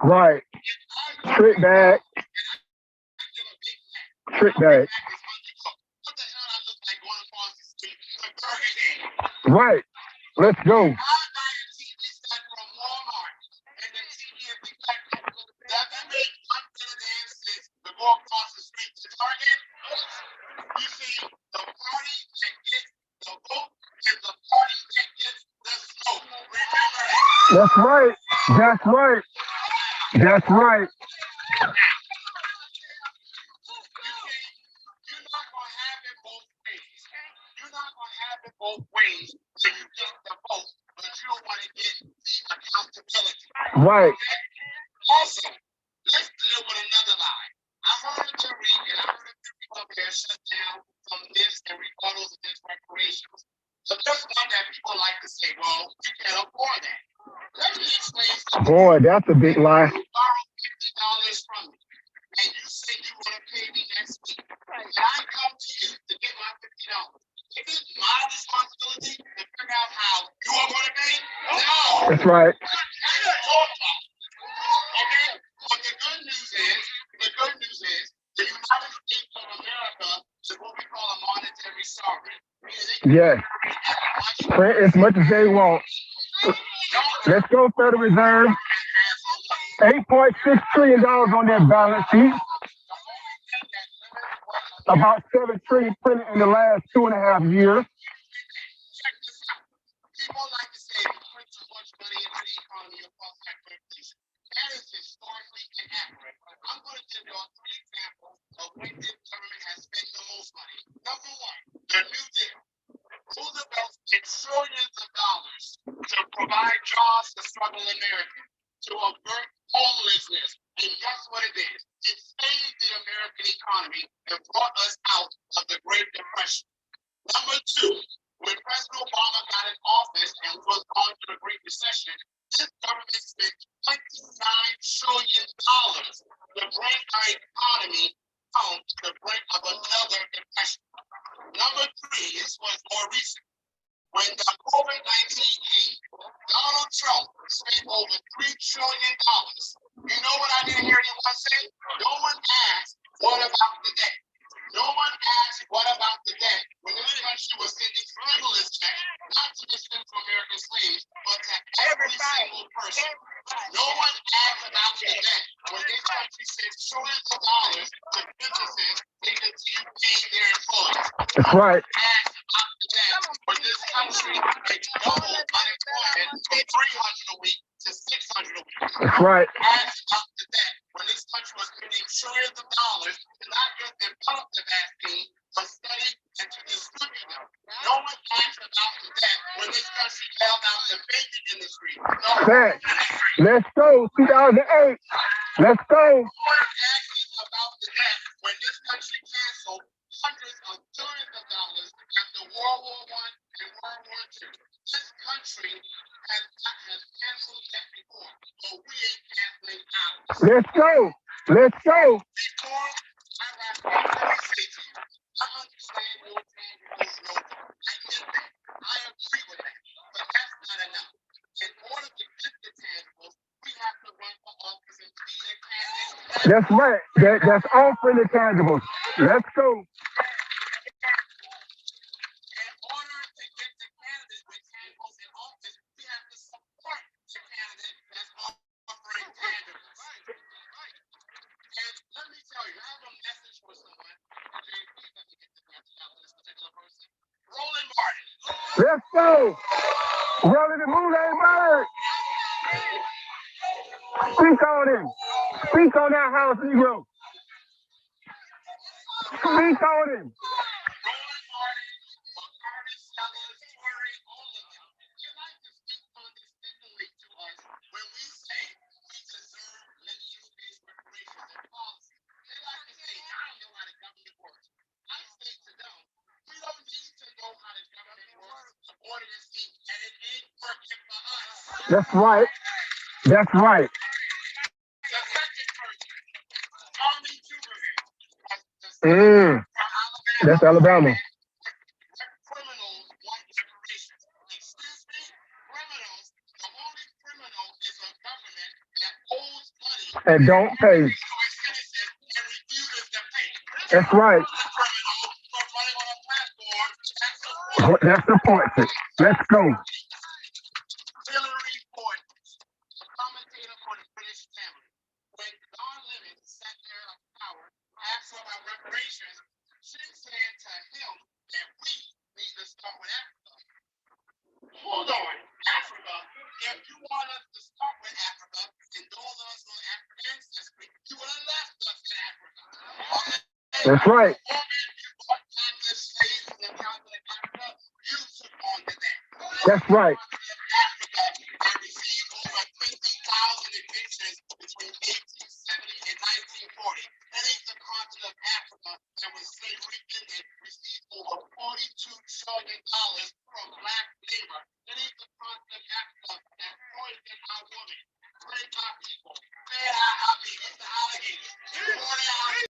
Right. Trick bag. Trick bag. What the hell I look like going across the street to Burger King? Right. Let's go. I buy a TV set from Walmart, and the TV is defective. Does that make one bit of damn sense to go across the street to Target? You see, the party that gets the vote is the party that gets the smoke. Remember that. That's right. That's right. That's right. You're not going to have it both ways. You're not going to have it both ways so you get the vote, but you don't want to get the accountability. Right. Also, let's deal with another lie. I heard Tariq and I heard people up here shut down from this and rebuttals against reparations. So just one that people like to say, well, you can't afford that. Let me explain something. Boy, that's a big lie. You borrow $50 from me, and you say you want to pay me next week. And I come to you to get my $50. Is it my responsibility to figure out how you are going to pay? No. That's right. That's your fault. Okay? But the good news is, the United States of America is what we call a monetary sovereign. Yes. Print as much as they want. Let's go, Federal Reserve. $8.6 trillion on their balance sheet. About $7 trillion printed in the last 2.5 years. Check this out. People like to say we print too much money into the economy or false hyperinflation. That is historically inaccurate. I'm going to give you all 3 examples of when this government has spent the most money. Number 1, the New Deal. Roosevelt spent trillions of dollars to provide jobs to struggling Americans, to avert homelessness. And guess what it is? It saved the American economy and brought us out of the Great Depression. Number 2, when President Obama got in office and was going through the Great Recession, this government spent $29 trillion to bring our economy down to the brink of another depression. Number 3, this was more recent. When the COVID-19 came, Donald Trump spent over $3 trillion. You know what I didn't hear anyone say? No one asked, what about the debt? No one asked, what about the debt? When this country was sending stimulus checks, not to the Central American slaves, but to every single person. No one asked about the debt when this country sent trillions of dollars to businesses to continue paying their employees. That's right. Asked about the debt when this country had doubled unemployment from 300 a week to 600 a week. That's right. Asked about the debt when this country was spending trillions of dollars to not just develop the vaccine, but study and to distribute them. No one asked about the debt when this country bailed out the banking industry. No one Let's go, 2008. Let's go. asking about the debt when this country canceled hundreds of billions of dollars after World War I and World War II. This country has canceled debt before, but we ain't canceling ours. Let's go. Let's go. Before I wrap up, let me say to you, I understand your tangibles, no vote. I get that. I agree with that. But that's not enough. In order to get the tangibles, we have to run for office and be a candidate. That's right. That's offering the tangibles. Let's go. In order to get the candidate with tangibles in office, we have to support the candidate that's offering tangibles. And let me tell you, I have a message for someone. Okay, please let me get the message out to this particular person. Roland Martin. Let's go. Rolling the moon, everybody. Speak on him. Speak on that house, Negro. Speak on him. Roland Martin, McCarty, Sellers, Torrey, all of them. They like to speak condescendingly to us when we say we deserve lineage-based reparations and policies. They like to say, I don't know how the government works. I say to them, we don't need to know how the government works in order to see that it ain't working for us. That's right. That's right. The second person, Tommy Tuberville. That's Alabama. Criminals want reparations. Excuse me? Criminals, the only criminal is a government that owes money and don't pay. That's right. That's the point. Let's go. Hillary Ford, commentator for the British family. When Don Lemon sat there like power, asked about reparations, she said to him that we need to start with Africa. Hold on, Africa. If you want us to start with Africa, and those of us on African ancestry, you would have left us in Africa. That's right. That's right. Between 1870 and 1940, that is the continent of Africa that was slavery ended, received over $42 trillion from black labor. That is the continent of Africa that exploited our women, raped our people, fed our alligators, imported our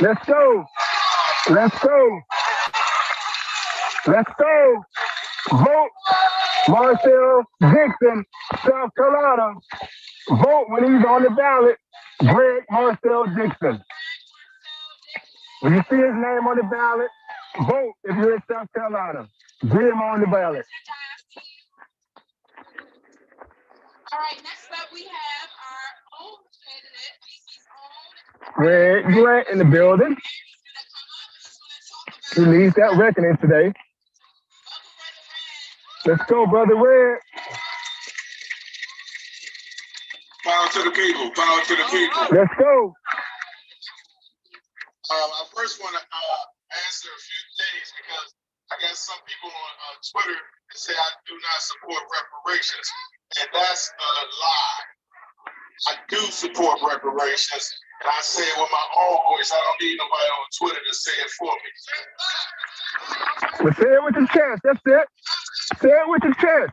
Let's go. Let's go. Let's go. Vote Marcel Dixon, South Carolina. Vote when he's on the ballot. Greg Marcel Dixon. When you see his name on the ballot, vote if you're in South Carolina. Get him on the ballot. All right, next up we have our own candidate, DC's own. Greg Grant in the building. He leads that reckoning today. Let's go, Brother Red. Power to the people. Power to the people. Let's go. I first want to answer a few things because I got some people on Twitter that say I do not support reparations, and that's a lie. I do support reparations, and I say it with my own voice. I don't need nobody on Twitter to say it for me. Well, say it with your chest. That's it. Say it with your chest.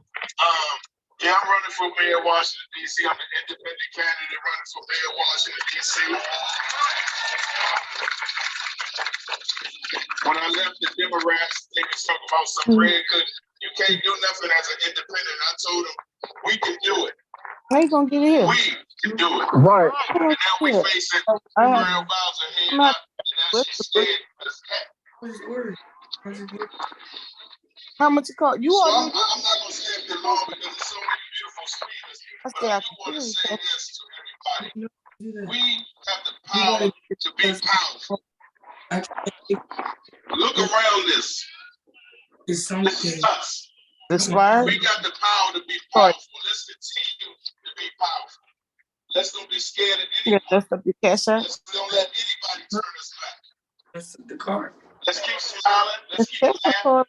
Yeah, I'm running for mayor of Washington, D.C. I'm an independent candidate running for mayor of Washington, D.C. When I left the Democrats, they was talking about some red good. You can't do nothing as an independent. I told them, we can do it. How you gonna get in? We can do it. Right. And now we facing Muriel Bowser head up, and now she's scared as heck. How much it cost? You So are. I'm not going to stay up there long because there's so many beautiful speakers. But I do want to say this to everybody. We have the power to be powerful. Look around this. This is us. That's why. We got the power to be powerful. Let's continue to be powerful. Let's don't be scared of anyone. That's up your cash out. Let's don't let anybody turn us back. That's the card. Let's keep smiling. Let's keep laughing.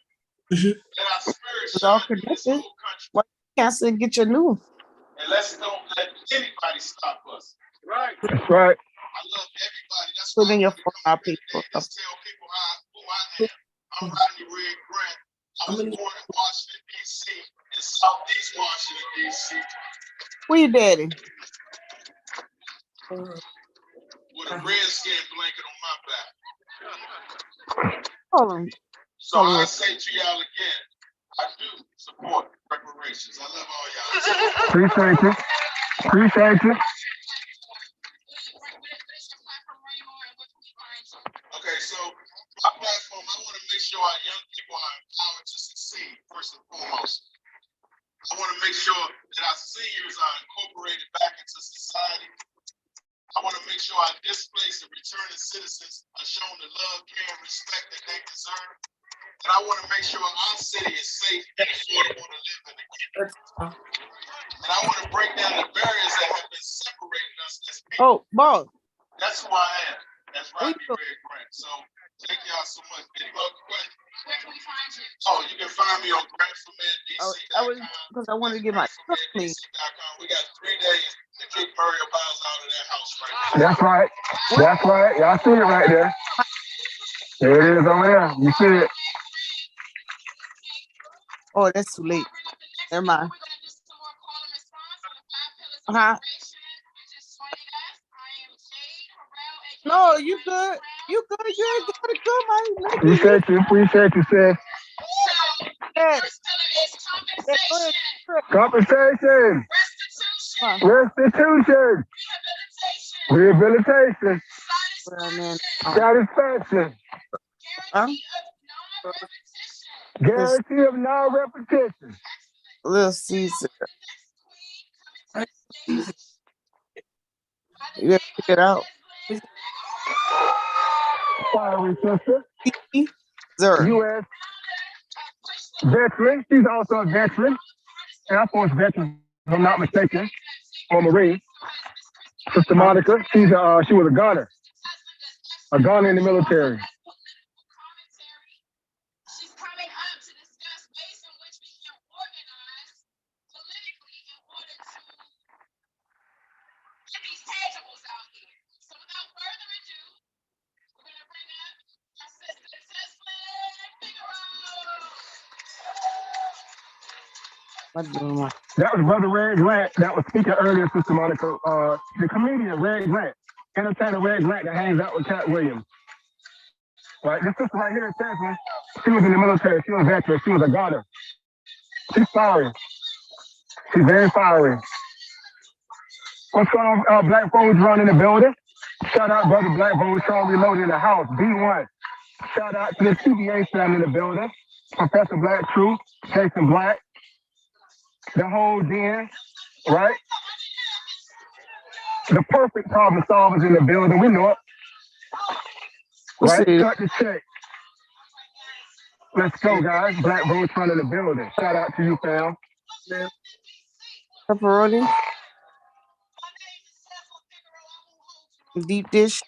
Let our spirits It's all shine in this connected. whole country. Why you cancel and get your new? And let's don't let anybody stop us. Right. That's right. I love everybody. That's Put why in your I phone, come our here people. today. Let's tell people who I am. I'm Rodney Red Grant. I was born in Washington, D.C., in Southeast Washington, D.C. Where you daddy? With a redskin blanket on my back. Hold on. So I say to y'all again, I do support reparations. I love all y'all. Appreciate you. Appreciate you. Okay, so my platform, I want to make sure our young people are empowered to succeed, first and foremost. I want to make sure that our seniors are incorporated back into society. I want to make sure our displaced and returning citizens are shown the love, care, and respect that they deserve. And I want to make sure our city is safe and affordable to live in again. And I want to break down the barriers that have been separating us as people. Oh, boss. That's who I am. That's Rodney Red Grant. So Thank y'all so much. Any other questions? Where can we find you? Oh, you can find me on GrassrootsDC.com. Because I wanted to get my truck clean. GrassrootsDC.com. We got 3 days to kick Mario Bowles out of that house right now. That's right. That's right. Y'all see it right there. There it is over there. You see it. Oh, that's too late. Never mind. Uh-huh. No, you good. You good. You ain't got to go, man. Appreciate you, sis. Yeah. Compensation. Restitution. Rehabilitation. Well, man. Satisfaction. Huh? Guarantee of non-repetition. Little Caesar. You gotta pick it out. Sorry, sister. Sir. U.S. veteran. She's also a veteran. Air Force veteran, if I'm not mistaken, or Marine. Sister Monica, she was a gunner. A gunner in the military. She's coming up to discuss ways in which we can organize politically in order to get these tangibles out here. So without further ado, we're going to bring up our sister Figaro. That was Brother Red Grant that was speaking earlier, Sister Monica. The comedian Red Grant, entertainer Red Grant that hangs out with Cat Williams. Right, this sister right here, Stephanie, she was in the military. She was a veteran. She was a gunner. She's fiery. She's very fiery. What's going on, Black Folks Run in the building? Shout out, Brother Black Folks Strong Reloaded in the house, B1. Shout out to the TBA family in the building. Professor Black Truth, Jason Black, the whole den, right? The perfect problem solvers in the building. We know it. Right? Cut the check. Let's go, guys. Black Rose front of the building. Shout out to you, fam. Pepperoni. Deep dish.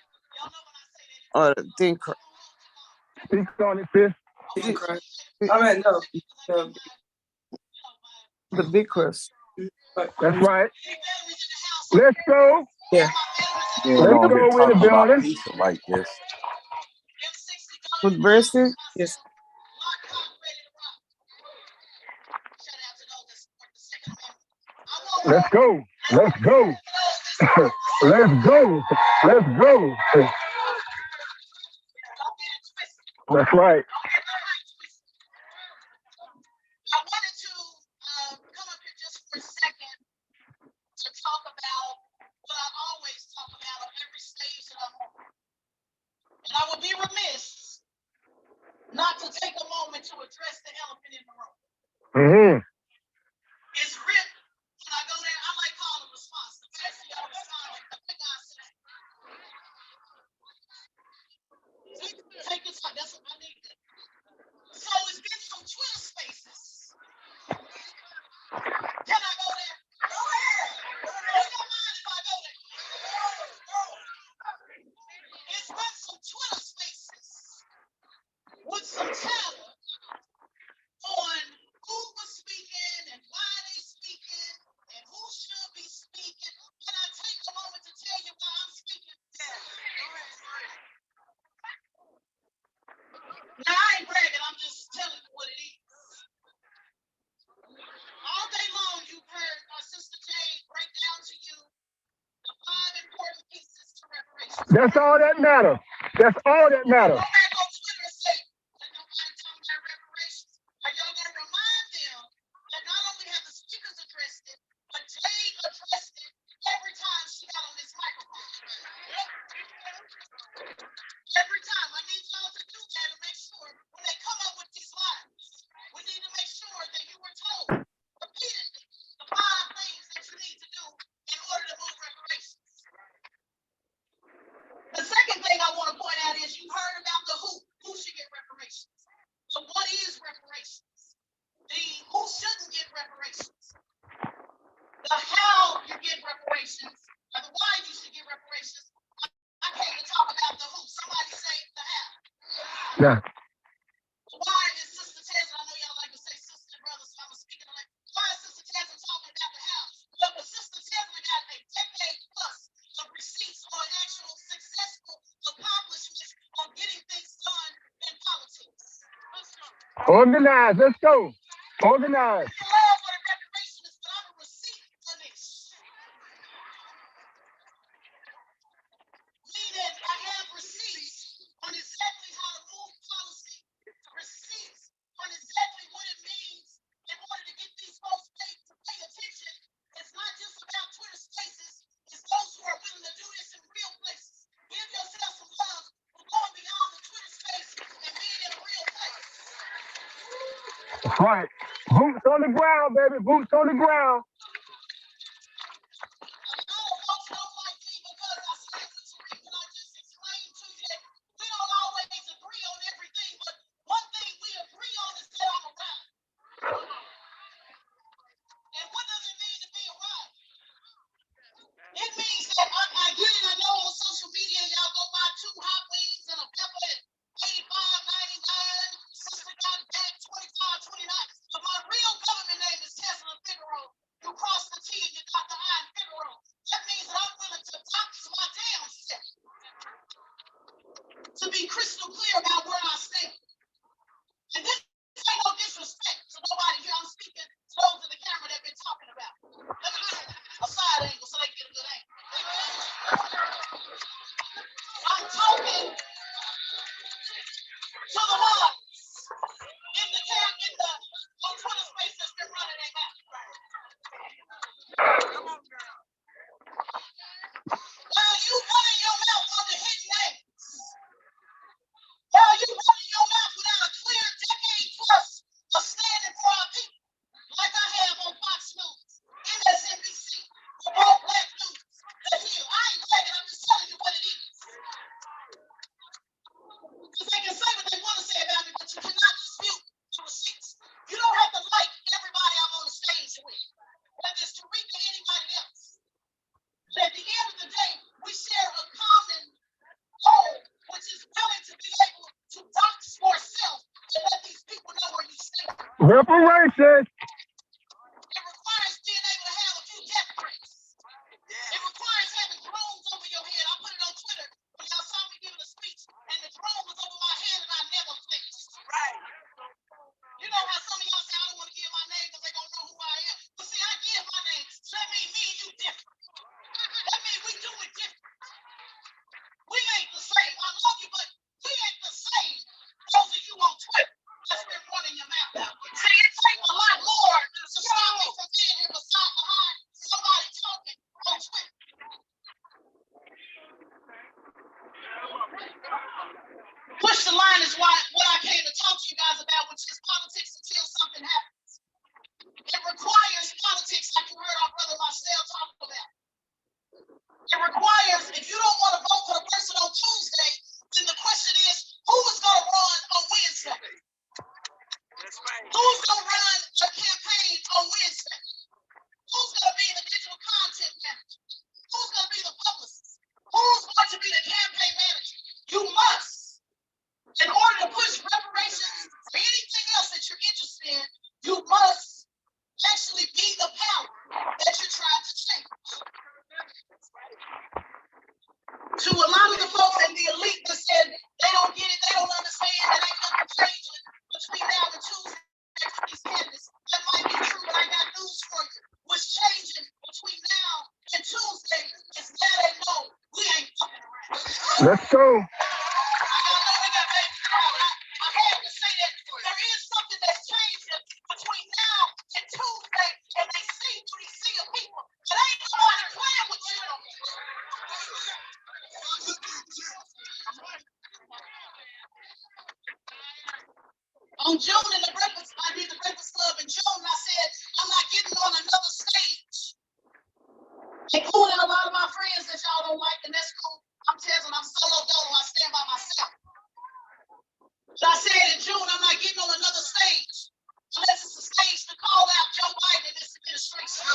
Or thin crust. Speak on it, sis. I mean, no. The big crust. That's right. Let's go. Yeah. Let's go in the building. Pizza like this. With breasted? Yes. Let's go. Let's go. Let's go. Let's go. That's right. I wanted to come up here just for a second to talk about what I always talk about on every stage that I'm on. And I would be remiss not to take a moment to address the elephant in the room. Mm-hmm. It's written. When I go there, I like calling response. The best of y'all respond like the big guy said. Take your time. That's what I need. So it's been some Twitter spaces. Can I go there? Go ahead. You don't mind if I go there? It's been some Twitter spaces with some talent on who was speaking and why they speaking and who should be speaking. Can I take a moment to tell you why I'm speaking? Now I ain't bragging, I'm just telling you what it is. All day long you've heard our sister Jade break down to you the 5 important pieces to reparations. That's all that matters. That's all that matters. Go back on Twitter and say that nobody talking about reparations. Are y'all gonna remind them that not only have the speakers addressed it, but Jade addressed it every time she got on this microphone. Every time. I need y'all to do that and make sure when they come up with these lines, we need to make sure that you were told repeatedly the 5 things that you need to do in order to move reparations. The second thing I want to point out is you heard about the who should get reparations. So what is reparations? The who shouldn't get reparations. The how you get reparations, or the why you should get reparations. I came to talk about the who. Somebody say the how. Yeah. Why is Sister Tess, I know y'all like to say sister and brother, so I'm speaking like, why is Sister Tess talking about the house? But Sister Tess got a decade plus of receipts on actual successful accomplishments on getting things done in politics. Let's go. Organize. Let's go. Organize. The law for the reparation is not a receipt for this. Meaning I have receipts on exactly how to move policy, receipts on exactly what it means in order to get these folks paid to pay attention. It's not just about Twitter spaces, it's those who are willing to do this in real places. Give yourself some love for going beyond the Twitter space and being in a real place. That's right. Boots on the ground, baby. Boots on the ground. It means that I get it. I know on social media y'all go buy 2 hot wings and a pepper at $85.99. Sister got back $25.29. But my real government name is Tesla Figaro. You cross the T and you got the I in Figaro. That means that I'm willing to box my damn self to be crystal clear about where I stand. And this ain't no disrespect to nobody here. I'm speaking to those in the camera that been talking about. Let me get a side angle so they get a good angle. I'm talking to the ones in the camp, on Twitter space that's been running their mouth. While you running your mouth under hidden names, while you running your mouth without a clear decade plus of standing for our people, like I have on Fox News, MSNBC, for all black news, the Hill. I ain't bragging, I'm just telling you what it is. Because they can say what they want to say about me, but you cannot dispute the receipts. You don't have to like everybody I'm on the stage with, whether it's Tariq or anybody else. But at the end of the day, we share a common goal, which is willing to be able to dox yourself and let these people know where you stand. Reparations. It requires being able to have a few death threats. It requires having drones over your head. I put it on Twitter when y'all saw me giving a speech, and the drone was over my head, and I never flinched. Right. You know how some of y'all say I don't want to give my name because they don't know who I am. But see, I give my name. So that means me and you different. That means we do it different. We ain't the same. I love you, but we ain't the same. Those of you on Twitter that's been running your mouth out. See, it takes a lot more to stop me from being here behind somebody talking on Twitter. Push the line is what I came to talk to you guys about, which is politics until something happens. It requires politics like you heard our brother Marcel talk about. It requires, if you don't want to vote for the person on Tuesday, then the question is, who is going to run on Wednesday? Who's going to run a campaign on Wednesday? Who's going to be the digital content manager? Who's going to be the publicist? Who's going to be the campaign manager? You must, in order to push reparations or anything else that you're interested in, you must actually be the power that you're trying to change. To a lot of the folks in the elite that said they don't get it, they don't understand, that ain't nothing changing between now and Tuesday for these candidates. That might be true, but I got news for you. What's changing between now and Tuesday is now they know we ain't fucking around. Let's go. I had to say that there is something that's changing between now and Tuesday, and they see through these sea of people. But ain't nobody playing with you. On June in the Breakfast, I did the Breakfast Club in June, I said, I'm not getting on another stage, including a lot of my friends that y'all don't like, and that's cool. I'm telling, I'm solo dolo, I stand by myself. But I said in June, I'm not getting on another stage unless it's a stage to call out Joe Biden and this administration.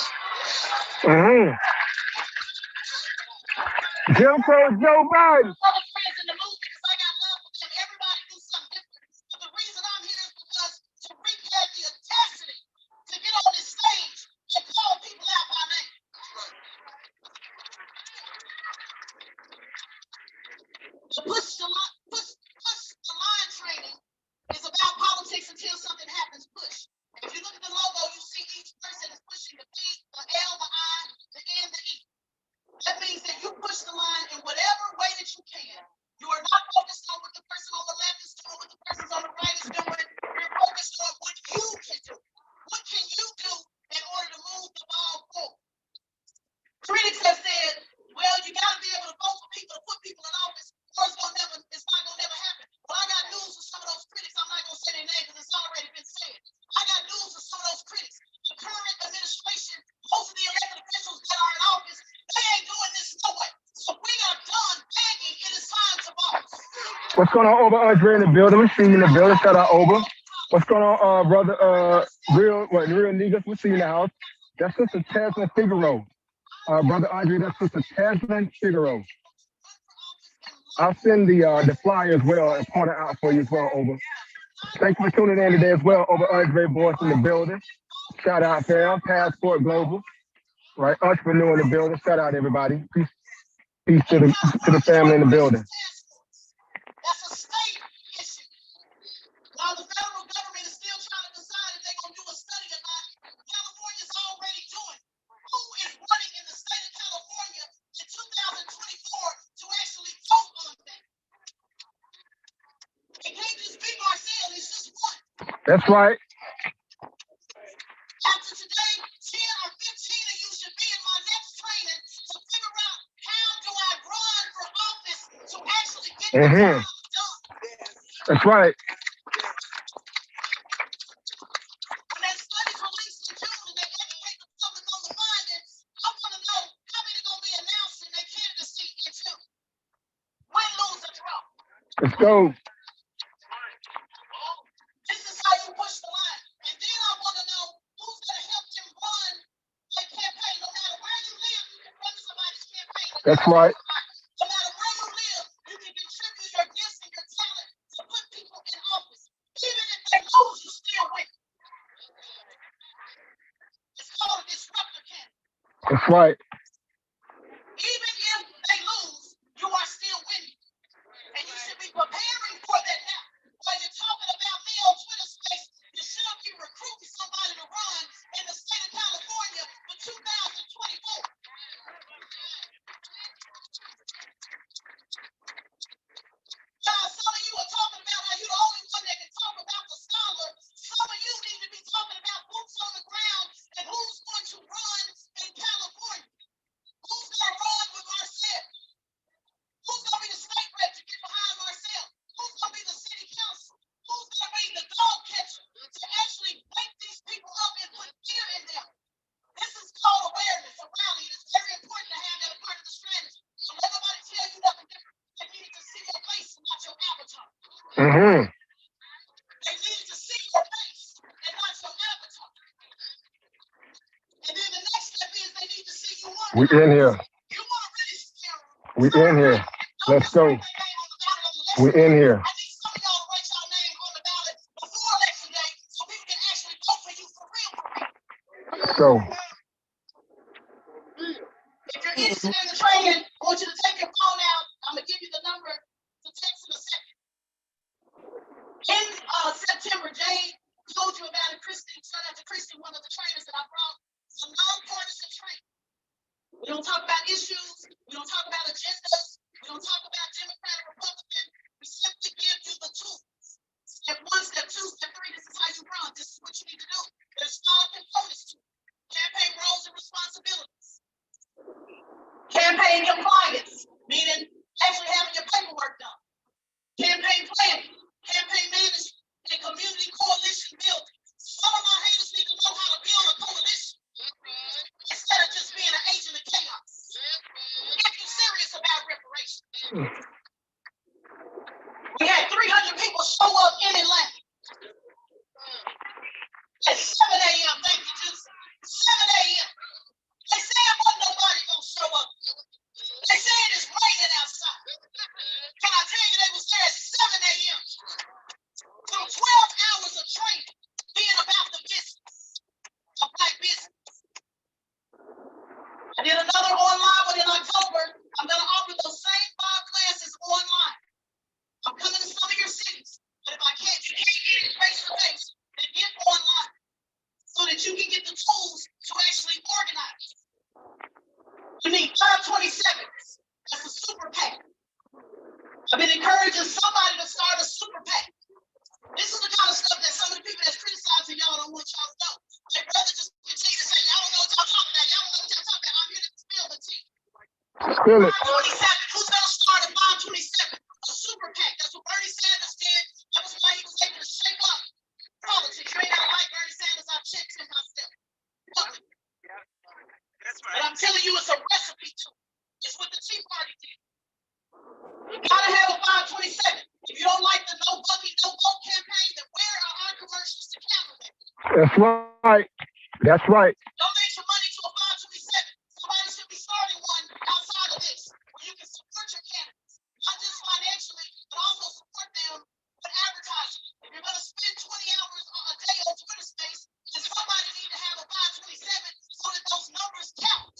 Jim Crow Joe Biden. Other friends in the movement, because I got love for them. Everybody do something What's going on, Over Andre in the building? We see you in the building. Shout out Over. What's going on, brother? Real niggas. We see you in the house. That's Sister Tasman Figaro. Brother Andre, that's Sister Tasman Figaro. I'll send the flyer as well and point it out for you as well, Over. Thanks for tuning in today as well, Over Andre Boyce in the building. Shout out fam, Passport Global, right? Entrepreneur in the building. Shout out everybody. Peace to the family in the building. That's a state issue. While the federal government is still trying to decide if they're going to do a study or not, California's already doing. Who is running in the state of California in 2024 to actually vote on that? It can't just be Marcel, it's just one. That's right. After today, 10 or 15 of you should be in my next training to figure out how do I run for office to actually get the job done. That's right. When that study's released in June and they educate the public on the findings, I want to know how many going to be announced in their candidacy in June. Win, lose, or draw. Let's go. This is how you push the line. And then I want to know who's going to help them run their campaign. No matter where you live, you can run somebody's campaign. That's right. No matter where you live, you can contribute your gifts and your talent to put people in office. Even if they lose, you still win. It's called a disruptor candidate. That's right. Even if they lose, you are still winning. And you should be preparing for that now. While you're talking about me on Twitter space, you should be recruiting somebody to run in the state of California for 2024. Some of you are talking about how you're the only one that can talk about the scholar. Some of you need to be talking about boots on the ground and who's going to run in California. Who's going to run with Marcel? Who's going to be the state rep to get behind Marcel? Who's going to be the city council? Who's going to be the dog catcher to actually wake these people up and put fear in them? This is called awareness, a rally. It's very important to have that a part of the strategy. So let nobody tell you nothing different. They need to see your face and not your avatar. They need to see your face and not your avatar. And then the next step is they need to see you on. We in here. You want to really scare them. We in here. Let's go. We in here. I need some of y'all to write your name on the ballot before election day so people can actually vote for you for real. Let's go. If you're interested in the training, I want you to take your phone out. I'm going to give you the number to text in a second. In September, Jade told you about it. Shout out to Christy, one of the trainers that I brought. It's a nonpartisan training. We don't talk about issues. We don't talk about agendas. We don't talk about Democrat or Republican. We simply give you the tools. Step 1, step 2, step 3, this is how you run. This is what you need to do. There's 5 components to it. Campaign roles and responsibilities. Campaign compliance, meaning actually having your paperwork done. Campaign planning, campaign management, and community coalition building. Some of our haters need to know how to build a coalition instead of just being an agent of chaos. If you're serious about reparations. We had 300 people show up in Atlanta at 7 a.m. Thank you, Jesus. 7 a.m. They said wasn't nobody gonna show up. They said it's raining outside. Can I tell you they was there at 7 a.m. From 12 hours of training being about the business of black business. I did another online one in October. I'm gonna offer those same 5 classes online. I'm coming to some of your cities, but if you can't get it face to face, then get online so that you can get the tools to actually organize. You need 527s. That's a super PAC. I've been encouraging somebody to start a super PAC. This is the kind of stuff that some of the people that's criticizing y'all don't want y'all to know. They'd rather just continue to say, y'all don't know what y'all talking about. Y'all don't know what y'all talking about. I'm here to spill the tea. Spill it. 527. Who's going to start at 527? A super PAC. That's what Bernie Sanders did. That was why he was able to shake up politics. You ain't got to like Bernie Sanders. I've checked him myself. But I'm telling you, it's a recipe too. It's what the Tea Party did. You gotta have a 527. If That's right. That's right. Donate your money to a 527. Somebody should be starting one outside of this, where you can support your candidates, not just financially, but also support them with advertising. If you're going to spend 20 hours a day on Twitter space, then somebody need to have a 527 so that those numbers count.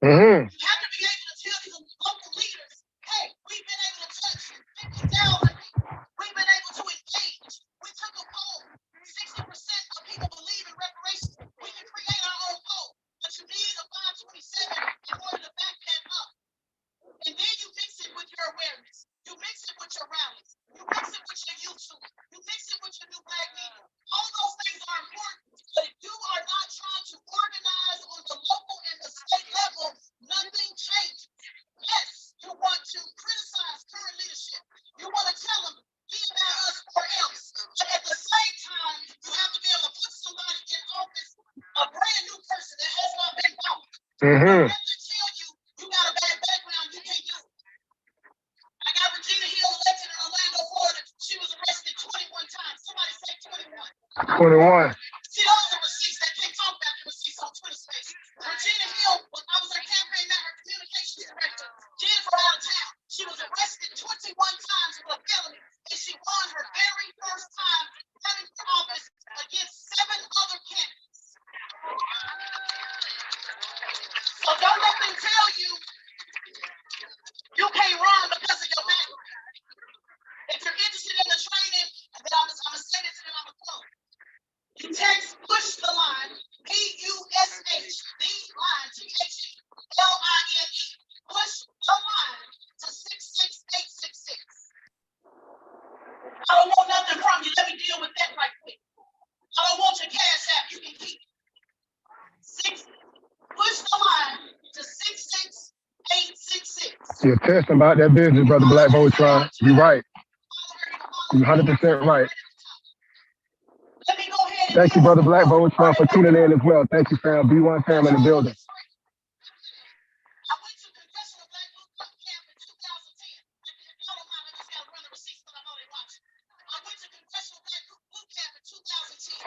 Mm-hmm. You have to be able to tell these local leaders, hey, we've been able to touch 50,000 people. We've been able to engage. We took a poll. 60% of people believe in reparations. We can create our own poll, but you need a 527 in order to back that up. And then you mix it with your awareness. You mix it with your rallies. You mix it with your YouTube. You mix it with your new black media. All those things are important, but if you are not trying to organize on the local and the state level, nothing changes. Yes, you want to criticize current leadership. You want to tell them, be about us or else. But at the same time, you have to be able to put somebody in office, a brand new person that has not been found. Mm-hmm. To tell you, you got a bad background, you can't do it. I got Regina Hill elected in Orlando, Florida. She was arrested 21 times. Somebody say 21. 21. See, those are receipts. They can't talk about the receipts on Twitter space. Regina Hill, I was her campaign manager, her communications director, did it from out of town. She was arrested 21 times for a felony, and she won her very first time running for office against 7 other candidates. So don't let them tell you you can't run because of your background. If you're interested in the training, then I'm gonna say this and then I'm gonna close. You text push the line, PUSH, the line, THELINE, push the line to 66866. I don't want nothing from you. Let me deal with that right quick. I don't want your cash app. You can keep it. Push the line to 66866. You're testing about that business, Brother Black Voltron. You're right. You're 100% right. Let me go ahead and Thank you, Brother Black Voltron, for tuning in as well. Thank you, fam. B1 fam in the building. I went to Congressional Black Book Camp in 2010. If y'all don't mind, I just gotta run the receipts, but I know they watch. I went to Congressional Black Boot Camp in 2010.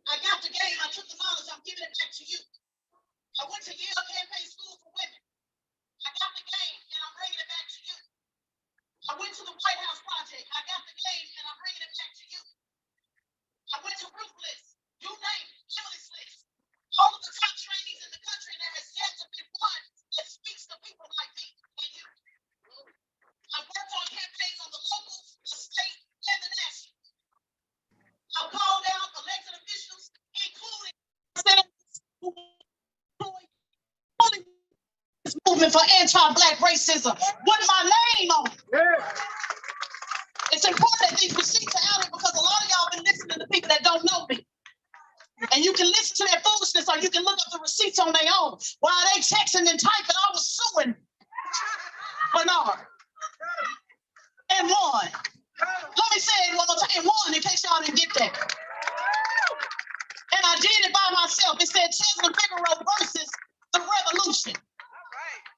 I got the game, I took the knowledge, I'm giving it back to you. I went to Yale Campaign School for Women. I got the game, and I'm bringing it back to you. I went to the White House Project. I got the game, and I'm bringing it back to you. I went to Ruthless, you name it, Emily's List. All of the top trainings in the country, and there has yet to be one that speaks to people like me and you. I've worked on campaigns on the local, the state, and the national. I've called out elected officials, including this movement for anti-Black racism with my name on it. It's important that these receipts are out because a lot of y'all been listening to people that don't know me. And you can listen to that foolishness or you can look up the receipts on their own. While they texting and typing, I was suing Bernard and won. Let me say it one more time, and won in case y'all didn't get that. And I did it by myself. It said Chesney Figaro versus the revolution.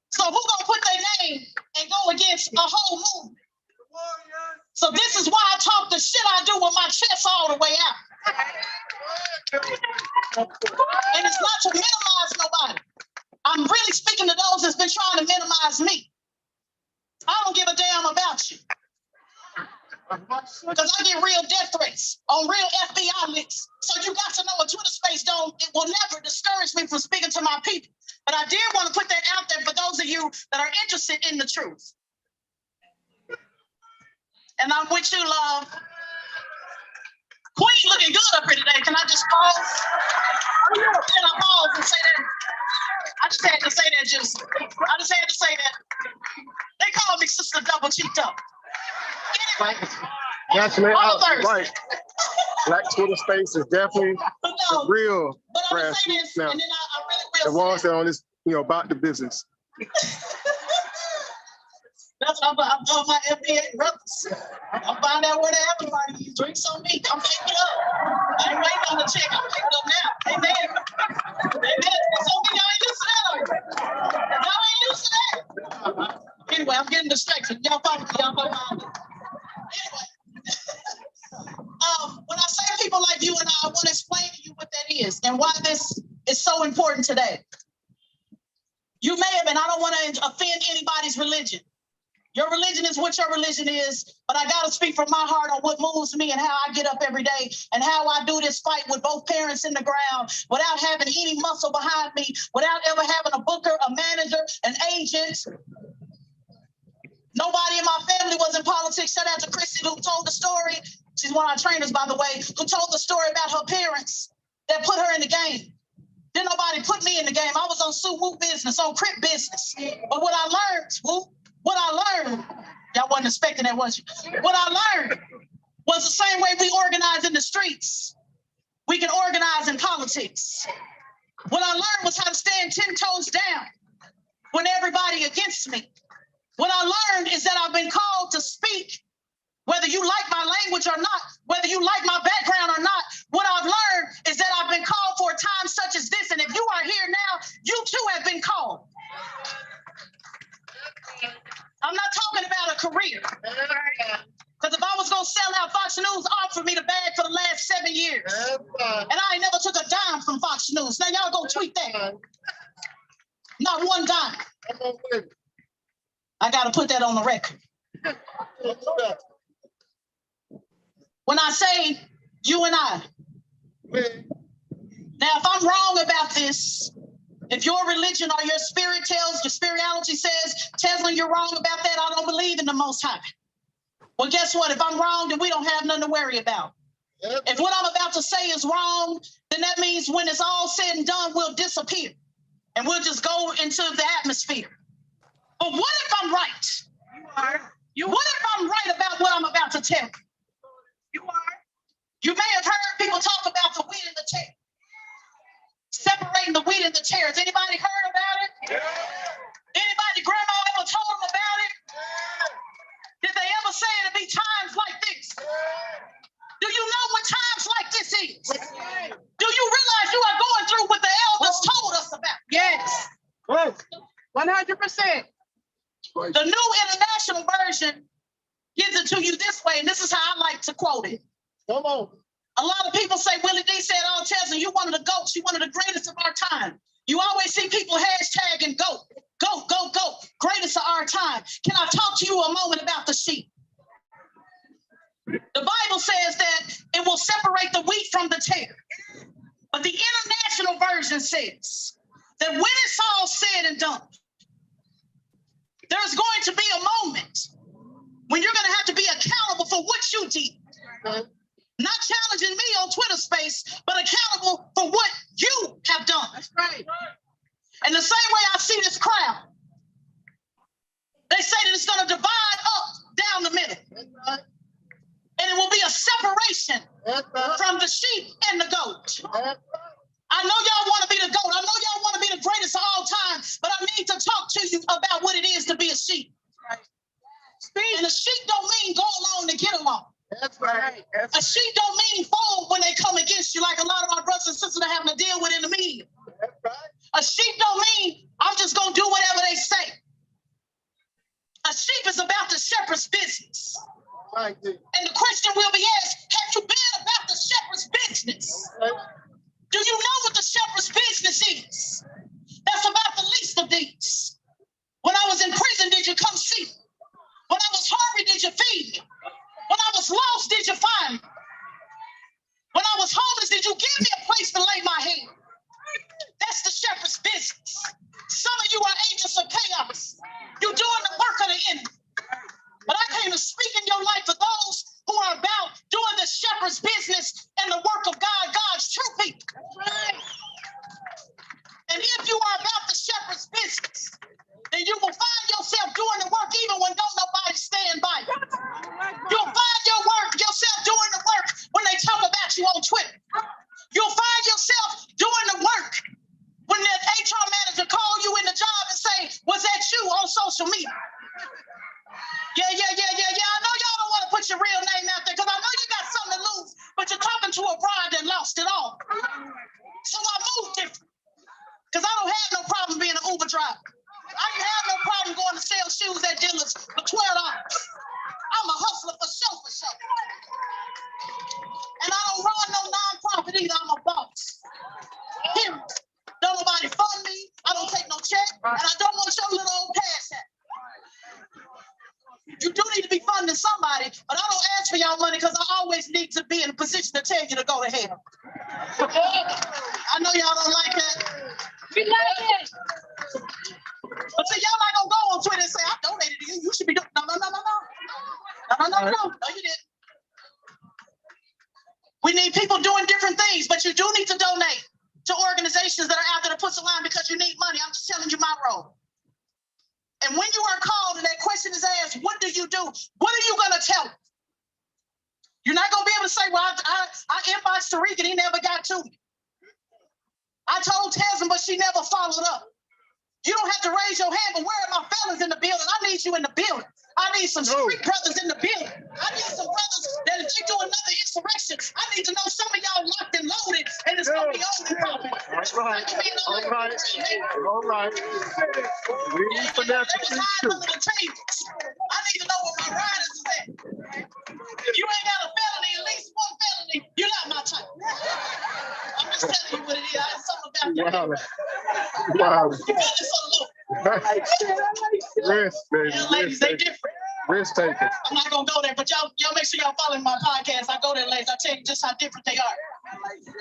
So who gonna put their name and go against a whole movement? So this is why I talk the shit I do with my chest all the way out. And it's not to minimize nobody. I'm really speaking to those that's been trying to minimize me. I don't give a damn about you. Because I get real death threats on real FBI lists. So you got to know a Twitter space it will never discourage me from speaking to my people. But I did want to put that out there for those of you that are interested in the truth. And I'm with you, love. Queen looking good up here today. Can I just pause? Can I pause and say that? I just had to say that, just. I just had to say that. They call me Sister Double Cheeked Up. That's right. Black Twitter space is definitely the real grassroots now. The ones that are on this, about the business. That's what I'm my FBA brothers. I'll find out where the after party is. Drinks on me. I'm picking it up. I ain't waiting on the check. I'm picking it up now. Amen. Amen. So y'all ain't used to that. Y'all ain't used to that. Anyway, I'm getting distracted. Y'all follow me. Y'all know how. Anyway. When I say people like you and I want to explain is and why this is so important today. You may have, and I don't want to offend anybody's religion. Your religion is what your religion is, but I got to speak from my heart on what moves me and how I get up every day and how I do this fight with both parents in the ground without having any muscle behind me, without ever having a booker, a manager, an agent. Nobody in my family was in politics. Shout out to Christy who told the story. She's one of our trainers, by the way, who told the story about her parents that put her in the game. Didn't nobody put me in the game. I was on Sue-Woo business, on Crip business. But what I learned, y'all wasn't expecting that, was you? What I learned was the same way we organize in the streets, we can organize in politics. What I learned was how to stand 10 toes down when everybody against me. What I learned is that I've been called to speak, whether you like my language or not, whether you like my background or not. What I've learned is that I've been called for a time such as this. And if you are here now, you too have been called. I'm not talking about a career. Because if I was going to sell out, Fox News offered me the bag for the last 7 years. And I ain't never took a dime from Fox News. Now y'all go tweet that. Not one dime. I got to put that on the record. When I say you and I, now if I'm wrong about this, if your religion or your spirit tells, your spirituality says, Tesla, you're wrong about that, I don't believe in the Most High. Well, guess what? If I'm wrong, then we don't have nothing to worry about. If what I'm about to say is wrong, then that means when it's all said and done, we'll disappear and we'll just go into the atmosphere. But what if I'm right? What if I'm right about what I'm about to tell you? You may have heard people talk about the wheat and the tares. Separating the wheat and the tares. Anybody heard about it? Anybody grandma ever told them about it? Did they ever say it'd be times like this? Do you know what times like this is? Do you realize you are going through what the elders told us about? Yes. 100%. The New International Version gives it to you this way, and this is how I like to quote it. Come on. A lot of people say Willie D said, "Oh, Tesla, you one of the goats, you one of the greatest of our time." You always see people hashtagging GOAT, GOAT, GOAT, GOAT, greatest of our time. Can I talk to you a moment about the sheep? The Bible says that it will separate the wheat from the tare. But the International Version says that when it's all said and done, there's going to be a moment when you're going to have to be accountable for what you did. Not challenging me on Twitter space, but accountable for what you have done. That's right. And the same way I see this crowd, they say that it's going to divide up down the middle. And it will be a separation from the sheep and the goat. I know y'all want to be the goat. I know y'all want to be the greatest of all time, but I need to talk to you about what it is to be a sheep. And a sheep don't mean go along to get along. That's right. A sheep don't mean fold when they come against you like a lot of our brothers and sisters are having to deal with in the media. That's right. A sheep don't mean I'm just going to do whatever they say. A sheep is about the shepherd's business. Right. And the question will be asked, have you been about the shepherd's business? Right. Do you know what the shepherd's business is? That's about the least of these. When I was in prison, did you come see me? When I was hungry, did you feed me? When I was lost, did you find me? When I was homeless, did you give me a place to lay my head? That's the shepherd's business. Some of you are agents of chaos. You're doing the work of the enemy. But I came to speak in your life for those who are about doing the shepherd's business and the work of God, God's true people. And if you are about the shepherd's business, then you will find yourself doing the work even when don't nobody stand by you. You'll find yourself doing the work when they talk about you on Twitter. You'll find yourself doing the work when the HR manager call you in the job and say, "Was that you?" on social media. Yeah. I know y'all don't want to put your real name out there because I know you got something to lose, but you're talking to a bride that lost it all. So I moved different because I don't have no problem being an Uber driver. I don't have no problem going to sell shoes at dealers for $12. I'm a hustler for sure. And I don't run no nonprofit either. I'm a boss. for y'all money because I always need to be in a position to tell you to go to hell. I know y'all don't like that. We like it. But see, y'all not gonna go on Twitter and say, I donated to you. You should be doing. No. No, you didn't. We need people doing different things, but you do need to donate to organizations that are out there to put some line because you need money. I'm just telling you my role. And when you are called and that question is asked, what do you do? What are you gonna tell them? You're not gonna be able to say, well, I inboxed Tariq and he never got to me. I told Tasman, but she never followed up. You don't have to raise your hand, but where are my fellas in the building? I need you in the building. I need some street brothers in the building. I need some brothers that if they do another insurrection, I need to know some of y'all locked and loaded, and it's gonna be on and popping. All right. We need financial things too. I need to know where my riders is at. If you ain't got a felony, at least one felony, you're not my type. I'm just telling you what it is. I have something about that. Wow. You feel this a little. Risk, baby. Yeah, ladies, they different. Risk taking. I'm not gonna go there, but y'all make sure y'all follow my podcast. I go there, ladies. I tell you just how different they are.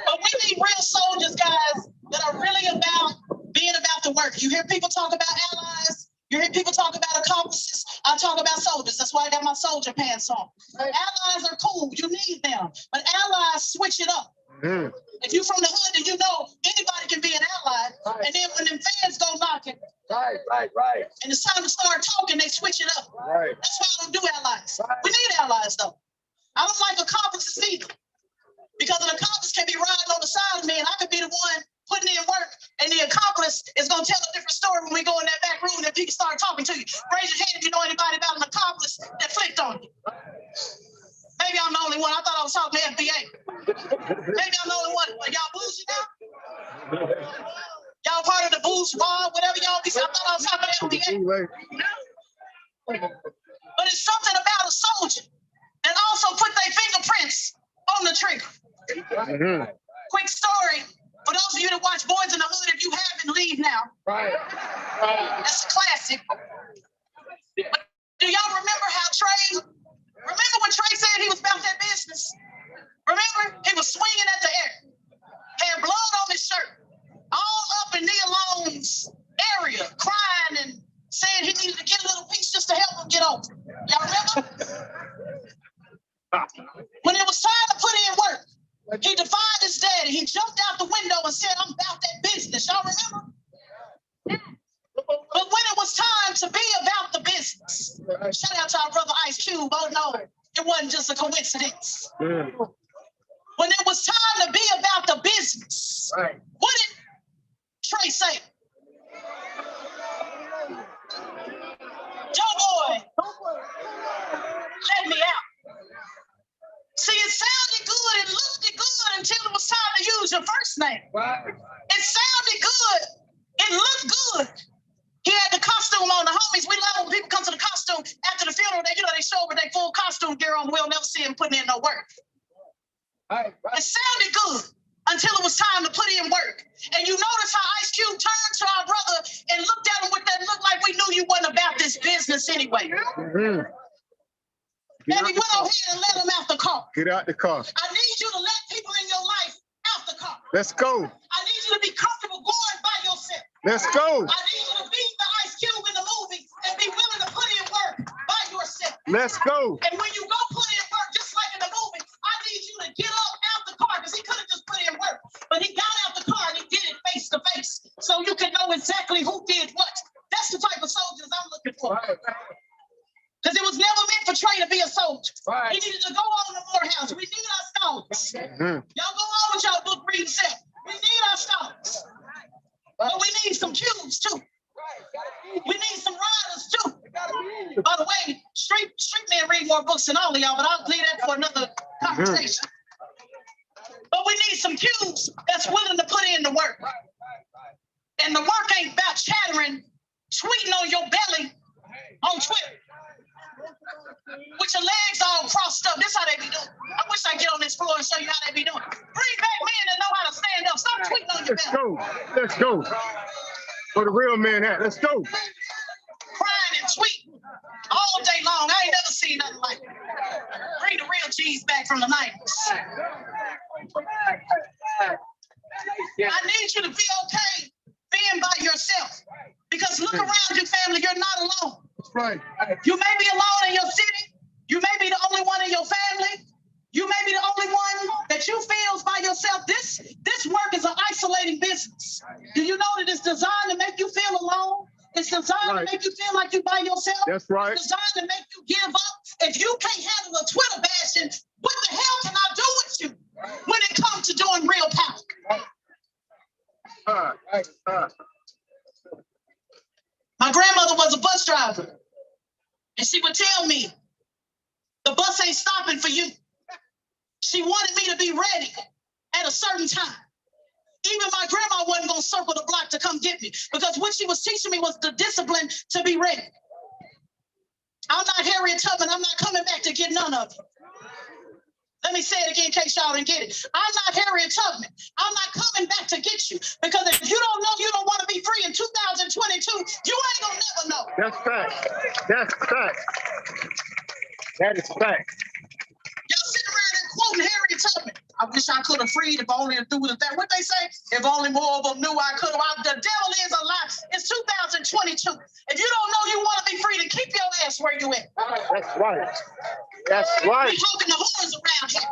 But we need real soldiers, guys, that are really about being about the work. You hear people talk about allies. You hear people talk about accomplices. I talk about soldiers. That's why I got my soldier pants on. Allies are cool. You need them, but allies switch it up. Mm. If you're from the hood, then you know anybody can be an ally. Right. And then when them fans go knocking, Right. and it's time to start talking, they switch it up. Right. That's why I don't do allies. Right. We need allies, though. I don't like accomplices either. Because an accomplice can be riding on the side of me, and I could be the one putting in work, and the accomplice is going to tell a different story when we go in that back room and people start talking to you. Raise your hand if you know anybody about an accomplice that flicked on you. Maybe I'm the only one. I thought I was talking to FBA. Maybe I'm the only one. Are y'all bullshit now? Y'all part of the boost bar, whatever y'all be saying. I thought I was talking to FBA. But it's something about a soldier that also put their fingerprints on the trigger. Mm-hmm. Quick story. For those of you that watch Boys in the Hood, if you haven't, leave now. Right. That's a classic. But do y'all remember how Trey? Remember when Trey said he was about that business? Remember? He was swinging at the air. Had blood on his shirt. All up in Nia Lone's area, crying and saying he needed to get a little piece just to help him get over. Y'all remember? When it was time to put in work, he defied his daddy. He jumped out the window and said, I'm about that business. Y'all remember? But when it was time to be about the business, shout out to our brother Ice Cube. Oh no, it wasn't just a coincidence. Mm. When it was time to be about the business, Right. what did Trey say? Joe boy, let me out. See, it sounded good and looked good until it was time to use your first name. Right. It sounded good. It looked good. He had the costume on. The homies, we love when people come to the costume after the funeral. They show up with their full costume gear on. We'll never see him putting in no work. Right. It sounded good until it was time to put in work. And you notice how Ice Cube turned to our brother and looked at him with that look like we knew you wasn't about this business anyway. Mm-hmm. And he went on ahead and let him out the car. Get out the car. I need you to let people in your life out the car. Let's go. I need you to be comfortable going by yourself. Let's go. I need you to be the Ice Cube in the movie and be willing to put in work by yourself. Let's go. And when you go put in work, just like in the movie, I need you to get up out the car because he could have just put in work. But he got out the car and he did it face to face so you can know exactly who did what. That's the type of soldiers I'm looking for. Because it was never meant for Trey to be a soldier. Right. He needed to go on to Morehouse. We need our scholars. Mm-hmm. Y'all go on with y'all book reading set. We need our scholars. But we need some cubes too. We need some riders too. By the way, street men read more books than all of y'all, but I'll leave that for another conversation. But we need some cubes that's willing to put in the work. And the work ain't about chattering, tweeting on your belly on Twitter. With your legs all crossed up. This is how they be doing. I wish I get on this floor and show you how they be doing. Bring back men that know how to stand up. Stop tweeting on your belly. Let's go. Where the real man at? Let's go. Crying and tweeting all day long. I ain't never seen nothing like it. Bring the real G's back from the 90s. I need you to be okay being by yourself. Because look around you, family, you're not alone. That's right. You may be alone in your city. You may be the only one in your family. You may be the only one that you feel by yourself. This work is an isolating business. Do you know that it's designed to make you feel alone? It's designed to make you feel like you're by yourself. That's right. It's designed to make you give up. If you can't handle a Twitter bashing, what the hell can I do with you when it comes to doing real power? My grandmother was a bus driver, and she would tell me, the bus ain't stopping for you. She wanted me to be ready at a certain time. Even my grandma wasn't gonna circle the block to come get me, because what she was teaching me was the discipline to be ready. I'm not Harriet Tubman. I'm not coming back to get none of it. Let me say it again in case y'all didn't get it. I'm not Harriet Tubman. I'm not coming back to get you, because if you don't know you don't want to be free in 2022, you ain't gonna never know. That's fact. That's fact. That is fact. Y'all sit around and quoting Harriet Tubman. I wish I could have freed if only to do with that. What they say? If only more of them knew I could have. The devil is a lie. It's 2022. If you don't know you want to be free, then keep your ass where you at. That's right. That's right. We honking the horns around here.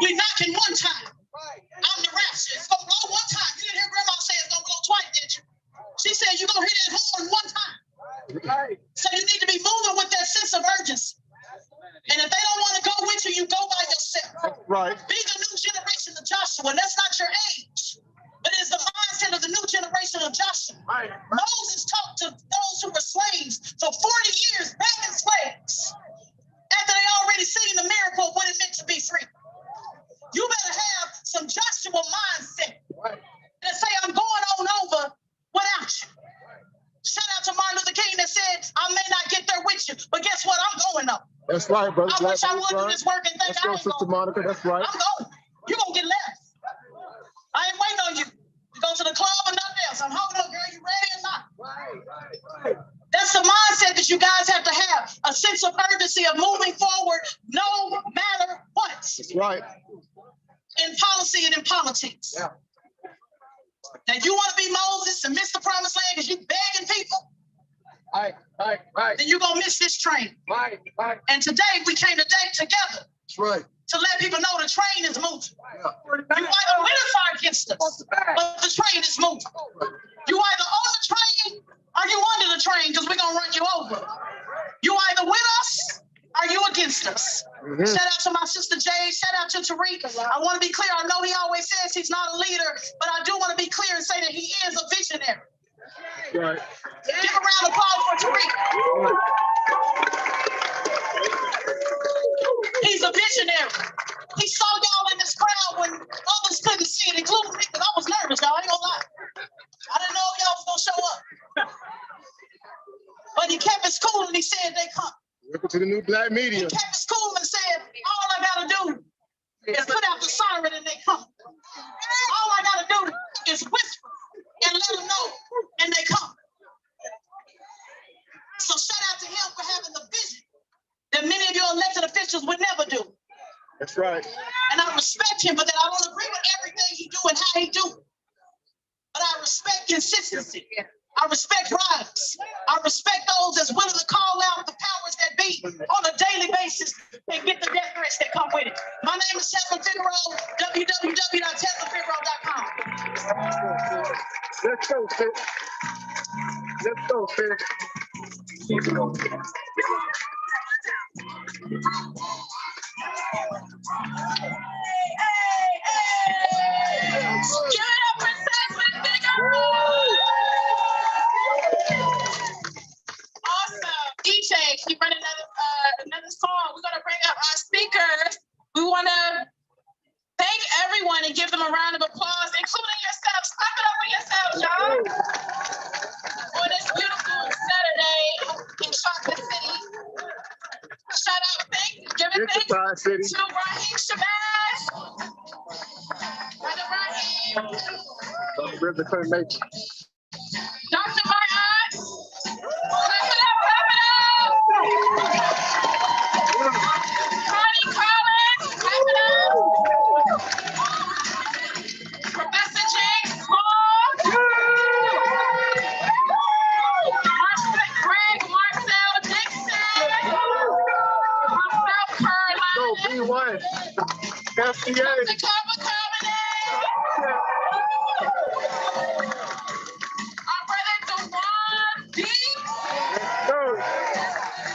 We knocking one time. I'm the rapture. It's gonna blow one time. You didn't hear Grandma say it's gonna blow twice, did you? She said you're gonna hear that horn one time. Right. So you need to be moving with that sense of urgency. And if they don't want to go with you, you go by yourself. Right. Be the new generation of Joshua. That's not your age, but it's the mindset of the new generation of Joshua. Right. Moses talked to those who were slaves for 40 years, begging slaves, after they already seen the miracle of what it meant to be free. You better have some Joshua mindset that say, I'm going on over without you. Shout out to Martin Luther King that said, I may not get there with you, but guess what? I'm going up. That's right, brother. I wish I would do this work and think I ain't Sister going. Monica, that's right. I'm going. You're going to get left. I ain't waiting on you. You go to the club or nothing else. I'm holding up, girl. You ready or not? Right. That's the mindset that you guys have to have. A sense of urgency of moving forward no matter what. That's right. In policy and in politics. Yeah. Now you want to be Moses and miss the promised land because you begging people? Right. Then you're going to miss this train. Right. And today we came together. That's right. To let people know the train is moving. Yeah. You either with us or against us, but the train is moving. You either on the train or you under the train, because we're going to run you over. You either with us or you against us. Mm-hmm. Shout out to my sister Jade. Shout out to Tariq. I want to be clear. I know he always says he's not a leader, but I do want to be clear and say that he is a visionary. Right. Give a round of applause for Tariq. He's a visionary. He saw y'all in this crowd when others couldn't see it, including me, because I was nervous, y'all. I ain't gonna lie. I didn't know if y'all was gonna show up. But he kept his cool and he said they come. Welcome to the new black media. He kept his cool and said, all I gotta do is put out the siren and they come. All I gotta do is whisper and let them know and they come. So shout out to him for having the vision that many of your elected officials would never do. That's right. And I respect him for that. I don't agree with everything he do and how he do it. But I respect consistency. I respect rhymes. I respect those that's willing to call out the powers that be on a daily basis and get the death threats that come with it. My name is Tevin Figueroa, www.tevinfigueroa.com. Let's go, sis. Let's go, sis. Keep it on. Give it up for Tevin Figueroa! Awesome. DJ, keep running another song. We're gonna bring up our speakers. We wanna thank everyone and give them a round of applause, including yourselves. Clap it up for yourselves, y'all. On this beautiful Saturday in Chocolate City. Shout out, giving thanks to Raheem Shabazz. Brother Raheem. Brother couldn't make it. Dr. Martin. Clap it up, clap it up. Connie 81. FCA. Our brother Dewan D. Let's go.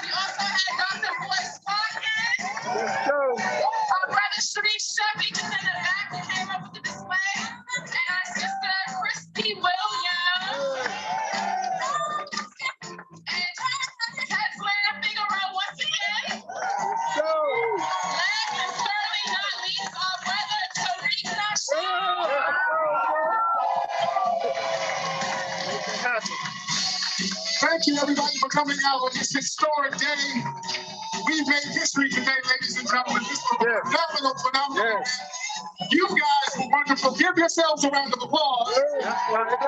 We also had Dr. Boyce Parkin. Let's go. Our brother Sharif Sheffy just in the back who came up with the display. And our sister Christy Williams. And Tesla Figaro once again. Let's go. Last and certainly not least, our brother Tariq Nasheed. Thank you, everybody, for coming out on this historic day. We made history today, ladies and gentlemen. This was phenomenal. Yes. You guys were wonderful. Give yourselves a round of applause. That's right.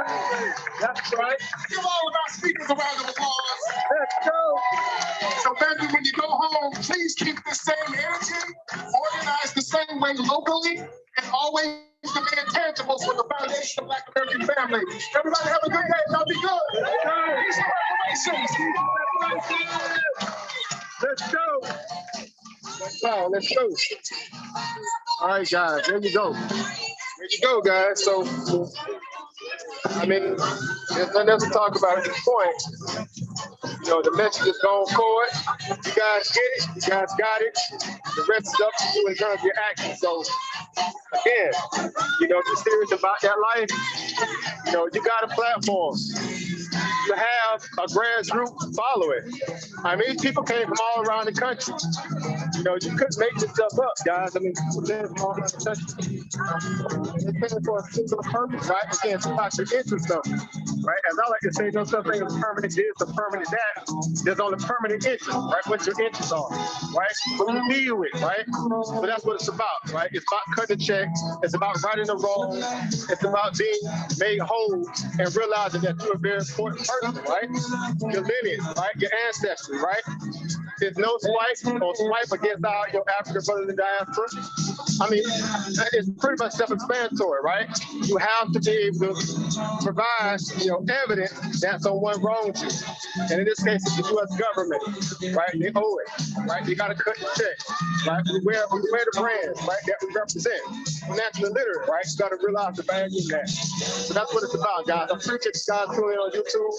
That's right. Give all of our speakers a round of applause. Let's go. So, baby, when you go home, please keep the same energy, organize the same way locally, and always demand tangibles for the foundation of Black American family. Everybody have a good day. Y'all be good. Peace and reparations. Let's go. Wow, let's go. All right, guys, there you go. There you go, guys. So, I mean, there's nothing else to talk about at this point. You know, the message is going forward. You guys get it. You guys got it. The rest is up to you in terms of your action. So, again, you know, if you're serious about that life, you know, you got a platform. You have a grassroots following. I mean, people came from all around the country. You know, you couldn't make this stuff up, guys. I mean, people came from all around the country. They came for a particular purpose, right? Again, it's about your interest stuff, right? As I like to say, no such thing as permanent this or permanent that. There's only permanent interest, right? What your interests are, right? What you deal with, right? So that's what it's about, right? It's about cutting the check. It's about righting the wrong. It's about being made whole and realizing that you're a very important person, right? Your lineage, right? Your ancestry, right? There's no swipe or swipe against all your African brothers in diaspora. I mean, it's pretty much self-explanatory, right? You have to be able to provide, you know, evidence that someone wronged you. And in this case, it's the U.S. government, right? They owe it, right? They got to cut the check, right? We wear the brands, right, that we represent. We're naturally literate, right? You got to realize the value of that. So that's what it's about, guys. I appreciate you guys tuning in on YouTube.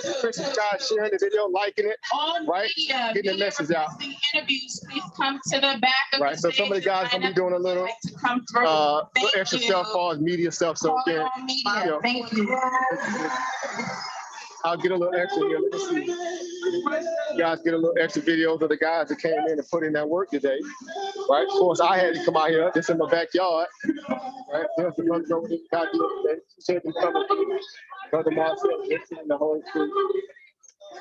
I appreciate you guys sharing the video, liking it, right? Getting the message out. Interviews, please come to the back of right. So some of the guys gonna be doing a little extra stuff on media stuff. So again, you know, thank you. I'll get a little extra here. Let me see. You guys get a little extra videos of the guys that came in and put in that work today. Right. Of course, I had to come out here. This in my backyard. Right. There's the brother over there. Brother Marcel, the whole crew.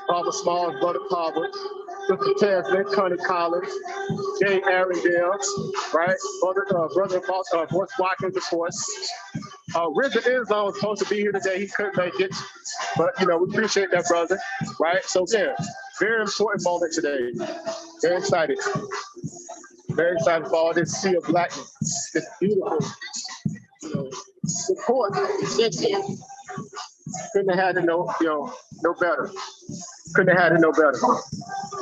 Father Smalls, Brother Carver, Sister Tesla, Connie Collins, Jay Arendelle, right? Brother Voice Watkins, of course. RZA is supposed to be here today. He couldn't make it, but you know we appreciate that, brother, right? So yeah, very important moment today. Very excited. Very excited for all this sea of blackness. It's beautiful. You know, support. Couldn't have had it no better. Couldn't have had it no better.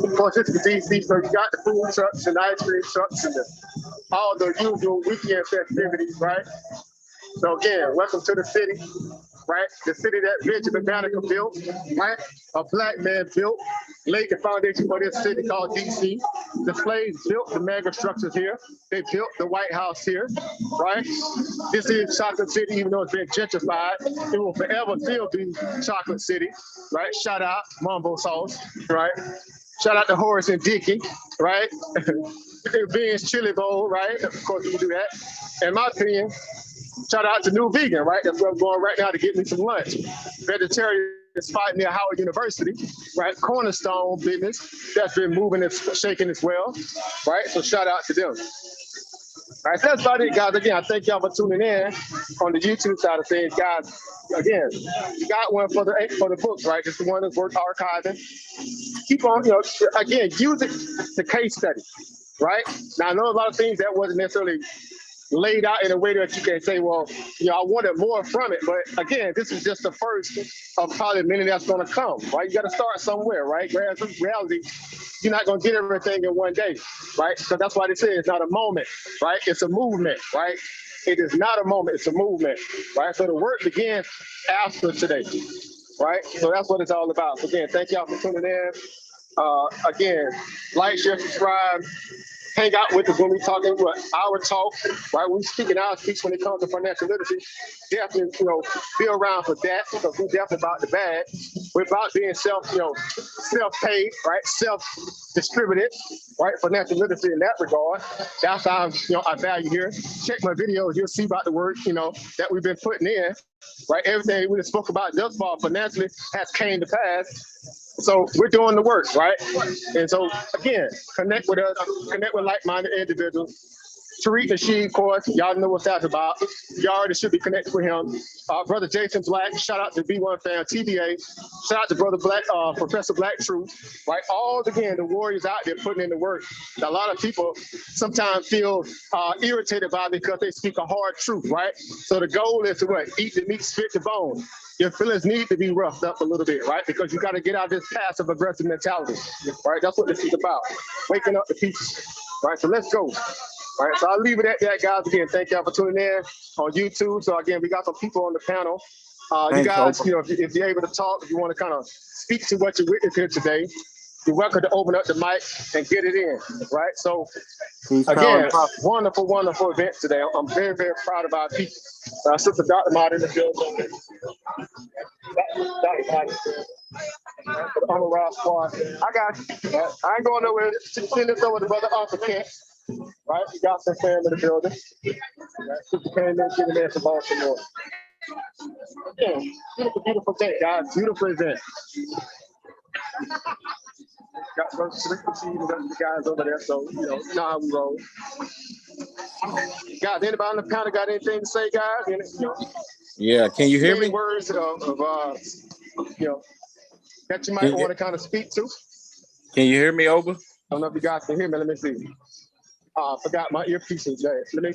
Of course, it's the DC, so you got the food trucks and ice cream trucks and all the usual weekend festivities, right? So again, welcome to the city, right? The city that Benjamin Banneker built, right? A black man built, laid the foundation for this city called DC. The slaves built the mega structures here. They built the White House here, right? This is Chocolate City, even though it's been gentrified. It will forever still be Chocolate City, right? Shout out Mambo Sauce, right? Shout out to Horace and Dickie, right? Ben's Chili Bowl, right? Of course, we do that. In my opinion, shout out to New Vegan, right? That's where I'm going right now to get me some lunch. Vegetarian spot near Howard University, right? Cornerstone business that's been moving and shaking as well, right? So shout out to them. All right, so that's about it, guys. Again, I thank y'all for tuning in on the YouTube side of things, guys. Again, you got one for the books, right? It's the one that's worth archiving. Keep on, again, use it to case study, right? Now, I know a lot of things that wasn't necessarily laid out in a way that you can say, well, you know, I wanted more from it. But again, this is just the first of probably many that's going to come, right? You got to start somewhere, right? Grassroots reality, you're not going to get everything in one day, right? So that's why they say it's not a moment, right? It's a movement, right? It is not a moment, it's a movement, right? So the work begins after today, right? So that's what it's all about. So again, thank y'all for tuning in. Again, like, share, subscribe, hang out with us when we talking what our talk, right? We speaking our speech when it comes to financial literacy. Definitely, you know, be around for that because we're definitely about the bag. We're about being self-paid, right? Self-distributed, right? Financial literacy in that regard. That's our, our value here. Check my videos, you'll see about the work, that we've been putting in, right? Everything we just spoke about thus far financially has came to pass. So we're doing the work, right? And so again, connect with us, connect with like-minded individuals. Tariq Nasheed, of course, y'all know what that's about. Y'all already should be connected with him. Brother Jason Black, shout out to B1 Fam, TBA. Shout out to Brother Black, Professor Black Truth, right? All, again, the warriors out there putting in the work that a lot of people sometimes feel irritated by because they speak a hard truth, right? So the goal is to what? Eat the meat, spit the bone. Your feelings need to be roughed up a little bit, right? Because you got to get out of this passive aggressive mentality, right? That's what this is about, waking up the people, right? So let's go. All right, so I'll leave it at that, guys. Again, thank y'all for tuning in on YouTube. So again, we got some people on the panel. You guys, if you're able to talk, if you want to kind of speak to what you witnessed here today, you're welcome to open up the mic and get it in, right? So again, wonderful, wonderful event today. I'm very, very proud of our people. Sister Dr. Martin in the building. I got you. I ain't going nowhere. Send this over to Brother Arthur Kent. Right, we got some fam in the building. Sister came in, getting there from Baltimore. Yeah, beautiful day, guys. Beautiful event. Got some the guys over there, so now how we roll. Guys, anybody on the panel got anything to say, guys? Yeah, can you hear me? Words of that you might want to kind of speak to. Can you hear me, Oba? I don't know if you guys can hear me. Let me see. Forgot my earpieces there. Let me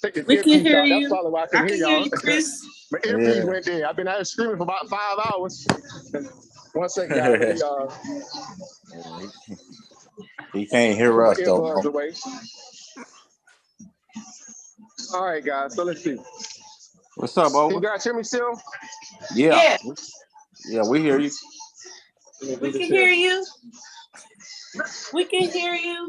take the earpiece out. That's probably why I can hear y'all. Chris. My earpiece went dead. I've been out screaming for about 5 hours. 1 second, guys. He can't hear us, though. All right, guys. So let's see. What's up, Oba? Can you guys hear me still? Yeah. Yeah, we hear you. We can hear you. We can hear you.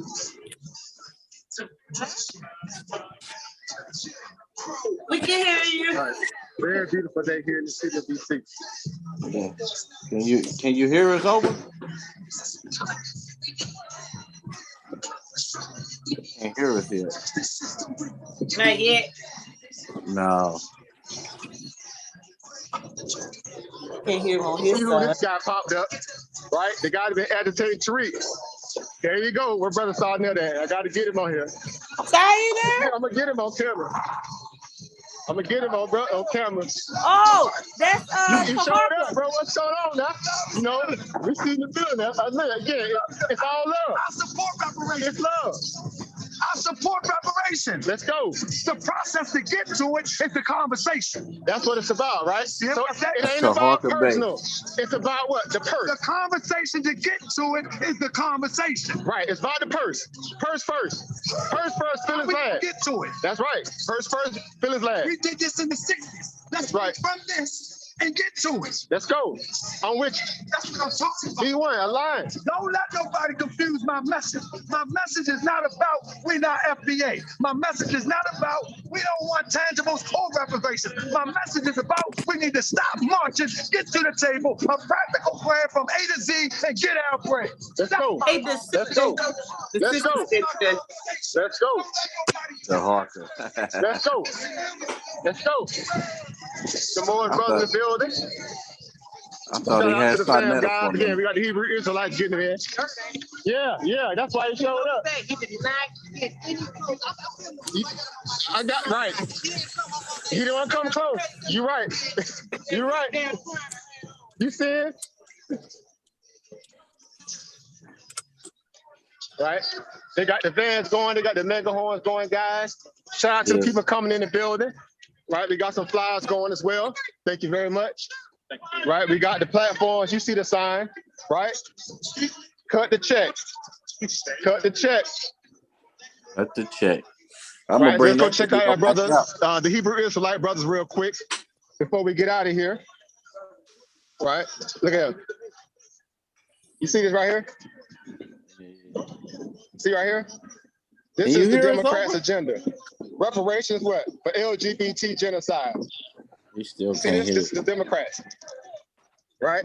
We can hear you. All right. Very beautiful day here in the city of DC. Yeah. Can you hear us, Oba? Can't hear us yet. Not yet. No. Can't hear him on his side. This guy popped up, right? The guy that been agitating Tariq. There you go. Where Brother Sarnell at? I got to get him on here. Sorry there? I'm gonna get him on camera. I'm gonna get him on camera. Oh, that's you showed up, bro. What's going on now? We see the building. Again, it's all love. I support reparations. It's love. I support reparations. Let's go. The process to get to it is the conversation. That's what it's about, right? Yeah, so it ain't about personal. It's about what? The purse. The conversation to get to it is the conversation. Right. It's about the purse. Purse first. Purse first, feelings last. Get to it. That's right. Purse first, feelings last. We did this in the 60s. Let's right. From this and get to it. Let's go. On which? That's what I'm talking about. B1, align. Don't let nobody confuse my message. My message is not about we're not FBA. My message is not about we don't want tangibles or reparations. My message is about we need to stop marching, get to the table, a practical plan from A to Z, and get our bread. Let's go. Let's go. Let's go. Let's go. The Harker. Let's go. Let's go. The more brothers in the building. I thought he had something else. Again, we got the Hebrew Israelites getting in. Yeah, that's why he showed up. I got right. He didn't want to come close. You're right. You're right. You see it? right? They got the vans going, they got the mega horns going, guys. Shout out to the people coming in the building, right? We got some flyers going as well. Thank you very much. Right, we got the platforms. You see the sign, right? Cut the check. Cut the check. Cut the check. I'm Right, gonna bring let's go that check video out our back brothers, out. the Hebrew Israelite brothers, real quick before we get out of here. Right, look at him. You see this right here? See right here? This is the Democrats' agenda. Reparations, what? For LGBT genocide. We still See can't this? hear This is the Democrats, right?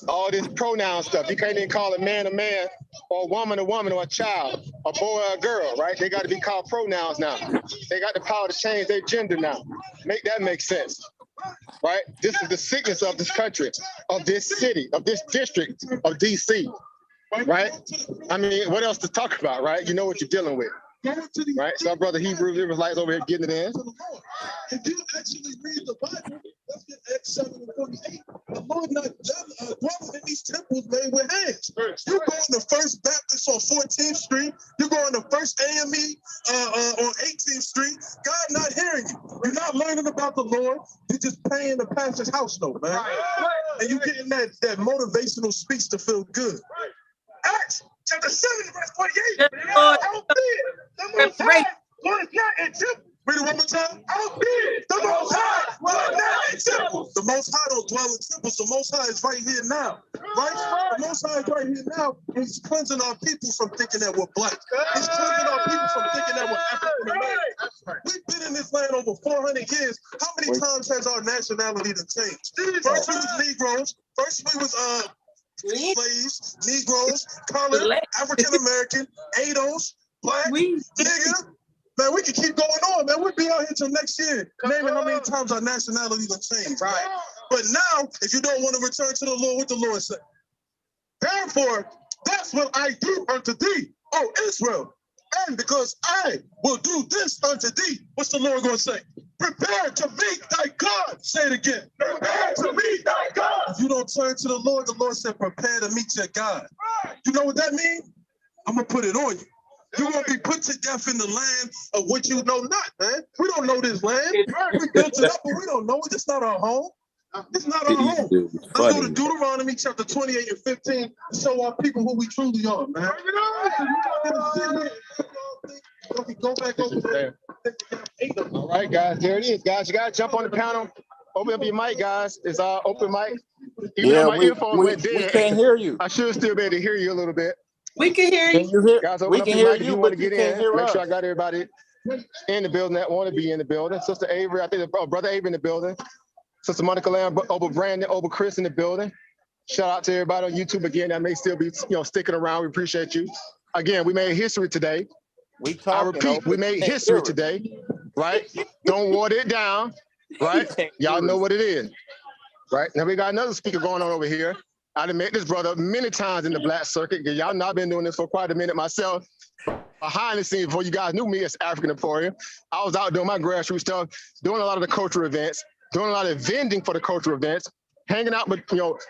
All this pronoun stuff. You can't even call a man, or a woman, or a child, a boy or a girl, right? They got to be called pronouns now. They got the power to change their gender now. Make that make sense, right? This is the sickness of this country, of this city, of this district, of DC, right? I mean, what else to talk about, right? You know what you're dealing with, right? So our brother Hebrew Israelites over here getting it in. If you actually read the Bible, let's get Acts 7:48. The Lord not dwelling in these temples made with hands. You go in the First Baptist on 14th Street. You go in the First AME on 18th Street. God not hearing you. You're not learning about the Lord. You're just paying the pastor's house note, man. And you're getting that motivational speech to feel good. Acts chapter 7, verse 48. I don't fear the Most High was not in temple. Read it one more time. I don't fear the Most High was not in temple. The Most High don't dwell in temples. The Most High is right here now. Right? The Most High is right here now. He's cleansing our people from thinking that we're black. He's cleansing our people from thinking that we're African American. We've been in this land over 400 years. How many times has our nationality changed? First we was Negroes. First we was slaves, Negroes, colored, African American, ADOS, black, nigga. Man, we can keep going on, man. We'll be out here till next year, naming how many times our nationality will change, right? But now, if you don't want to return to the Lord, what the Lord said? Therefore, that's what I do unto thee, O Israel. And because I will do this unto thee, what's the Lord going to say? Prepare to meet thy God. Say it again. Prepare to meet thy God. If you don't turn to the Lord said, prepare to meet your God. You know what that means? I'm going to put it on you. You're going to be put to death in the land of what you know not, man. We don't know this land. We built it up, but we don't know it. It's not our home. It's not our home. Let's go to Deuteronomy chapter 28 and 15 to show our people who we truly are, man. Go back over there. All right, guys, there it is, guys. You got to jump on the panel. Open up your mic, guys. It's open mic. Even though my earphone went dead, we can't hear you. I should still be able to hear you a little bit. We can hear you. Can you hear? Guys, open We up can your hear mic if you, you want but to you get can't in. hear Make us. sure I got everybody in the building that want to be in the building. Sister Avery, I think Brother Avery in the building. Sister Monica Lamb, over Brandon, over Chris in the building. Shout out to everybody on YouTube again that may still be sticking around. We appreciate you. Again, we made history today. I repeat, we made history today, right? Don't water it down, right? Y'all know what it is, right? Now we got another speaker going on over here. I done met this brother many times in the black circuit. Y'all know I've been doing this for quite a minute myself. Behind the scenes, before you guys knew me as African Emporium, I was out doing my grassroots stuff, doing a lot of the cultural events, doing a lot of vending for the cultural events, hanging out with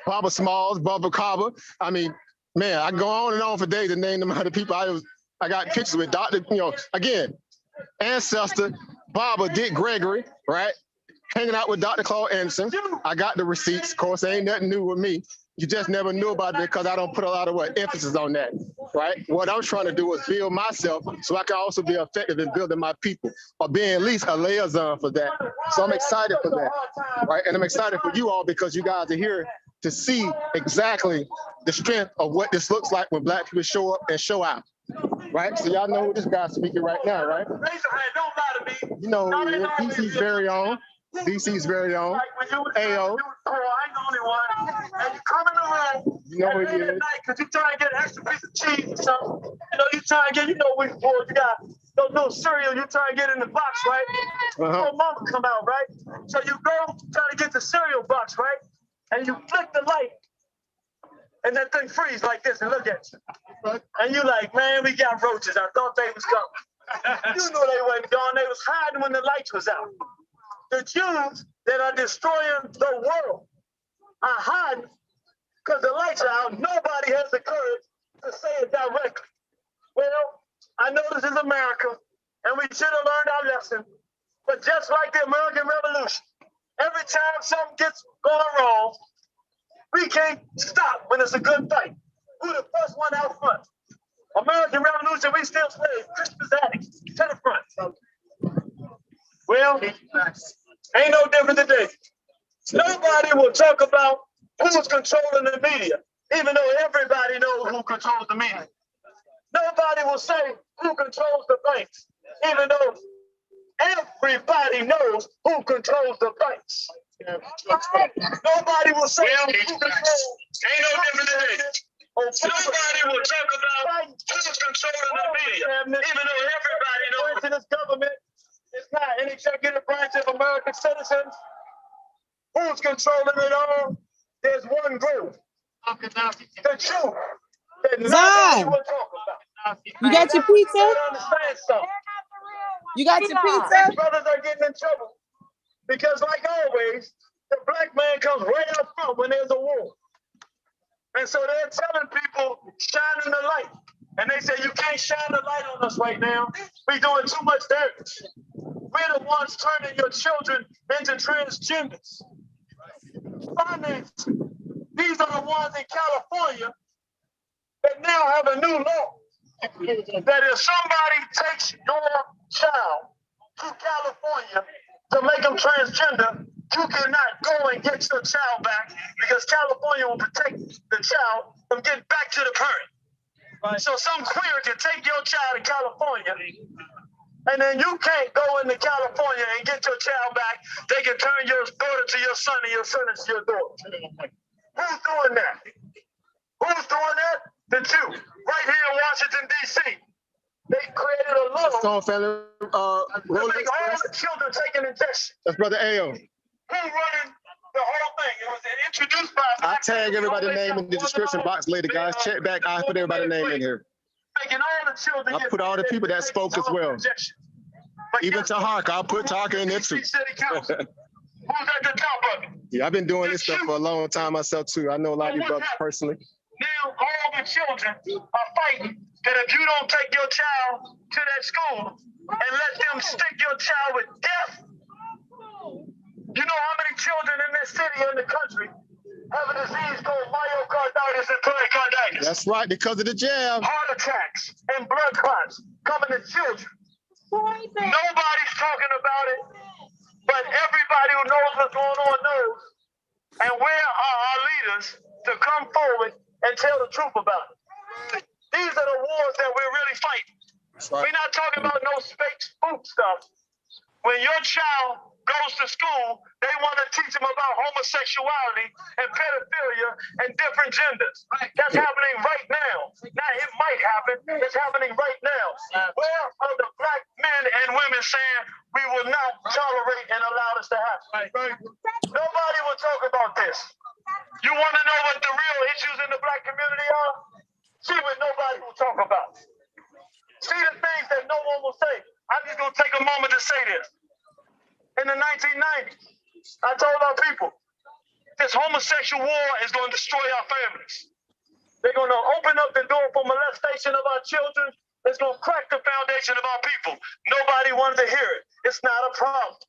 Barbara Smalls, Barbara Carver. I mean, man, I can go on and on for days and name them other people. I got pictures with Dr. Again, ancestor, Barbara Dick Gregory, right? Hanging out with Dr. Claude Anderson. I got the receipts. Of course, ain't nothing new with me. You just never knew about it because I don't put a lot of emphasis on that, right? What I'm trying to do is build myself so I can also be effective in building my people or being at least a liaison for that. So I'm excited for that, right? And I'm excited for you all because you guys are here to see exactly the strength of what this looks like when Black people show up and show out, right? So y'all know who this guy's speaking right now, right? You know who he is. DC's very own. DC's very own. AO. And you come in the room, you know what he is. Because you try and get an extra piece of cheese or something. You try and get, we poor, you got those little cereal, you try and get in the box, right? Your mama come out, right? So you go try to get the cereal box, right? And you flick the light, and that thing freeze like this and look at you. And you like, man, we got roaches. I thought they was coming. You knew they wasn't gone. They was hiding when the lights was out. The Jews that are destroying the world are hiding because the lights are out. Nobody has the courage to say it directly. Well, I know this is America, and we should have learned our lesson. But just like the American Revolution, every time something gets going wrong, we can't stop when it's a good fight. Who the first one out front? American Revolution, we still slaves, Christmas addicts, to the front. Well, ain't no different today. Nobody will talk about who's controlling the media, even though everybody knows who controls the media. Nobody will say who controls the banks, even though everybody knows who controls the banks. Nobody will say who controls. Ain't no different today. Nobody will talk about who's controlling the media, even though everybody knows. In this government, it's not an executive branch of American citizens. Who's controlling it all? There's one group. The truth. That nobody will talk about. You got your pizza? You got your pizza? These brothers are getting in trouble because, like always, the black man comes right up front when there's a war. And so they're telling people, shining the light. And they say, you can't shine the light on us right now. We're doing too much damage. We're the ones turning your children into transgenders. Finance. These are the ones in California that now have a new law. That if somebody takes your child to California to make them transgender, you cannot go and get your child back because California will protect the child from getting back to the parent. Right. So some queer can take your child to California, and then you can't go into California and get your child back. They can turn your daughter to your son and your son to your daughter. Who's doing that? Who's doing that? The Jew. Right here in Washington, D.C. They created a law. What's on, family? Make all the children take an injection. That's Brother Ayo. Who's running the whole thing? It was introduced by. I tag everybody's name in the description box later, guys. Check back. I put everybody's name in here. Making all the children. I put all the people that spoke as well. Even Tahaka, I'll put Tahaka in there too. Who's at the top of it? Yeah, I've been doing this stuff for a long time myself too. I know a lot of you brothers personally. Now all the children are fighting that if you don't take your child to that school and let them stick your child with death. You know how many children in this city and the country have a disease called myocarditis and pericarditis? That's right, because of the jab. Heart attacks and blood clots coming to children. Nobody's talking about it, but everybody who knows what's going on knows. And where are our leaders to come forward and tell the truth about it? These are the wars that we're really fighting. Right. We're not talking about no fake spook stuff. When your child goes to school, they want to teach them about homosexuality and pedophilia and different genders. That's happening right now. Now, it might happen. It's happening right now. Where are the black men and women saying we will not tolerate and allow this to happen? Nobody will talk about this. You want to know what the real issues in the black community are? See what nobody will talk about. See the things that no one will say. I'm just going to take a moment to say this. In the 1990s, I told our people, this homosexual war is going to destroy our families. They're going to open up the door for molestation of our children. It's going to crack the foundation of our people. Nobody wanted to hear it. It's not a problem.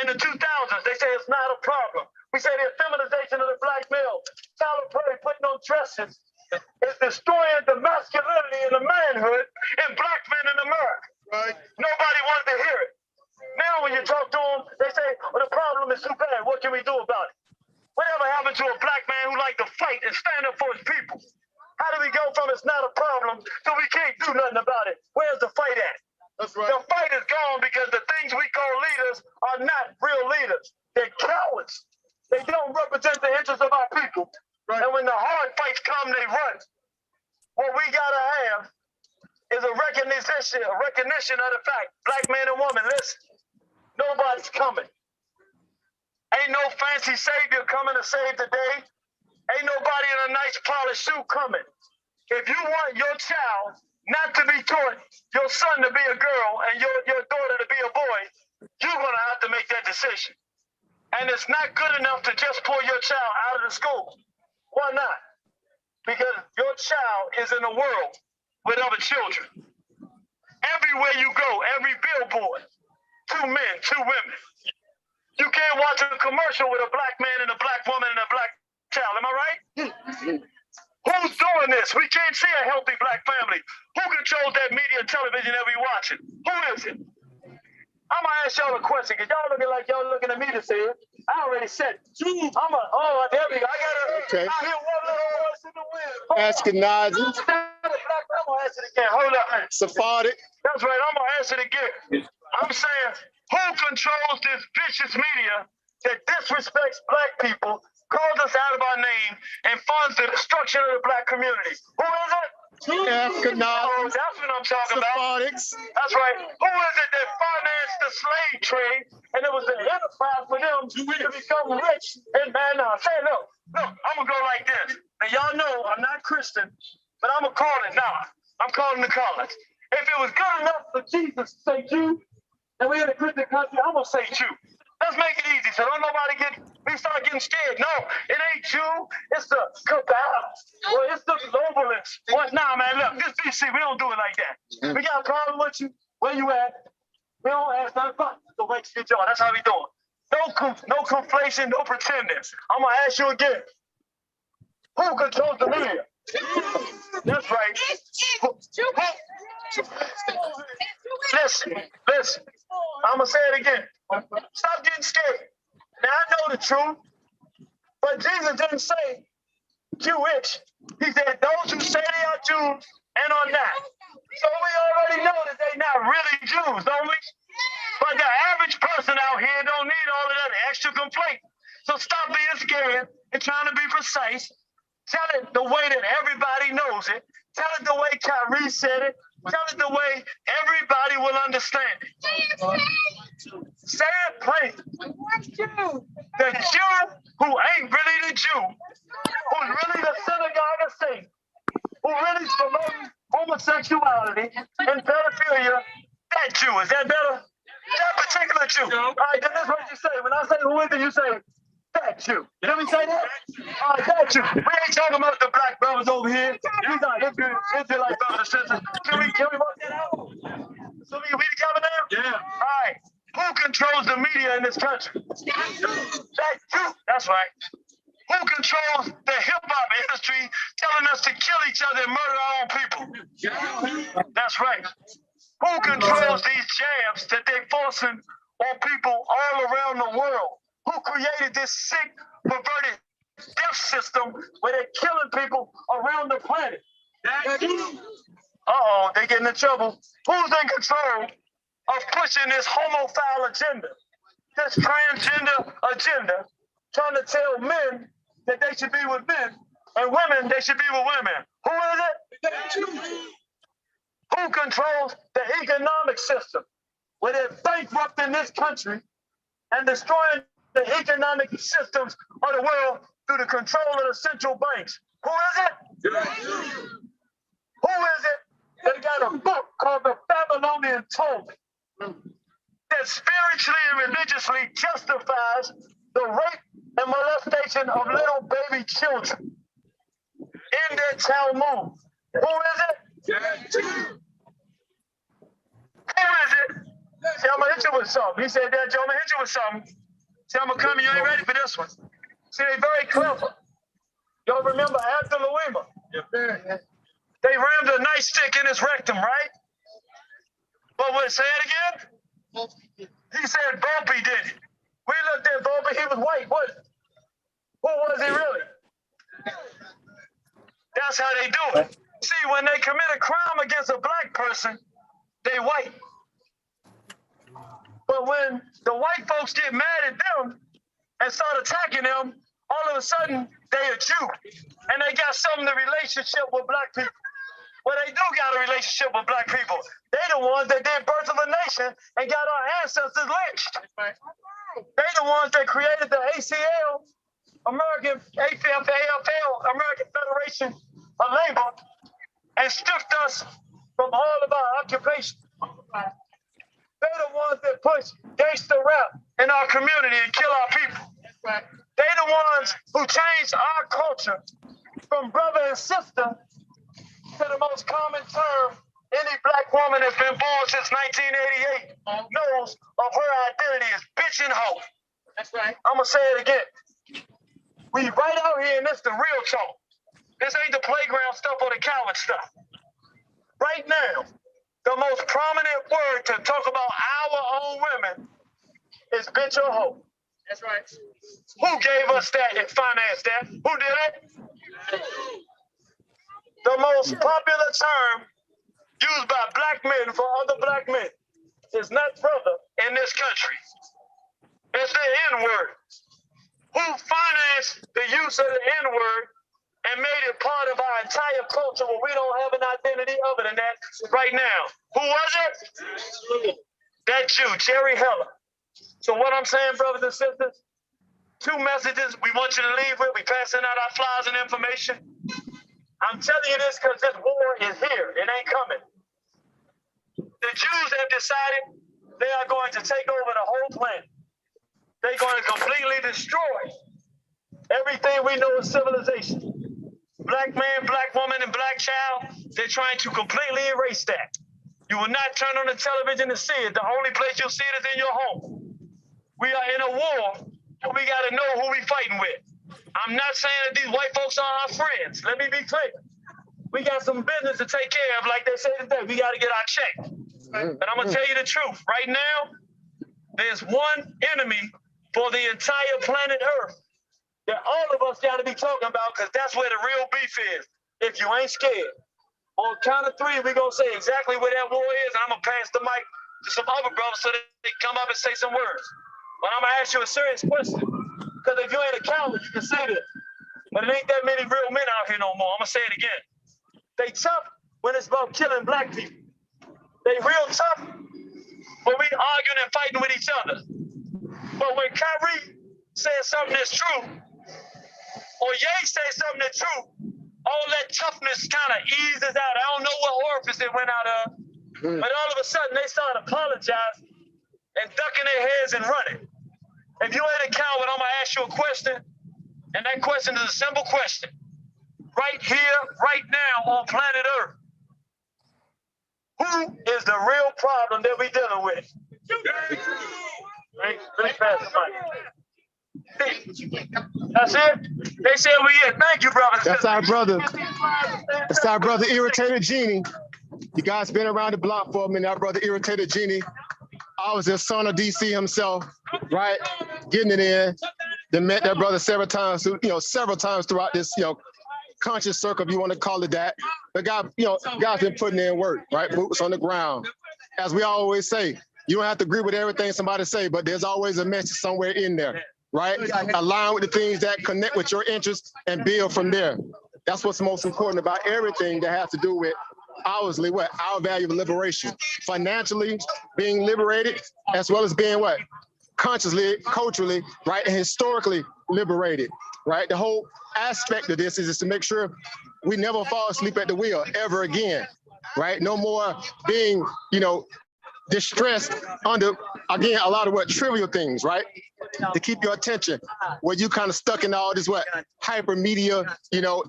In the 2000s, they say it's not a problem. We say the feminization of the black male, Tyler Perry putting on dresses, is destroying the masculinity and the manhood in black men in America. Right? Nobody wanted to hear it. Now when you talk to them, they say, well, the problem is too bad. What can we do about it? Whatever happened to a black man who liked to fight and stand up for his people? How do we go from it's not a problem to we can't do nothing about it? Where's the fight at? That's right. The fight is gone because the things we call leaders are not real leaders. They're cowards. They don't represent the interests of our people. Right. And when the hard fights come, they run. What we gotta have is a recognition of the fact, black man and woman, listen, nobody's coming. Ain't no fancy savior coming to save the day. Ain't nobody in a nice polished suit coming. If you want your child not to be taught, your son to be a girl and your daughter to be a boy, you're gonna have to make that decision. And it's not good enough to just pull your child out of the school. Why not? because your child is in a world with other children. Everywhere you go, every billboard, 2 men, 2 women. You can't watch a commercial with a black man and a black woman and a black child. Am I right? Who's doing this? We can't see a healthy black family. Who controls that media and television that we watching? Who is it? I'm gonna ask y'all a question, because y'all looking like y'all looking at me to say it. I already said it. There we go. I gotta, I hear one little voice in the wind. Ashkenazi. I'm gonna ask it again. Hold up, man. Sephardic. That's right, I'm gonna ask it again. I'm saying, who controls this vicious media that disrespects black people, calls us out of our name, and funds the destruction of the black community? Who is it? Ashkenazi. Oh, that's what I'm talking about. Sephardics. That's right. Who is it that financed the slave trade, and it was an enterprise for them to become rich and man? Now, say look, I'm gonna go like this. Now y'all know I'm not Christian, but I'm gonna call it now. I'm calling the college. If it was good enough for Jesus to say Jew, and we're in a Christian country, I'm gonna say Jew. Let's make it easy, so don't nobody start getting scared. No, it ain't Jew, it's the cabal, or it's the globalists. What? Nah, man, look, this BC, we don't do it like that. We got a problem with you, where you at? We don't ask nothing but the way to get y'all. That's how we do it. No conflation, no pretending. I'm gonna ask you again. Who controls the media? That's right. Listen. I'm gonna say it again. Stop getting scared. Now I know the truth, but Jesus didn't say Jewish. He said those who say they are Jews and are not. So we already know that they're not really Jews, don't we? But the average person out here don't need all of that extra complaint. So stop being scared and trying to be precise. Tell it the way that everybody knows it. Tell it the way Kyrie said it. Tell it the way everybody will understand it. Say it plain. The Jew who ain't really the Jew, who's really the synagogue of Satan, who really is promoting homosexuality and pedophilia, that Jew. Is that better? That particular Jew. All right, then that's what you say. When I say who is it, you say that Jew. You let me say that? All right, that Jew. We ain't talking about the black brothers over here. These are Israelite brothers and sisters. Can we work that out? So we together now? Yeah. All right. Who controls the media in this country? That Jew. That's right. Who controls the hip-hop industry telling us to kill each other and murder our own people? That's right. Who controls these jabs that they're forcing on people all around the world? Who created this sick, perverted death system where they're killing people around the planet? Uh-oh, they getting in trouble. Who's in control of pushing this homophile agenda, this transgender agenda, trying to tell men that they should be with men and women they should be with women? Who is it? Who controls the economic system where they're bankrupting this country and destroying the economic systems of the world through the control of the central banks? Who is it? Who is it that got a book called the Babylonian Talmud that spiritually and religiously justifies the rape and molestation of little baby children in their Talmud? Who is it? Who is it? See, I'm gonna hit you with something. He said that, Joe, I'm gonna hit you with something. See, I'm gonna come, you ain't ready for this one. See, they very clever. Y'all remember after Louima? They rammed a nightstick in his rectum, right? But what, say it again? He said Bumpy did it. We looked at Bumpy, he was white, wasn't he? Who was he really? That's how they do it. See, when they commit a crime against a black person, they white. But when the white folks get mad at them and start attacking them, all of a sudden, they a Jew. And they got some of the relationship with black people. Well, they do got a relationship with black people. They the ones that did Birth of a Nation and got our ancestors lynched. They the ones that created the ACL, American AFL, American Federation of Labor, and stripped us from all of our occupation. They're the ones that push gangster rap in our community and kill our people. They're the ones who changed our culture from brother and sister to the most common term any black woman that's been born since 1988 knows of her identity is bitch and hoe. That's right. I'm gonna say it again. We right out here and this the real talk. This ain't the playground stuff or the coward stuff. Right now, the most prominent word to talk about our own women is bitch or hoe. That's right. Who gave us that and financed that? Who did it? The most popular term used by black men for other black men is not brother in this country. It's the N-word. Who financed the use of the N-word and made it part of our entire culture where we don't have an identity other than that right now? Who was it? That Jew, Jerry Heller. So what I'm saying, brothers and sisters, 2 messages we want you to leave with. We passing out our flyers and information. I'm telling you this because this war is here. It ain't coming. The Jews have decided they are going to take over the whole planet. They're going to completely destroy everything we know as civilization. Black man, black woman, and black child, they're trying to completely erase that. You will not turn on the television to see it. The only place you'll see it is in your home. We are in a war, and we got to know who we fighting with. I'm not saying that these white folks are our friends. Let me be clear. We got some business to take care of, like they say today. We got to get our check. But I'm going to tell you the truth. Right now, there's one enemy for the entire planet Earth that all of us got to be talking about because that's where the real beef is, if you ain't scared. On count of 3, we're going to say exactly where that war is, and I'm going to pass the mic to some other brothers so that they come up and say some words. But I'm going to ask you a serious question, because if you ain't a coward, you can say this. But it ain't that many real men out here no more. I'm going to say it again. They tough when it's about killing black people. They real tough when we arguing and fighting with each other. But when Kyrie says something that's true, or Ye says something that's true, all that toughness kind of eases out. I don't know what orifice it went out of, but all of a sudden they start apologizing and ducking their heads and running. If you ain't a coward, I'm going to ask you a question, and that question is a simple question. Right here, right now on planet Earth, who is the real problem that we dealing with? Really fast, that's it? They said we here. Thank you, brother. That's our brother. That's our brother, Irritated Genie. You guys been around the block for a minute. Our brother, Irritated Genie. I was the son of DC himself, right? Getting it in. Then met that brother several times throughout this, conscious circle, if you want to call it that. But God, God's been putting in work, right? Boots on the ground. As we always say, you don't have to agree with everything somebody say, but there's always a message somewhere in there, right? Align with the things that connect with your interests and build from there. That's what's most important about everything that has to do with our value of liberation. Financially being liberated, as well as being consciously, culturally, right, and historically liberated, right? The whole aspect of this is to make sure we never fall asleep at the wheel ever again, right? No more being, distressed under, again, a lot of trivial things, right? To keep your attention, where you kind of stuck in all this hyper media,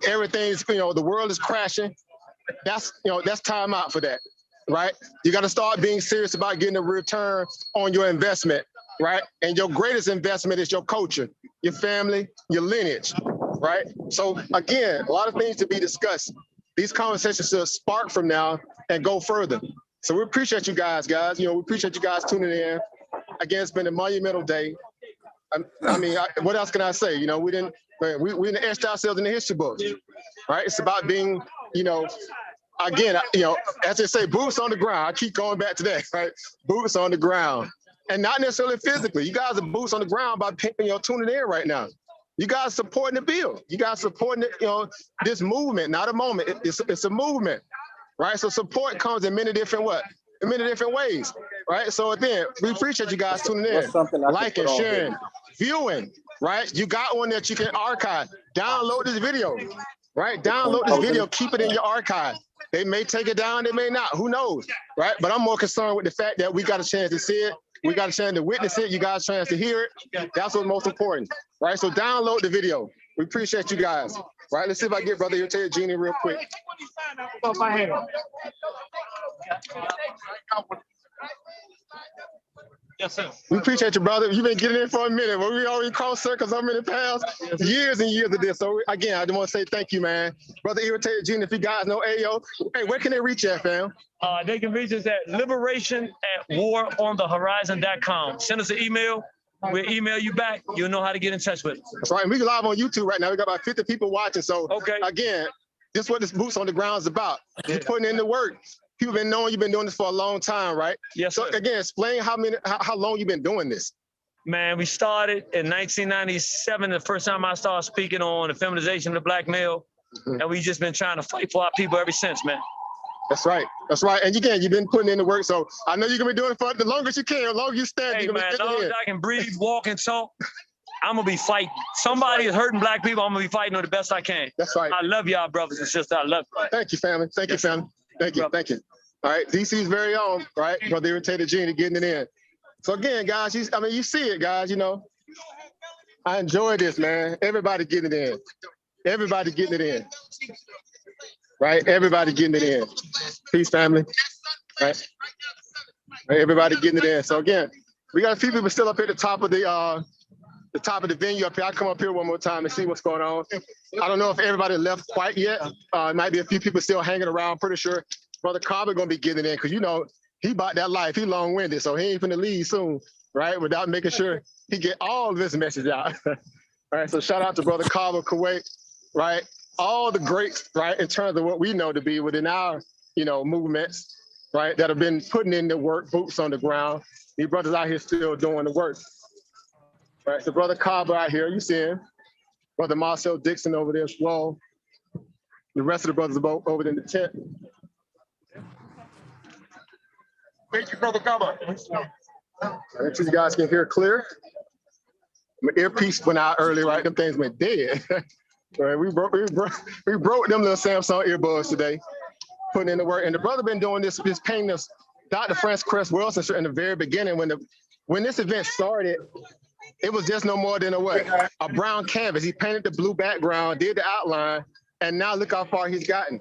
everything's, the world is crashing. That's time out for that, right? You got to start being serious about getting a return on your investment, right? And your greatest investment is your culture, your family, your lineage, right? So again, a lot of things to be discussed. These conversations should spark from now and go further. So we appreciate you guys. We appreciate you guys tuning in. Again, it's been a monumental day. What else can I say? We didn't etch ourselves in the history books, right? It's about being, again, as they say, boots on the ground. I keep going back to that, right? Boots on the ground. And not necessarily physically. You guys are boots on the ground by tuning in right now. You guys supporting the bill. You guys supporting this movement, not a moment. It's a movement, right? So support comes in many different ways, right? So again, we appreciate you guys tuning in, liking, sharing, viewing, right? You got one that you can archive. Download this video, right? Download this video, keep it in your archive. They may take it down, they may not, who knows, right? But I'm more concerned with the fact that we got a chance to see it. We got a chance to witness it. You guys a chance to hear it. That's what's most important, right? So download the video. We appreciate you guys. right? Let's see if I get Brother Irritated Genie real quick. Off my hand. Yes, sir. We appreciate you, brother. You've been getting in for a minute, but we already crossed circles how many pounds? Years and years of this. So again, I just want to say thank you, man. Brother Irritated Genie, if you guys know Ayo, hey, where can they reach you at, fam? They can reach us at liberation@waronthehorizon.com. Send us an email. We'll email you back. You'll know how to get in touch with us. That's right. And we live on YouTube right now. We got about 50 people watching. So again, this is what this Boots on the Ground is about. You're putting in the work. People been knowing you've been doing this for a long time, right? Yes. So again, explain how long you've been doing this. Man, we started in 1997, the first time I started speaking on the feminization of the black male. And we just been trying to fight for our people ever since, man. That's right. That's right. And again, you've been putting in the work. So I know you're going to be doing it for the longest you can, as long as you stand. Hey, you're man, as long as I can breathe, walk, and talk, I'm going to be fighting. Somebody is hurting black people, I'm going to be fighting on the best I can. That's right. I love y'all, brothers and sisters. I love you. Thank you, family. Thank you, family. Thank you. Thank you. All right. DC's very own, right? Brother Irritated Genie getting it in. So again, guys, you see it, guys, you know. I enjoy this, man. Everybody getting it in. Everybody getting it in. Right? Everybody getting it in. Peace, family. Right? Everybody getting it in. So again, we got a few people still up here at the top of the venue up here. I'll come up here one more time and see what's going on. I don't know if everybody left quite yet. It might be a few people still hanging around. I'm pretty sure Brother Carver gonna be getting in because you know he bought that life. He long-winded, so he ain't finna leave soon, right? Without making sure he get all of this message out. All right, so shout out to Brother Carver, Kuwait, right? All the greats, right, in terms of what we know to be within our, movements, right, that have been putting in the work, boots on the ground. These brothers out here still doing the work. Right, so Brother Carver out here, you see him. Brother Marcel Dixon over there as well. The rest of the brothers are over in the tent. Thank you, Brother Carver. Make sure you guys can hear clear. My earpiece went out early, right? Them things went dead. Right, we broke them little Samsung earbuds today, putting in the work. And the brother been doing this painting us, Dr. Francis Cress Wilson in the very beginning when this event started. It was just no more than a brown canvas. He painted the blue background, did the outline, and now look how far he's gotten.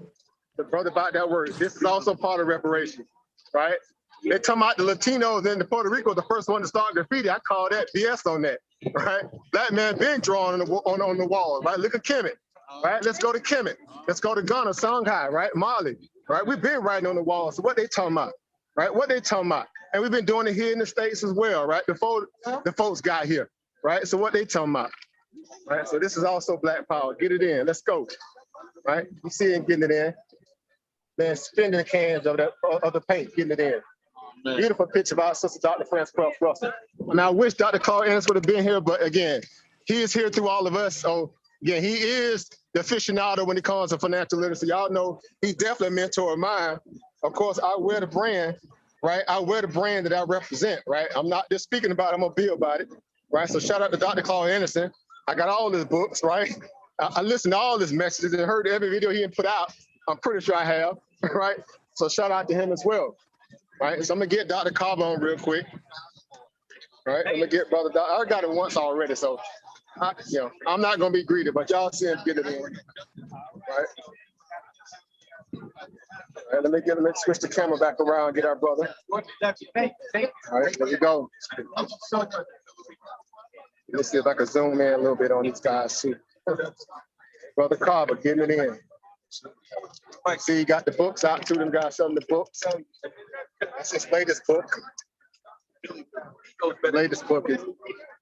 The brother about that work. This is also part of reparation, right? They talking about the Latinos in Puerto Rico, the first one to start graffiti. I call that BS on that, right? Black man been drawn on the wall, right? Look at Kemet, right? Let's go to Kemet. Let's go to Ghana, Songhai, right? Mali, right? We've been writing on the wall. So what they talking about, right? What they talking about? And we've been doing it here in the States as well, right? Before the folks got here, right? So what they talking about, right? So this is also Black Power. Get it in. Let's go, right? You see him getting it in. Man, spinning the cans of the paint, getting it in. Beautiful picture of our sister, Dr. Francis Cress Russell. And I wish Dr. Carl Ennis would have been here, but again, he is here through all of us. So again, he is the aficionado when it comes to financial literacy. Y'all know he's definitely a mentor of mine. Of course, I wear the brand, right? I wear the brand that I represent, right? I'm not just speaking about it, I'm gonna be about it, right? So shout out to Dr. Carl Anderson. I got all his books, right? I listened to all his messages and heard every video he put out. I'm pretty sure I have, right? So shout out to him as well. Right, so I'm gonna get Dr. Carver on real quick. Right, I'm gonna get Brother Doc. I got it once already, so I'm not gonna be greedy, but y'all see him get it in. Right. All right, let me switch the camera back around, get our brother. All right, there we go. Let's see if I can zoom in a little bit on these guys too. Brother Carver getting it in. See, you got the books out to them guys, some of the books. That's his latest book. The latest book is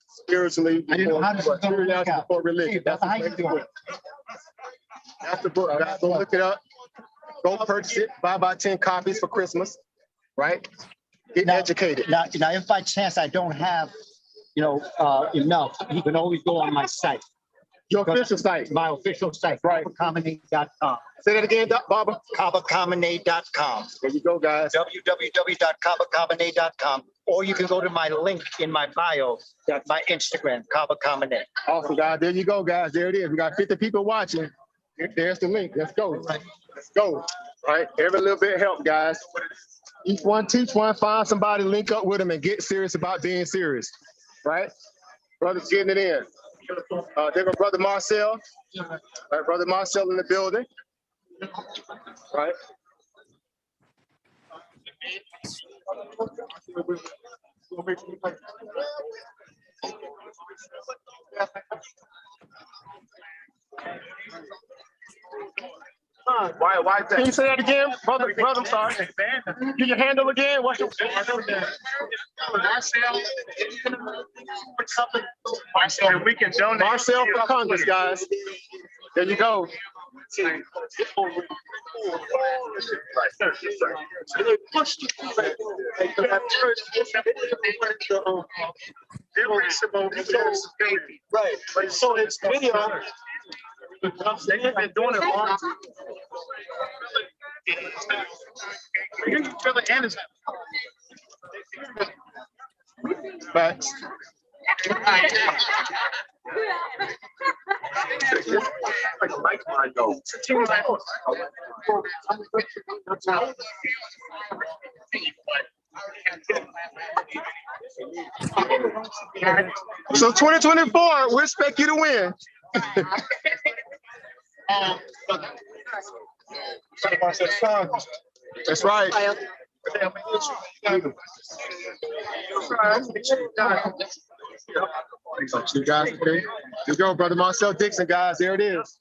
Spiritually Before Religion. That's the book. That's the book, guys. Go look it up. Go purchase it. Buy 10 copies for Christmas, right? Get educated. Now, if by chance I don't have, enough, you can always go on my site. Your official site. My official site, right? CabaCombinate.com. Say that again, Barbara. CabaCombinate.com. There you go, guys. www.cabacombinate.com. Or you can go to my link in my bio, my Instagram, CabaCombinate. Awesome, guys. There you go, guys. There it is. We got 50 people watching. There's the link. Let's go. Let's go. All right. Every little bit help, guys. Each one, teach one, find somebody, link up with them, and get serious about being serious. Right? Brothers getting it in. There go Brother Marcel. All right, Brother Marcel in the building. Right. Why? Can you say that again, brother? I'm sorry. Can you handle again? What's your Marcel? We can donate. Marcel for Congress, guys. There you go. Right. So it's video. They've been doing it long. Facts. So 2024, we expect you to win. That's right. You guys, okay? There you go, Brother Marcel Dixon, guys. There it is.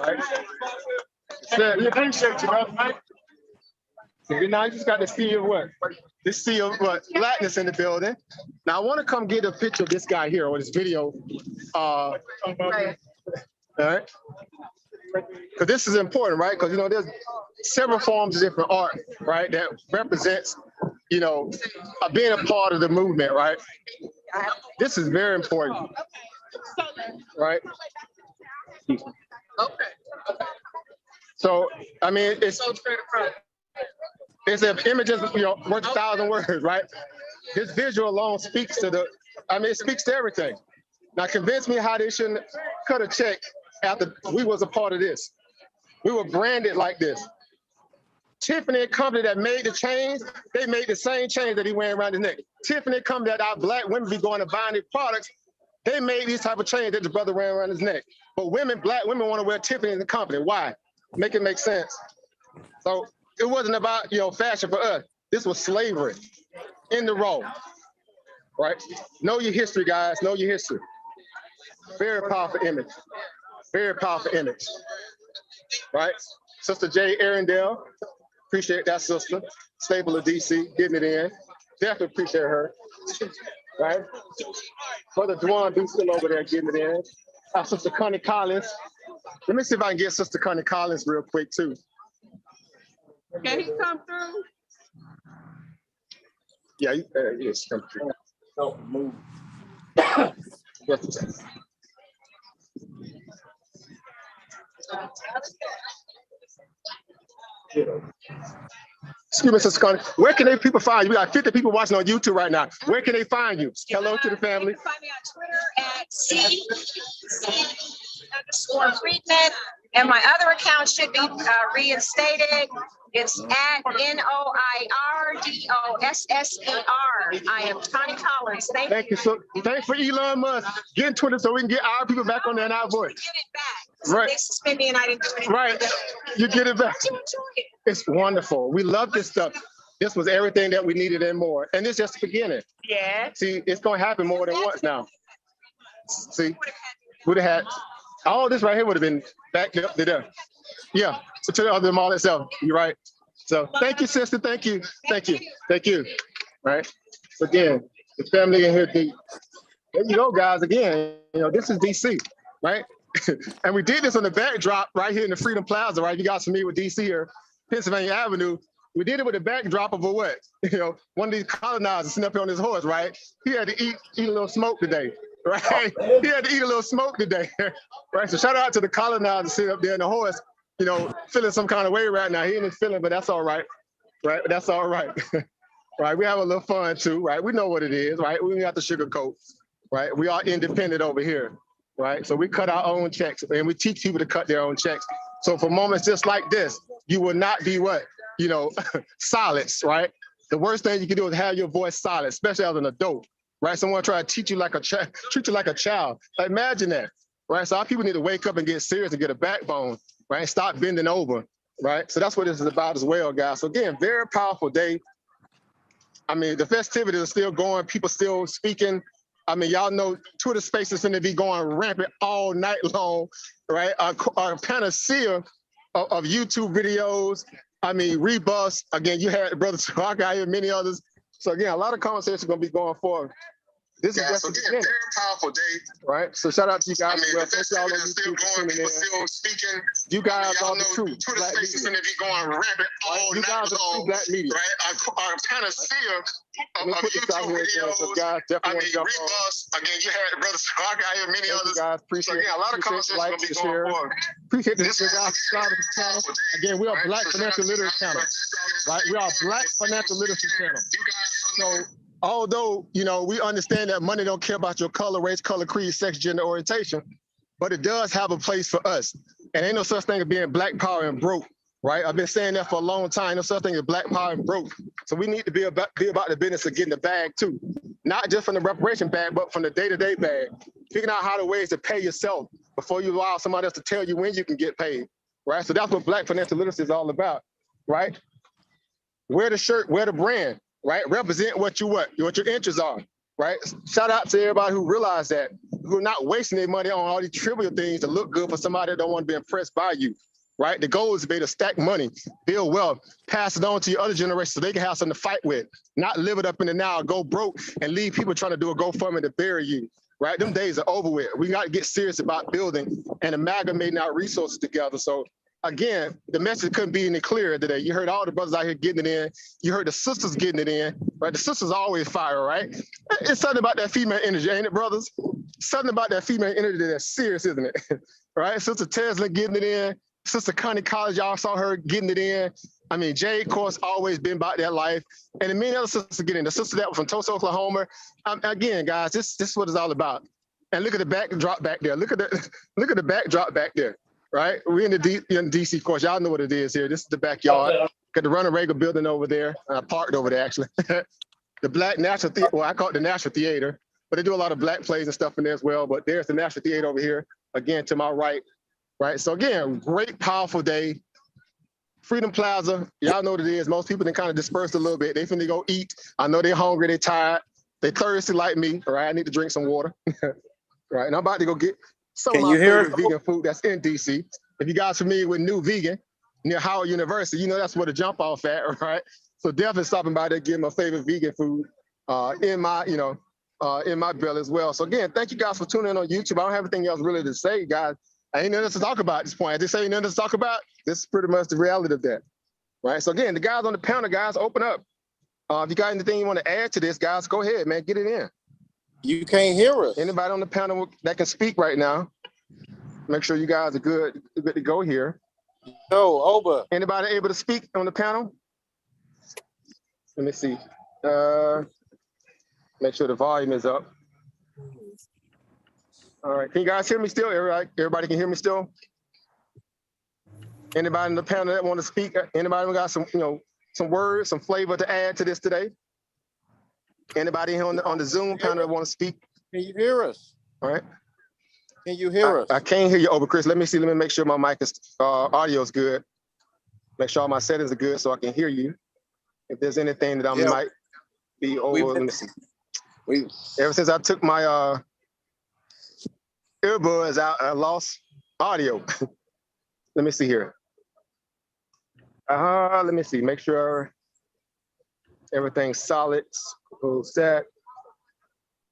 Right. We appreciate you, brother. Right? So now you just got to see what? This see what? Blackness in the building. Now I want to come get a picture of this guy here or this video. All right. Because this is important, right? Because, you know, there's several forms of different art, right, that represents, you know, being a part of the movement, right? This is very important, right? So, I mean, it's an images, you know, worth 1,000 words, right? This visual alone speaks to it speaks to everything. Now, convince me how they shouldn't cut a check after we was a part of this. We were branded like this. Tiffany company that made the chains, they made the same chains that he wearing around his neck. Tiffany company that our black women be going to buying their products, they made these type of chains that the brother wearing around his neck. But black women want to wear Tiffany in the company. Why? Make it make sense. So it wasn't about, you know, fashion for us. This was slavery in the raw, right? Know your history, guys. Know your history. Very powerful image. Very powerful image, right? Sister J. Arundel, appreciate that sister. Staple of DC, getting it in. Definitely appreciate her, right? Brother Dwan B still over there getting it in. Our Sister Connie Collins. Let me see if I can get Sister Connie Collins real quick too. Can he come through? Yeah, yes, come through. Don't move. Excuse me, Sister Connie. Where can people find you? We got 50 people watching on YouTube right now. Where can they find you? Hello to the family. You can find me on Twitter at C_Friedman. And my other account should be reinstated. It's at NOIRDOSSER. I am Connie Collins. Thank you. So thanks for Elon Musk getting Twitter so we can get our people back on there and our voice. Get it back. So right. They suspend me and I didn't do anything. Right. You get it back. It's wonderful. We love this stuff. This was everything that we needed and more. And it's just the beginning. Yeah. See, it's going to happen more than once now. See, would have had all this right here would have been backed up to there. Yeah, so to the other mall itself. You're right. So thank you, sister. Thank you. Thank you. Thank you. Right. So again, the family in here deep. There you go, guys. Again, you know, this is DC, right? And we did this on the backdrop right here in the Freedom Plaza, right? You guys familiar with DC here, Pennsylvania Avenue. We did it with the backdrop of a what? You know, one of these colonizers sitting up here on his horse, right? He had to eat a little smoke today, right? He had to eat a little smoke today, right? So shout out to the colonizer sitting up there on the horse, you know, feeling some kind of way right now. He ain't feeling, but that's all right, right? That's all right, right? We have a little fun too, right? We know what it is, right? We don't have to sugarcoat, right? We are independent over here, right? So we cut our own checks and we teach people to cut their own checks. So for moments just like this, you will not be what? You know, silence, right? The worst thing you can do is have your voice silent, especially as an adult, right? Someone try to teach you like a child, treat you like a child. Like, imagine that, right? So our people need to wake up and get serious and get a backbone, right? Stop bending over, right? So that's what this is about as well, guys. So again, very powerful day. I mean, the festivities are still going. People still speaking. I mean, y'all know Twitter Space is going to be going rampant all night long, right? Our panacea of YouTube videos. I mean, Rebus. Again, you had Brother Talk out here, many others. So again, a lot of conversations going to be going forward. This is just a very powerful day, right? So shout out to you guys. I mean, well, thank y'all on YouTube for tuning in. Still speaking. You guys are the truth. Twitter Space is going to be going rampant all night long, black media, right? Our panacea of YouTube videos. So guys, definitely jump on. Again, you had Brother Talk out here, many others. Guys, appreciate it. A lot of conversations going to be going forward. Appreciate this guys. Subscribe to the channel. Again, we are Black Financial Literacy Channel, right? We are Black Financial Literacy Channel. So although, you know, we understand that money don't care about your color, race, color, creed, sex, gender, orientation, but it does have a place for us. And ain't no such thing as being black power and broke, right? I've been saying that for a long time. No such thing as black power and broke. So we need to be about the business of getting the bag too. Not just from the reparation bag, but from the day-to-day bag. Figuring out how the ways to pay yourself before you allow somebody else to tell you when you can get paid, right? So that's what Black Financial Literacy is all about, right? Wear the shirt, wear the brand, right? Represent what your interests are, right? Shout out to everybody who realized that, who are not wasting their money on all these trivial things to look good for somebody that don't want to be impressed by you, right? The goal is to be able to stack money, build wealth, pass it on to your other generation so they can have something to fight with, not live it up in the now, go broke and leave people trying to do a GoFundMe to bury you, right? Them days are over with. We got to get serious about building and amalgamating our resources together. So again, the message couldn't be any clearer today. You heard all the brothers out here getting it in. You heard the sisters getting it in, right? The sisters always fire, right? It's something about that female energy, ain't it, brothers? Something about that female energy that's serious, isn't it? Right? Sister Tesla getting it in. Sister Connie College, y'all saw her getting it in. I mean, Jay, of course, always been about that life. And many other sisters getting in. The sister that was from Tulsa, Oklahoma. Again, guys, this is what it's all about. And look at the backdrop back there. Look at the backdrop back there. Right, we're in the DC, of course. Y'all know what it is here. This is the backyard. Got the Ronald Reagan building over there. Parked over there, actually. The Black National Theater. Well, I call it the National Theater, but they do a lot of black plays and stuff in there as well. But there's the National Theater over here. Again, to my right. Right. So again, great, powerful day. Freedom Plaza. Y'all know what it is. Most people then kind of dispersed a little bit. They finna go eat. I know they're hungry. They're tired. They're thirsty like me. All right. I need to drink some water. Right. And I'm about to go get some of my favorite vegan food that's in DC. If you guys familiar with New Vegan near Howard University, you know that's where the jump off at, right? So definitely stopping by there, getting my favorite vegan food in my bill as well. So again, thank you guys for tuning in on YouTube. I don't have anything else really to say, guys. I ain't nothing else to talk about at this point. I just say ain't nothing else to talk about. This is pretty much the reality of that, right? So again, the guys on the panel, guys, open up. If you got anything you want to add to this, guys, go ahead, man, get it in. You can't hear us. Anybody on the panel that can speak right now, make sure you guys are good to go here. No, Oba. Anybody able to speak on the panel? Let me see. Make sure the volume is up. All right, can you guys hear me still? Everybody can hear me still? Anybody in the panel that want to speak? Anybody got some, some words, some flavor to add to this today? Anybody here on the Zoom panel that want to speak? Can you hear us? All right. Can you hear us? I can't hear you over, Chris. Let me make sure my mic is audio is good. Make sure all my settings are good so I can hear you. If there's anything that I might be over, let me see. Ever since I took my earbuds out, I lost audio. Let me see here. Let me see. Make sure everything's solid. Full set.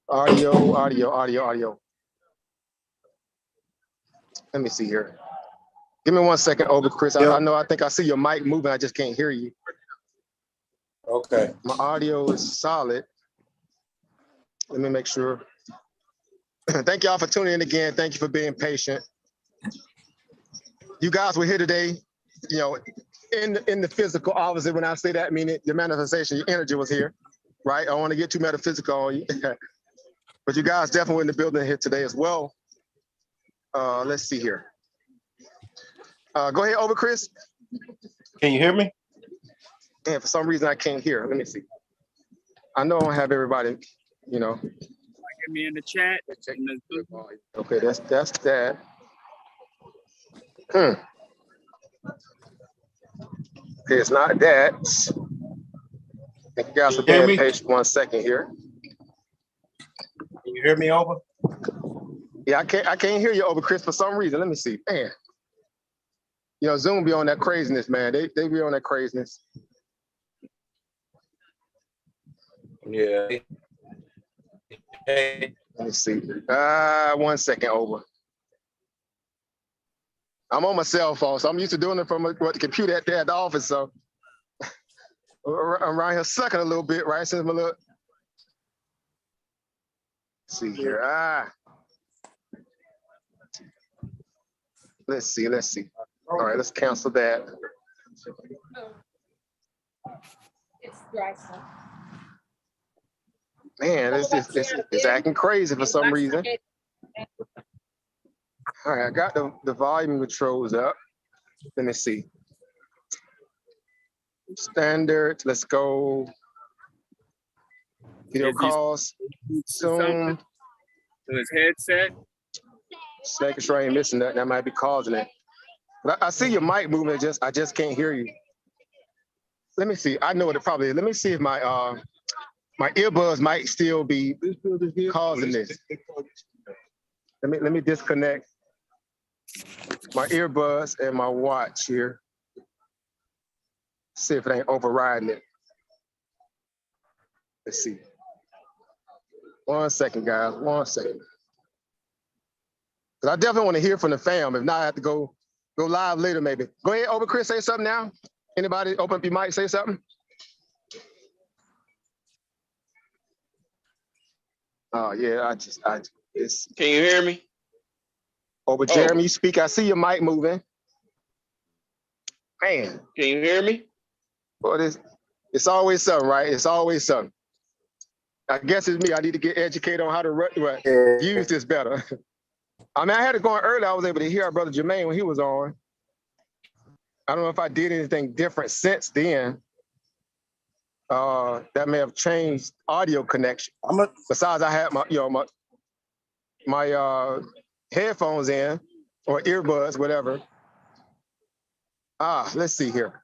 Audio. Let me see here. Give me 1 second, over, Chris. I think I see your mic moving. I just can't hear you. Okay. My audio is solid. Let me make sure. Thank y'all for tuning in again. Thank you for being patient. You guys were here today, in the physical. Obviously, when I say that, I mean your manifestation, your energy was here, right? I don't want to get too metaphysical on you. But you guys definitely were in the building here today as well. Let's see here. Go ahead, over, Chris. Can you hear me? And for some reason I can't hear. Let me see. I know I don't have everybody you know. Get me in the chat. Okay, that's that. Okay, it's not that. Thank you guys for being patient 1 second here. Can you hear me, Over? Yeah, I can't hear you over, Chris, for some reason. Let me see. Man. You know, Zoom be on that craziness, man. They be on that craziness. Yeah. Let me see. 1 second, Over. I'm on my cell phone, so I'm used to doing it from the computer at the office, so I'm around here sucking a little bit, right? Since my little... Let's see here. Let's see. All right, let's cancel that. Man, it's acting crazy for some reason. All right, I got the volume controls up. Let me see. Standard, let's go. Video calls, Zoom. To his headset. Just making sure I ain't missing that. That might be causing it. But I see your mic moving. I just can't hear you. Let me see. I know what it probably is. Let me see if my my earbuds might still be causing this. Let me disconnect my earbuds and my watch here. See if it ain't overriding it. Let's see. 1 second, guys. 1 second. Because I definitely want to hear from the fam. If not, I have to go live later, maybe. Go ahead, Over Chris, say something now. Anybody open up your mic, say something? Oh, yeah, it's... Can you hear me? Over Jeremy, you speak. I see your mic moving. Man. Can you hear me? Well, it's always something, right? It's always something. I guess it's me. I need to get educated on how to use this better. I mean, I had it going early. I was able to hear our brother Jermaine when he was on. I don't know if I did anything different since then. That may have changed audio connection. Besides, I had my headphones in or earbuds, whatever. Let's see here.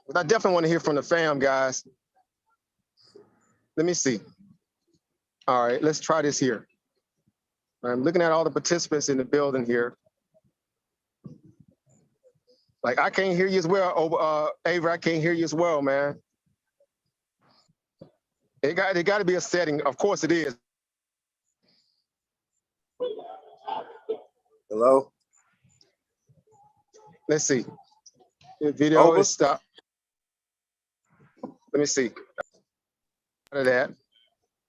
But I definitely want to hear from the fam, guys. Let me see. All right, let's try this here. I'm looking at all the participants in the building here. Like, I can't hear you as well, Avery, I can't hear you as well, man. It got to be a setting. Of course it is. Hello? Let's see. The video is stopped. Let me see. Out of that.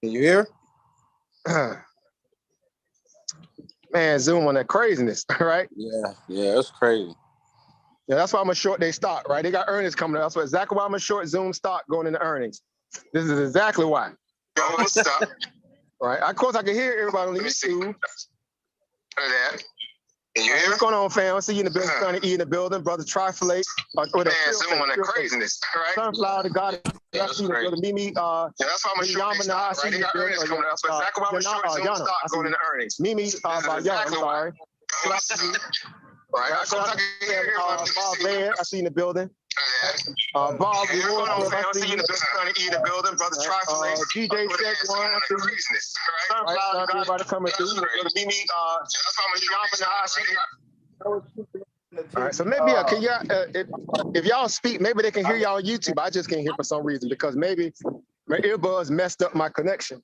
Can you hear? Man, Zoom on that craziness, right? Yeah, it's crazy. Yeah, that's why I'm a short day stock, right? They got earnings coming up. That's exactly why I'm a short Zoom stock going into earnings. This is exactly why. Right. Of course, I can hear everybody on the YouTube. What's going on, fam? I see you in the building, trying to eat in the building. Brother Triflate. Man, Zoom on that craziness, right? Sunflower, the God. I see the brother Mimi. That's why I'm a short day stock, right? They got earnings coming up. So exactly why I'm a short Zoom stock going into earnings. Mimi, I'm sorry. Right. I see you in the building. Bob, I see you in the building. Brother Triflate. DJ Check One. I see you. Right. Everybody coming through. All right. So maybe can y'all, if y'all speak, maybe they can hear y'all on YouTube. I just can't hear for some reason because maybe my earbuds messed up my connection.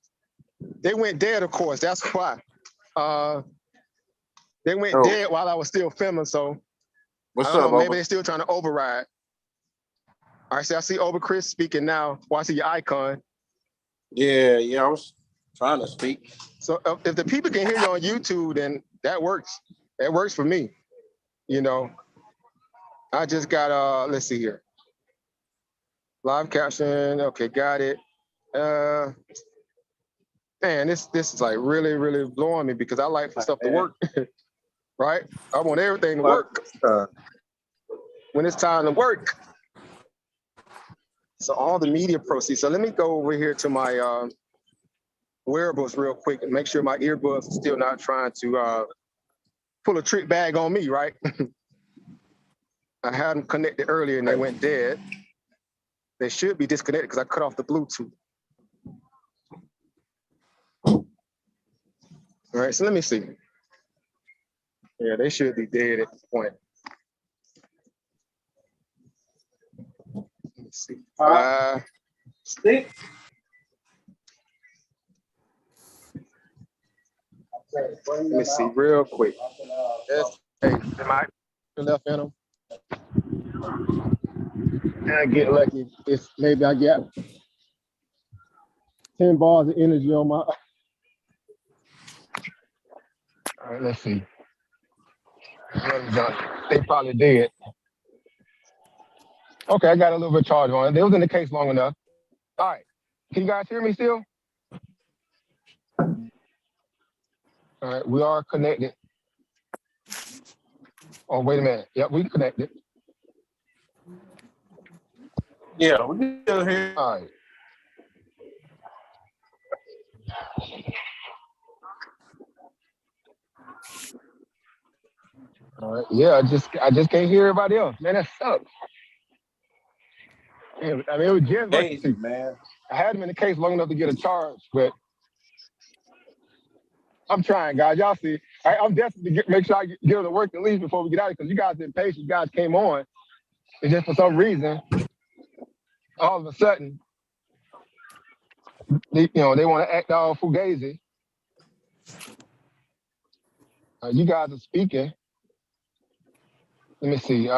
They went dead, of course. That's why. They went dead while I was still filming, so what's I don't up, know, maybe Over? they're still trying to override. All right, so I see Over Chris speaking now. Well, I see your icon. Yeah, I was trying to speak. So if the people can hear you on YouTube, then that works. That works for me. You know, I just got, let's see here. Live caption, okay, got it. Man, this is like really, really blowing me because I like for stuff to work. Right? I want everything to work when it's time to work. So all the media proceeds. So let me go over here to my wearables real quick and make sure my earbuds are still not trying to pull a trick bag on me, right? I had them connected earlier and they went dead. They should be disconnected because I cut off the Bluetooth. All right, so let me see. Yeah, they should be dead at this point. Let me see. Let me see real quick. Hey, am I left in them? I get lucky. It's maybe I get 10 bars of energy on my. All right, let's see. They probably did. Okay, I got a little bit of charge on it. They was in the case long enough. All right. Can you guys hear me still? All right, we are connected. Oh, wait a minute. Yep, we connected. Yeah, we can still hear. All right. All right. Yeah, I just can't hear everybody else. Man, that sucks. Man, I mean, it was just Crazy, man. I had them in the case long enough to get a charge, but I'm trying, guys. Y'all see, I'm desperate to make sure I get to work at least before we get out because you guys been patient. You guys came on, and just for some reason, all of a sudden, they want to act all fugazi. You guys are speaking. Let me see.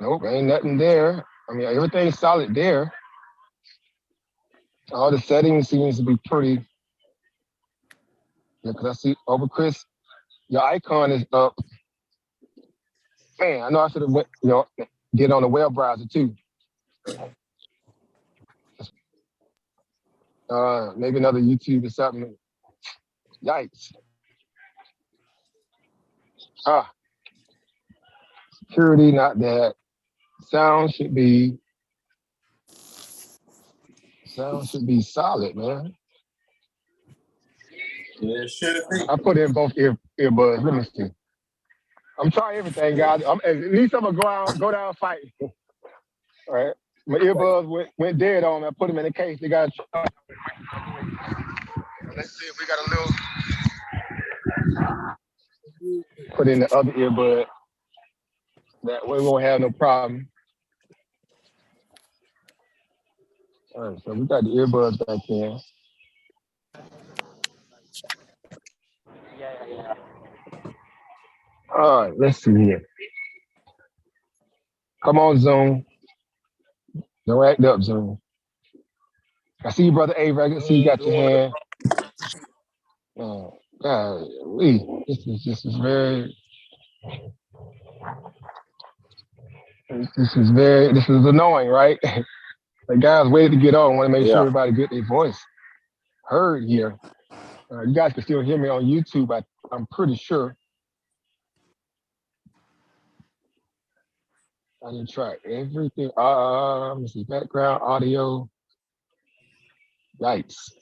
Nope, ain't nothing there. I mean, everything's solid there. All the settings seems to be pretty. Yeah, because I see over Chris, your icon is up. Man, I know I should have went, get on the web browser too. Maybe another YouTube or something. Yikes. Security, not that. Sound should be solid, man. Yeah, it should be. I put in both earbuds. Let me see. I'm trying everything, guys. At least I'm gonna go down fighting. All right. My earbuds went dead on me. I put them in the case. They got. Let's see if we got a little. Put in the other earbud. That way we won't have no problem. All right, so we got the earbuds back in. All right, let's see here. Come on, Zoom. Don't act up, Zoom. I see you, Brother Avery. I can see you got your hand. Oh, God, this is very. This is annoying, right? The guys waited to get on. Want to make sure everybody get their voice heard here. You guys can still hear me on YouTube. I'm pretty sure. I didn't try everything. Let me see. Background audio. Yikes.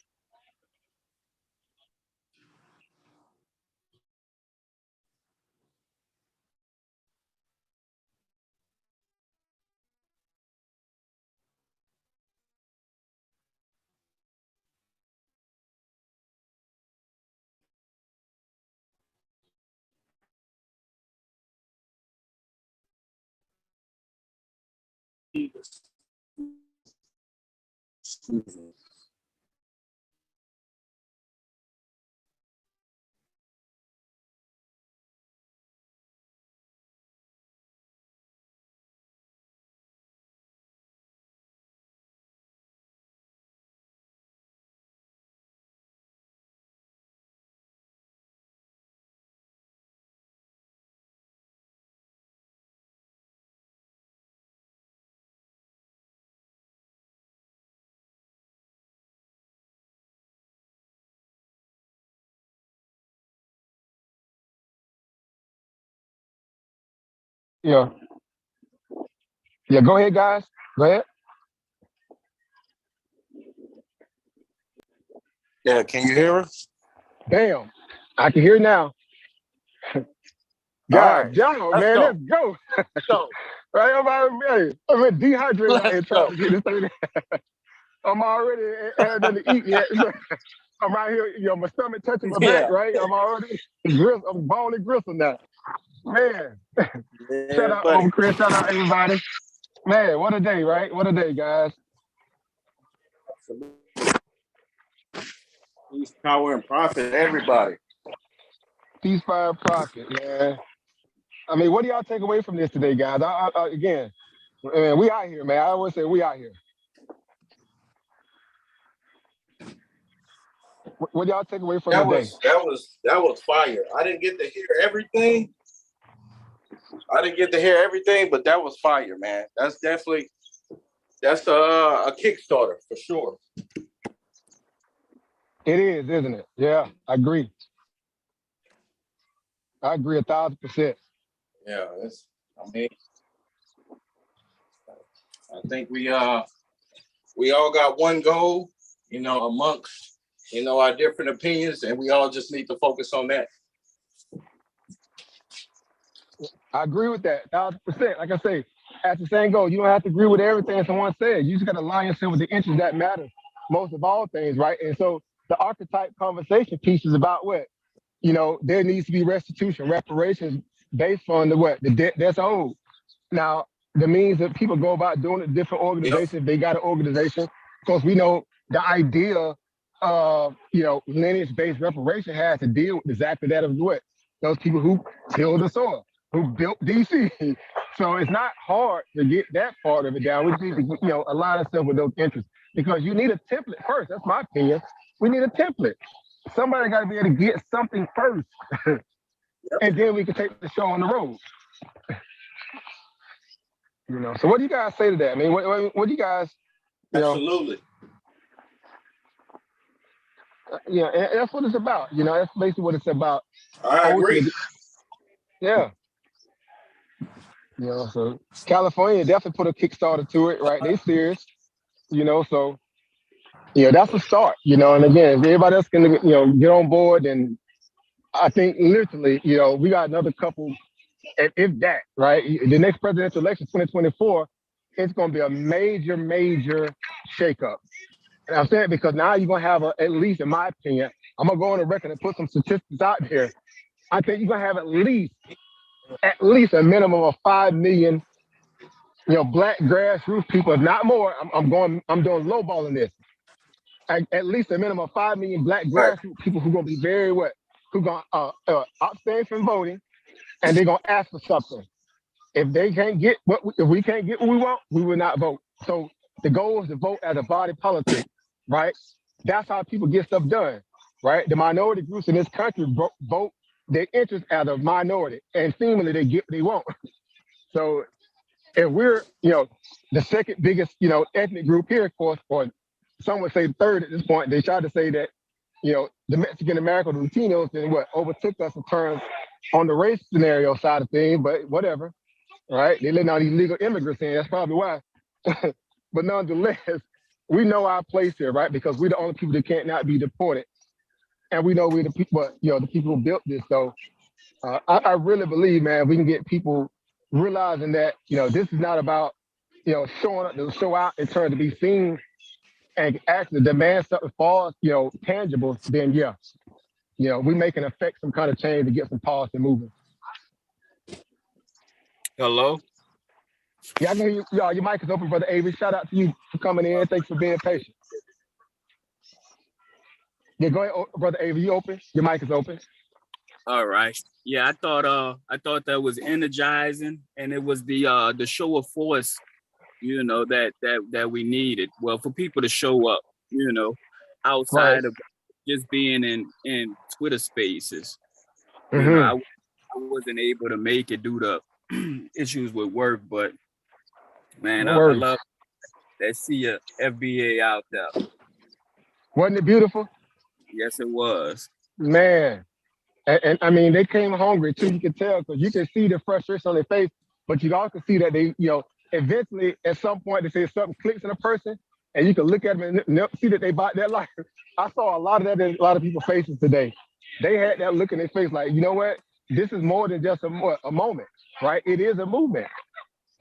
Yeah. Yeah, go ahead, guys. Go ahead. Yeah, can you hear us? Damn, I can hear now. All God, right, John, let's man, go. let's go. Let's go. Right, I'm dehydrated out Let's here trying go. to get this thing. I'm already had nothing to eat yet. I'm right here, my stomach touching my back, Yeah. right? I'm already I'm bone and gristle now. Man, shout Yeah, out buddy. over Chris, shout out everybody. Man, what a day, right? What a day, guys. Peace, power, and profit, everybody. Peace, fire, profit, man. I mean, what do y'all take away from this today, guys? Again, man, we out here, man. I always say we out here. What do y'all take away from That today? was fire. I didn't get to hear everything. But that was fire, man. That's definitely a Kickstarter for sure. It is, isn't it? Yeah, I agree. I agree 1,000%. Yeah, I think we all got one goal, amongst our different opinions, and we all just need to focus on that. I agree with that 1,000%. Like I say, as the saying goes, you don't have to agree with everything someone says. You just got to align yourself with the interests that matter most of all things, right? And so the archetype conversation piece is about what? There needs to be restitution, reparations based on the debt that's owed. Now, the means that people go about doing it, different organizations, Yep. They got an organization. Of course, we know the idea of, lineage-based reparation has to deal with exactly that of what? Those people who tilled the soil, who built DC. So it's not hard to get that part of it down. We just need to, align ourselves with those interests because you need a template first. That's my opinion. We need a template. Somebody got to be able to get something first, and then we can take the show on the road. So what do you guys say to that? I mean, what do you guys? Absolutely. Yeah, and that's what it's about. That's basically what it's about. I agree. Yeah. So California definitely put a Kickstarter to it, right? They serious. So that's a start. And again, if everybody else can, get on board, and I think literally, we got another couple, if that, right? The next presidential election, 2024, it's going to be a major, major shakeup. And I'm saying because now you're going to have at least, in my opinion, I'm going to go on the record and put some statistics out there. I think you're going to have at least a minimum of 5 million, Black grassroots people, if not more. I'm doing lowballing this. At least a minimum of 5 million Black grassroots people who are going to be who going to abstain from voting, and they're going to ask for something. If they can't get if we can't get what we want, we will not vote. So the goal is to vote as a body politic, right? That's how people get stuff done, right? The minority groups in this country vote their interests as a minority, and seemingly they get what they want. So if we're, the second biggest, ethnic group here, of course, or some would say third at this point, they tried to say that, the Mexican American, the Latinos, then overtook us in terms on the race scenario side of things, but whatever. Right? They letting all these legal immigrants in. That's probably why. But nonetheless, we know our place here, right? Because we're the only people that can't not be deported. And we know we're the people, the people who built this. So I really believe, man, we can get people realizing that, this is not about, showing up to show out in terms to be seen and actually demand something far, tangible, then we make an affect some kind of change to get some policy moving. Hello? Yeah, I can hear you. Your mic is open, Brother Avery. Shout out to you for coming in. Thanks for being patient. Yeah, go ahead, Brother Avery. You open? Your mic is open. All right. Yeah, I thought that was energizing, and it was the show of force, that we needed. Well, for people to show up, outside of just being in Twitter spaces. I wasn't able to make it due to issues with work, but man, I love that FBA out there. Wasn't it beautiful? Yes, it was. Man, and I mean, they came hungry too. You can tell because you can see the frustration on their face, but you also see that they eventually, at some point, they say something clicks in a person, and you can look at them and see that they bought that life. I saw a lot of that in a lot of people's faces today. They had that look in their face like, you know what? This is more than just a moment, right? It is a movement.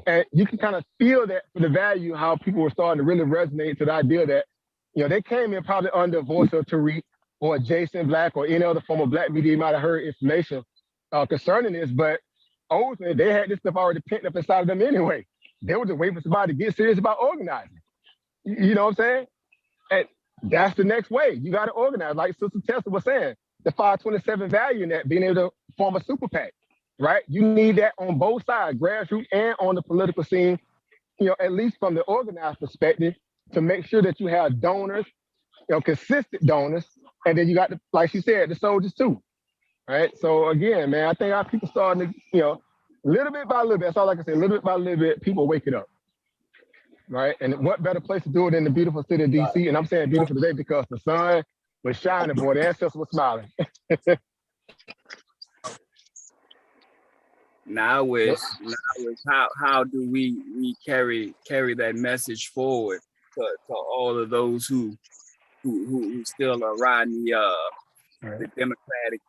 And you can kind of feel that for the value, how people were starting to really resonate to the idea that, they came in probably under a voice of Tariq or Jason Black or any other form of Black media. You might have heard information concerning this, but ultimately they had this stuff already pent up inside of them anyway. They were just waiting for somebody to get serious about organizing. You know what I'm saying? And that's the next way. You got to organize. Like Sister Tessa was saying, the 527 value in that, being able to form a super PAC, right? You need that on both sides, grassroots and on the political scene, at least from the organized perspective, to make sure that you have donors, consistent donors. And then you got, like she said, the soldiers too, right? So again, man, I think our people starting to, little bit by little bit, that's all I can say, little bit by little bit, people waking up. Right. And what better place to do it in the beautiful city of DC? And I'm saying beautiful today because the sun was shining, boy. The ancestors were smiling. Now is how do we carry that message forward to all of those who still are riding the Democratic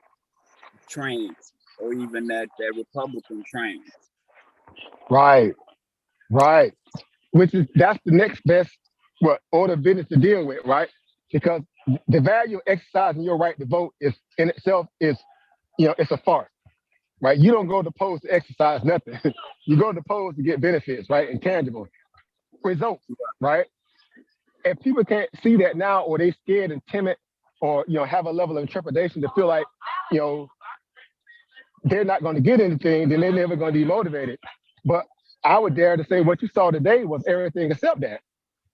train or even that Republican train. Right. That's the next best order of business to deal with, right? Because the value of exercising your right to vote is in itself is, it's a farce, right? You don't go to the polls to exercise nothing. You go to the polls to get benefits, right? Intangible results, right? And people can't see that now, or they scared and timid, or have a level of trepidation to feel like, they're not going to get anything, then they're never going to be motivated. But I would dare to say what you saw today was everything except that,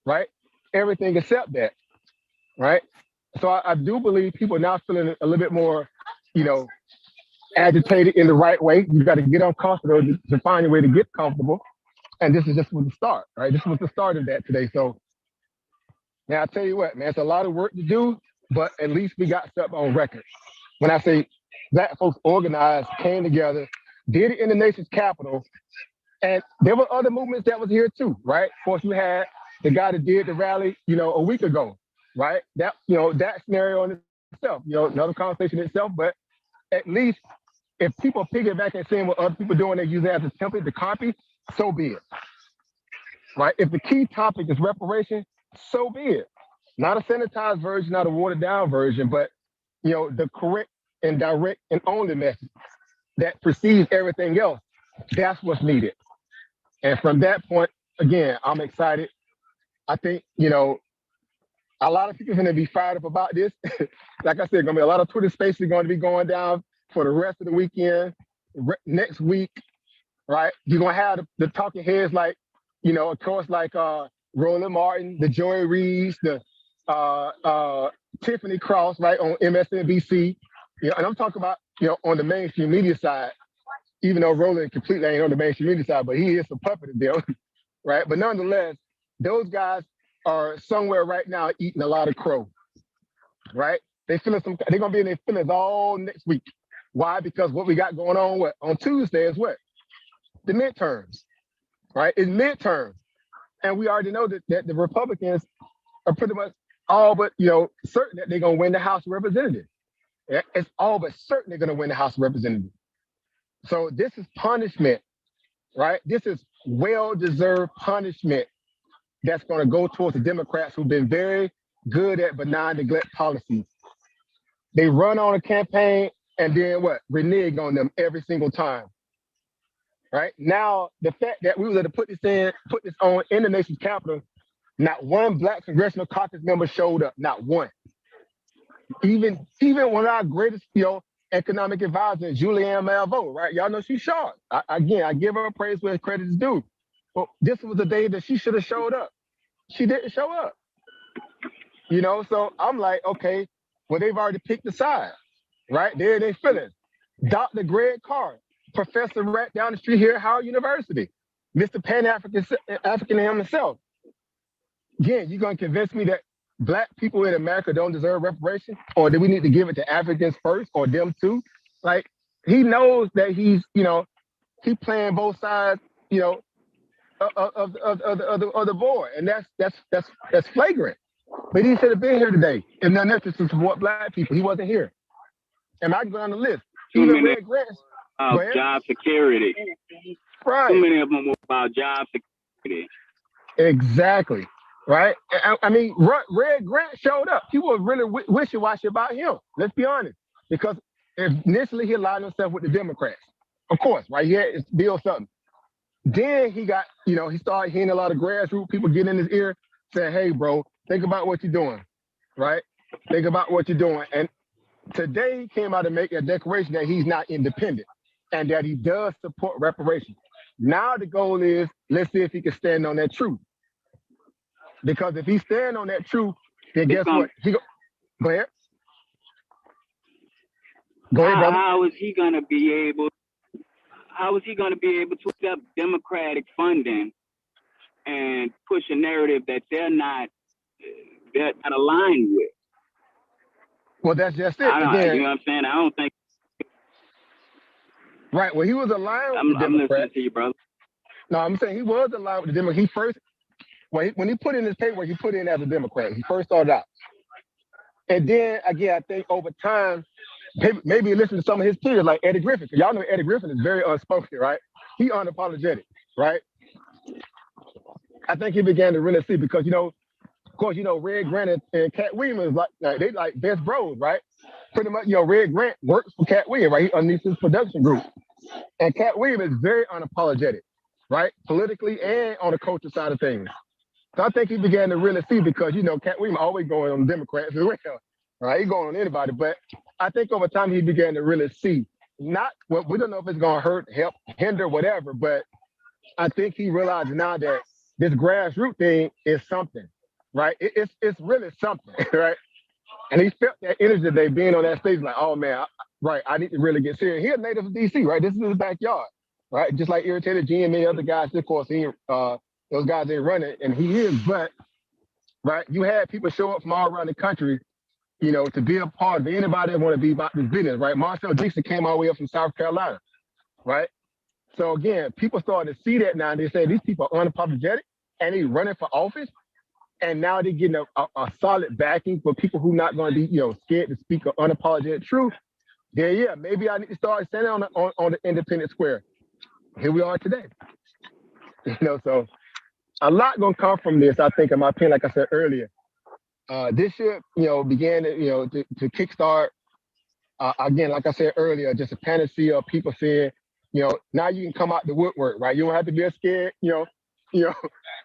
right? Everything except that, right? So I do believe people are now feeling a little bit more, agitated in the right way. You got to get uncomfortable to find a way to get comfortable. And this is just the start, right? This was the start of that today. So now I tell you what, man, it's a lot of work to do, but at least we got stuff on record. When I say Black folks organized, came together, did it in the nation's capital. And there were other movements that was here too, right? Of course, you had the guy that did the rally, a week ago, right? That, that scenario in itself, another conversation in itself, but at least if people piggyback and seeing what other people doing, they use that as a template to copy, so be it, right? If the key topic is reparation, so be it. Not a sanitized version, not a watered down version, but, the correct and direct and only message that precedes everything else. That's what's needed. And from that point, again, I'm excited. I think, a lot of people are going to be fired up about this. Like I said, going to be a lot of Twitter spaces going to be going down for the rest of the weekend, next week, right? You're going to have the talking heads like, of course, like Roland Martin, the Joy Reeves, the Tiffany Cross, right, on MSNBC. And I'm talking about, on the mainstream media side, even though Roland completely ain't on the mainstream media side, but he is a puppet deal, right? But nonetheless, those guys are somewhere right now eating a lot of crow, right? They're gonna be in their feelings all next week. Why? Because what we got going on Tuesday is what? The midterms, right? It's midterms. And we already know that the Republicans are pretty much all but, certain that they're gonna win the House of Representatives. Yeah, it's all but certain they're gonna win the House of Representatives. So this is punishment, right? This is well-deserved punishment that's going to go towards the Democrats who've been very good at benign neglect policies. They run on a campaign and then renege on them every single time, right? Now, the fact that we were able to put this on in the nation's capital, not one Black Congressional Caucus member showed up, not one. Even one of our greatest, economic advisor, Julianne Malveaux, right? Y'all know she's sharp. I give her praise where credit is due. But this was the day that she should have showed up. She didn't show up. So I'm like, okay, well, they've already picked a side, right? They're in their feelings. Dr. Greg Carr, professor right down the street here at Howard University, Mr. Pan-African himself. Again, you're going to convince me that Black people in America don't deserve reparation, or do we need to give it to Africans first, or them too? Like, he knows that he's playing both sides, of the board, and that's flagrant. But he should have been here today. If nothing else, to support black people, he wasn't here. And I can go down the list. Even Red Grants. Job security. Right. Too many of them were about job security. Exactly. Right. I mean, Red Grant showed up. People were really wishy-washy about him. Let's be honest, because initially he aligned himself with the Democrats. Of course, right? He had Bill something. Then he got, he started hearing a lot of grassroots people get in his ear saying, hey, bro, think about what you're doing, right? Think about what you're doing. And today he came out to make a declaration that he's not independent and that he does support reparations. Now the goal is, let's see if he can stand on that truth. Because if he stand on that truth, then guess what? Go ahead. Go ahead, brother. How is he going to be able to accept Democratic funding and push a narrative that they're not aligned with? Well, that's just it. Again, you know what I'm saying? I don't think. Right. Well, he was aligned with the Democrats. I'm listening to you, brother. No, I'm saying he was aligned with the Democrats. When he put in his paperwork, he put in as a Democrat. He first started out. And then, again, I think over time, maybe listen to some of his peers like Eddie Griffin. Y'all know Eddie Griffin is very unspoken, right? He unapologetic, right? I think he began to really see because, of course, Red Grant and Cat Williams, they like best bros, right? Pretty much, Red Grant works for Cat Williams, right? He underneath his production group. And Cat Williams is very unapologetic, right? Politically and on the culture side of things. So I think he began to really see because, Cat Williams always going on the Democrats as well, right? He going on anybody. But I think over time he began to really see, we don't know if it's going to hurt, help, hinder, whatever, but I think he realized now that this grassroots thing is something, right? It's really something, right? And he felt that energy today being on that stage like, oh man, I need to really get serious. He's a native of DC, right? This is his backyard, right? Just like Irritated G and many other guys, of course, those guys ain't running, and he is, but, right, you had people show up from all around the country, to be a part of anybody that want to be about this business, right? Marcel Dixon came all the way up from South Carolina, right? So again, people starting to see that now, and they say these people are unapologetic, and they running for office, and now they're getting a solid backing for people who not going to be, scared to speak an unapologetic truth. Then yeah, maybe I need to start standing on the independent square. Here we are today, so. A lot gonna come from this, I think, in my opinion, like I said earlier. This year, began to kickstart, again, like I said earlier, just a panacea of people saying, now you can come out the woodwork, right? You don't have to be a scared,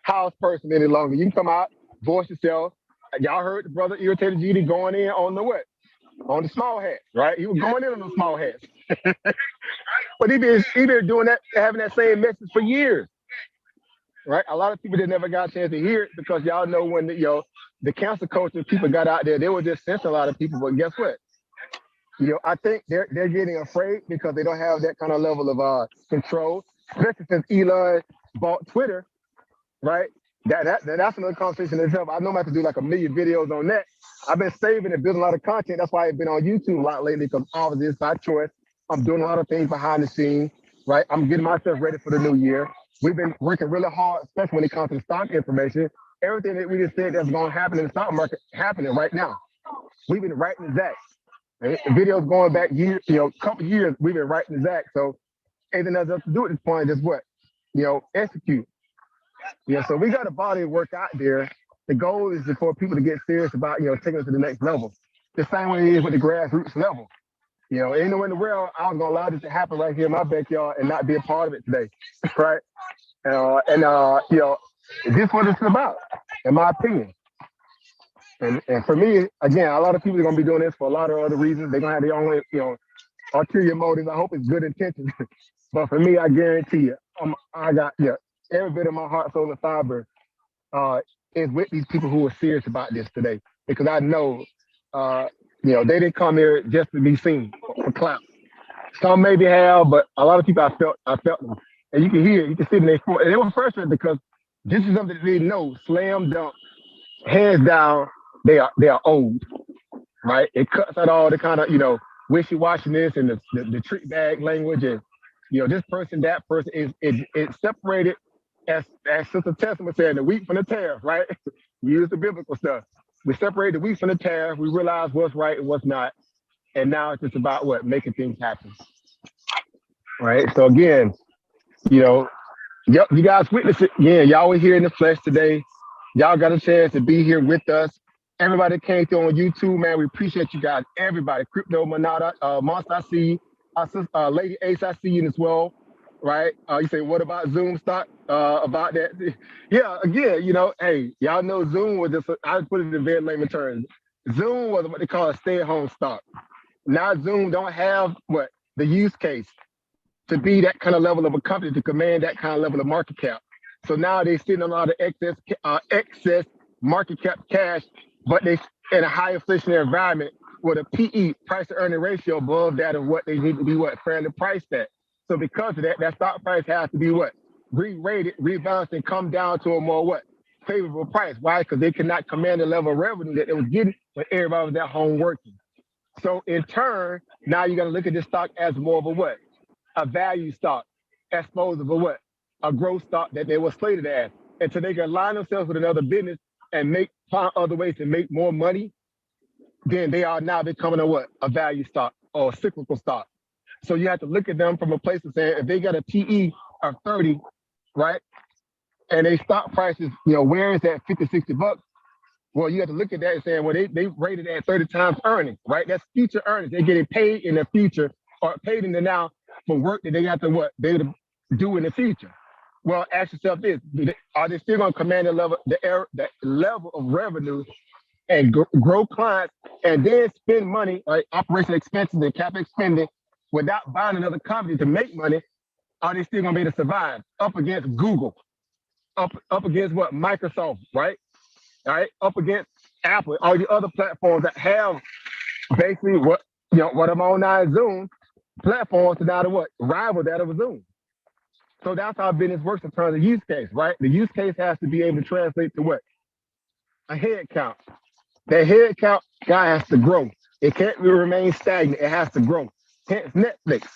house person any longer. You can come out, voice yourself. Y'all heard the brother Irritated GD going in on the what? On the small hats, right? He was going in on the small hats. But he been doing that, having that same message for years. Right, a lot of people that never got a chance to hear it because y'all know when the cancel culture people got out there, they were just censoring a lot of people. But guess what? I think they're getting afraid because they don't have that kind of level of control, especially since Elon bought Twitter. Right, that's another conversation in itself. I know I'm about to do like 1 million videos on that. I've been saving and building a lot of content. That's why I've been on YouTube a lot lately because obviously it's by choice. I'm doing a lot of things behind the scenes. Right, I'm getting myself ready for the new year. We've been working really hard, especially when it comes to stock information. Everything that we just said that's going to happen in the stock market happening right now. We've been writing the Zach. Right? The videos going back years, couple years, we've been writing the Zach. So anything else to do at this point is what? Execute. So we got a body of work out there. The goal is for people to get serious about, taking it to the next level. The same way it is with the grassroots level. Ain't nowhere in the world I was going to allow this to happen right here in my backyard and not be a part of it today, right? This is what it's about, in my opinion. And for me, again, a lot of people are going to be doing this for a lot of other reasons. They're going to have their own, ulterior motives. I hope it's good intentions. But for me, I guarantee you, I got every bit of my heart, soul, and fiber is with these people who are serious about this today. Because I know, they didn't come here just to be seen for clout. Some maybe have, but a lot of people I felt them. And you can hear, you can see them. And they were frustrated because this is something that they know, slam dunk, hands down, they are old, right? It cuts out all the kind of, wishy-washiness and the trick bag language and, this person, that person, it separated as Sister Testament said, the wheat from the tariff, right? We use the biblical stuff. We separate the wheat from the tariff. We realize what's right and what's not. And now it's just about what? Making things happen, right? So again, you know, yep, you guys witness it. Yeah, y'all were here in the flesh today. Y'all got a chance to be here with us. Everybody that came through on YouTube, man, we appreciate you guys. Everybody, Crypto Monada, Monster, I see you. Lady Ace, I see you as well, right? You say, what about Zoom stock? About that? Yeah, again, you know, hey, y'all know Zoom was just, I put it in very layman terms. Zoom was what they call a stay-at-home stock. Now Zoom don't have what? The use case to be that kind of level of a company to command that kind of level of market cap. So now they sitting on a lot of excess market cap cash, but they in a high inflationary environment with a PE, price to earning ratio, above that of what they need to be fairly priced at. So because of that, that stock price has to be re-rated, rebalanced, and come down to a more favorable price. Why? Because they cannot command the level of revenue that they was getting when everybody was at home working. So in turn, now you got to look at this stock as more of a value stock, as opposed to a growth stock that they were slated as. And so they can align themselves with another business and find other ways to make more money, then they are now becoming a value stock or a cyclical stock. So you have to look at them from a place of saying, if they got a PE of 30, right, and they stock prices, where is that 50, 60 bucks? Well, you have to look at that and say, well, they rated at 30 times earnings, right? That's future earnings. They're getting paid in the future or paid in the now for work that they got to do in the future. Well, ask yourself this: are they still going to command the level of revenue and grow clients and then spend money, like operational expenses and capex spending, without buying another company to make money? Are they still going to be able to survive up against Google, up against Microsoft, right? All right, up against Apple, all the other platforms that have basically what I'm on now is Zoom platforms to now to rival that of Zoom. So that's how business works in terms of use case, right? The use case has to be able to translate to a head count. That head count guy has to grow. It can't remain stagnant. It has to grow. Hence Netflix,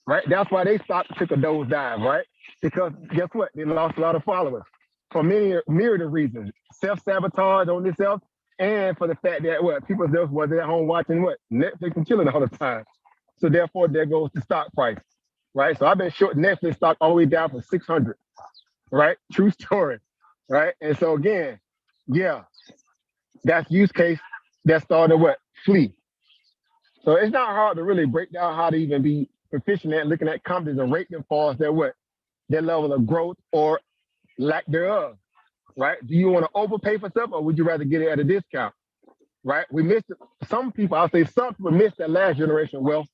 right? That's why they stock took a nosedive, right? Because guess what? They lost a lot of followers for myriad of reasons. Self-sabotage on themselves, and for the fact that people just was at home watching Netflix and chilling all the time. So therefore, there goes the stock price, right? So I've been short Netflix stock all the way down from 600, right? True story, right? And so again, yeah, that's use case that started flee. So it's not hard to really break down how to even be proficient at looking at companies and rate them for their level of growth or lack thereof, right? Do you want to overpay for stuff, or would you rather get it at a discount, right? We missed it. Some people missed that last generation wealth,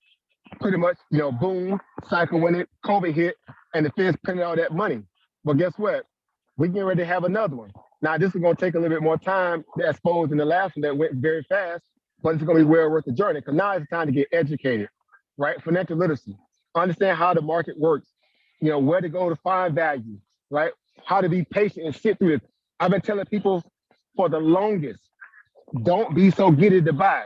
pretty much, boom cycle when COVID hit and the Feds printed all that money. But guess what? We're getting ready to have another one. Now, this is going to take a little bit more time, I suppose, in the last one that went very fast, but it's going to be well worth the journey, because now it's time to get educated, right? Financial literacy, understand how the market works, where to go to find value, right? How to be patient and sit through this. I've been telling people for the longest, don't be so giddy to buy,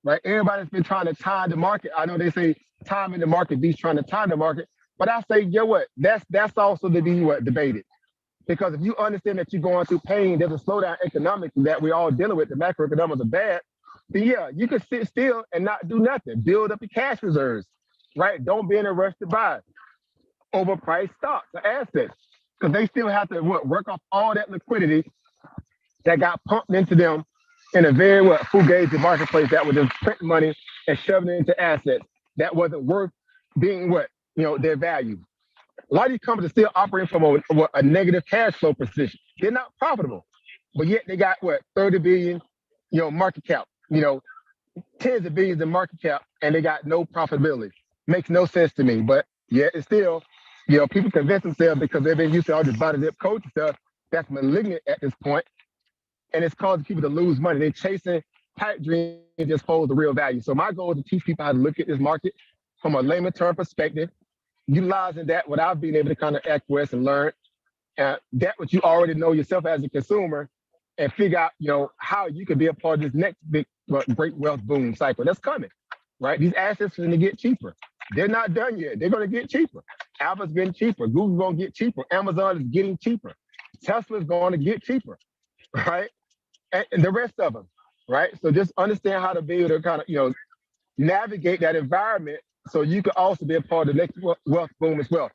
right? Everybody's been trying to time the market. I know they say time in the market beats trying to time the market, but I say, that's also to be debated. Because if you understand that you're going through pain, there's a slowdown economically that we're all dealing with, the macroeconomics are bad, then yeah, you can sit still and not do nothing. Build up your cash reserves, right? Don't be in a rush to buy overpriced stocks or assets, because they still have to work off all that liquidity that got pumped into them in a very fugazi marketplace that was just print money and shoving it into assets that wasn't worth being their value. A lot of these companies are still operating from a negative cash flow position. They're not profitable, but yet they got 30 billion, market cap, tens of billions in market cap, and they got no profitability. Makes no sense to me. But yeah, it's still, people convince themselves because they've been used to all this body dip culture stuff that's malignant at this point, and it's causing people to lose money. They're chasing pipe dreams as opposed to real value. So my goal is to teach people how to look at this market from a layman term perspective, utilizing that without being able to kind of acquiesce and learn that what you already know yourself as a consumer, and figure out, how you can be a part of this next big great wealth boom cycle that's coming, right? These assets are going to get cheaper. They're not done yet. They're going to get cheaper. Apple's getting cheaper. Google's going to get cheaper. Amazon is getting cheaper. Tesla's going to get cheaper, right? And the rest of them, right? So just understand how to be able to kind of, navigate that environment so you can also be a part of the next wealth boom as well.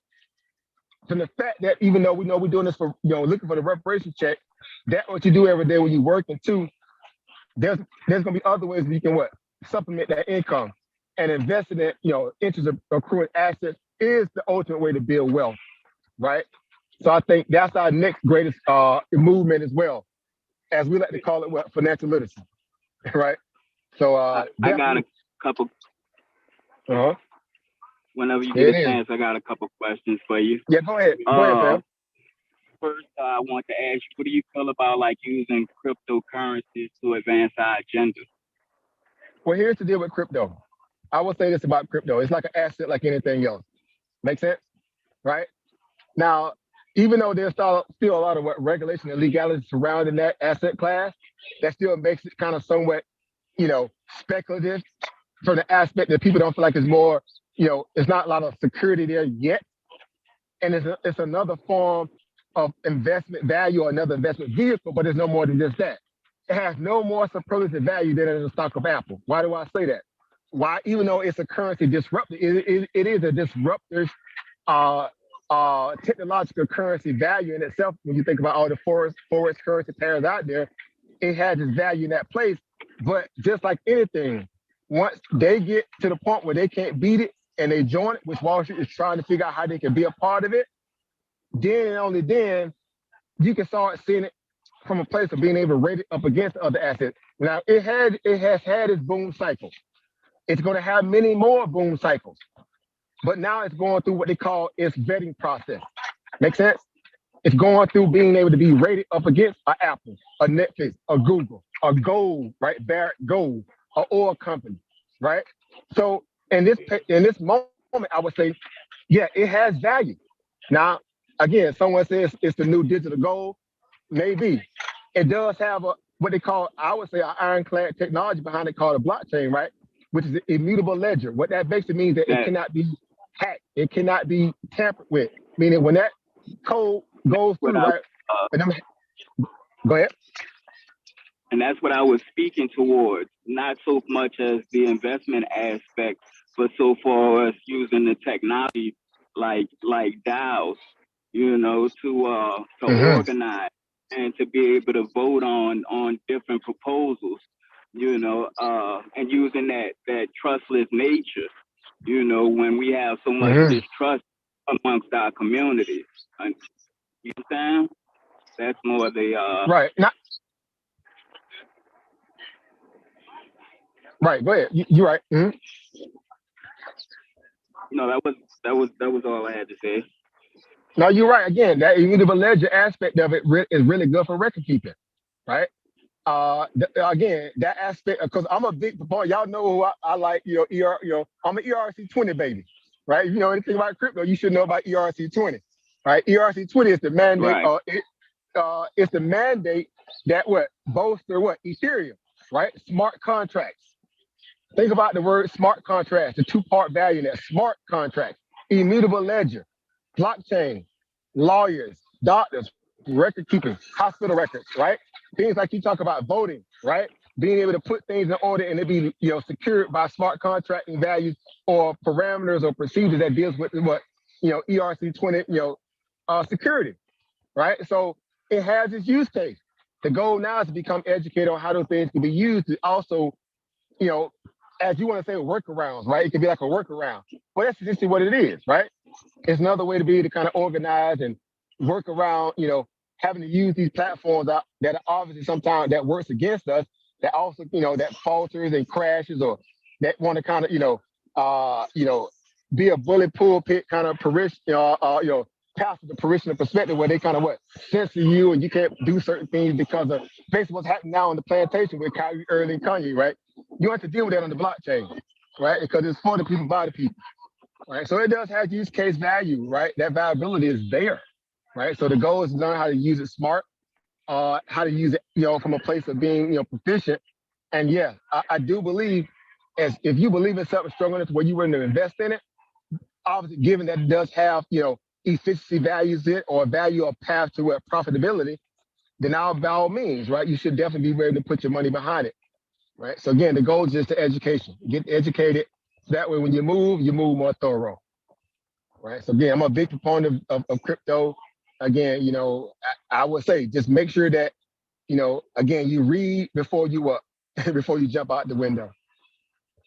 So the fact that even though we know we're doing this for, looking for the reparation check, that's what you do every day when you work. And two, there's going to be other ways you can supplement that income, and investing in, interest of accruing assets is the ultimate way to build wealth, right? So I think that's our next greatest movement as well, as we like to call it, financial literacy, right? So I got a couple. Whenever you get a chance, I got a couple questions for you. Yeah, go ahead. Go ahead, Pam. First, I want to ask you, what do you feel about using cryptocurrencies to advance our agenda? Well, here's the deal with crypto. I will say this about crypto. It's like an asset like anything else. Make sense? Right? Now, even though there's still a lot of regulation and legality surrounding that asset class, that still makes it kind of somewhat, speculative from the aspect that people don't feel like it's more, it's not a lot of security there yet. And it's another form of investment value or another investment vehicle, but it's no more than just that. It has no more superlative value than in the stock of Apple. Why do I say that? Why, even though it's a currency disruptor, it is a disruptive technological currency value in itself. When you think about all the forex currency pairs out there, it has its value in that place. But just like anything, once they get to the point where they can't beat it and they join it, which Wall Street is trying to figure out how they can be a part of it, then and only then you can start seeing it from a place of being able to rate it up against other assets. Now, it has had its boom cycle. It's going to have many more boom cycles. But now it's going through what they call its vetting process. Make sense? It's going through being able to be rated up against an Apple, a Netflix, a Google, a gold, right? Barrett Gold, an oil company, right? So in this moment, I would say, yeah, it has value. Now, again, someone says it's the new digital gold. Maybe. It does have what they call, I would say, an ironclad technology behind it called a blockchain, right? Which is an immutable ledger. What that basically means that it cannot be hacked. It cannot be tampered with. Meaning when that code goes through, right? Go ahead. And that's what I was speaking towards, not so much as the investment aspect, but so far as using the technology like DAOs, to organize and to be able to vote on different proposals, and using that trustless nature, when we have so much distrust amongst our communities. You understand? That's more the right. Right. Go ahead. You're right. Mm-hmm. No, that was all I had to say. No, you're right. Again, that immutable ledger aspect of it is really good for record keeping, right? Again, that aspect, because I'm a big proponent. Y'all know who I like. I'm an ERC20 baby, right? If you know anything about crypto, you should know about ERC20, right? ERC20 is the mandate. Right. It's the mandate that bolster Ethereum, right? Smart contracts. Think about the word smart contracts, the two-part value in that. Smart contracts, immutable ledger, blockchain, lawyers, doctors, record keeping, hospital records, right? Things like you talk about voting, right? Being able to put things in order and it be, secured by smart contracting values or parameters or procedures that deals with ERC20, security, right? So it has its use case. The goal now is to become educated on how those things can be used to also, as you want to say, workarounds, right? It could be like a workaround. Well, that's essentially what it is, right? It's another way to be able to kind of organize and work around, having to use these platforms that are obviously sometimes that works against us, that also, that falters and crashes, or that want to kind of, be a bully pulpit kind of pastor the parishioner perspective where they kind of censor you and you can't do certain things because of basically what's happening now on the plantation with Kyrie Irving and Kanye, right? You have to deal with that on the blockchain, right? Because it's for the people, by the people, right? So it does have use case value, right? That viability is there, right? So the goal is to learn how to use it smart, how to use it, from a place of being, proficient. And yeah, I do believe, if you believe in something strong enough where you willing to invest in it, obviously, given that it does have, efficiency values it or value or path to profitability, then by all means, right, you should definitely be ready to put your money behind it, right? So again, the goal is just to education, get educated. So that way, when you move more thorough, right? So again, I'm a big proponent of crypto. Again, I would say just make sure that, again, you read before you before you jump out the window.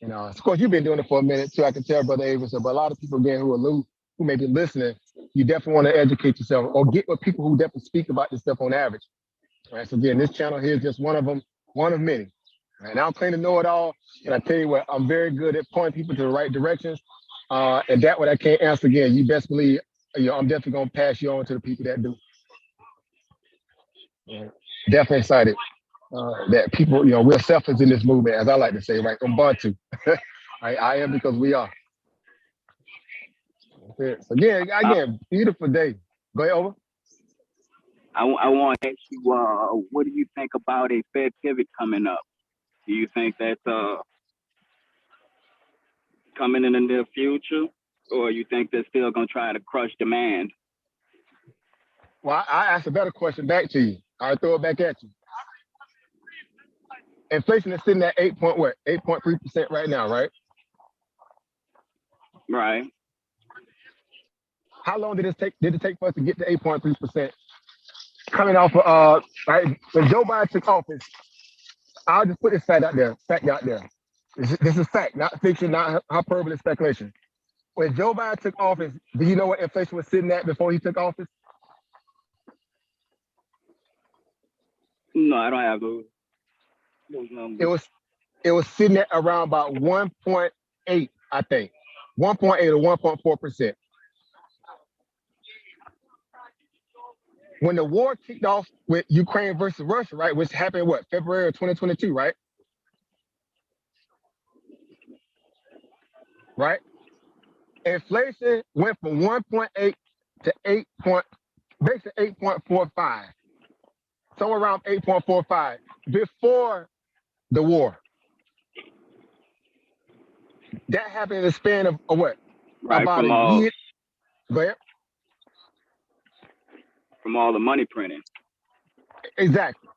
Of course, you've been doing it for a minute too. I can tell, Brother Avis, but a lot of people again who may be listening, you definitely want to educate yourself or get with people who definitely speak about this stuff on average. Right. So again, this channel here is just one of them, one of many. Right. And I don't claim to know it all. And I tell you what, I'm very good at pointing people to the right directions. And that what I can't answer again, you best believe, I'm definitely gonna pass you on to the people that do. Definitely excited that people, we're selfies in this movement, as I like to say, right? I'm born to. I am because we are. So again, beautiful day. Go ahead, over. I want to ask you, what do you think about a Fed pivot coming up? Do you think that's coming in the near future, or you think they're still going to try to crush demand? Well, I asked a better question back to you. I'll throw it back at you. Inflation is sitting at 8.3% right now, right? Right. How long did it take for us to get to 8.3%? Coming off of right when Joe Biden took office, I'll just put this fact out there. This is fact, not fiction, not hyperbole, speculation. When Joe Biden took office, do you know what inflation was sitting at before he took office? No, I don't have those numbers. It was sitting at around about 1.8, I think. 1.8 or 1.4%. When the war kicked off with Ukraine versus Russia, right, which happened, February of 2022, right? Right? Inflation went from 1.8 to basically 8.45. Somewhere around 8.45 before the war. That happened in the span of what? Right, about a year. Go ahead. From all the money printing. Exactly.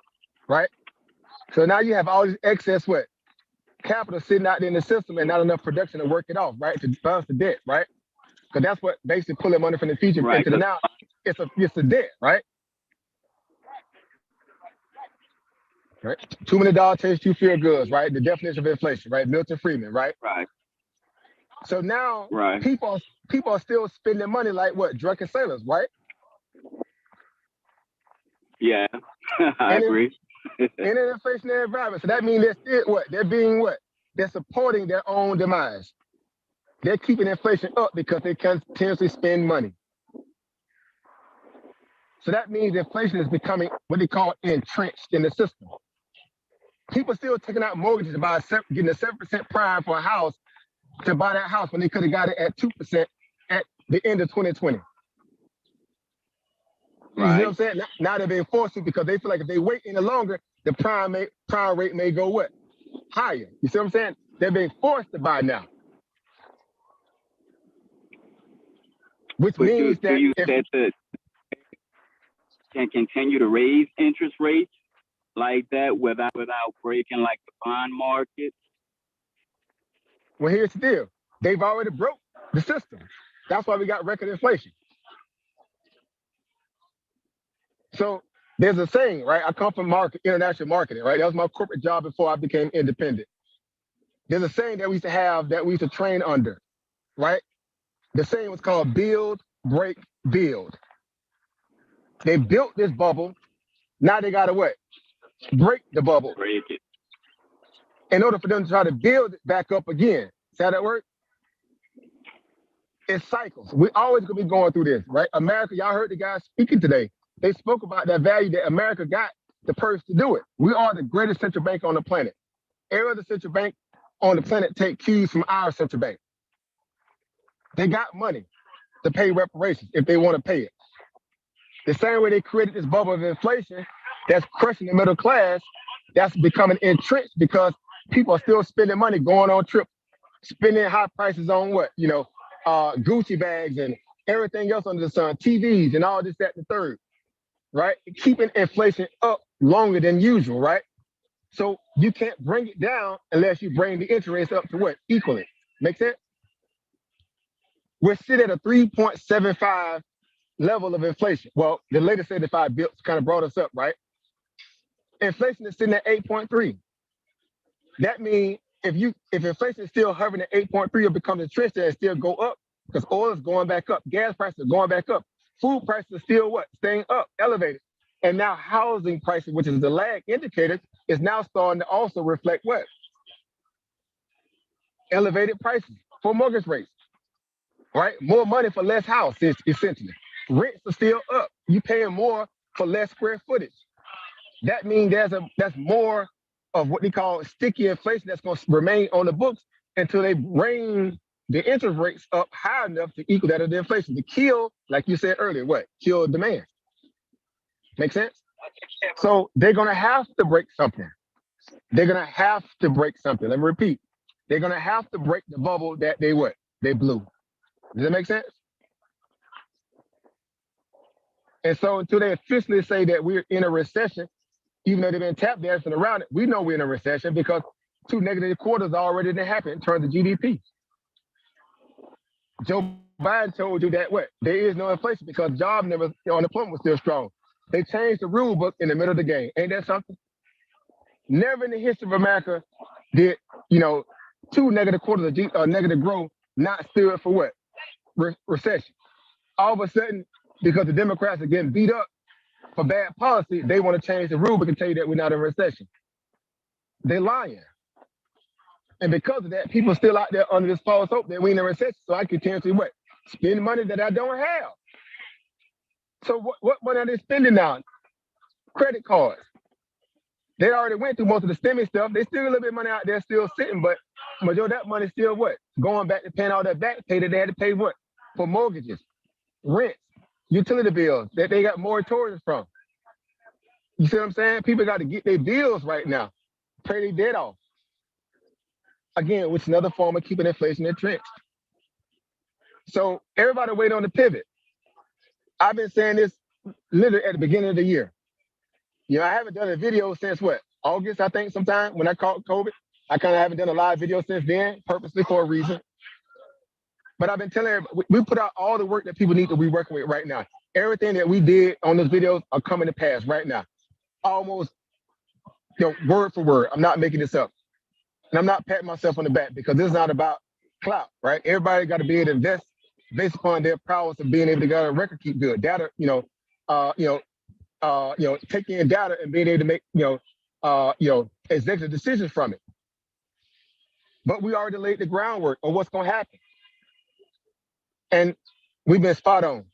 Right? So now you have all this excess capital sitting out there in the system and not enough production to work it off, right? To balance the debt, right? Because that's what basically pulling money from the future into the now. It's a debt, right? Right. Too many dollars taste too few goods, right? The definition of inflation, right? Milton Friedman, right? Right. So now people are still spending money like drunken sailors, right? Yeah, I agree. In an inflationary environment. So that means they're still They're being They're supporting their own demise. They're keeping inflation up because they continuously spend money. So that means inflation is becoming what they call entrenched in the system. People still taking out mortgages to getting a 7% prime for a house to buy that house when they could have got it at 2% at the end of 2020. You know what I'm saying? Now they're being forced to because they feel like if they wait any longer, the prime rate may go higher. You see what I'm saying? They're being forced to buy now. Which means that you can continue to raise interest rates like that without breaking like the bond market? Well, here's the deal. They've already broke the system. That's why we got record inflation. So there's a saying, right? I come from international marketing, right? That was my corporate job before I became independent. There's a saying that we used to have that we used to train under, right? The saying was called build, break, build. They built this bubble. Now they got to break the bubble. Break it. In order for them to try to build it back up again. See how that works? It's cycles. We always going to be going through this, right? America, y'all heard the guys speaking today. They spoke about that value that America got the purse to do it. We are the greatest central bank on the planet. Every other central bank on the planet take cues from our central bank. They got money to pay reparations if they want to pay it. The same way they created this bubble of inflation that's crushing the middle class, that's becoming entrenched because people are still spending money, going on trips, spending high prices on Gucci bags and everything else under the sun, TVs and all this, that, and the third, right? Keeping inflation up longer than usual, right? So you can't bring it down unless you bring the interest rates up to what? Equal it. Make sense? We're sitting at a 3.75 level of inflation. Well, the latest 75 bills kind of brought us up, right? Inflation is sitting at 8.3. That means if inflation is still hovering at 8.3 or becomes entrenched and still go up, because oil is going back up, gas prices are going back up, food prices are still what? Staying up, elevated. And now housing prices, which is the lag indicator, is now starting to also reflect what? Elevated prices for mortgage rates, right? More money for less house, essentially. Rents are still up. You paying more for less square footage. That means that's more of what they call sticky inflation that's going to remain on the books until they bring the interest rates up high enough to equal that of the inflation to kill, like you said earlier, what? Kill demand. Make sense? So they're going to have to break something. They're going to have to break something. Let me repeat. They're going to have to break the bubble that they what? They blew. Does that make sense? And so until they officially say that we're in a recession, even though they've been tap dancing around it, we know we're in a recession because 2 negative quarters already didn't happen in terms of GDP. Joe Biden told you that what? There is no inflation because unemployment was still strong. They changed the rule book in the middle of the game. Ain't that something? Never in the history of America did, 2 negative quarters of negative growth not stood for what? Recession. All of a sudden, because the Democrats are getting beat up for bad policy, they want to change the rule book and tell you that we're not in recession. They're lying. And because of that, people still out there under this false hope that we're in a recession. So I continuously what? Spend money that I don't have. So what money are they spending now? Credit cards. They already went through most of the stimulus stuff. They still a little bit of money out there still sitting, but majority of that money still what? Going back to paying all that back pay that they had to pay what? For mortgages, rents, utility bills that they got moratoriums from. You see what I'm saying? People got to get their bills right now, pay their debt off. Again, which is another form of keeping inflation entrenched. So everybody wait on the pivot. I've been saying this literally at the beginning of the year. I haven't done a video since what? August, I think, sometime when I caught COVID. I kind of haven't done a live video since then, purposely for a reason. But I've been telling everybody, we put out all the work that people need to be working with right now. Everything that we did on those videos are coming to pass right now. Almost, word for word. I'm not making this up. And I'm not patting myself on the back because this is not about clout, right? Everybody got to be able to invest based upon their prowess of being able to get a record keep good. Data, taking in data and being able to make, executive decisions from it. But we already laid the groundwork on what's going to happen. And we've been spot on.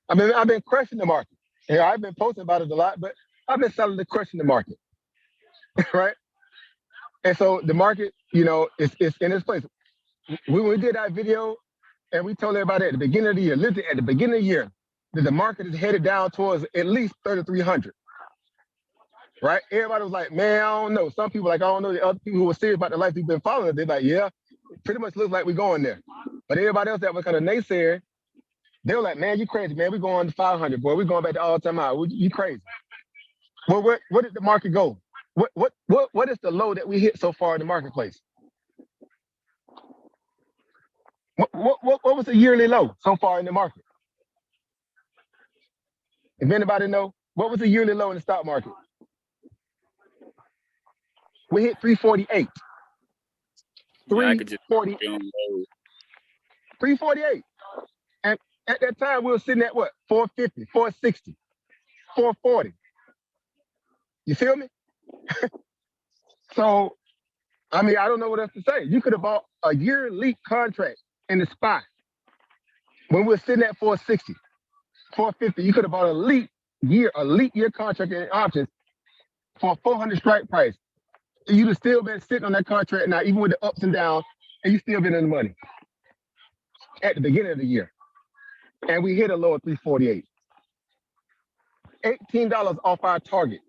I've been crushing the market. I've been posting about it a lot, but I've been solidly crushing the market, right? And so the market, it's in its place. When we did that video and we told everybody at the beginning of the year, literally at the beginning of the year, that the market is headed down towards at least 3,300, right? Everybody was like, man, I don't know. Some people like, I don't know. The other people who were serious about the life we've been following, they're like, yeah, it pretty much looks like we're going there. But everybody else that was kind of naysayer, they were like, man, you crazy, man. We're going to 500, boy. We're going back to all-time high. You crazy. Well, where did the market go? What is the low that we hit so far in the marketplace? What was the yearly low so far in the market? If anybody know, what was the yearly low in the stock market? We hit 348. 348. 348. And at that time, we were sitting at what? 450, 460, 440. You feel me? So, I don't know what else to say. You could have bought a yearly contract in the spot when we were sitting at 460, 450. You could have bought a leap year contract in options for a 400 strike price. You'd have still been sitting on that contract now, even with the ups and downs, and you still been in the money at the beginning of the year. And we hit a low of 348. $18 off our target.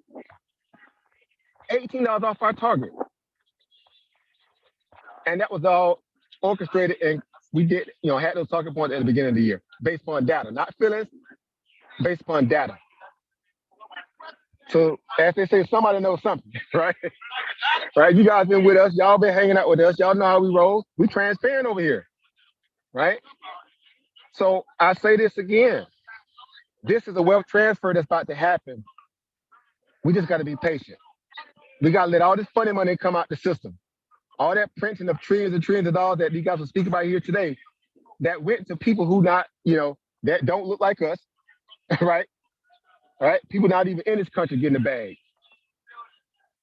$18 off our target. And that was all orchestrated and we did, had those talking points at the beginning of the year, based on data, not feelings, based upon data. So as they say, somebody knows something, right? Right? You guys been with us. Y'all been hanging out with us. Y'all know how we roll. We transparent over here, right? So I say this again. This is a wealth transfer that's about to happen. We just got to be patient. We got to let all this funny money come out the system. All that printing of trillions and trillions of dollars that you guys are speaking about here today, that went to people who not, that don't look like us, right? Right? People not even in this country getting the bag.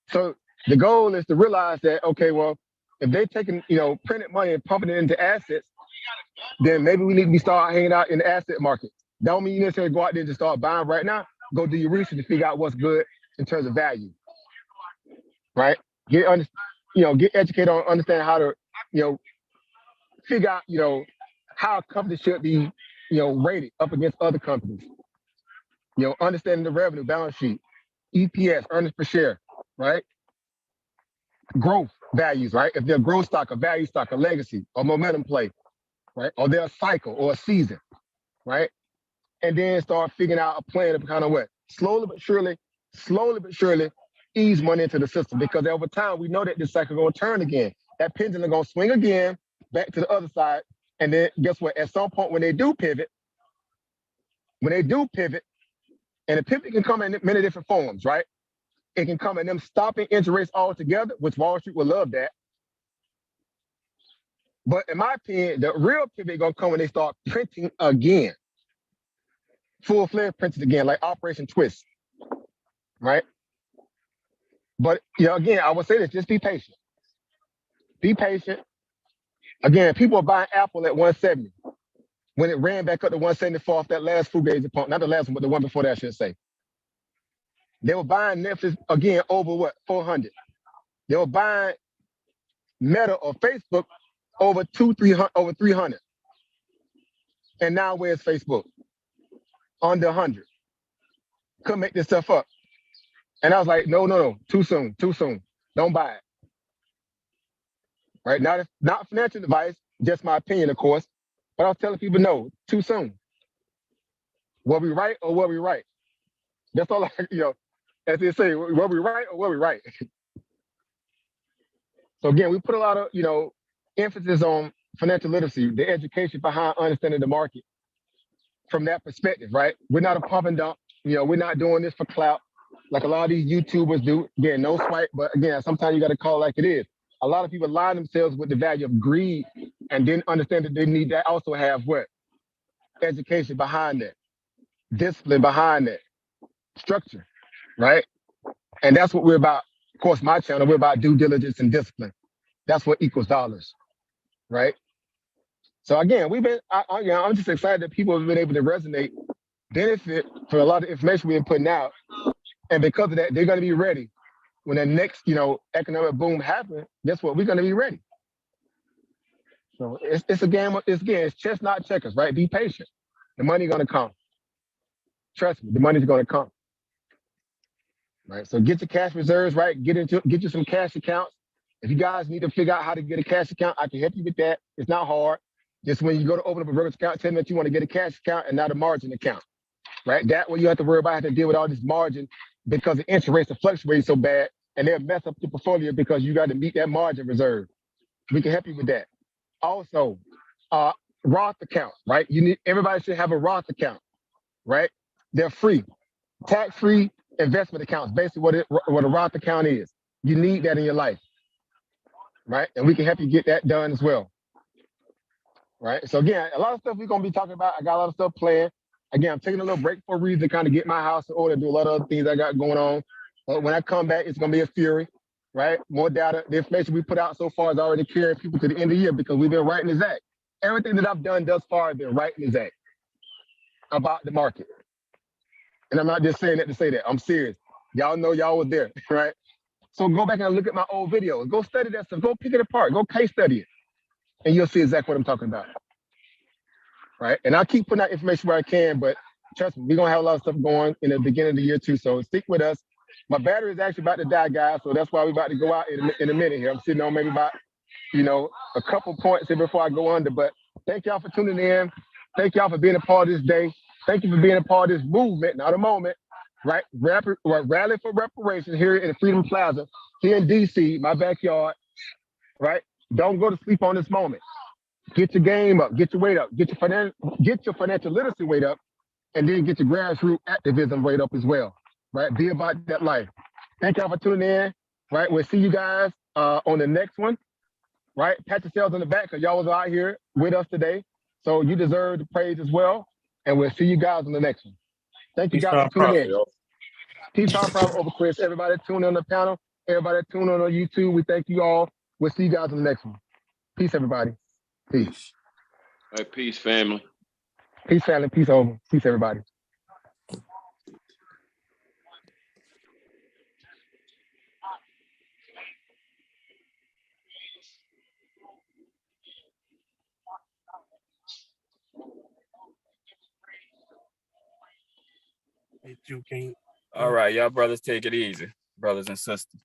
So the goal is to realize that, okay, well, if they're taking, printed money and pumping it into assets, then maybe we need to be start hanging out in the asset market. Don't mean you necessarily go out there and just start buying right now. Go do your research to figure out what's good in terms of value, right? Get educated on understanding how to, figure out, how a company should be, rated up against other companies. Understanding the revenue, balance sheet, EPS, earnings per share, right? Growth values, right? If they're a growth stock, a value stock, a legacy, or momentum play, right? Or they're a cycle or a season, right? And then start figuring out a plan of kind of what? Slowly but surely ease money into the system, because over time we know that this cycle gonna turn again. That pendulum gonna swing again back to the other side. And then guess what? At some point when they do pivot, and the pivot can come in many different forms, right? It can come in them stopping interest rates altogether, which Wall Street will love that. But in my opinion, the real pivot is gonna come when they start printing again. Full-fledged printing again, like Operation Twist, right? But again, I would say this, just be patient. Be patient. Again, people are buying Apple at 170 when it ran back up to 174 off that last fugazi pump, not the last one, but the one before that, I should say. They were buying Netflix again over what, 400. They were buying Meta or Facebook over 300. And now where's Facebook? Under 100. Couldn't make this stuff up. And I was like, no, too soon. Don't buy it. Right? Not financial advice, just my opinion, of course. But I was telling people, no, too soon. Were we right or were we right? That's all as they say, were we right or were we right? So again, we put a lot of, emphasis on financial literacy, the education behind understanding the market from that perspective, right? We're not a pump and dump. We're not doing this for clout like a lot of these YouTubers do. Again, no swipe, but again, sometimes you got to call it like it is. A lot of people line themselves with the value of greed and didn't understand that they need to also have what? Education behind that, discipline behind that, structure, right? And that's what we're about. Of course, my channel, we're about due diligence and discipline. That's what equals dollars, right? So again, I'm just excited that people have been able to resonate, benefit from a lot of information we've been putting out. And because of that, they're going to be ready. When the next, economic boom happens, guess what? We're going to be ready. So it's a game. It's chess, not checkers, right? Be patient. The money's going to come. Trust me, the money's going to come. Right. So get your cash reserves right. Get you some cash accounts. If you guys need to figure out how to get a cash account, I can help you with that. It's not hard. Just when you go to open up a regular account, tell me that you want to get a cash account and not a margin account. Right. That way you have to worry about having to deal with all this margin because the interest rates are fluctuating so bad. And they'll mess up your portfolio because you got to meet that margin reserve. We can help you with that. Also, Roth account, right? Everybody should have a Roth account, right? They're free, tax-free investment accounts. Basically, what a Roth account is. You need that in your life, right? And we can help you get that done as well, right? So again, a lot of stuff we're gonna be talking about. I got a lot of stuff planned. Again, I'm taking a little break for a reason to kind of get my house in order, do a lot of other things I got going on. But when I come back, it's going to be a fury, right? More data. The information we put out so far is already carrying people to the end of the year because we've been writing this act. Everything that I've done thus far has been writing this act about the market. And I'm not just saying that to say that. I'm serious. Y'all know y'all was there, right? So go back and look at my old videos. Go study that stuff. Go pick it apart. Go case study it. And you'll see exactly what I'm talking about, right? And I'll keep putting out information where I can, but trust me, we're going to have a lot of stuff going in the beginning of the year too. So stick with us. My battery is actually about to die, guys, so that's why we're about to go out in a minute here. I'm sitting on maybe about, a couple points here before I go under, but Thank y'all for tuning in. Thank y'all for being a part of this day. Thank you for being a part of this movement, not a moment, right? Rally for Reparations here in the Freedom Plaza, here in DC, my backyard, right? Don't go to sleep on this moment. Get your game up, get your weight up, get your financial literacy weight up, and then get your grassroots activism weight up as well, right? Be about that life. Thank y'all for tuning in, right? We'll see you guys on the next one, right? Pat yourselves on the back because y'all was out here with us today. So you deserve the praise as well. And we'll see you guys on the next one. Thank you guys for tuning in. Peace, power, profit over Chris. Everybody tune in on the panel. Everybody tune in on YouTube. We thank you all. We'll see you guys on the next one. Peace, everybody. Peace. All right, peace, family. Peace, family. Peace over. Peace, everybody. You can't. All right, y'all brothers, take it easy, brothers and sisters.